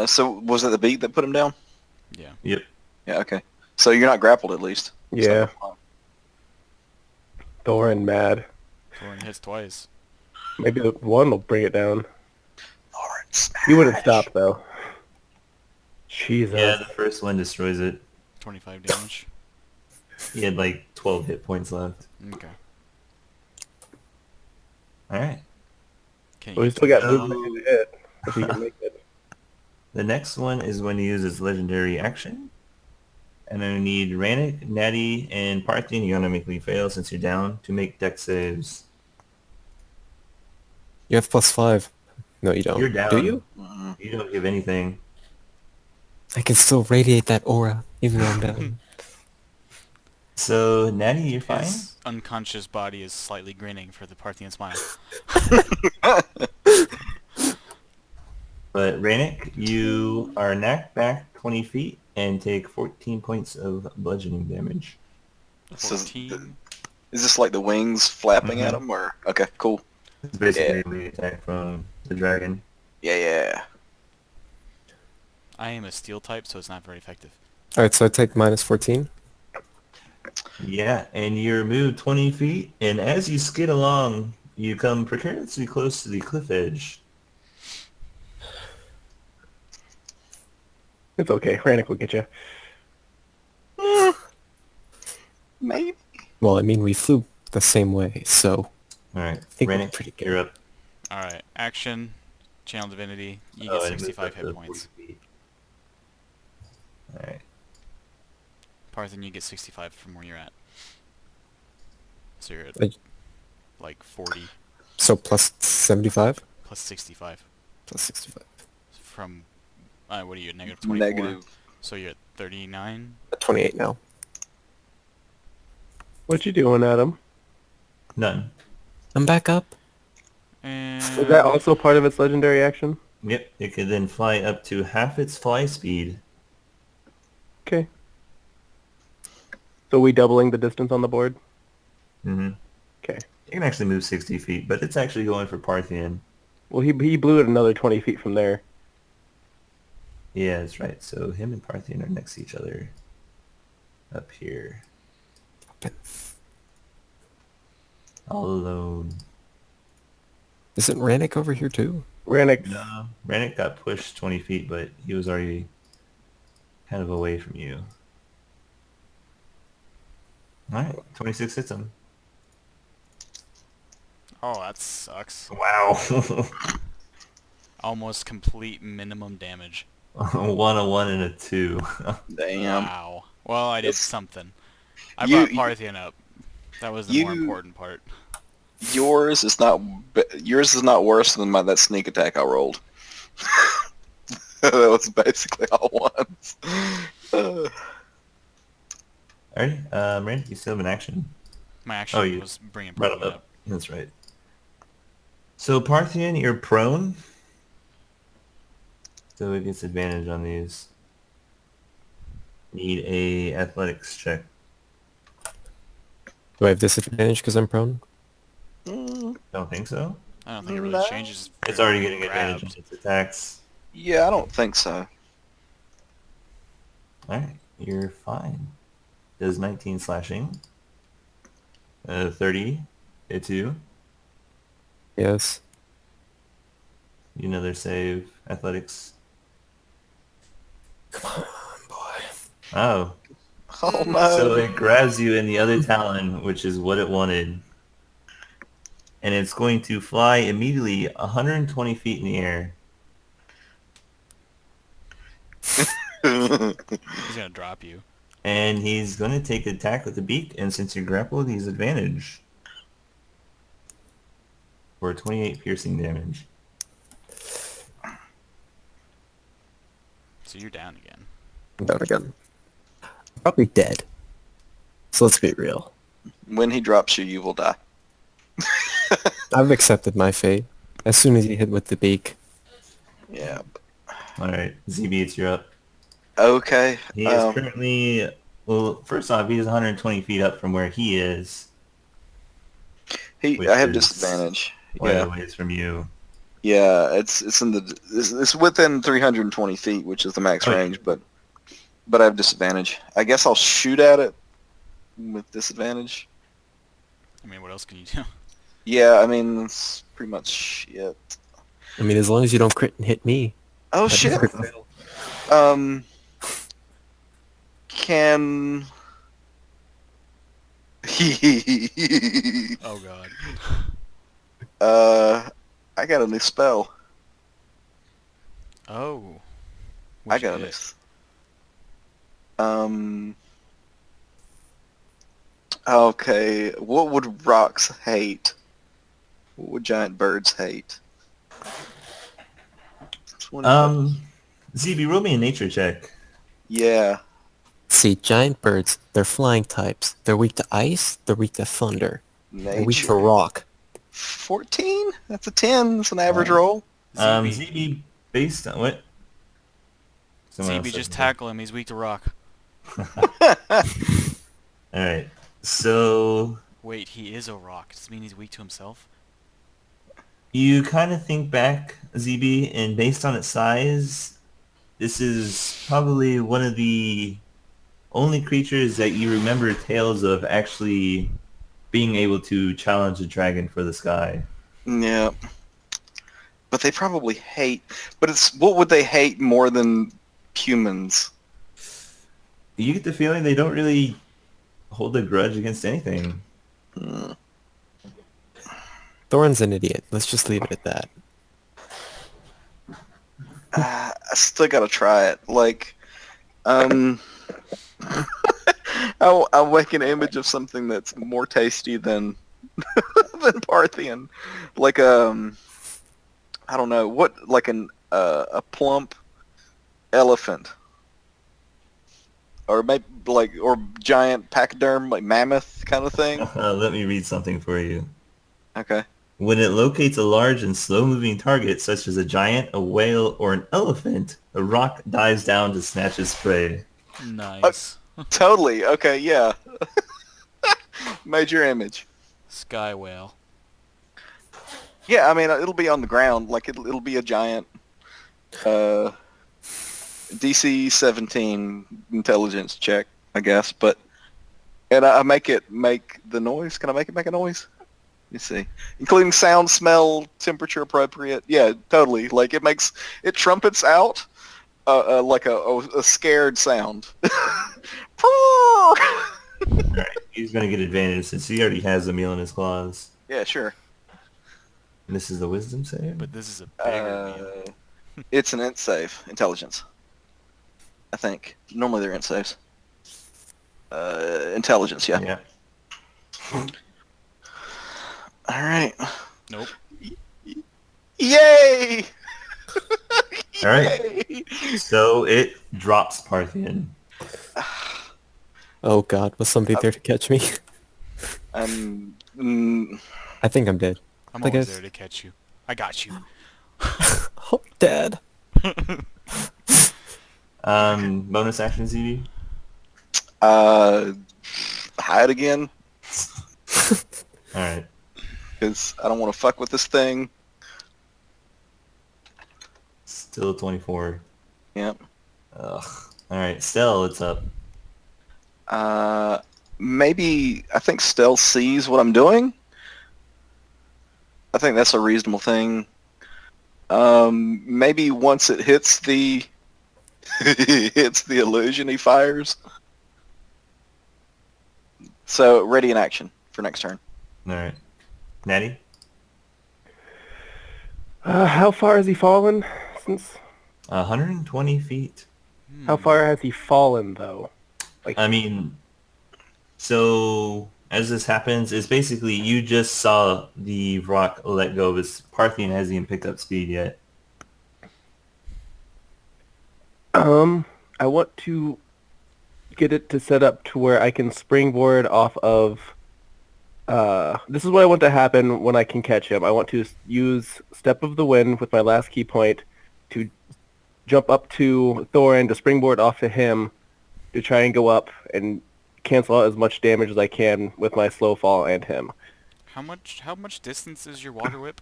So was it the beat that put him down? to. Yeah. Yep. Yeah. Okay. So you're not grappled at least. Yeah. So, Thorin mad. Thorn hits twice. Maybe the one will bring it down. Lawrence. He wouldn't stop, though. Jesus. Yeah, the first one destroys it. 25 damage. He had like 12 hit points left. Okay. Alright. Can Well, you he's still got to movement to hit, if he can make it. The next one is when he uses legendary action. And I need Rannick, Natty, and Parthian. You're going to make me fail since you're down to make dex saves. You have +5. No, you don't. You're down. Do you? You don't give anything. I can still radiate that aura, even though I'm down. So, Natty, you're fine? His unconscious body is slightly grinning for the Parthian smile. But Rannick, you are knocked back 20 feet and take 14 points of bludgeoning damage. So is 14. this like the wings flapping at Mhm. him, or okay, cool. It's basically a melee attack from the dragon. Yeah, yeah. I am a steel type, so it's not very effective. Alright, so I take -14. Yeah, and you're moved 20 feet, and as you skid along, you come precariously close to the cliff edge. It's okay. Rannick will get you. Maybe. Well, I mean, we flew the same way, so Alright, think we're Rannick, pretty good. you're up. Alright, action, channel divinity, you Oh, get it moved 65 up hit to points. 40 feet. Alright. Parthian, you get 65 from where you're at. So you're at Like- like 40 So +75? plus 65 +65. from, what are you, negative 24? Negative. So you're at 39? At 28 now. What you doing, Adam? None. I'm back up. And Is that also part of its legendary action? Yep, it could then fly up to half its fly speed. Okay. So we doubling the distance on the board? Mm-hmm. Okay. You can actually move 60 feet, but it's actually going for Parthian. Well, he blew it another 20 feet from there. Yeah, that's right. So him and Parthian are next to each other. Up here. Up in all alone. Isn't Rannick over here too? Rennick. No, Rannick got pushed 20 feet, but he was already kind of away from you. All right, 26 hits him. Oh, that sucks. Wow. Almost complete minimum damage. 1, a 1, and a 2. Damn. Wow. Well, I did It's- something. I You- brought Parthian up. That was the more you- important part. Yours is not worse than that sneak attack I rolled. That was basically all once. Alright, Randy, you still have an action. My action you was bringing Brought him Parthian up. That's right. So Parthian, you're prone. So it gets advantage on these. Need a athletics check. Do I have disadvantage because I'm prone? Don't think so. I don't think it really No. changes. It's already getting advantage Grabs. on its attacks. Yeah, I don't think so. Alright, you're fine. Does 19 slashing. 30. Hit 2. Yes. Another save. Athletics. Come on, boy. Oh. Oh no. So it grabs you in the other talon, which is what it wanted. And it's going to fly immediately 120 feet in the air. He's gonna drop you. And he's going to take an attack with the beak, and since you're grappled, he's advantage. For 28 piercing damage. So you're down again. I'm down again. Probably dead. So let's be real. When he drops you, you will die. I've accepted my fate. As soon as you hit with the beak. Yeah. Alright, ZB, you're up. Okay. He is currently... Well, first off, he's 120 feet up from where he is. Which I have is disadvantage. Quite Yeah. a ways from you. Yeah, it's within 320 feet, which is the max Oh, yeah. range, but I have disadvantage. I guess I'll shoot at it with disadvantage. I mean, what else can you do? Yeah, I mean that's pretty much it. I mean, as long as you don't crit and hit me. Oh That's shit. a crit fail. Can Oh god. I got a new spell. Oh. I What'd you got a new. get? Okay. What would rocks hate? What would giant birds hate? 20 ZB, roll me a nature check. Yeah. See, giant birds, they're flying types. They're weak to ice, they're weak to thunder. They're weak to Nature. rock. 14? That's a 10. That's an average Wow. roll. ZB, based on what? Someone else CB, said just that. tackle him. He's weak to rock. Alright, so Wait, he is a rock. Does this mean he's weak to himself? you kind of think back, ZB, and based on its size, this is probably one of the only creatures that you remember tales of actually being able to challenge a dragon for the sky. Yeah. But they probably hate. But it's what would they hate more than humans? You get the feeling they don't really hold a grudge against anything. Thorin's an idiot. Let's just leave it at that. I still gotta try it. Like, I'll make an image of something that's more tasty than than Parthian. Like I don't know what, like a plump elephant, or maybe or giant pachyderm, like mammoth kind of thing. Let me read something for you. Okay. When it locates a large and slow-moving target, such as a giant, a whale, or an elephant, a rock dives down to snatch its prey. Nice. Totally. Okay. Yeah. Major image. Sky whale. Yeah, I mean, it'll be on the ground. Like, it'll be a giant DC 17 intelligence check, I guess. But, and I make the noise. Can I make it make a noise? You see, including sound, smell, temperature appropriate. Yeah, totally. Like it trumpets out like a scared sound. Alright, he's gonna get advantage since he already has a meal in his claws. Yeah, sure. And this is the wisdom save? But this is a bigger meal. It's an int save, intelligence. I think normally they're int saves. Intelligence, yeah. Yeah. All right. Nope. Yay! Alright. Yay! So it drops Parthian. Oh God, was somebody there to catch me? I'm. I think I'm dead. I'm Bye, always guys. there to catch you. I got you. Oh, Dad. Bonus action, ZD? Hide again, Alright. because I don't want to fuck with this thing. Still 24. Yep. Ugh. Alright, Stell, it's up. Maybe I think Stealth sees what I'm doing. I think that's a reasonable thing. Maybe once it hits the hits the illusion, he fires. So ready in action for next turn. Alright. Natty? How far has he fallen since? 120 feet. How far has he fallen though? I mean, so as this happens, it's basically you just saw the rock let go, but Parthian hasn't even picked up speed yet. I want to get it to set up to where I can springboard off of. This is what I want to happen when I can catch him. I want to use Step of the Wind with my last key point to jump up to Thorin to springboard off to him to try and go up and cancel out as much damage as I can with my slow fall and him. How much distance is your water whip?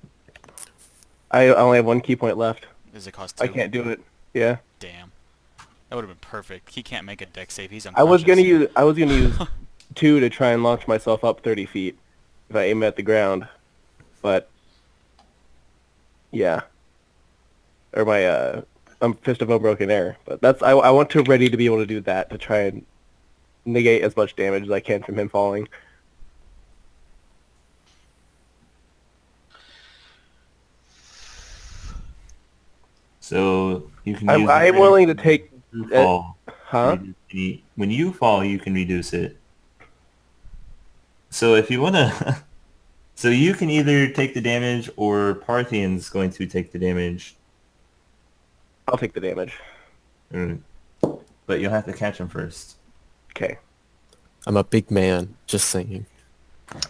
I only have one key point left. Does it cost 2? I can't do it. Yeah. Damn. That would have been perfect. He can't make a deck save. He's I was unconscious. gonna use 2 to try and launch myself up 30 feet if I aim at the ground, but yeah, or my Fist of Unbroken Air. But that's I want to ready to be able to do that to try and negate as much damage as I can from him falling. So you can. I'm willing to take. Fall. Huh? When you fall, you can reduce it. So if you wanna, so you can either take the damage or Parthian's going to take the damage. I'll take the damage. But you'll have to catch him first. Okay. I'm a big man, just saying. All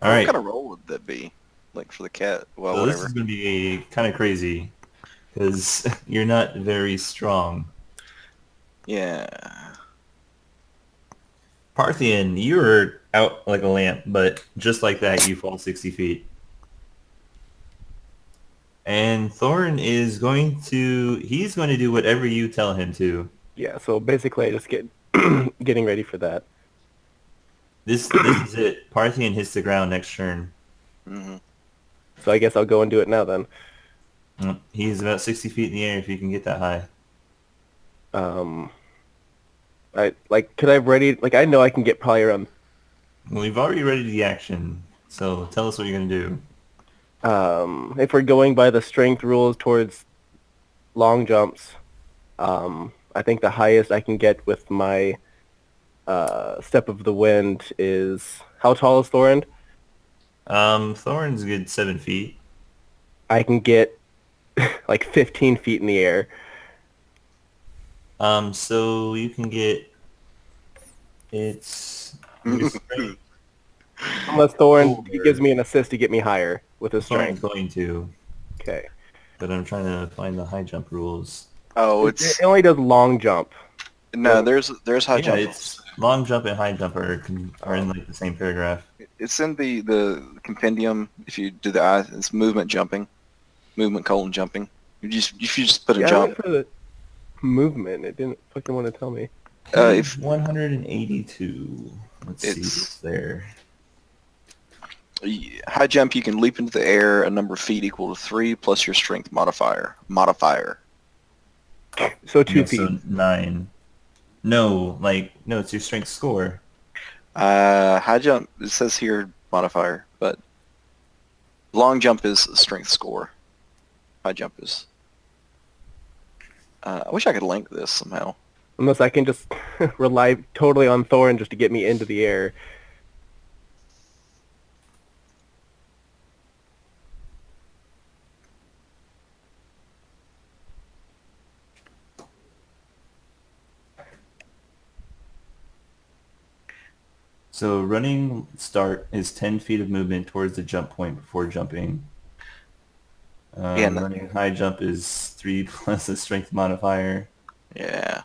right. What kind of roll would that be? Like for the cat? Well, So this whatever. is going to be kind of crazy because you're not very strong. Yeah. Parthian, you're out like a lamp, but just like that, you fall 60 feet. And Thorn is he's going to do whatever you tell him to. Yeah. So basically, I just get getting ready for that. This is it. Parthian hits the ground next turn. Hmm. So I guess I'll go and do it now then. He's about 60 feet in the air if you can get that high. Could I ready? Like, I know I can get probably around. Well, we've already ready the action, so tell us what you're going to do. If we're going by the strength rules towards long jumps, I think the highest I can get with my Step of the Wind is, how tall is Thorin? Thorn's a good 7 feet. I can get like 15 feet in the air. So you can get it's your strength. Unless Thorin he gives me an assist to get me higher with his Thorn's strength. going to, Okay. but I'm trying to find the high jump rules. Oh, It it's only does long jump. no. There's high Yeah, jump. it's long jump and high jump are in like the same paragraph. It's in the compendium. If you do the I, it's movement jumping, movement colon jumping. If you just put a Yeah, I jump. went for the movement. It didn't fucking want to tell me. If 182. Let's see It's- what's there. High jump, you can leap into the air a number of feet equal to 3 plus your strength modifier. So 2 No, feet. so 9. No, no, it's your strength score. High jump, it says here modifier, but long jump is strength score. High jump is... I wish I could link this somehow. Unless I can just rely totally on Thorin just to get me into the air. So running start is 10 feet of movement towards the jump point before jumping. Running high jump is 3 plus the strength modifier. Yeah.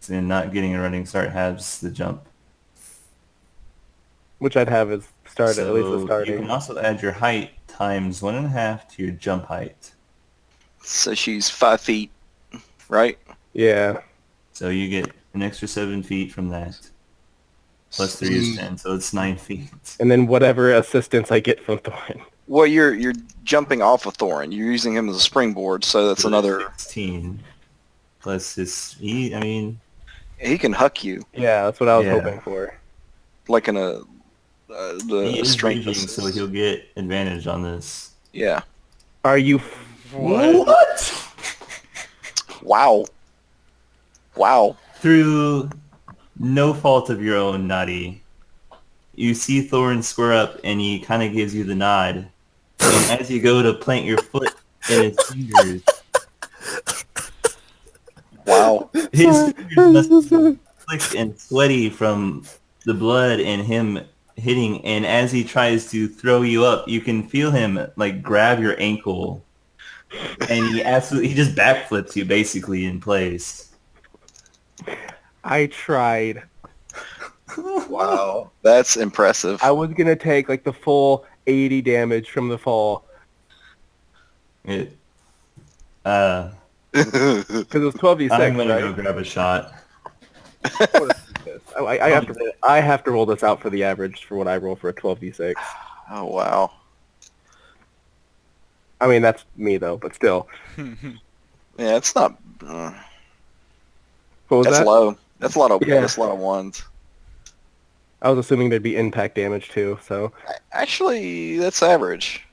And not getting a running start halves the jump. Which I'd have as start So at least the starting. you can also add your height times 1.5 to your jump height. So she's 5 feet, right? Yeah. So you get an extra 7 feet from that. Plus 3 is 10, so it's 9 feet. And then whatever assistance I get from Thorin. Well, you're jumping off of Thorin. You're using him as a springboard, so that's So another... 16. Plus his... He can huck you, Yeah, that's what I was Yeah. hoping for. like in a... he the is strength raging, so he'll get advantage on this. Yeah. Are you... What? Wow. Wow. Through no fault of your own, Naughty, you see Thorin square up and he kind of gives you the nod. And as you go to plant your foot in his fingers, Wow. his fingers must be slick and sweaty from the blood and him hitting. And as he tries to throw you up, you can feel him like grab your ankle. And he just backflips you basically in place. I tried. Wow. That's impressive. I was going to take like the full 80 damage from the fall. It, Because it was 12d6, I'm gonna right? go grab a shot. I have to roll this out for the average for what I roll for a 12d6. Oh, wow. I mean, that's me though, but still. Yeah, it's not... What was that's that? low. That's a lot of... Yeah. That's a lot of ones. I was assuming there'd be impact damage too, so. Actually, that's average.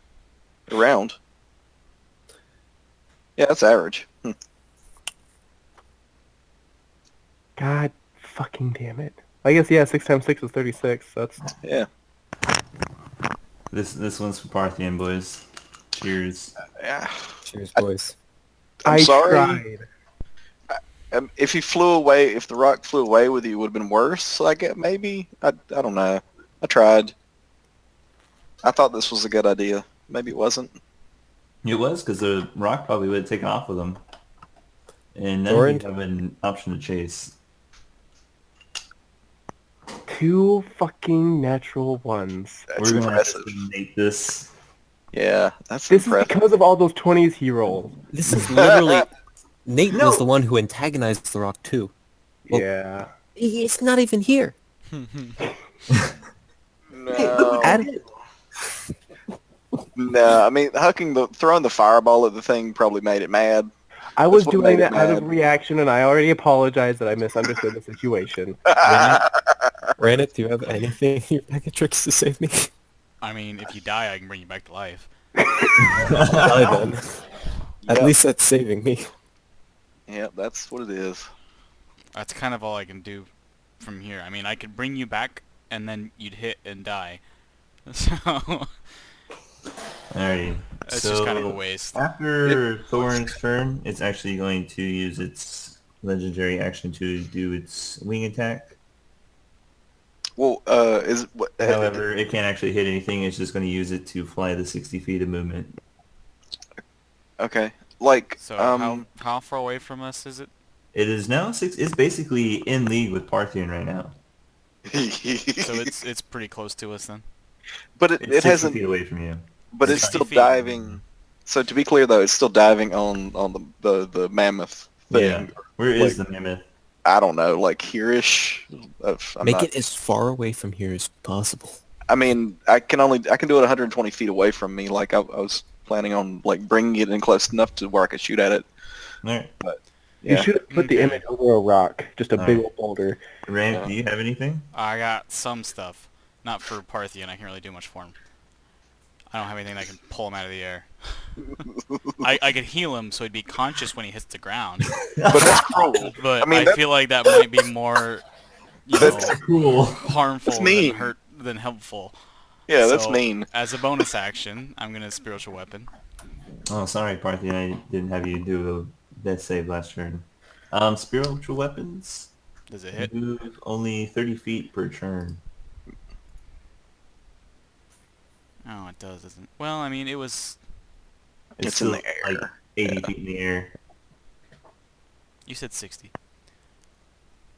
Around. Yeah, that's average. God fucking damn it. I guess, yeah, 6 times 6 is 36. That's... Yeah. This one's for Parthian, boys. Cheers. Yeah. Cheers, boys. I'm sorry. tried. If he flew away, if the rock flew away with you, it would have been worse. I guess maybe. I don't know. I tried. I thought this was a good idea. Maybe it wasn't. It was, because the rock probably would have taken off with him. And then Thorin? you have an option to chase. 2 fucking natural ones. That's We're going to have impressive. to make this. Yeah, that's This is impressive. because of all those 20s he rolled. This is literally... Nate was the one who antagonized the rock too. Well- Yeah. He's not even here. No. Add- No, I mean, throwing the fireball at the thing probably made it mad. I was what doing made that it out of mad. reaction, and I already apologized that I misunderstood the situation. Ranit, do you have anything in your bag of tricks to save me? I mean, if you die, I can bring you back to life. Die then. At Yep. least that's saving me. Yeah, that's what it is. That's kind of all I can do from here. I mean, I could bring you back, and then you'd hit and die. So, Alrighty. it's So just kind of a waste. after Thorin's turn, it's actually going to use its legendary action to do its wing attack. Well, is what? However, it can't actually hit anything. It's just going to use it to fly the 60 feet of movement. Okay, like So, how far away from us is it? It is now It's basically in league with Parthian right now. So it's pretty close to us then. but It's it 60 hasn't. feet away from you. But it's 60 still feet. diving. So to be clear, though, it's still diving on the mammoth thing. Yeah. Where is the mammoth? I don't know, like here-ish. Make it as far away from here as possible. I mean, I can do it 120 feet away from me. Like I was planning on like bringing it in close enough to where I could shoot at it. All right. You Yeah. should have put the Okay. image over a rock, just a big Alright. old boulder. Rank, do you have anything? I got some stuff. Not for Parthian, I can't really do much for him. I don't have anything that can pull him out of the air. I could heal him so he'd be conscious when he hits the ground. But that's cruel. But I mean, I feel like that might be more, That's Cool. harmful That's mean. than helpful. Yeah, that's So, mean. As a bonus action, I'm gonna spiritual weapon. Oh, sorry, Parthian. I didn't have you do a death save last turn. Spiritual weapons Does it hit? move only 30 feet per turn. Oh, it does, doesn't it? Well, I mean, it was... It's in still the air. like 80 feet in the air. You said 60.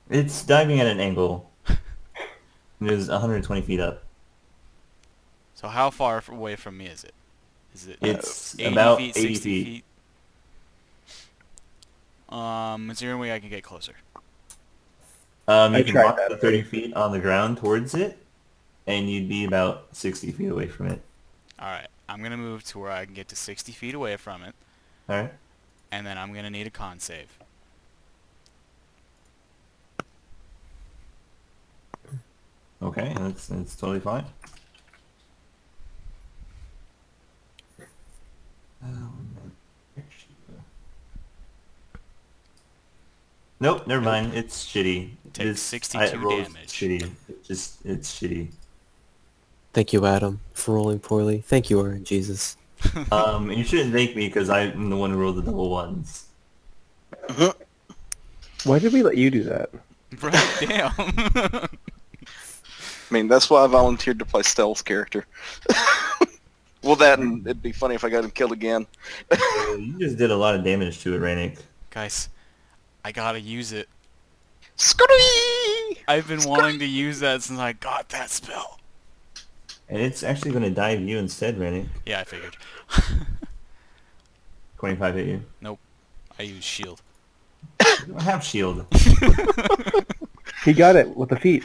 It's diving at an angle. It is 120 feet up. So how far away from me is it? Is it It's 80 about feet, 80 60 feet. Is there any way I can get closer? You I can tried walk that the 30 feet on the ground towards it, and you'd be about 60 feet away from it. Alright, I'm gonna move to where I can get to 60 feet away from it, Alright? and then I'm gonna need a con save. Okay, that's totally fine. Nope, never mind. It's shitty. Takes This- 62 rolls damage. Shitty. It's shitty. Thank you, Adam, for rolling poorly. Thank you, Aaron Jesus. And you shouldn't thank me because I'm the one who rolled the double ones. Why did we let you do that? Right, damn. I mean, that's why I volunteered to play stealth character. Well, that and it'd be funny if I got him killed again. You just did a lot of damage to it, Ranik. Guys, I gotta use it. Scooty! I've been wanting to use that since I got that spell. And it's actually going to dive you instead, Ranik. Yeah, I figured. 25 hit you. Nope. I use shield. You don't have shield. He got it with the feet.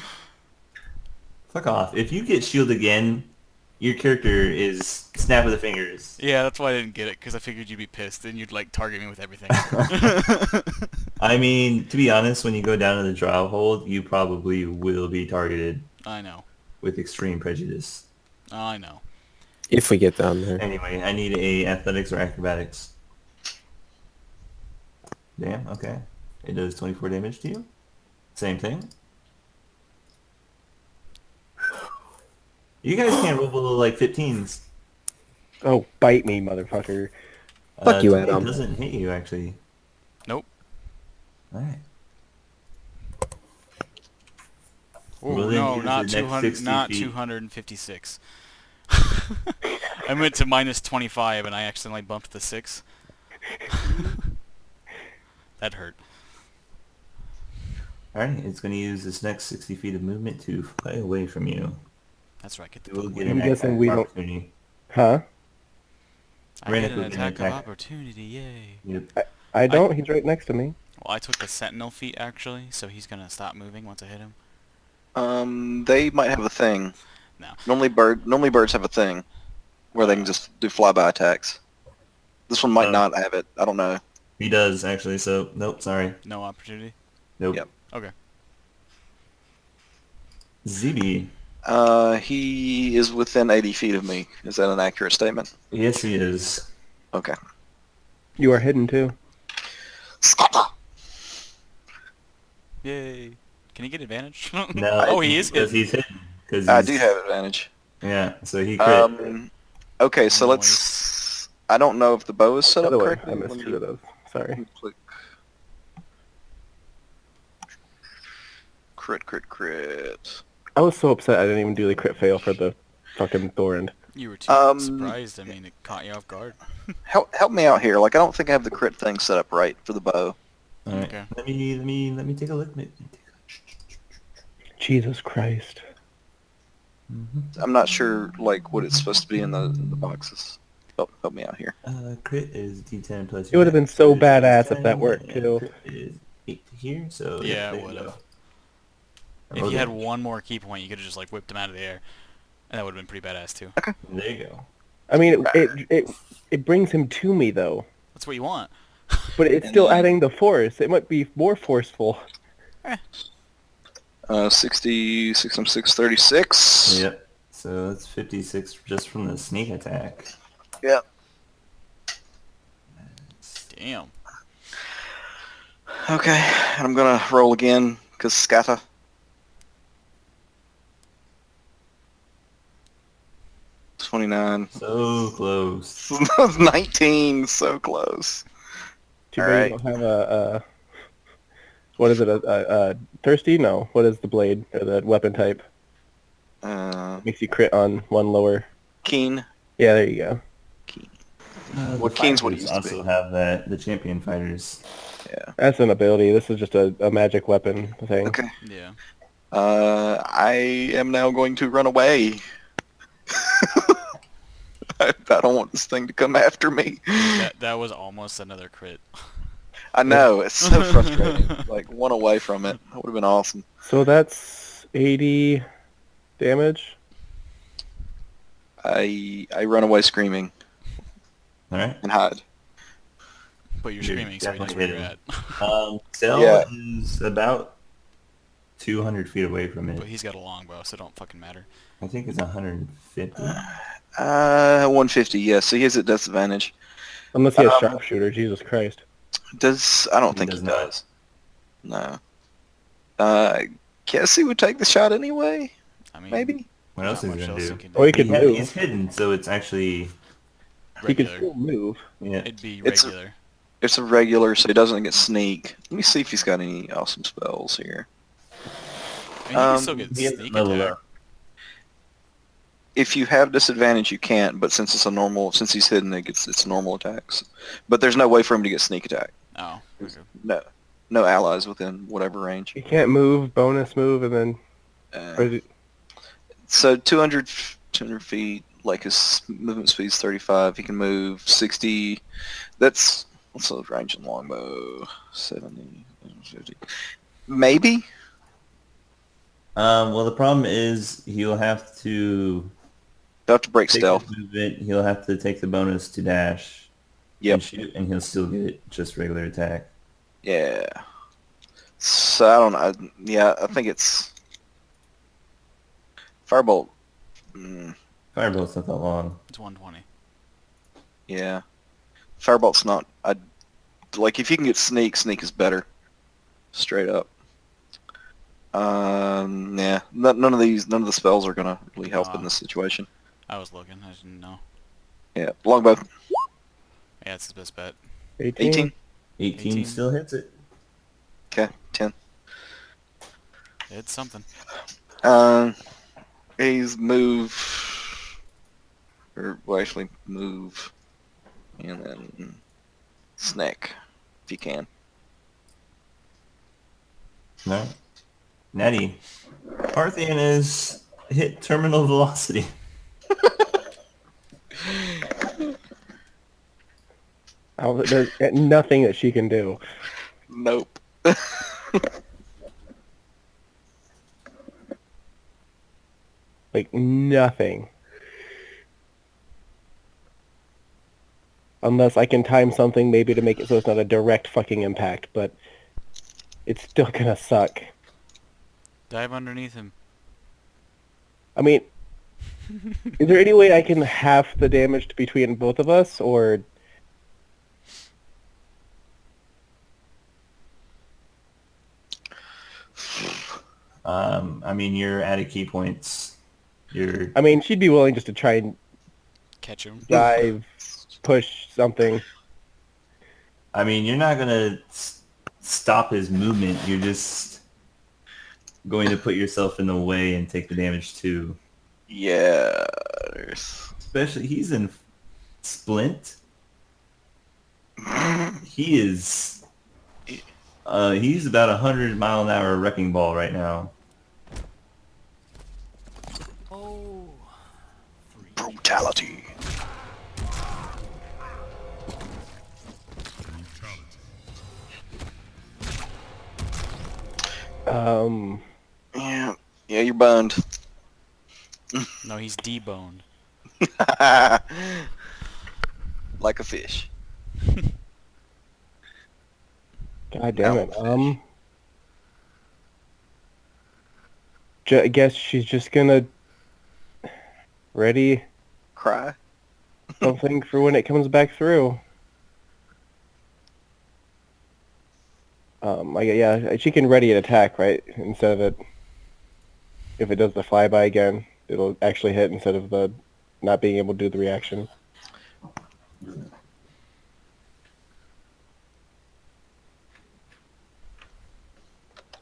Fuck off. If you get shield again, your character is snap of the fingers. Yeah, that's why I didn't get it, because I figured you'd be pissed and you'd, like, target me with everything. I mean, to be honest, when you go down to the trial hold, you probably will be targeted I know. with extreme prejudice. I know. If we get down there. Anyway, I need a athletics or acrobatics. Damn, okay. It does 24 damage to you. Same thing. You guys can't roll below like 15s. Oh, bite me, motherfucker. Fuck you, 20 Adam. doesn't hit you, actually. Nope. Alright. Ooh, Well, then no, use not the next 200, 60 not feet. 256. I went to minus 25 and I accidentally bumped the 6. That hurt. Alright, it's going to use this next 60 feet of movement to fly away from you. That's right. Get the You will fuck get away. an I'm guessing attack we don't- opportunity. Huh? I Rennick get an was gonna attack of attack. opportunity. Yay. Yep. I don't. He's right next to me. Well, I took the sentinel feat actually, so he's gonna stop moving once I hit him. They might have a thing. No. Normally birds have a thing where they can just do flyby attacks. This one might not have it. I don't know. He does, actually, so... Nope, sorry. No opportunity. Nope. Yep. Okay. ZB. He is within 80 feet of me. Is that an accurate statement? Yes, he is. Okay. You are hidden too. Yay. Can he get advantage? No, Oh, he is because hidden. he's hidden. Cause I he's- do have advantage. Yeah, so he crit. Okay, so Nice. let's... I don't know if the bow is set By up the way, correctly. I missed Let me- two of those. Sorry. Click. Crit. I was so upset I didn't even do the crit fail for the fucking Thorn. You were too surprised. I mean, it caught you off guard. Help me out here. Like, I don't think I have the crit thing set up right for the bow. Alright, Okay. let me take a look. Jesus Christ. I'm not sure, like, what it's supposed to be in the boxes. Help me out here. Crit is D10 plus... It would have been so your average badass is if that 10, worked, and too. crit is 8 here, so... Yeah, there it you would go. have. If Okay. you had one more key point, you could have just like whipped him out of the air. And that would have been pretty badass too. There you go. I mean, it brings him to me though, That's what you want. but it's still adding the force. It might be more forceful. 60, 6 and 6, 36. Yep. So that's 56 just from the sneak attack. Yep. Damn. Okay, and I'm gonna roll again because scatter. $29. So close. 19, so close. Too All bad right. you don't have a what is it? A thirsty? No. What is the blade or the weapon type? Makes you crit on one lower. Keen. Yeah, there you go. What The Keen's what it fighters used to be. also have that. The champion fighters. Yeah. That's an ability. This is just a magic weapon thing. Okay. Yeah. I am now going to run away. I don't want this thing to come after me. That was almost another crit. I know, it's so frustrating. Like, one away from it. That would have been awesome. So that's 80 damage. I run away screaming All right. and hide. But you're You're screaming, so he knows definitely where you're hitting. at. Cell Yeah. is about 200 feet away from But it. he's got a longbow, so it don't fucking matter. I think it's 150. 150, yes. So he has a disadvantage. Unless he has sharpshooter. Jesus Christ. I don't He think does he not. does. No. Guess he would take the shot anyway? I mean, Maybe? What else not is he much gonna else do? he can Or he do. could move. He's hidden, so it's actually He can Regular. still move. yeah. It'd be It's- regular. It's a regular, so he doesn't get sneak. Let me see if he's got any awesome spells here. I mean, you can still get he hasn't sneak leveled attack. up. If you have disadvantage, you can't, but since since he's hidden, it's normal attacks. But there's no way for him to get sneak attack. Oh. Okay. No allies within whatever range. He can't move, bonus move, and then... or is it, So 200 feet, like his movement speed is 35. He can move 60. What's the range in longbow? 70, 50. Maybe? Well, the problem is he'll have to They'll have to break take stealth. his movement. He'll have to take the bonus to dash. Yep. And shoot, and he'll still get just regular attack. Yeah. So I don't know. Yeah, I think it's Firebolt. Firebolt's not that long. It's 120. Yeah. Firebolt's not. Like if you can get sneak is better. Straight up. Yeah. None of the spells are gonna really help in this situation. I was looking. I didn't know. Yeah. Longbow. Yeah, it's his best bet. 18? 18. 18 18. still hits it. Okay. 10. It's something. He's move, or well, actually move, and then snack, if you can. No. Natty. Parthian is hit terminal velocity. There's nothing that she can do. Nope. Like, nothing. Unless I can time something maybe to make it so it's not a direct fucking impact, but it's still gonna suck. Dive underneath him. I mean, is there any way I can half the damage between both of us, or... I mean, you're at a key points. You're I mean, she'd be willing just to try and Catch him. dive, push something. I mean, you're not gonna stop his movement. You're just going to put yourself in the way and take the damage too. Yeah. Especially, he's in splint. He is. He's about 100-mile-an-hour wrecking ball right now. Oh. Brutality. Um, Yeah. Yeah, you're boned. No, he's deboned. Like a fish. God damn it. Owlfish. I guess she's just gonna ready Cry. something for when it comes back through. Yeah, she can ready an attack, right? Instead of it, if it does the flyby again, it'll actually hit instead of the not being able to do the reaction.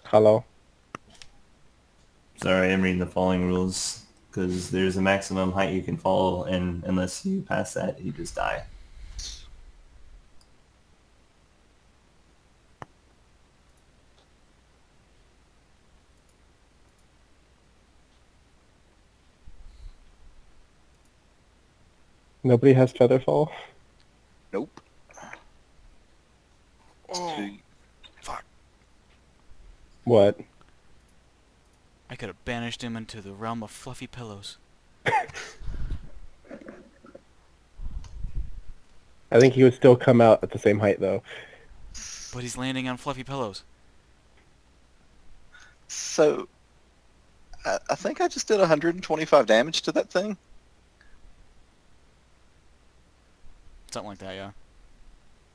Hello? Sorry, I'm reading the falling rules because there's a maximum height you can fall, and unless you pass that, you just die. Nobody has Featherfall? Nope. Oh, fuck. What? I could have banished him into the realm of fluffy pillows. I think he would still come out at the same height, though. But he's landing on fluffy pillows. So, I think I just did 125 damage to that thing. Something like that, yeah.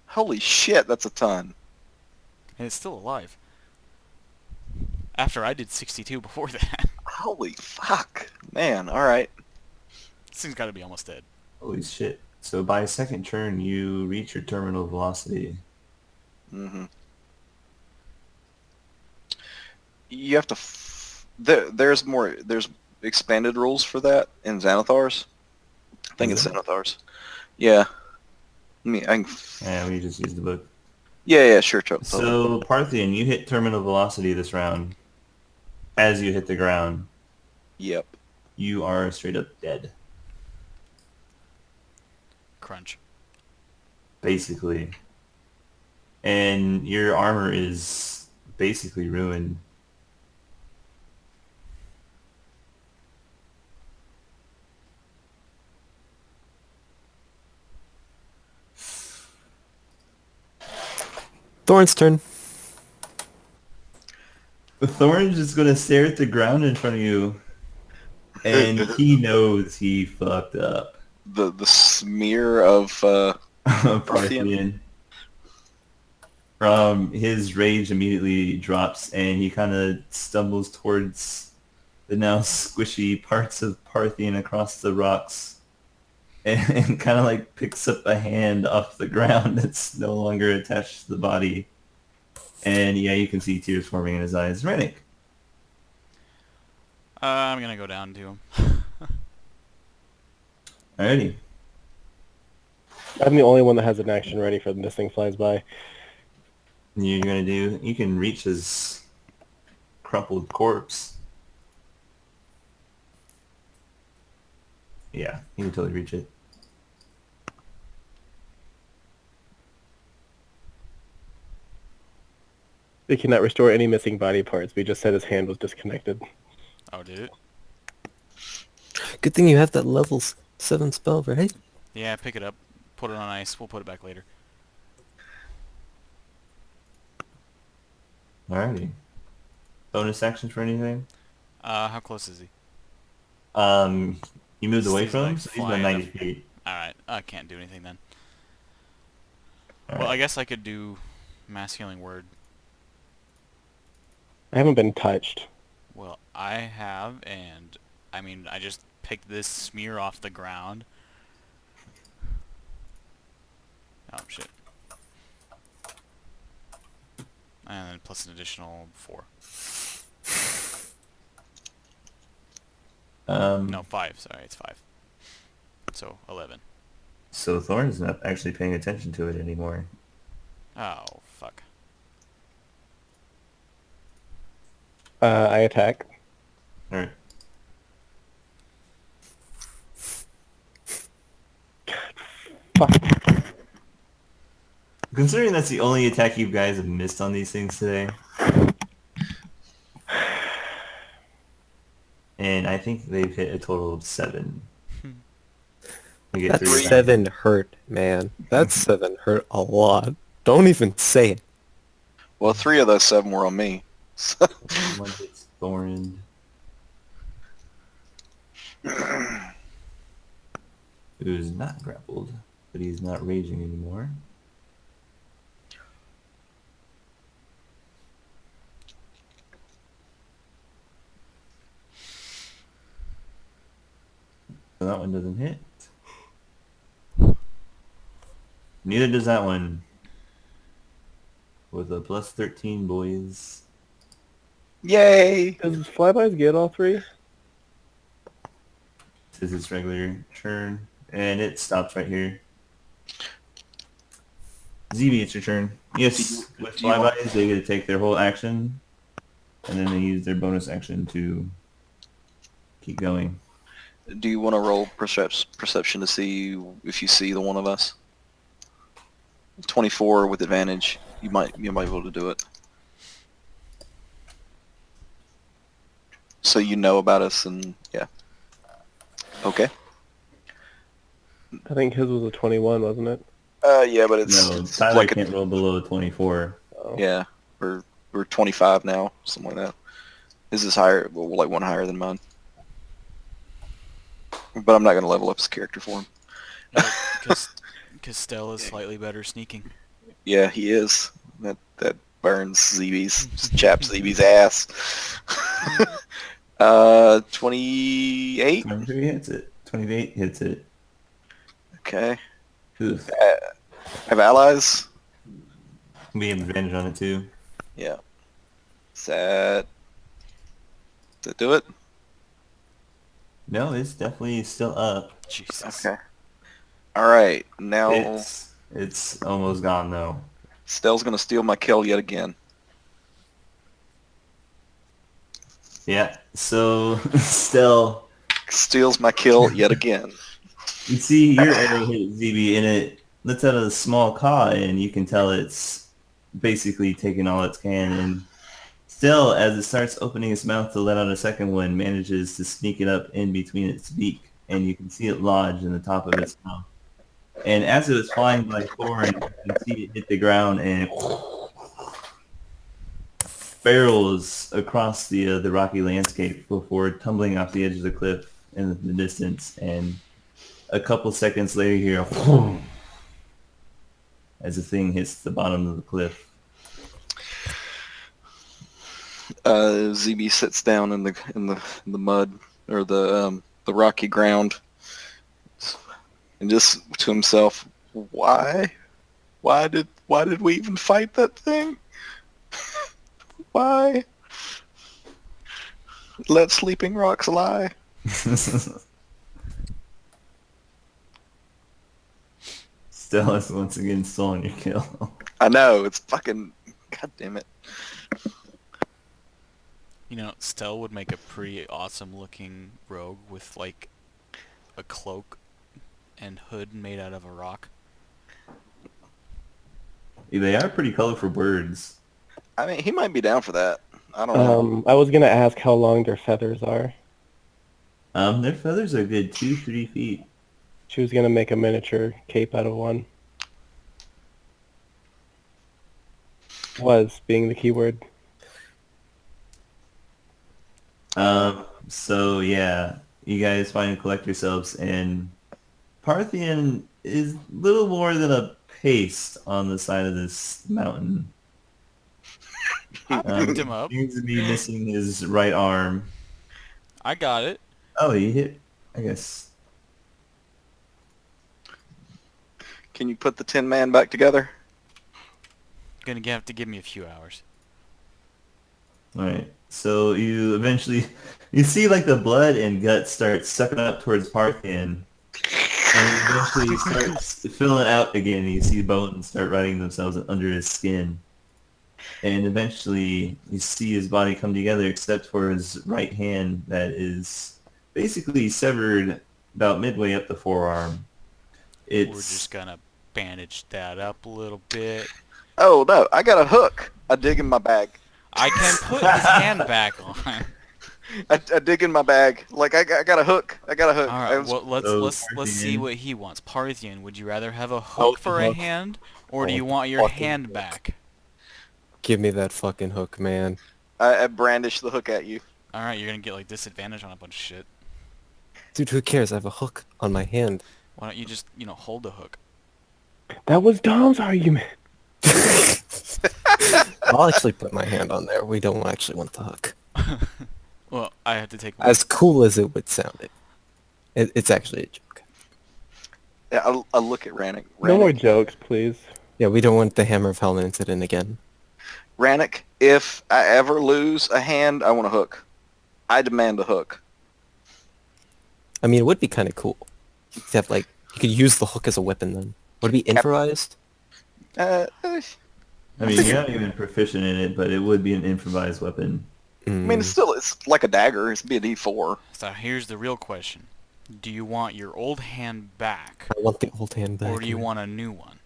Holy shit, that's a ton. And it's still alive. After I did 62 before that. Holy fuck. Man, alright. This thing's gotta be almost dead. Holy shit. So by second turn, you reach your terminal velocity. Mm-hmm. You have to... There's expanded rules for that in Xanathar's. I think Is it's there? Xanathar's. Yeah. Yeah, we just used the book. Yeah, sure. Totally. So, Parthian, you hit terminal velocity this round. As you hit the ground, Yep. you are straight up dead. Crunch. Basically. And your armor is basically ruined. Thorn's turn. The Thorn's just gonna stare at the ground in front of you, and he knows he fucked up. The smear of Parthian. Parthian. His rage immediately drops, and he kind of stumbles towards the now squishy parts of Parthian across the rocks, and kind of like picks up a hand off the ground that's no longer attached to the body. And yeah, you can see tears forming in his eyes. Rennick. I'm gonna go down to him. Alrighty. I'm the only one that has an action ready for when this thing flies by. You're gonna do. You can reach his crumpled corpse. Yeah, you can totally reach it. It cannot restore any missing body parts. We just said his hand was disconnected. Oh, did it? Good thing you have that level 7 spell, right? Yeah, pick it up. Put it on ice. We'll put it back later. Alrighty. Bonus actions for anything? How close is he? You moved away He's, from him, like, so he's about flying 90 up. feet. Alright, I can't do anything then. All Well, right. I guess I could do Mass Healing Word. I haven't been touched. Well, I have, and I mean, I just picked this smear off the ground. Oh, shit. And then plus an additional 4. No, 5. Sorry, it's 5. So, 11. So Thorn's not actually paying attention to it anymore. Oh, fuck. I attack. Alright. Fuck. Considering that's the only attack you guys have missed on these things today. And I think they've hit a total of 7. We get That's 3. 7 hurt, man. That's 7 hurt a lot. Don't even say it. Well, 3 of those 7 were on me. So, One hits Thorin. Who's not grappled, but he's not raging anymore. So that one doesn't hit. Neither does that one. With a plus 13, boys. yay! Does Flybys get all 3? This is its regular turn, and it stops right here. ZB, it's your turn. Yes, with do you want- flybys, they get to take their whole action, and then they use their bonus action to keep going. Do you want to roll perception to see if you see the one of us? 24 with advantage. You might be able to do it. So you know about us and yeah. Okay. I think his was a 21, wasn't it? Yeah, but it's, No, it's Tyler like can't roll below a 24. Oh. yeah, we're 25 now, something like that. His is higher, well, like one higher than mine. But I'm not gonna level up his character for him. Because Stell is slightly better sneaking. Yeah, he is. That burns chaps ZB's ass. 28. 23 hits it. 28 hits it. Okay. Oof. Have allies? We have advantage on it too. Yeah. Does that do it? No, it's definitely still up. Jesus. Okay. All right. Now It's almost gone though. Stell's gonna steal my kill yet again. Yeah. So still, Steals my kill yet again. you see your arrow hit ZB and it lets out a small caw, and you can tell it's basically taking all it can. And still, as it starts opening its mouth to let out a second one, manages to sneak it up in between its beak, and you can see it lodge in the top of its mouth. And as it was flying by Thorin, you can see it hit the ground and barrels across the rocky landscape before tumbling off the edge of the cliff in the distance. And a couple seconds later, you hear as the thing hits the bottom of the cliff. ZB sits down in the mud or the rocky ground, and just to himself, why did we even fight that thing? Why? Let sleeping rocks lie. Still has once again stolen your kill. I know, it's fucking, god damn it. You know, Stell would make a pretty awesome looking rogue with like a cloak and hood made out of a rock. They are pretty colorful birds. I mean, he might be down for that. I don't know. I was gonna ask how long their feathers are. Their feathers are good 2-3 feet. She was gonna make a miniature cape out of one. Was being the keyword. So yeah, you guys finally collect yourselves, and Parthian is little more than a paste on the side of this mountain. I picked him up. Seems to be missing his right arm. I got it. Oh, he hit, I guess. Can you put the Tin Man back together? Gonna have to give me a few hours. Alright, so you eventually, you see like the blood and guts start sucking up towards Parthian. And eventually he starts filling out again, and you see bones start writing themselves under his skin. And eventually you see his body come together except for his right hand that is basically severed about midway up the forearm. We're just gonna bandage that up a little bit. Oh no, I got a hook. I dig in my bag. I can put his hand back on. I dig in my bag. Like I got a hook. I got a hook. All I right. was, Well, let's So, let's see Parthian, what he wants. Parthian, would you rather have a I hook want the for a hook. hand, or I do you want the want your fucking hand hook. back? Give me that fucking hook, man. I brandish the hook at you. All right, you're gonna get like disadvantage on a bunch of shit. Dude, who cares? I have a hook on my hand. Why don't you just hold the hook? That was Dom's argument. I'll actually put my hand on there. We don't actually want the hook. Well, I have to take. As cool as it would sound, it's actually a joke. Yeah, I look at Rannick. No more Rannick, jokes, please. Yeah, we don't want the Hammer of Hell incident again. Rannick, if I ever lose a hand, I want a hook. I demand a hook. I mean, it would be kind of cool. Except, like, you could use the hook as a weapon then. Would it be improvised? Uh, I mean, you're not even proficient in it, but it would be an improvised weapon. I mean, it's like a dagger. It's be a D4. So here's the real question: do you want your old hand back, I want the old hand back. or do you man. want a new one?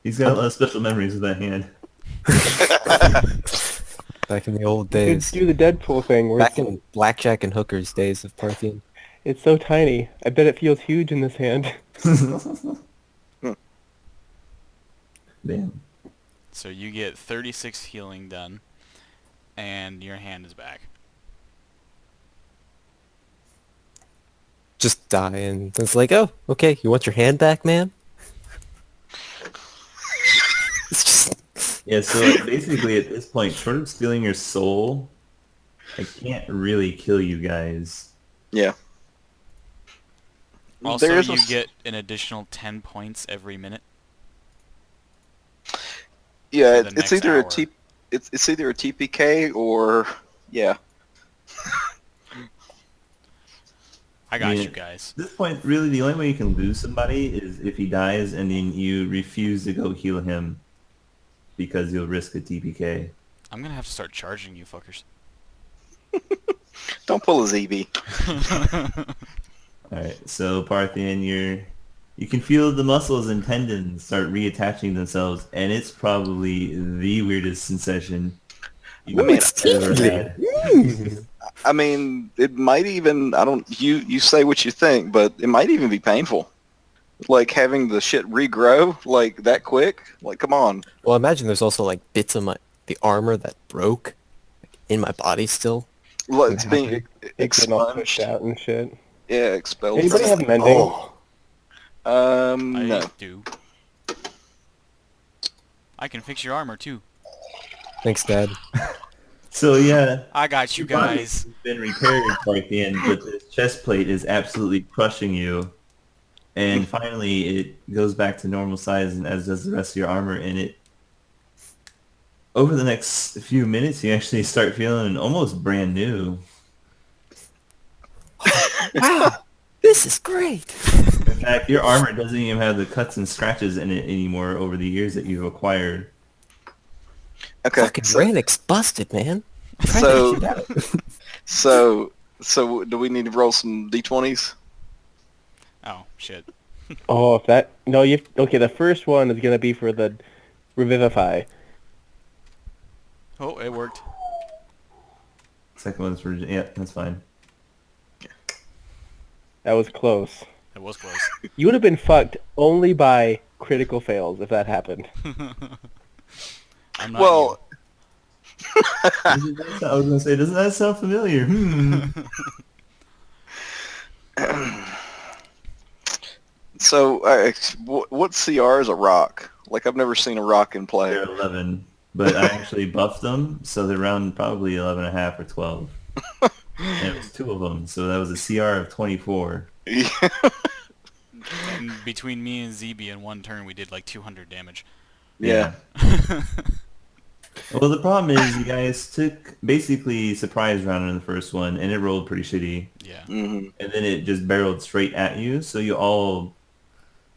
He's got a lot of special memories with that hand. Back in the old You could days. do the Deadpool thing where Back in Blackjack and Hooker's days of Parthian. it's so tiny. I bet it feels huge in this hand. Damn. So you get 36 healing done, and your hand is back. Just die, and it's like, oh, okay, you want your hand back, man? It's just... Yeah, so basically at this point, short of stealing your soul, I can't really kill you guys. Yeah. Also, There's you a- get an additional 10 points every minute. Yeah, for the it's next either hour. it's either a TPK or yeah. I got Yeah. you guys. At this point, really, the only way you can lose somebody is if he dies and then you refuse to go heal him because you'll risk a TPK. I'm gonna have to start charging you fuckers. Don't pull a ZB. Alright, so Parthian, you can feel the muscles and tendons start reattaching themselves, and it's probably the weirdest sensation you've I mean, ever had. I mean, it might even you say what you think, but it might even be painful. Like having the shit regrow like that quick. Like, come on. Well, imagine there's also, like, bits of the armor that broke like, in my body still. Well, it's being It's getting all pushed expunged. out and shit. Yeah, expelled. Anybody have mending? Oh. I No. do. I can fix your armor too. Thanks, Dad. So yeah, I got you your body guys. has been repaired, Parthian, but this chest plate is absolutely crushing you. And finally, it goes back to normal size, and as does the rest of your armor. And it, over the next few minutes, you actually start feeling almost brand new. Wow, this is great. In fact, your armor doesn't even have the cuts and scratches in it anymore over the years that you've acquired. Okay. Fucking Rannick's busted, man. Try So- that shit out. So do we need to roll some D20s? Oh shit. Oh, if that... No, okay, the first one is going to be for the Revivify. Oh, it worked. Second one's for yeah, that's fine. That was close. It was close. You would have been fucked only by critical fails if that happened. I'm not Well, I was gonna say, doesn't that sound familiar? so what CR is a rock? Like I've never seen a rock in play. They're 11, but I actually buffed them, so they're around probably 11 and a half or 12. And it was 2 of them, so that was a CR of 24. And between me and ZB in one turn, we did like 200 damage. Yeah. Well, the problem is you guys took basically surprise round in the first one, and it rolled pretty shitty. Yeah. hmm And then it just barreled straight at you, so you all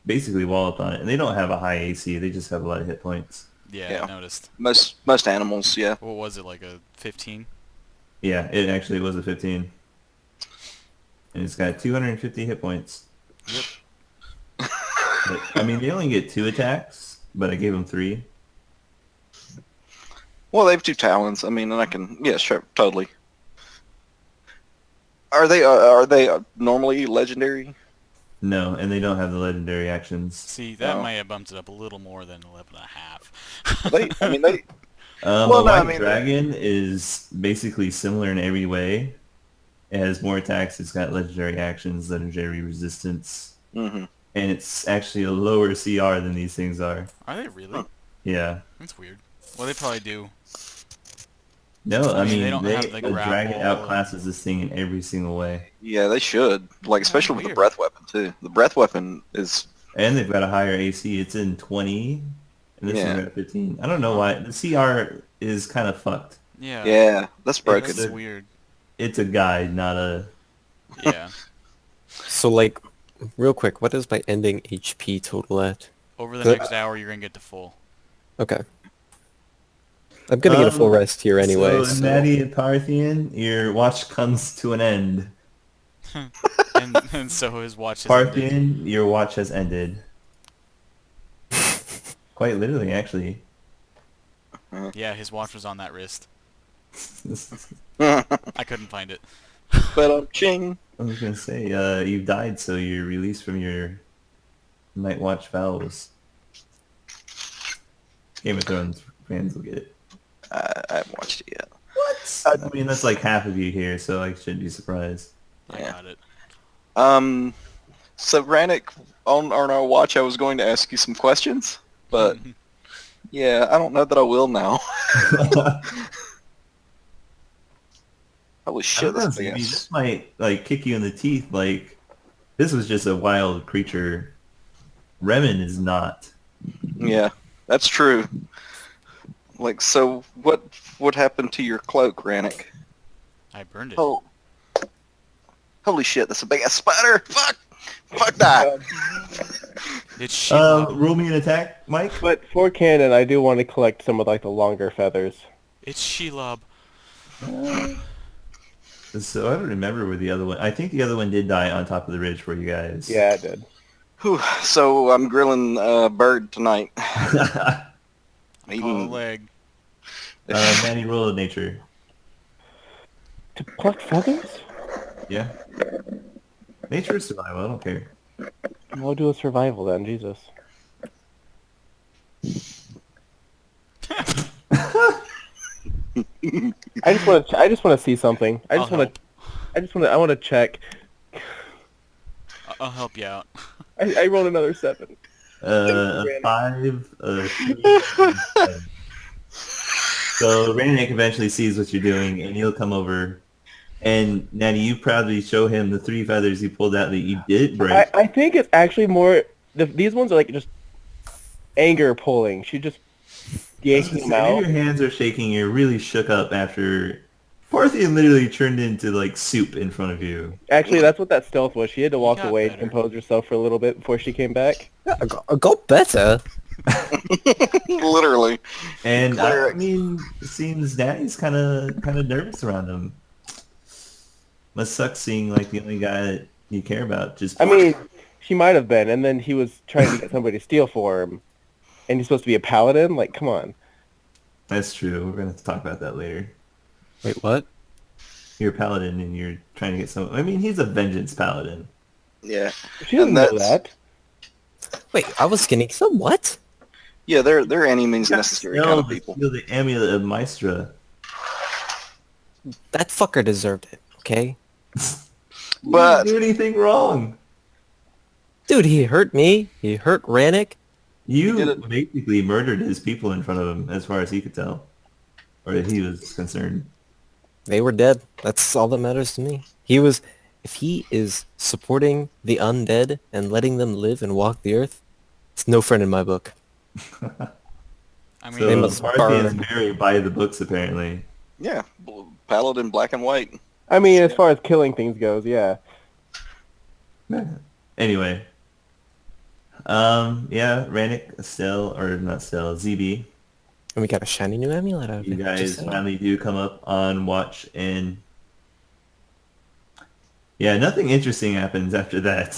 basically walloped on it. And they don't have a high AC, they just have a lot of hit points. Yeah, Yeah. I noticed. Most animals, yeah. What was it, like a 15? Yeah, it actually was a 15. And it's got 250 hit points. Yep. But, I mean, they only get 2 attacks, but I gave them 3. Well, they have 2 talons. I mean, and I can, yeah, sure, totally. Are they normally legendary? No, and they don't have the legendary actions. See, that Oh. might have bumped it up a little more than 11 and a half. I mean, they. A Well, no, I white mean, dragon is basically similar in every way. It has more attacks. It's got legendary actions, legendary resistance, hmm and it's actually a lower CR than these things are. Are they really? Yeah. That's weird. Well, they probably do. No, I I mean, they mean, don't have the a dragon grapple outclasses this thing in every single way. Yeah, they should. Like, Yeah, especially with the weird. breath weapon too. The breath weapon is. And they've got a higher AC. It's in 20, and this thing's Yeah. at 15. I don't know why. The CR is kind of fucked. Yeah. Yeah, that's broken. That's It's a- weird. It's a guide, not a... Yeah. So, like, real quick, what is my ending HP total at? Over the Good. next hour, you're gonna get to full. Okay. I'm gonna get a full rest here anyway, So, so... Natty and Parthian, your watch comes to an end. and so his watch has ended. Parthian, your watch has ended. Quite literally, actually. Yeah, his watch was on that wrist. But I couldn't find it. ching. I was gonna say, you've died, so you're released from your night watch vows. Game of Thrones fans will get it. I haven't watched it yet. I mean, that's like half of you here, so I shouldn't be surprised. I Yeah. got it. So Rannick, on our watch, I was going to ask you some questions, but yeah, I don't know that I will now. Holy I shit, don't know, that's big Ziggy, ass. this might like kick you in the teeth. Like, this was just a wild creature. Remen is not. Yeah, that's true. Like, so what happened to your cloak, Rannick? I burned it. Oh, holy shit, that's a big ass spider! Fuck that! It's Sheila. Roll me an attack, Mike. But for canon, I do want to collect some of like the longer feathers. It's Sheila. So I don't remember where the other one. I think the other one did die on top of the ridge for you guys. Yeah, I did. Whew, so I'm grilling bird tonight. Call a Eating- leg. Manny, roll of nature. To collect feathers? Yeah. Nature is survival. I don't care. I'll do a survival then. Jesus. I just want to. I just want to see something. I just I'll want to. I just want to. I want to check. I'll help you out. I rolled another 7. A 5, a 3, and a 7. So Rainick eventually sees what you're doing, and he'll come over. And Natty, you proudly show him the 3 feathers you pulled out that you did break. I think it's actually more. These ones are like just anger pulling. She just yanking them Maybe out. your hands are shaking. You're really shook up after Parthian literally turned into like soup in front of you. Actually, that's what that stealth was. She had to walk got away better. to compose herself for a little bit before she came back. I got better. Literally. And Cleric. I mean, it seems Natty's kind of nervous around him. Must suck seeing like the only guy that you care about just. I mean, she might have been, and then he was trying to get somebody to steal for him, and he's supposed to be a paladin. Like, come on. That's true. We're gonna have to talk about that later. Wait, what? You're a paladin and you're trying to get some. I mean, he's a vengeance paladin. Yeah. She doesn't And know that's- that. Wait, I was getting some what? Yeah, they're any means necessary kind of people. Steal the amulet of Maestra. That fucker deserved it, okay? But You didn't do anything wrong. Dude, he hurt me. He hurt Rannick. You did it. basically murdered his people in front of him, as far as he could tell, or that he was concerned. They were dead. That's all that matters to me. If he is supporting the undead and letting them live and walk the earth, it's no friend in my book. I mean, They So must Parthian's burn. very by the books, apparently. yeah, paladin black and white. I mean, as far as killing things goes, yeah. Anyway. Yeah, Rannick, Stell, or not Stell, ZB. And we got a shiny new amulet out of You it. guys Just saying. finally do come up on watch, and yeah, nothing interesting happens after that.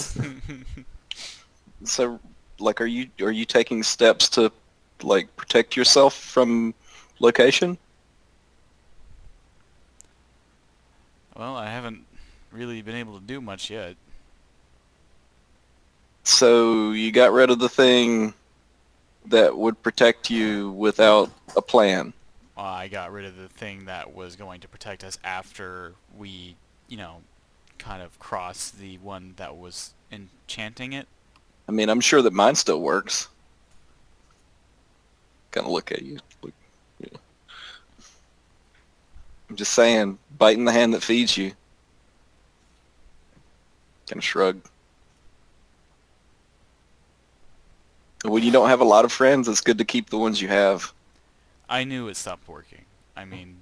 So, like, are you taking steps to, like, protect yourself from location? well, I haven't really been able to do much yet. So you got rid of the thing that would protect you without a plan. I got rid of the thing that was going to protect us after we, kind of crossed the one that was enchanting it. I mean, I'm sure that mine still works. Kind of look at you. Yeah. I'm just saying, biting the hand that feeds you. Kind of shrug. When you don't have a lot of friends, it's good to keep the ones you have. I knew it stopped working. I mean,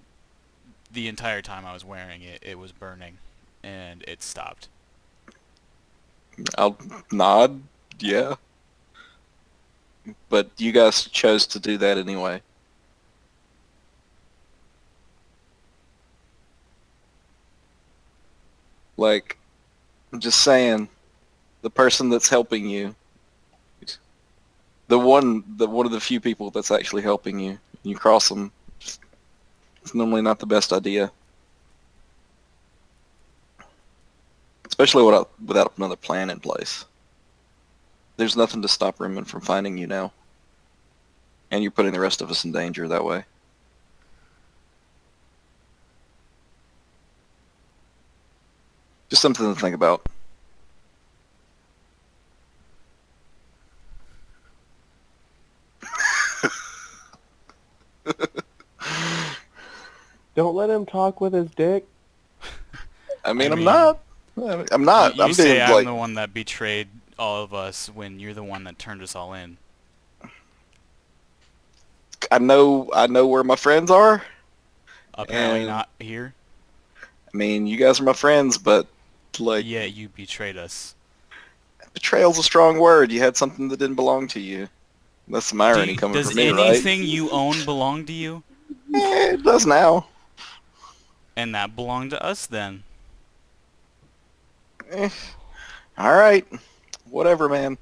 the entire time I was wearing it, it was burning, and it stopped. I'll nod, yeah. But you guys chose to do that anyway. Like, I'm just saying, the person that's helping you, one of the few people that's actually helping you, you cross them, it's normally not the best idea. Especially without another plan in place. There's nothing to stop Rimman from finding you now. And you're putting the rest of us in danger that way. Just something to think about. Don't let him talk with his dick. I mean, I'm mean, not. I'm not. You I'm say being I'm like, the one that betrayed all of us when you're the one that turned us all in. I know where my friends are. Apparently And- not here. I mean, you guys are my friends, but like, Yeah, you betrayed us. betrayal's a strong word. You had something that didn't belong to you. That's some irony coming Does from me, right? anything you own belong to you? It does now. And that belonged to us then. All right. Whatever, man.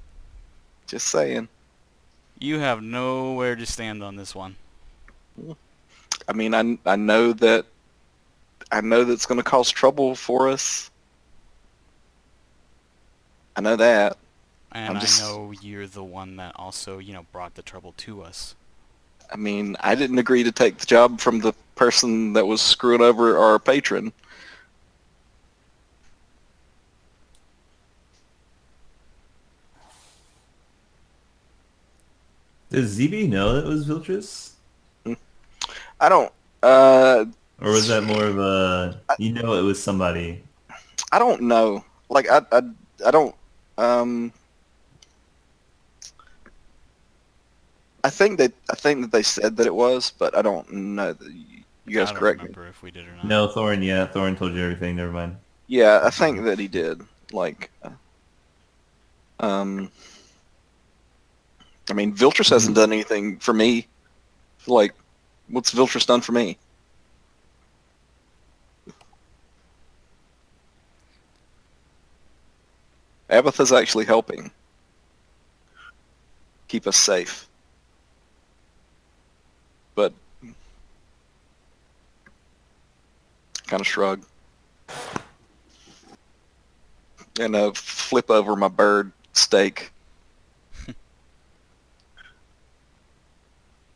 Just saying. You have nowhere to stand on this one. I mean, I know that it's going to cause trouble for us. I know that. And I know you're the one that also, brought the trouble to us. I mean, I didn't agree to take the job from the person that was screwing over our patron. Does ZB know that it was Viltrus? I don't. Or was that more of a, it was somebody? I don't know. Like I don't. I think that they said that it was, but I don't know. That you guys I don't correct me. remember if we did or not. No, Thorin, yeah. Thorin told you everything, never mind. Yeah, I think that he did. Like, I mean, Viltrus hasn't done anything for me. Like, what's Viltrus done for me? Abatha's actually helping keep us safe. But kind of shrug. And flip over my bird steak.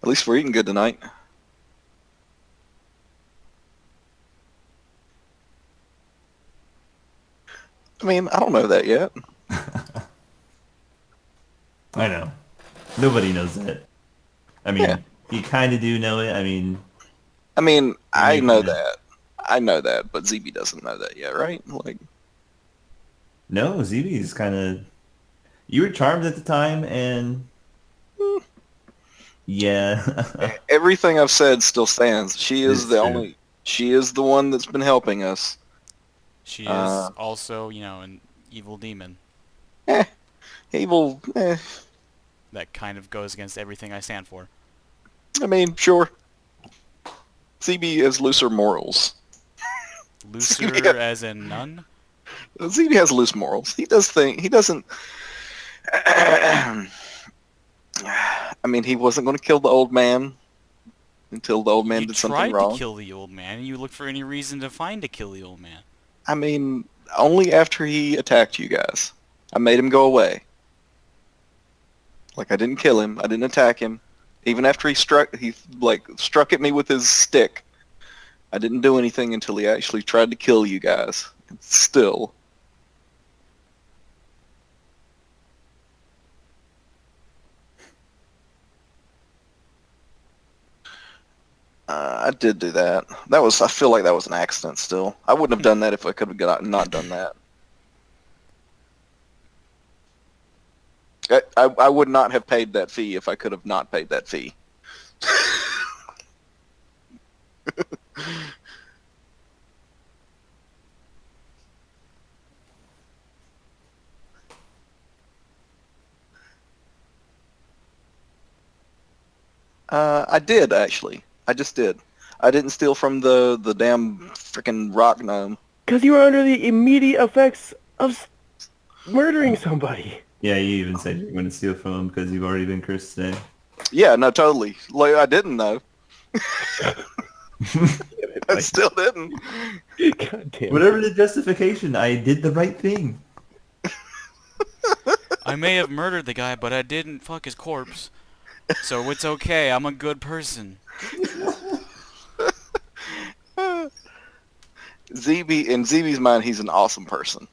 At least we're eating good tonight. I mean, I don't know that yet. I know. Nobody knows that. I mean, Yeah. you kind of do know it. I mean, I know Yeah. that. I know that, but ZB doesn't know that yet, right? Like, no, ZB is kind of... You were charmed at the time, and... Yeah. everything I've said still stands. She is It's the true. only. She is the one that's been helping us. She is also, an evil demon Evil. that kind of goes against everything I stand for. I mean, sure. ZB has looser morals. Looser Yeah. as in none? ZB has loose morals. He does think. He doesn't. I mean, he wasn't going to kill the old man until the old man You did something tried wrong. to kill the old man, and you looked for any reason to find to kill the old man. I mean, only after he attacked you guys. I made him go away. Like, I didn't kill him. I didn't attack him. Even after he struck at me with his stick. I didn't do anything until he actually tried to kill you guys. Still. I did do that. I feel like that was an accident still. I wouldn't have done that if I could have not done that. I would not have paid that fee if I could have not paid that fee. I did, actually. I just did. I didn't steal from the damn freaking rock gnome. Because you were under the immediate effects of murdering somebody. Yeah, you even said you were going to steal from him because you've already been cursed today. Yeah, no, totally. Like, I didn't, though. I still didn't. God damn. Whatever the justification, I did the right thing. I may have murdered the guy, but I didn't fuck his corpse. So it's okay, I'm a good person. ZB, in ZB's mind, he's an awesome person.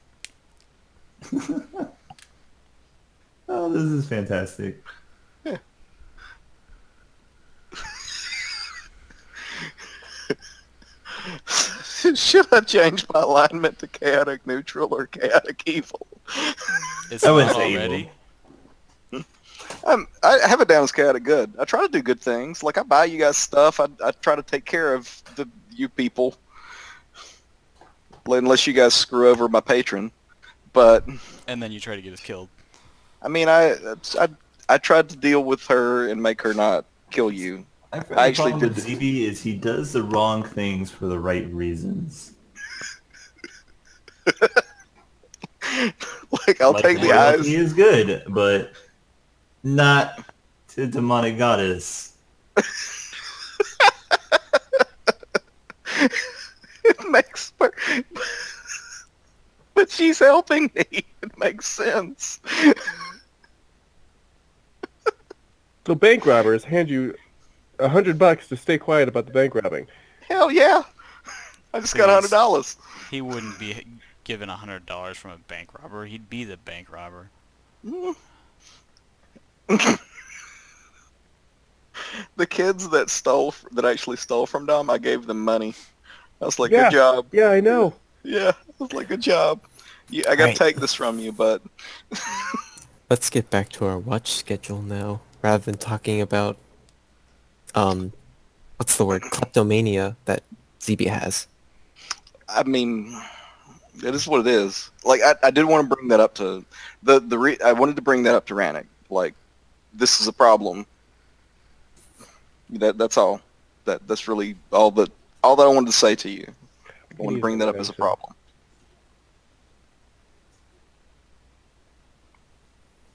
Oh, this is fantastic. Should I change my alignment to chaotic neutral or chaotic evil? It's I wouldn't not say already. I have it down as chaotic good. I try to do good things. Like, I buy you guys stuff. I try to take care of you people. Unless you guys screw over my patron. But, And then you try to get us killed. I mean, I tried to deal with her and make her not kill you. I I actually problem did with ZB is he does the wrong things for the right reasons. Like, I'll take the eyes. He is good, but not to demonic goddess. It makes her... But she's helping me. It makes sense. So bank robbers hand you $100 to stay quiet about the bank robbing. Hell yeah. I just got $100. He wouldn't be given $100 from a bank robber. He'd be the bank robber. The kids that actually stole from Dom, I gave them money. I was like, Yeah. good job. Yeah, I know. Yeah, I was like, good job. I gotta Right. take this from you, but Let's get back to our watch schedule now, rather than talking about, what's the word, kleptomania that ZB has. I mean, it is what it is. Like, I did want to bring that up to I wanted to bring that up to Rannick. Like, this is a problem. That's all. That's really all that I wanted to say to you. I want to bring that up as a problem.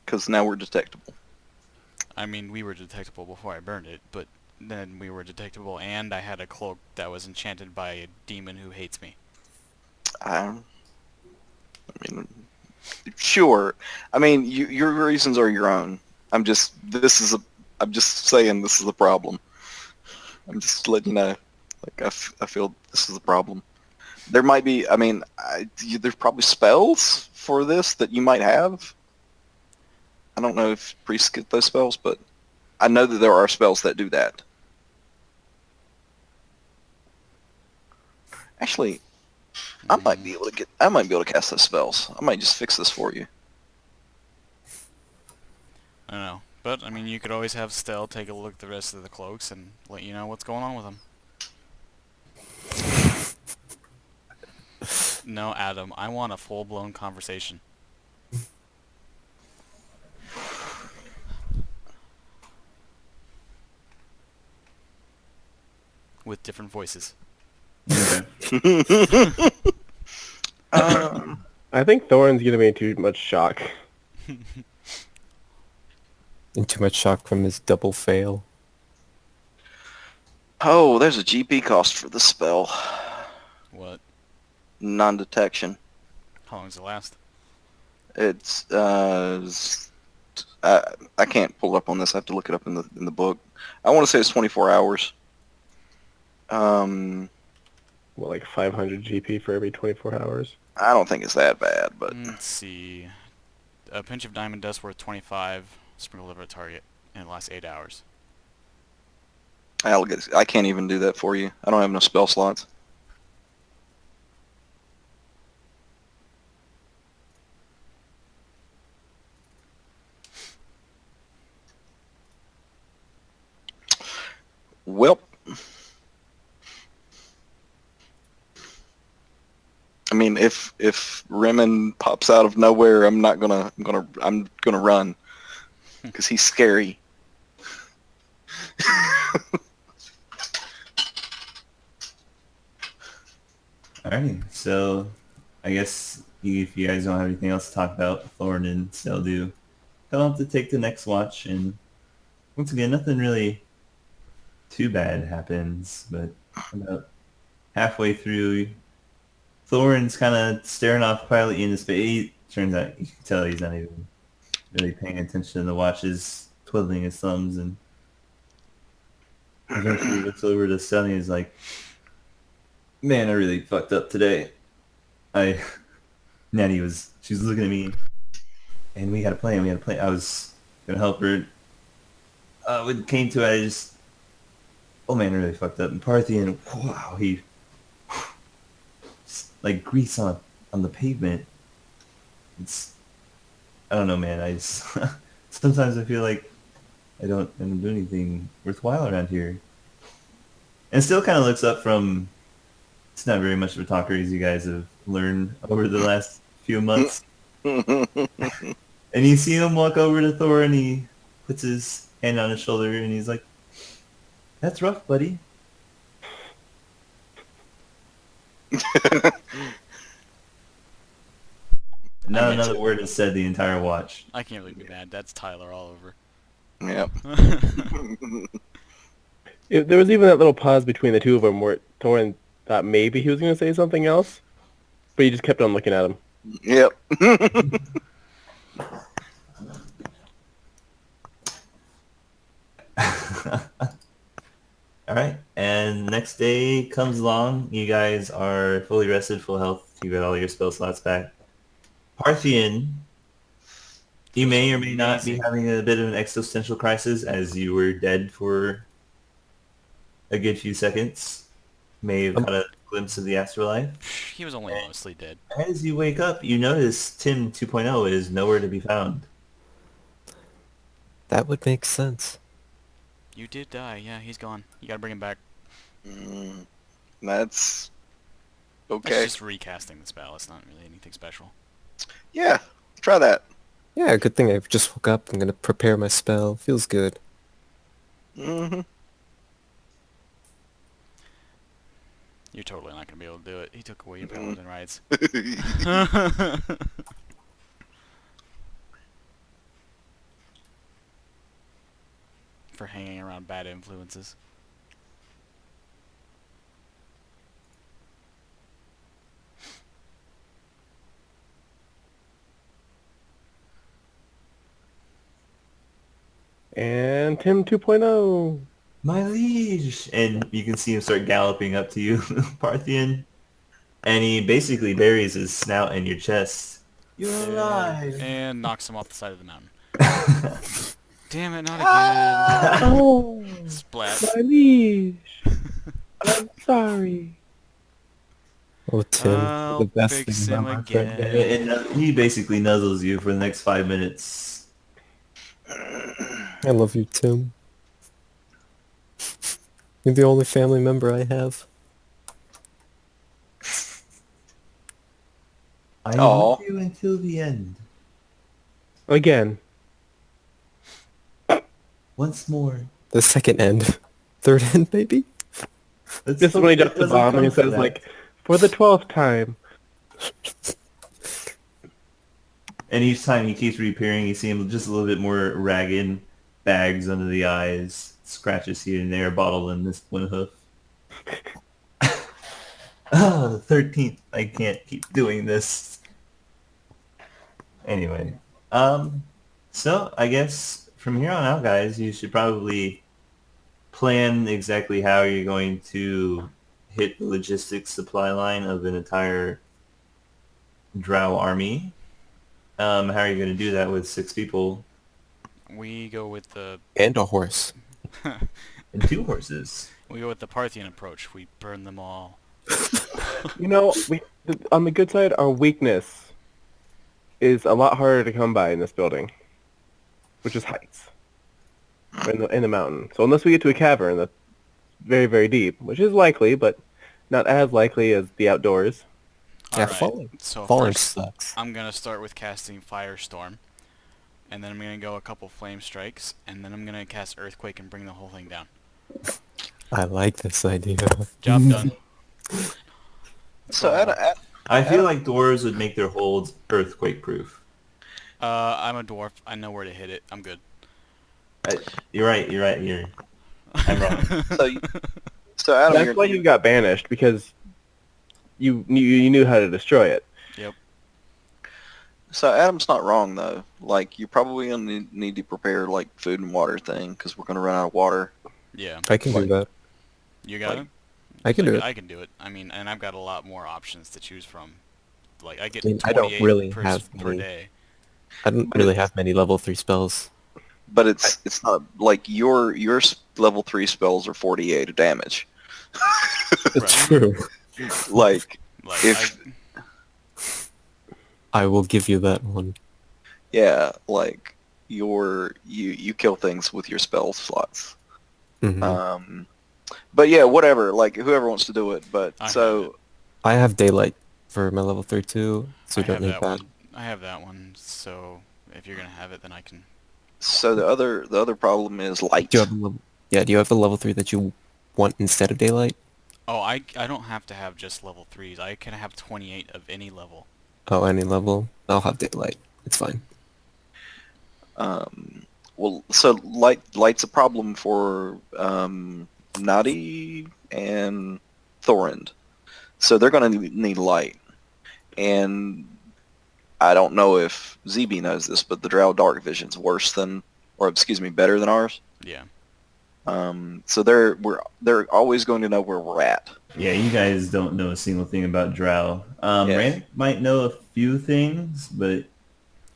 Because now we're detectable. I mean, we were detectable before I burned it, but then we were detectable, and I had a cloak that was enchanted by a demon who hates me. I mean, sure. I mean, your reasons are your own. I'm just saying this is a problem. I'm just letting you know. Like, I feel this is a problem. There might be, I mean, there's probably spells for this that you might have. I don't know if priests get those spells, but I know that there are spells that do that. Actually, I might be able to cast those spells. I might just fix this for you. I don't know. But, I mean, you could always have Stell take a look at the rest of the cloaks and let you know what's going on with them. No, Adam, I want a full-blown conversation. With different voices. Okay. I think Thorin's gonna be in too much shock. In too much shock from his double fail. Oh, there's a GP cost for this spell. What? Non-detection. How long does it last? It's I can't pull it up on this. I have to look it up in the book. I want to say it's 24 hours. Well, like 500 GP for every 24 hours. I don't think it's that bad, but Let's see. A pinch of diamond dust worth 25, sprinkled over a target, and it lasts 8 hours. I can't even do that for you. I don't have enough spell slots. Well, I mean, if Remen pops out of nowhere, I'm gonna run because he's scary. Alrighty, so I guess if you guys don't have anything else to talk about, Thorn and Seldu, they'll have to take the next watch, and once again, nothing really too bad happens, but about halfway through, Thorn's kind of staring off quietly into space. Turns out you can tell he's not even really paying attention to the watch, is twiddling his thumbs, and eventually looks over to Sunny and is like, man, I really fucked up today. Natty she was looking at me, and we had a plan. I was gonna help her. When it came to it, oh man, I really fucked up. And Parthian, wow, he just like grease on the pavement. I don't know, man. Sometimes I feel like I don't do anything worthwhile around here. And still kind of looks up from. It's not very much of a talker, as you guys have learned over the last few months. And you see him walk over to Thor, and he puts his hand on his shoulder, and he's like, "That's rough, buddy." Not another word is said the entire watch. I can't really be mad. That's Tyler all over. Yep. There was even that little pause between the two of them where Thorin thought maybe he was going to say something else, but he just kept on looking at him. Yep. Alright, and next day comes along. You guys are fully rested, full health. You got all your spell slots back. Parthian, you may or may not be having a bit of an existential crisis as you were dead for a good few seconds. May have got a glimpse of the afterlife. He was only mostly dead. As you wake up, you notice Tim 2.0 is nowhere to be found. That would make sense. You did die. Yeah, he's gone. You gotta bring him back. That's okay. That's just recasting the spell. It's not really anything special. Yeah, try that. Yeah, good thing I just woke up. I'm gonna prepare my spell. Feels good. Mm-hmm. You're totally not gonna be able to do it. He took away your paladin rights. For hanging around bad influences. And Tim 2.0. My liege! And you can see him start galloping up to you, Parthian. And he basically buries his snout in your chest. You're alive! And knocks him off the side of the mountain. Damn it, not again. Oh, Splat. my liege. I'm sorry. Oh, Tim, I'll the best fix thing him about my friend. again. And he basically nuzzles you for the next 5 minutes. I love you, Tim. You're the only family member I have. I am Aw. with you until the end. Again. Once more. The second end. Third end, maybe? This is when he drops the bomb and he says, like, for the 12th time. And each time he keeps reappearing, you see him just a little bit more ragged, bags under the eyes, scratches here and there, bottle in this one hoof. Oh, the 13th. I can't keep doing this. Anyway, so I guess from here on out, guys, you should probably plan exactly how you're going to hit the logistics supply line of an entire Drow army. How are you going to do that with 6 people We go with the And a horse. and 2 horses? we go with the Parthian approach. We burn them all. You know, on the good side, our weakness is a lot harder to come by in this building, which is heights. We're in the mountain. So unless we get to a cavern that's very, very deep, which is likely, but not as likely as the outdoors. Yeah, Alright, so falling first sucks. I'm gonna start with casting Firestorm, and then I'm gonna go a couple Flame Strikes, and then I'm gonna cast Earthquake and bring the whole thing down. I like this idea. Job done. So I feel like dwarves would make their holds earthquake proof. I'm a dwarf. I know where to hit it. I'm good. You're right. I'm wrong. so Adam, That's why you got banished, because you knew how to destroy it. Yep. So Adam's not wrong though. Like you're probably gonna need to prepare like food and water thing because we're gonna run out of water. Yeah. I can do that. You got Like, it? I can do it. I can do it. I mean, and I've got a lot more options to choose from. Like, I get I mean, I don't 28 really per, have per many. day. I don't really have many level 3 spells. But it's not like your level 3 spells are 48 damage. It's Right. true. Like Like, if I will give you that one. yeah, like you kill things with your spell slots. Mhm. But yeah, whatever. Like whoever wants to do it. But I have so I have daylight for my level 3 too, so I you don't have need that that. one. I have that one. So if you're gonna have it, then I can. so the other problem is light. Do you have a level? Yeah, do you have a level 3 that you want instead of daylight? Oh, I don't have to have just level 3s. I can have 28 of any level. Oh, any level? I'll have daylight. It's fine. Well, so light's a problem for Nadi and Thorand. So they're going to need light. And I don't know if ZB knows this, but the Drow Dark Vision's worse than, or excuse me, better than ours. Yeah. So they're always going to know where we're at. Yeah, you guys don't know a single thing about Drow. Yeah. Randy might know a few things, but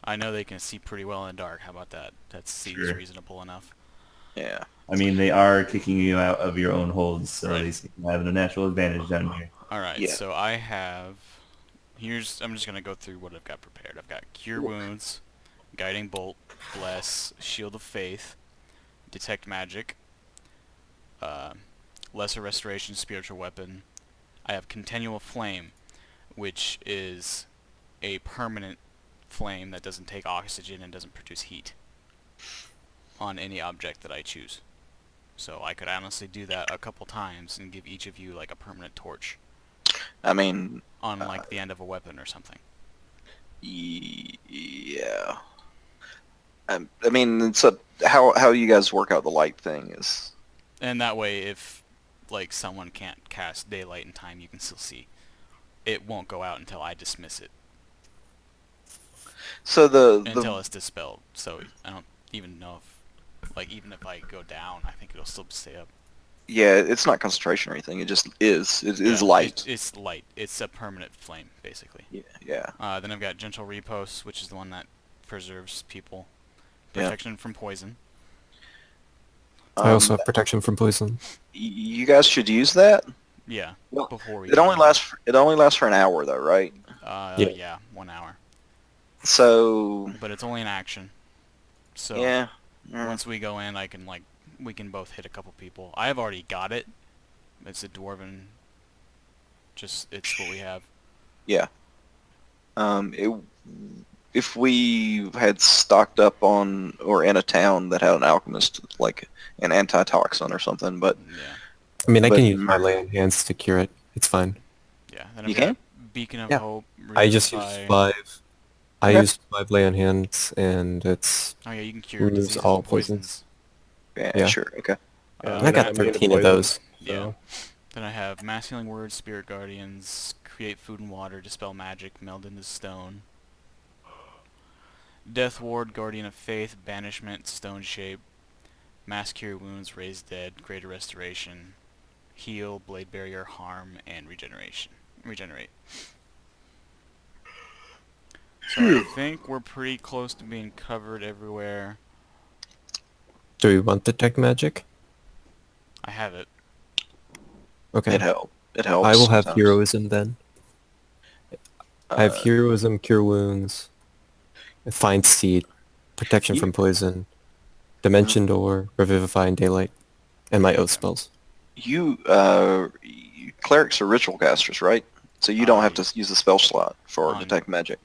I know they can see pretty well in the dark. How about that? That seems Sure. reasonable enough. Yeah. I mean, they are kicking you out of your own holds, so Right. they seem to have a natural advantage down here. All right. Yeah. So I have. I'm just gonna go through what I've got prepared. I've got Cure Wounds, Guiding Bolt, Bless, Shield of Faith, Detect Magic, Lesser Restoration, Spiritual Weapon. I have Continual Flame, which is a permanent flame that doesn't take oxygen and doesn't produce heat on any object that I choose. So I could honestly do that a couple times and give each of you like a permanent torch I mean, on like the end of a weapon or something. yeah. I mean, it's how you guys work out the light thing is. And that way, if like someone can't cast daylight in time, you can still see. It won't go out until I dismiss it, So until it's dispelled. So I don't even know if, like, even if I go down, I think it'll still stay up. yeah, it's not concentration or anything. It just is. It is Yeah, light. It's light. It's a permanent flame, basically. Yeah. Then I've got Gentle Repose, which is the one that preserves people. Yeah. Protection from poison. I also have protection from poison. You guys should use that. Yeah. Well, Before we. It only lasts for an hour though, right? Yeah. Yeah, 1 hour. So But it's only an action. So yeah. once we go in, we can both hit a couple people. I have already got it. It's a dwarven. It's what we have. Yeah. If we had stocked up on or in a town that had an alchemist, like an antitoxin or something, but Yeah. I mean, I But- can use my lay on hands to cure it. It's fine. Yeah. Then You I've got can? Beacon of Yeah. Hope. I just Revivify. used 5. I Okay. used 5 lay on hands, and it's... Oh yeah, you can cure removes diseases all and poisons. Yeah. sure, okay. Yeah, I got I'm immune to 13 of poison, those. Yeah. so- Then I have Mass Healing Words, Spirit Guardians, Create Food and Water, Dispel Magic, Meld into Stone. Death Ward, Guardian of Faith, Banishment, Stone Shape, Mass Cure Wounds, Raise Dead, Greater Restoration, Heal, Blade Barrier, Harm, and Regenerate. So I think we're pretty close to being covered everywhere. Do we want Detect Magic? I have it. Okay. It helps. It helps. I will have sometimes. Heroism then. I have Heroism, Cure Wounds, Find Seed, Protection You- from Poison, Dimension Door, Revivify, and Daylight, and my Oath spells. Clerics are ritual casters, right? So you don't have to use the spell slot for on- detect magic.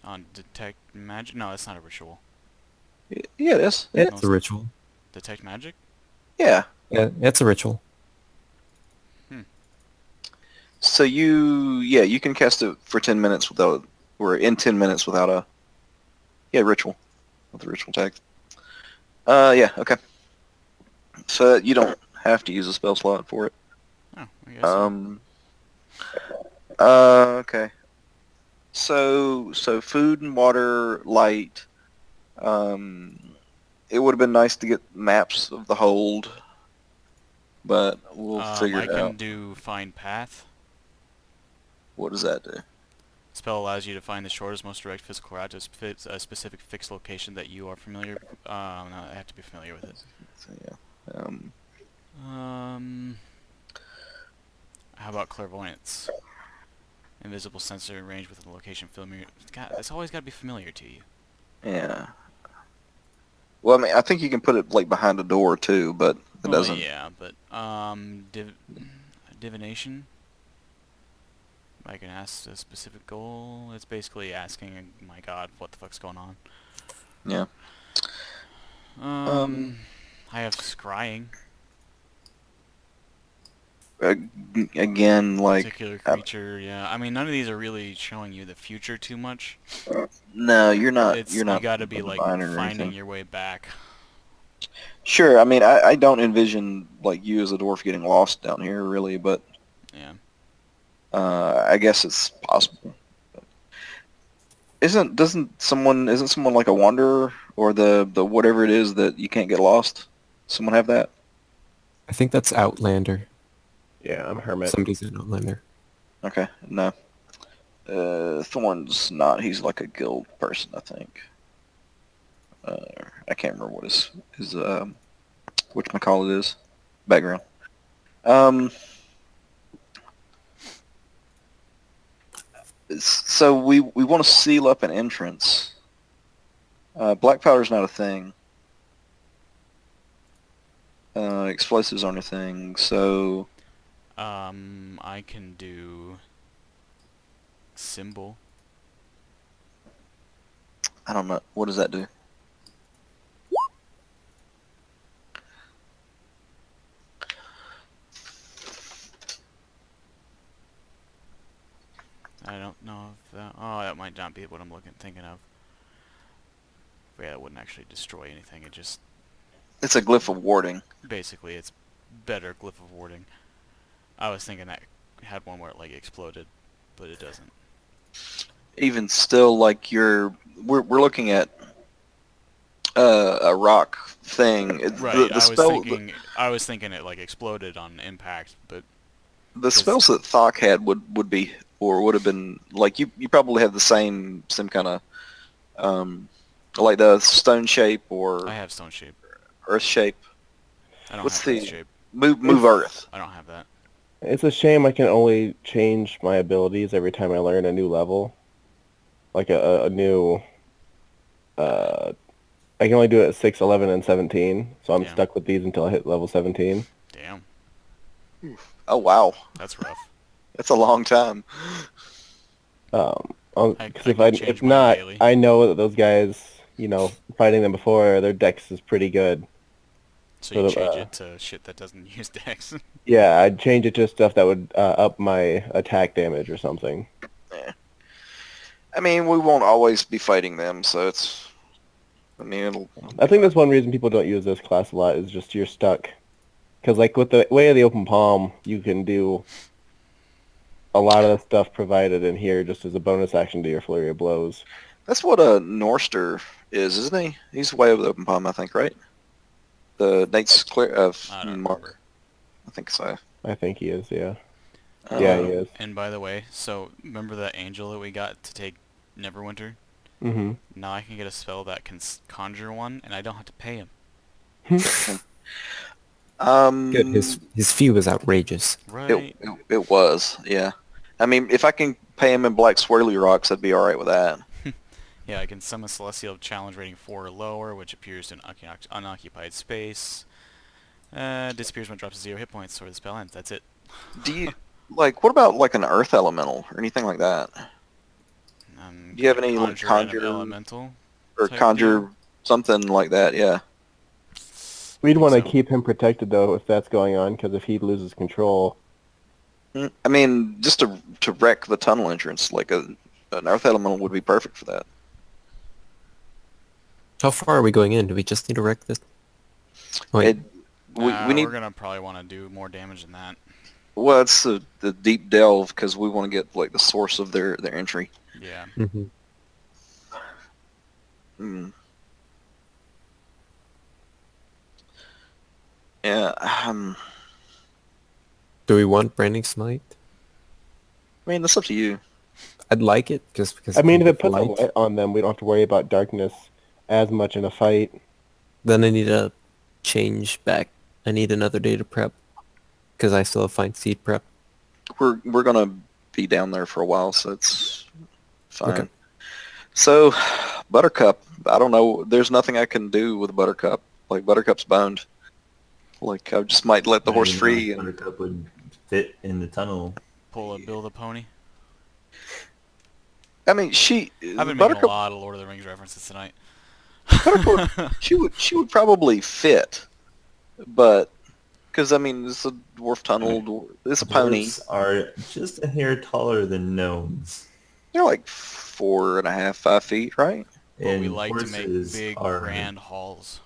On Detect Magic? No, that's not a ritual. Yeah, it is. Yeah, No, it's a ritual. Detect Magic? Yeah. Yeah, it's a ritual. So you can cast it for 10 minutes without, or in 10 minutes without a, ritual, with the ritual tag. Yeah, okay. So you don't have to use a spell slot for it. Oh, I guess so. Okay. So food and water, light. It would have been nice to get maps of the hold, but we'll figure I it can out. do Find Path. What does that do? Spell allows you to find the shortest, most direct physical route to a specific fixed location that you are familiar. No, I have to be familiar with it. So, yeah. How about Clairvoyance? Invisible sensor in range within the location familiar. God, it's always got to be familiar to you. Yeah. Well, I mean, I think you can put it like behind a door too, but it Well, doesn't. yeah, but divination. I can ask a specific goal. It's basically asking, my God, what the fuck's going on? Yeah. I have scrying. Again, like Particular creature, yeah. I mean, none of these are really showing you the future too much. no, you're not. It's You're not. you got to be a like diviner or finding anything. your way back. Sure. I mean, I don't envision like you as a dwarf getting lost down here, really, but Yeah. I guess it's possible. Isn't someone like a wanderer or the whatever it is that you can't get lost? Someone have that? I think that's Outlander. Yeah, I'm Hermit. Somebody's an Outlander. Okay, no. Thorn's not. He's like a guild person, I think. I can't remember what his whatchamacallit is. Background. So we want to seal up an entrance. Black powder's not a thing. Explosives aren't a thing, so I can do symbol. I don't know. What does that do? I don't know if that. Oh, that might not be what I'm thinking of. But yeah, it wouldn't actually destroy anything. It just It's a glyph of warding. basically it's better glyph of warding. I was thinking that had one where it like exploded, but it doesn't. Even still, like we're looking at a rock thing. Right. The I was thinking it like exploded on impact, but the spells that Thok had would be or would have been like you probably have the same kind of like the stone shape or I have stone shape. earth shape. I don't What's have the earth shape. move earth? I don't have that. It's a shame I can only change my abilities every time I learn a new level. Like a new... I can only do it at 6, 11, and 17, so I'm Yeah. stuck with these until I hit level 17. Damn, Oh wow, that's rough. that's a long time. Because I if can change if mine not, daily. I know that those guys, fighting them before, their dex is pretty good. So you So, change it to shit that doesn't use dex. Yeah, I'd change it to stuff that would up my attack damage or something. I mean, we won't always be fighting them, so it's. I mean, it'll. I think that's one reason people don't use this class a lot is just you're stuck. Because like with the way of the open palm, you can do a lot of the stuff provided in here just as a bonus action to your flurry of blows. That's what a Norster is, isn't he? He's way over the open palm, I think, right? The Nate's clear of I don't Mark. remember. I think so. I think he is, yeah. Uh, Yeah, he is. And by the way, so remember that angel that we got to take Neverwinter? Mm-hmm. Now I can get a spell that can conjure one, and I don't have to pay him. Good. His fee was outrageous. Right. It was, yeah. I mean, if I can pay him in black swirly rocks, I'd be all right with that. Yeah, I can summon Celestial Challenge rating 4 or lower, which appears in unoccupied space. Disappears when it drops to 0 hit points, or the spell ends. That's it. Do you what about like an earth elemental or anything like that? Do you have any like Conjure conjure an elemental or type conjure deal? something like that? Yeah. We'd want to So- keep him protected, though, if that's going on, because if he loses control... I mean, just to wreck the tunnel entrance, like an earth elemental would be perfect for that. How far are we going in? Do we just need to wreck this? Wait, We need We're gonna probably want to do more damage than that. well, it's the deep delve because we want to get like the source of their entry. Yeah. mhm. Hmm. Yeah. Do we want Branding Smite? I mean, that's up to you. I'd like it just because. I mean, if of it puts a light. light on them, we don't have to worry about darkness as much in a fight. Then I need to change back. I need another day to prep because I still have Fine Seed prep. We're gonna be down there for a while, so it's fine. Okay. So, Buttercup, I don't know. There's nothing I can do with Buttercup. Like Buttercup's boned. Like I just might let the horse free. And Buttercup would fit in the tunnel. Pull a Bill the Pony. I mean, she I've been making a Buttercup. lot of Lord of the Rings references tonight. Buttercup she would probably fit, but because I mean it's a dwarf tunnel. It's a pony. Dwarves are just a hair taller than gnomes. They're like 4.5, 5 feet, right? But we And like to make horses big, are grand halls.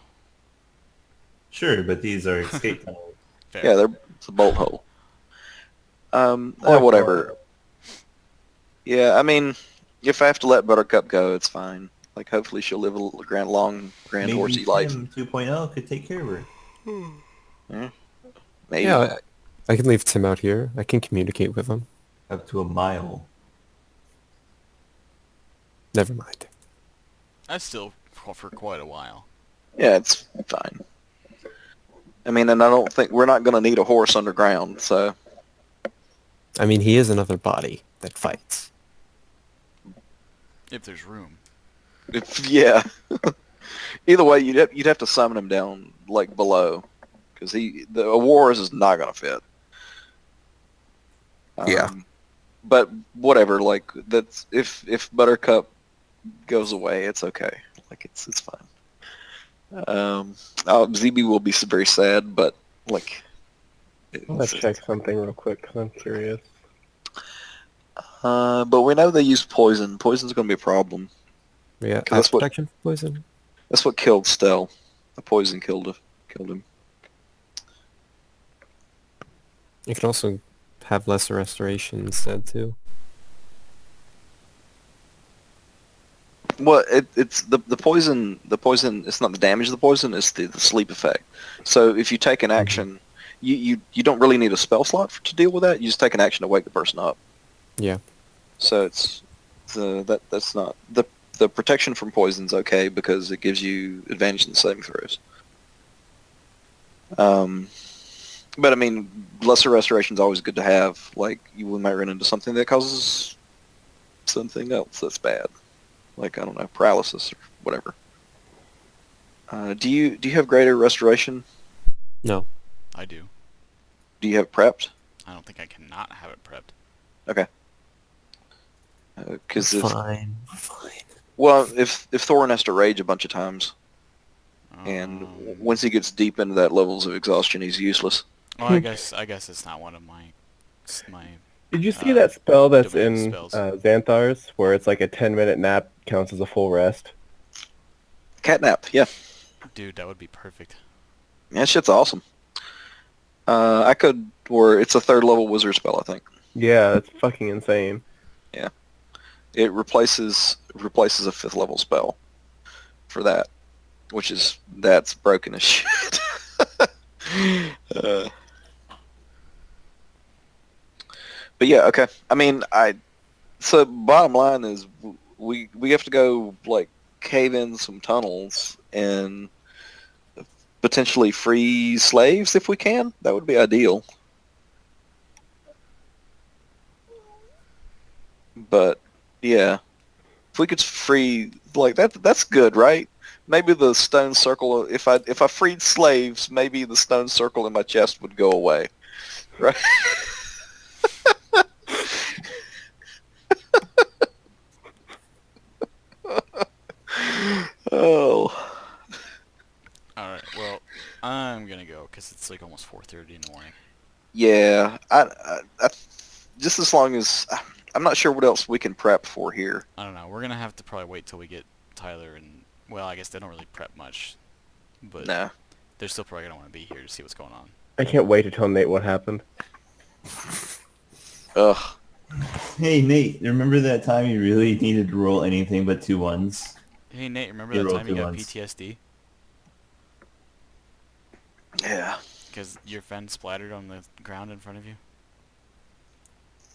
Sure, but these are escape tunnels. Fair. Yeah, it's a bolt hole. Or Whatever. Yeah, I mean, if I have to let Buttercup go, it's fine. Like, hopefully she'll live a long, grand Maybe horsey life. Tim 2.0 could take care of her. Maybe. Yeah, I can leave Tim out here. I can communicate with him. Up to a mile. Never mind. I still for quite a while. Yeah, it's fine. I mean, and I don't think we're not going to need a horse underground, so I mean, he is another body that fights. If there's room. yeah. Either way, you'd have to summon him down like below, because a war is not going to fit. Yeah. But whatever, like that's if Buttercup goes away, it's okay. Like it's fine. ZB will be very sad, but like. Let's check something real quick because I'm curious. But we know they use poison. Poison's going to be a problem. Yeah, That's what- protection from poison. That's what killed Stell. The poison killed him. You can also have lesser restoration instead too. Well, it's the poison. The poison. It's not the damage of the poison. It's the sleep effect. So if you take an action, you don't really need a spell slot to deal with that. You just take an action to wake the person up. Yeah. So that's not the protection from poison's okay because it gives you advantage in the saving throws. But I mean, lesser restoration is always good to have. Like you might run into something that causes something else that's bad, like I don't know, paralysis or whatever. Do you have greater restoration? No. I do. Do you have prepped? I don't think I cannot have it prepped. Okay. Because Fine. if Thorin has to rage a bunch of times, and once he gets deep into that levels of exhaustion, he's useless. Well, I guess it's not one of my. Did you see that spell that's domain in spells. Xanthar's, where it's like a 10-minute nap counts as a full rest? Catnap, yeah. Dude, that would be perfect. Yeah, that shit's awesome. It's a 3rd level wizard spell, I think. Yeah, that's fucking insane. It replaces a 5th level spell for that, that's broken as shit. uh, but yeah, okay. I mean, so bottom line is we have to go like cave in some tunnels and potentially free slaves if we can. That would be ideal. But yeah, if we could free like that's good, right? Maybe the stone circle. If I freed slaves, maybe the stone circle in my chest would go away, right? Oh. All right. Well, I'm gonna go because it's like almost 4:30 in the morning. Yeah, I just as long as I'm not sure what else we can prep for here. I don't know. We're gonna have to probably wait till we get Tyler and well, I guess they don't really prep much, but Nah. they're still probably gonna want to be here to see what's going on. I can't wait to tell Nate what happened. Ugh. Hey Nate, remember that time you really needed to roll anything but 2 ones? Hey Nate, remember You that rolled time you two got ones. PTSD Yeah. because your friend splattered on the ground in front of you?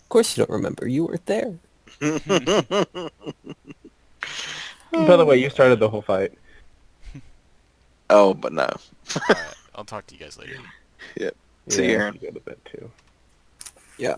Of course you don't remember. You weren't there. By the way, you started the whole fight. Oh, but no. All right. I'll talk to you guys later. Yep. See you, Yeah, Aaron. you go to bed too. Yeah.